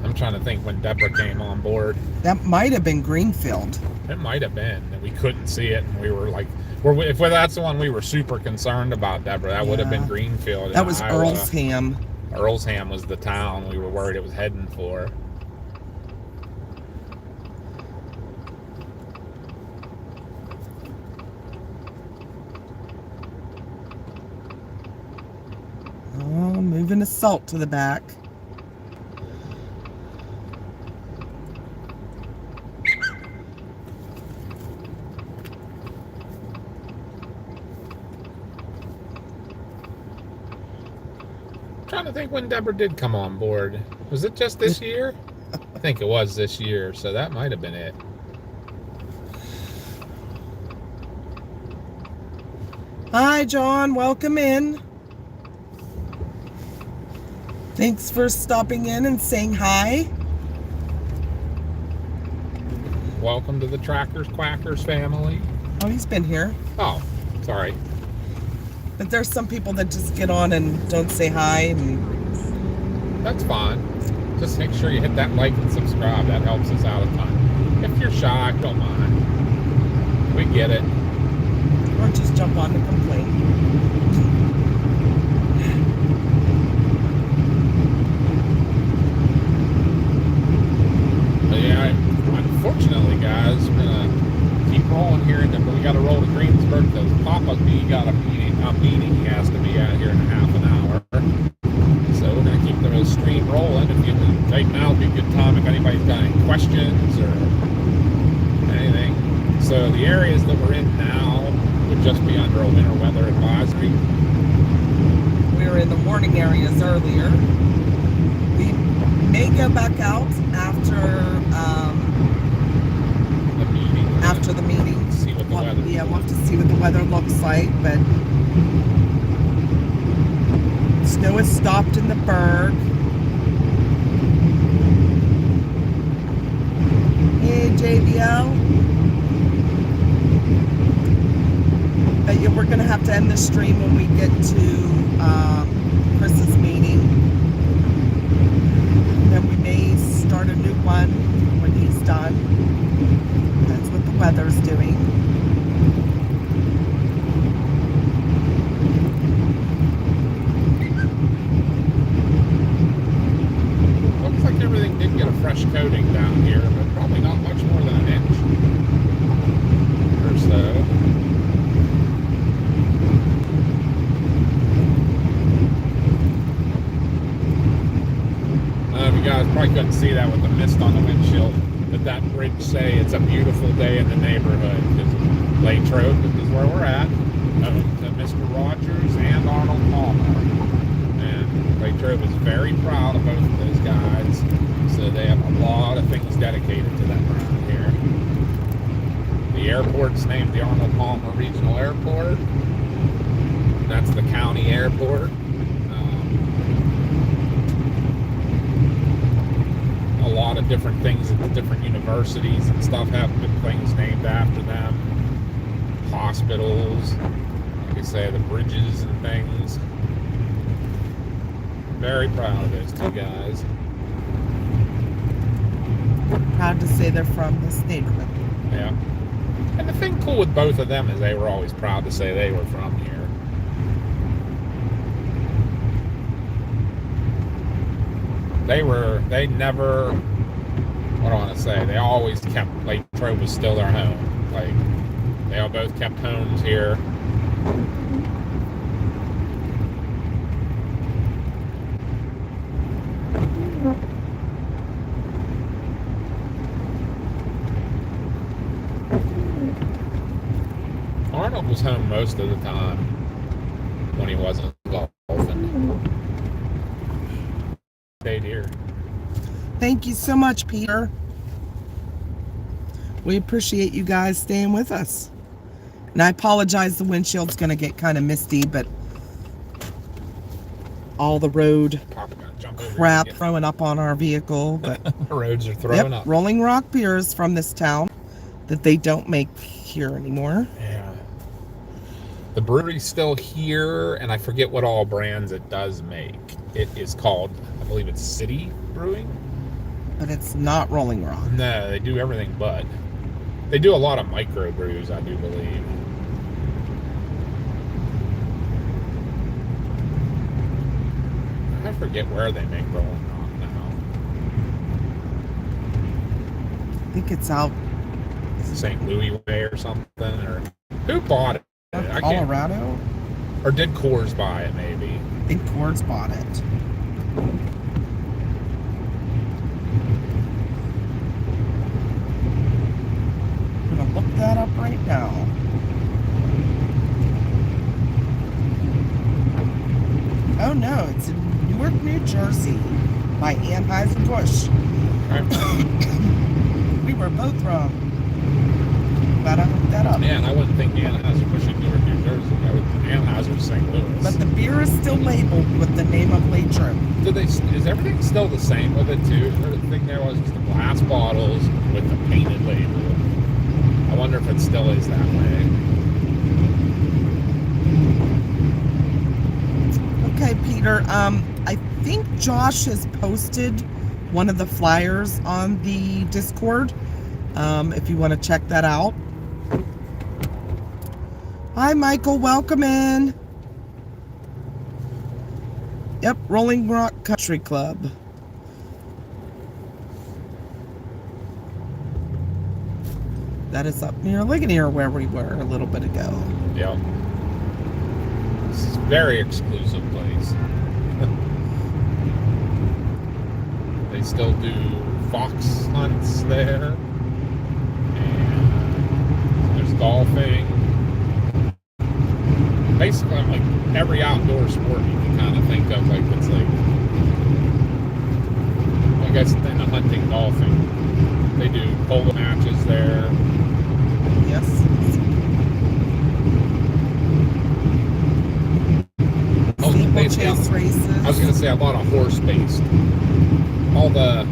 I'm trying to think when Deborah came on board. That might have been Greenfield. It might have been, and we couldn't see it, and we were like, if that's the one we were super concerned about, Deborah, that would have been Greenfield. That was Earlsham. Earlsham was the town we were worried it was heading for. Oh, moving the salt to the back. Trying to think when Deborah did come on board. Was it just this year? I think it was this year, so that might have been it. Hi, John. Welcome in. Thanks for stopping in and saying hi. Welcome to the Trackers Quackers family. Oh, he's been here. Oh, sorry. But there's some people that just get on and don't say hi. And that's fine. Just make sure you hit that like and subscribe. That helps us out a ton. If you're shy, don't mind. We get it. Or just jump on to complain. But yeah, unfortunately, guys, we're gonna keep rolling here, and we got to roll to Greensburg because Papa B got a meeting. He has to be out here in half an hour. So we're gonna keep the stream rolling. If you right now would be a good time if anybody's got any questions or anything. So the areas that we're in now would just be under a winter weather advisory. We were in the warning areas earlier. We may go back out after the meeting. See what the weather. Yeah, we'll have to see what the weather looks like, but snow has stopped in the Berg. Hey, JBL. But yeah, we're going to have to end the stream when we get to Chris's meeting. And then we may start a new one when he's done. That's what the weather's doing. Looks like everything did get a fresh coating down here, but probably not much more than an inch or so. You guys probably couldn't see that with the mist on the windshield, but that bridge say it's a beautiful day in the neighborhood because Latrobe is where we're at, to Mr. Rogers and Arnold Palmer, and Latrobe is very proud of both of those guys, so they have a lot of things dedicated to them around here. The airport's named the Arnold Palmer Regional Airport. That's the county airport. different things at the different universities and stuff have things named after them. Hospitals, like I say, the bridges and things. Very proud of those two guys. Proud to say they're from this neighborhood. Yeah. And the thing cool with both of them is they were always proud to say they were from here. They never, what do I want to say, they always kept, like, Latrobe was still their home. Like, they all both kept homes here. Arnold was home most of the time when he wasn't golfing. Stayed here. Thank you so much, Peter. We appreciate you guys staying with us. And I apologize, the windshield's going to get kind of misty, but all the road crap throwing up on our vehicle. But the roads are throwing up. Rolling Rock beer is from this town that they don't make here anymore. Yeah. The brewery's still here, and I forget what all brands it does make. It is called, I believe it's City Brewing. But it's not Rolling Rock. No, they do everything but. They do a lot of micro brews, I do believe. I forget where they make Rolling Rock now. I think it's out St. Louis way or something, or who bought it? Colorado? Or did Coors buy it, maybe? I think Coors bought it. I'm gonna look that up right now. Oh no, it's in Newark, New Jersey by Anheuser-Busch. We were both wrong. Glad I looked that up. Yeah, and I wouldn't think Anheuser-Busch in Newark, New Jersey. I would think Anheuser St. Louis. But the beer is still labeled with the name of Latrobe. Is everything still the same with it too? The thing there was just the glass bottles with the painted label. I wonder if it still is that way. Okay, Peter. I think Josh has posted one of the flyers on the Discord. If you want to check that out. Hi, Michael. Welcome in. Yep, Rolling Rock Country Club. That is up near Ligonier where we were a little bit ago. Yep. This is a very exclusive place. They still do fox hunts there. And there's golfing. Basically, like every outdoor sport you can kind of think of, like it's like, I guess, in the hunting, golfing. They do polo matches there. Yes. Steeplechase races. I was going to say a lot of horse-based. All the,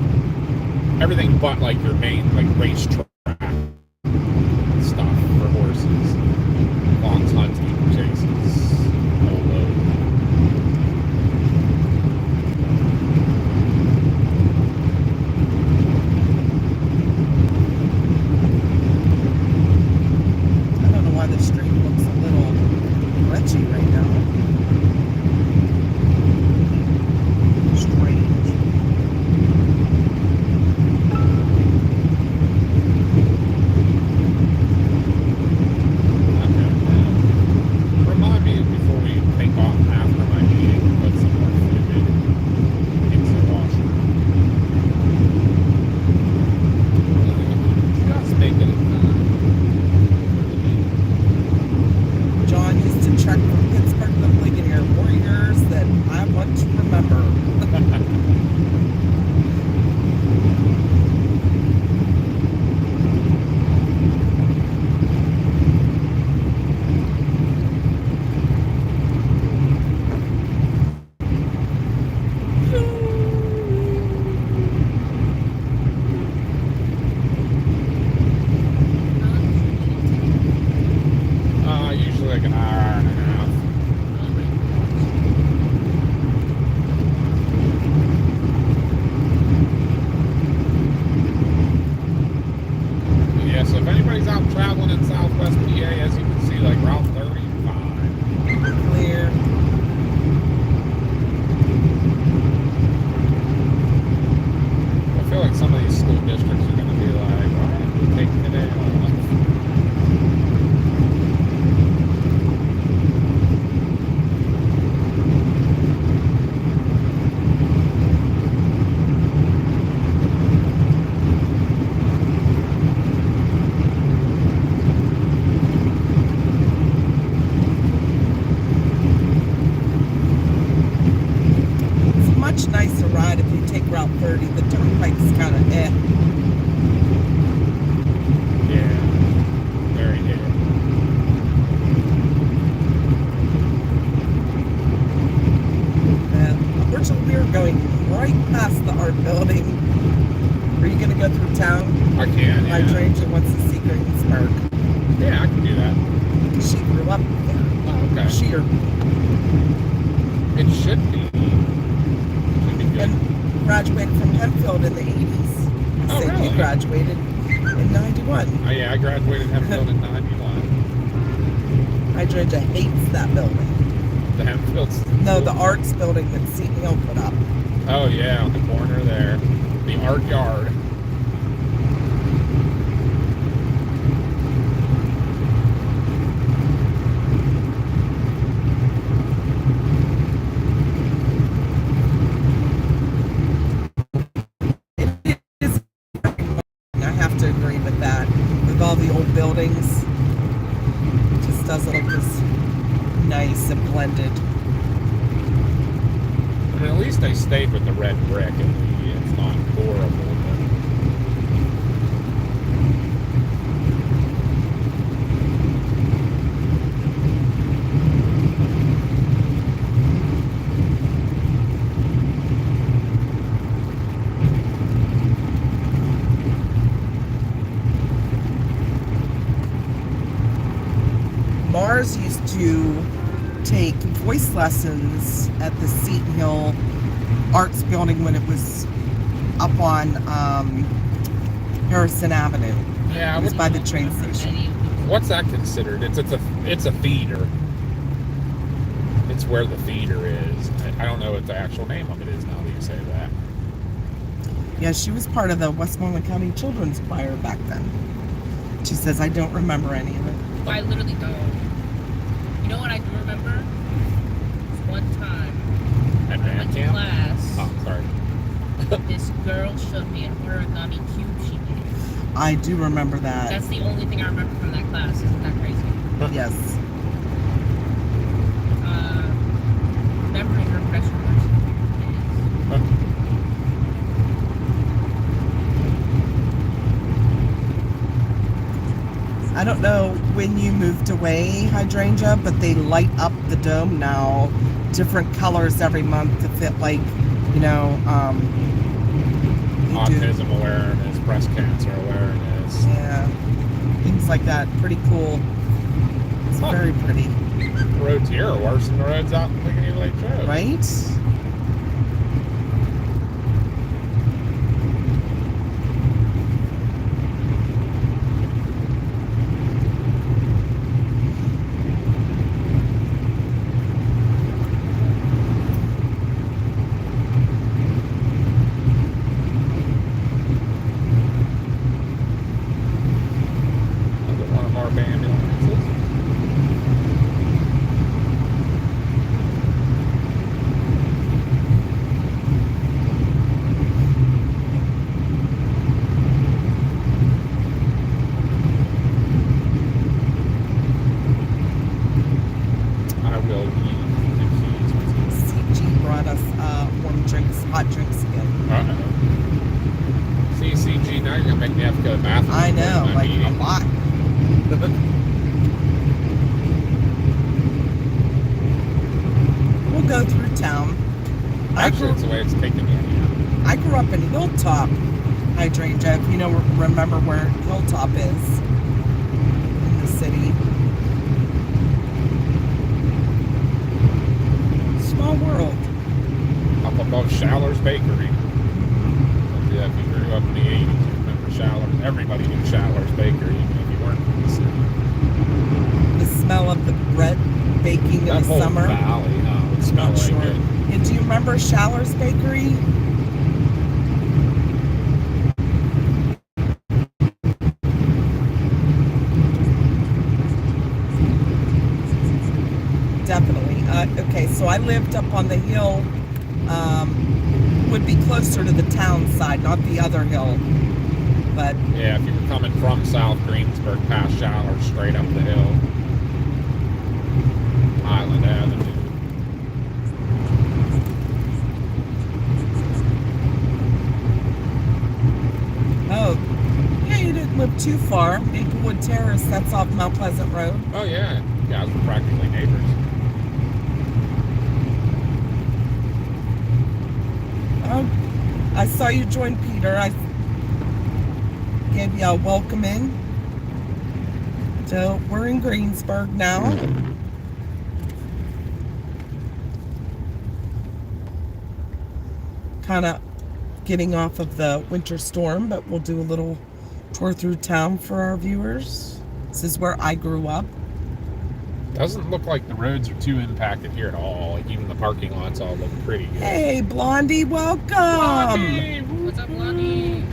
everything but like your main, like racetrack stuff for horses. Fox hunting, chases, polo. I don't know why the stream looks a little glitchy right now. Strange. hour and a half. Yeah, so if anybody's out traveling in Southwest PA, as you can see, like Route 35. Clear. I feel like some of these school districts are going to be like, why did we take today off? It's a much nicer ride if you take Route 30. The turnpike's kind of eh. Yeah, very good. Unfortunately, we're going right past the art building. Are you going to go through town? I can, My yeah. Ranger wants to see Greensburg. Yeah, I can do that. She grew up there. Oh, okay. She or It should be. Should be good. and graduated from Hempfield in the 80s. Oh, Said really? you graduated in 91. Oh, yeah, I graduated Hempfield in 91. My Ranger hates that building. The Hempfield's. No, the arts building that Seton Hill put up. Oh, yeah, on the corner there. The art yard. It is. I have to agree with that. With all the old buildings, it just doesn't look as nice and blended. I mean, at least they stayed with the red brick. It's not horrible. Mars used to take voice lessons at the Seton Hill Arts Building when it was up on Harrison Avenue. Yeah, It was by the train station. what's that considered? It's a feeder. It's where the feeder is. I don't know what the actual name of it is now that you say that. Yeah, she was part of the Westmoreland County Children's Choir back then. She says, I don't remember any of it. I literally don't. You know what I do remember? This one time, At I band went to camp? class. Oh, sorry. This girl showed me an origami cube she made. I do remember that. That's the only thing I remember from that class. Isn't that crazy? Yes. Memory repression or something. I don't know when you moved away, Hydrangea, but they light up the dome now, different colors every month to fit, like, you know, you do- Autism awareness, breast cancer awareness. yeah, things like that. Pretty cool. It's Huh. very pretty, The roads here are worse than the roads out in Ligonier Lake Road. right? Look at one of our ambulances. I will leave the keys with you. CG brought us warm drinks, hot drinks again. Uh-oh. CCG, now you're going to make me have to go to the bathroom. I know, before my like a meeting. lot. We'll go through town. Actually, it's the way it's taking me. I grew up in Hilltop, Hydrangea, if you know, remember where Hilltop is in the city. Bakery. Yeah, if you grew up in the 80s, you remember Shaller's. Everybody knew Shaller's Bakery, even if you weren't from the city. The smell of the bread baking in That the whole summer. valley, it would smell Not like sure. it. And do you remember Shaller's Bakery? Definitely. Okay, so I lived up on the hill, would be closer to the town side, not the other hill. But Yeah, if you were coming from South Greensburg past Shaller's straight up the hill. Highland Avenue. oh, yeah, you didn't live too far. Maplewood Terrace, that's off Mount Pleasant Road. Oh yeah, you guys were practically neighbors. Oh, I saw you join Peter. I gave you a welcome in. So we're in Greensburg now. Kind of getting off of the winter storm, but we'll do a little tour through town for our viewers. This is where I grew up. Doesn't look like the roads are too impacted here at all. Like even the parking lots all look pretty good. Hey, Blondie, welcome. Blondie! What's up, Blondie?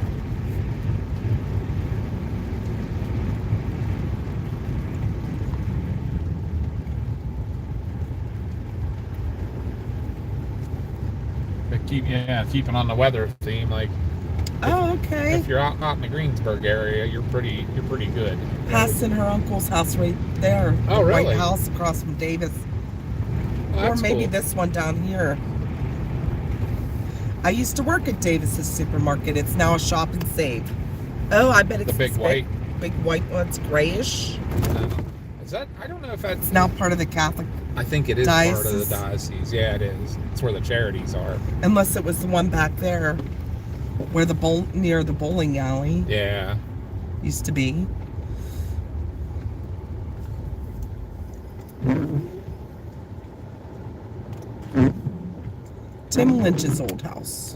But keeping on the weather theme, like Oh, okay. if you're out in the Greensburg area, you're pretty good. Passing her uncle's house right there. Oh, The really? White house across from Davis. Well, Or that's maybe cool. this one down here. I used to work at Davis's supermarket. It's now a Shop and Save. Oh, I bet it's The big this white. big white one. It's grayish. Is that? I don't know if that's. It's now part of the Catholic, I think it is part of Diocese. the diocese. Yeah, it is. It's where the charities are. unless it was the one back there where the near the bowling alley Yeah. used to be. Tim Lynch's old house.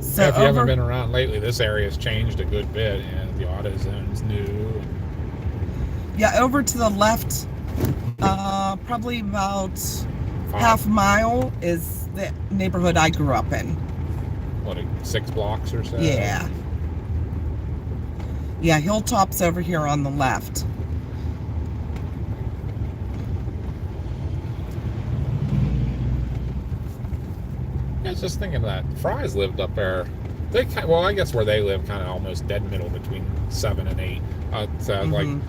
So Yeah, if you over, haven't been around lately, this area has changed a good bit. And the auto zone's new. yeah, over to the left, probably about Five- half mile is the neighborhood I grew up in. What, 6 blocks or so? Yeah. Yeah, Hilltop's over here on the left. I was just thinking that Fry's lived up there. Well, I guess where they live, kind of almost dead middle between 7 and 8. It sounds like Mhm.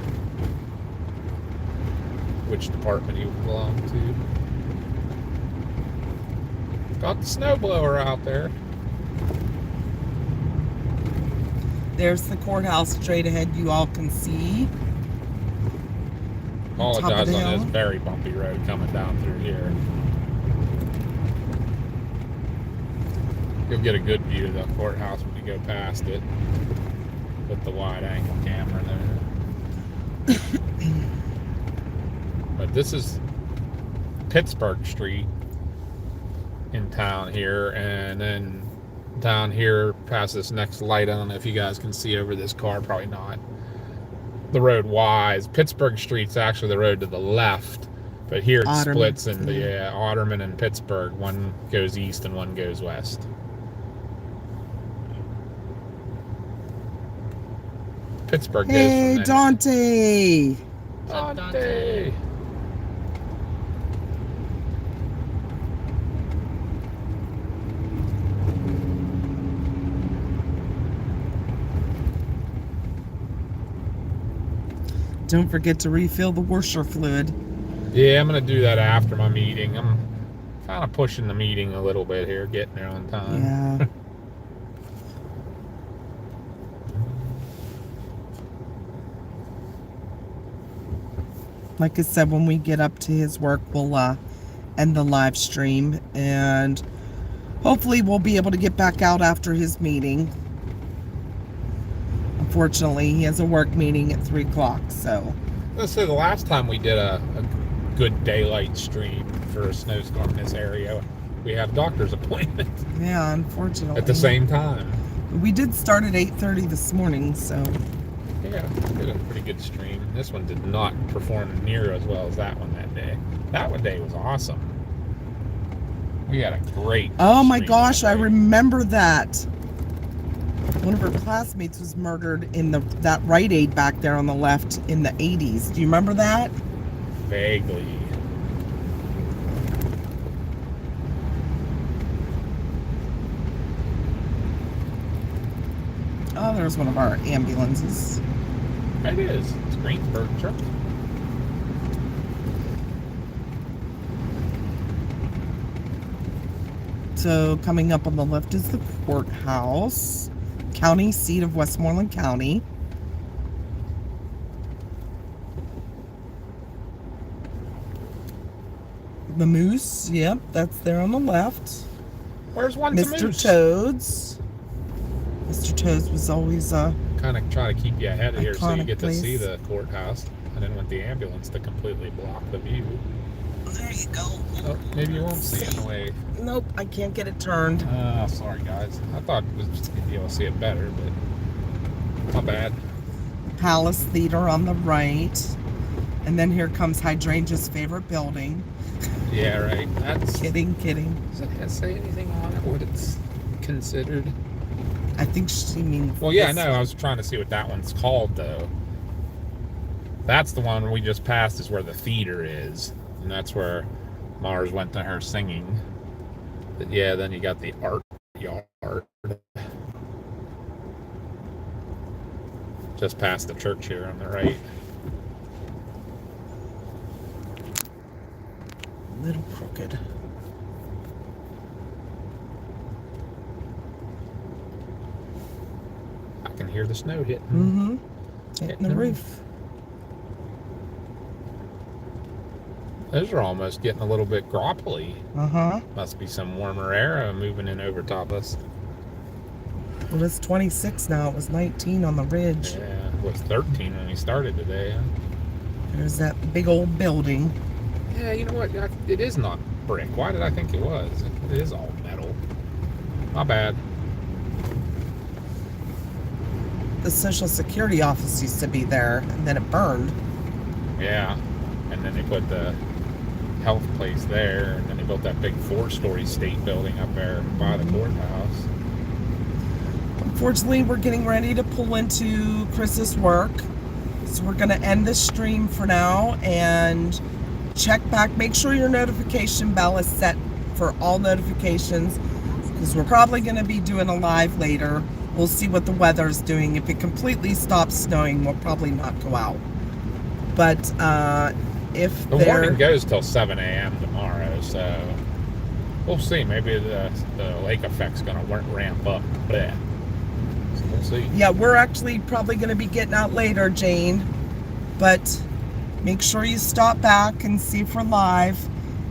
which department you belong to. Got the snowblower out there. There's the courthouse straight ahead you all can see. Top of Apologize the on hill. this very bumpy road coming down through here. You'll get a good view of the courthouse when you go past it with the wide angle camera there. But this is Pittsburgh Street in town here, and then down here past this next light, I don't know if you guys can see over this car, probably not. The road wise, Pittsburgh Street's actually the road to the left, but here it Otterman. splits into Otterman and Pittsburgh. One goes east and one goes west. Pittsburgh goes Hey, from Dante! What's up, Dante. Don't forget to refill the washer fluid. Yeah, I'm gonna do that after my meeting. I'm kind of pushing the meeting a little bit here, getting there on time. Yeah. Like I said, when we get up to his work, we'll end the live stream, and hopefully we'll be able to get back out after his meeting. Unfortunately, he has a work meeting at 3 o'clock, so. Let's say the last time we did a good daylight stream, for a snowstorm in this area. We have doctor's appointment Yeah, unfortunately. at the same time. We did start at 8:30 this morning, so Yeah, did a pretty good stream. This one did not perform near as well as that one that day. That one day was awesome. We had a great oh my stream gosh, that I day. remember that. One of her classmates was murdered in that Rite Aid back there on the left in the 80s. Do you remember that? Vaguely. Oh, there's one of our ambulances. It is. It's Greensburg truck. So coming up on the left is the courthouse, county seat of Westmoreland County. The Moose, yep, that's there on the left. Where's one Mr. Toads. Mr. Toads was always Kind of try to keep you ahead of here so you Iconic get to see place. the courthouse. I didn't want the ambulance to completely block the view. there you go. Oh, maybe you won't see it in the way. Nope, I can't get it turned. Sorry guys. I thought it was just gonna be able to see it better, but not bad. Palace Theater on the right. And then here comes Hydrangea's favorite building. Yeah, right. That's. Kidding. Does it say anything on it? What it's considered? I think she means. Well, yeah, this no. I was trying to see what that one's called though. That's the one we just passed. Is where the theater is, and that's where Mars went to her singing. But yeah, then you got the art yard. Just past the church here on the right. Little crooked. I can hear the snow hitting. Mm-hmm. Hitting the roof. Those are almost getting a little bit gropply. Uh-huh. Must be some warmer air moving in over top us. Well, it's 26 now. It was 19 on the ridge. Yeah, it was 13 when we started today. Huh? There's that big old building. Yeah, you know what? It is not brick. Why did I think it was? It is all metal. Not bad. The Social Security office used to be there, and then it burned. Yeah. And then they put the health place there, and then they built that big 4-story state building up there by the courthouse. Unfortunately, we're getting ready to pull into Chris's work. So we're going to end this stream for now and check back. Make sure your notification bell is set for all notifications, because we're probably going to be doing a live later. We'll see what the weather's doing. If it completely stops snowing, we'll probably not go out. But if The warning goes till 7 a.m. tomorrow, so we'll see. Maybe the lake effect's going to ramp up a bit. So we'll see. Yeah, we're actually probably going to be getting out later, Jane. But make sure you stop back and see if we're live.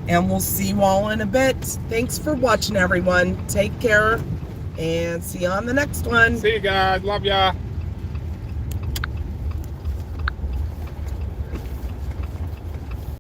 And we'll see you all in a bit. Thanks for watching, everyone. Take care. And see you on the next one. See you guys. Love ya.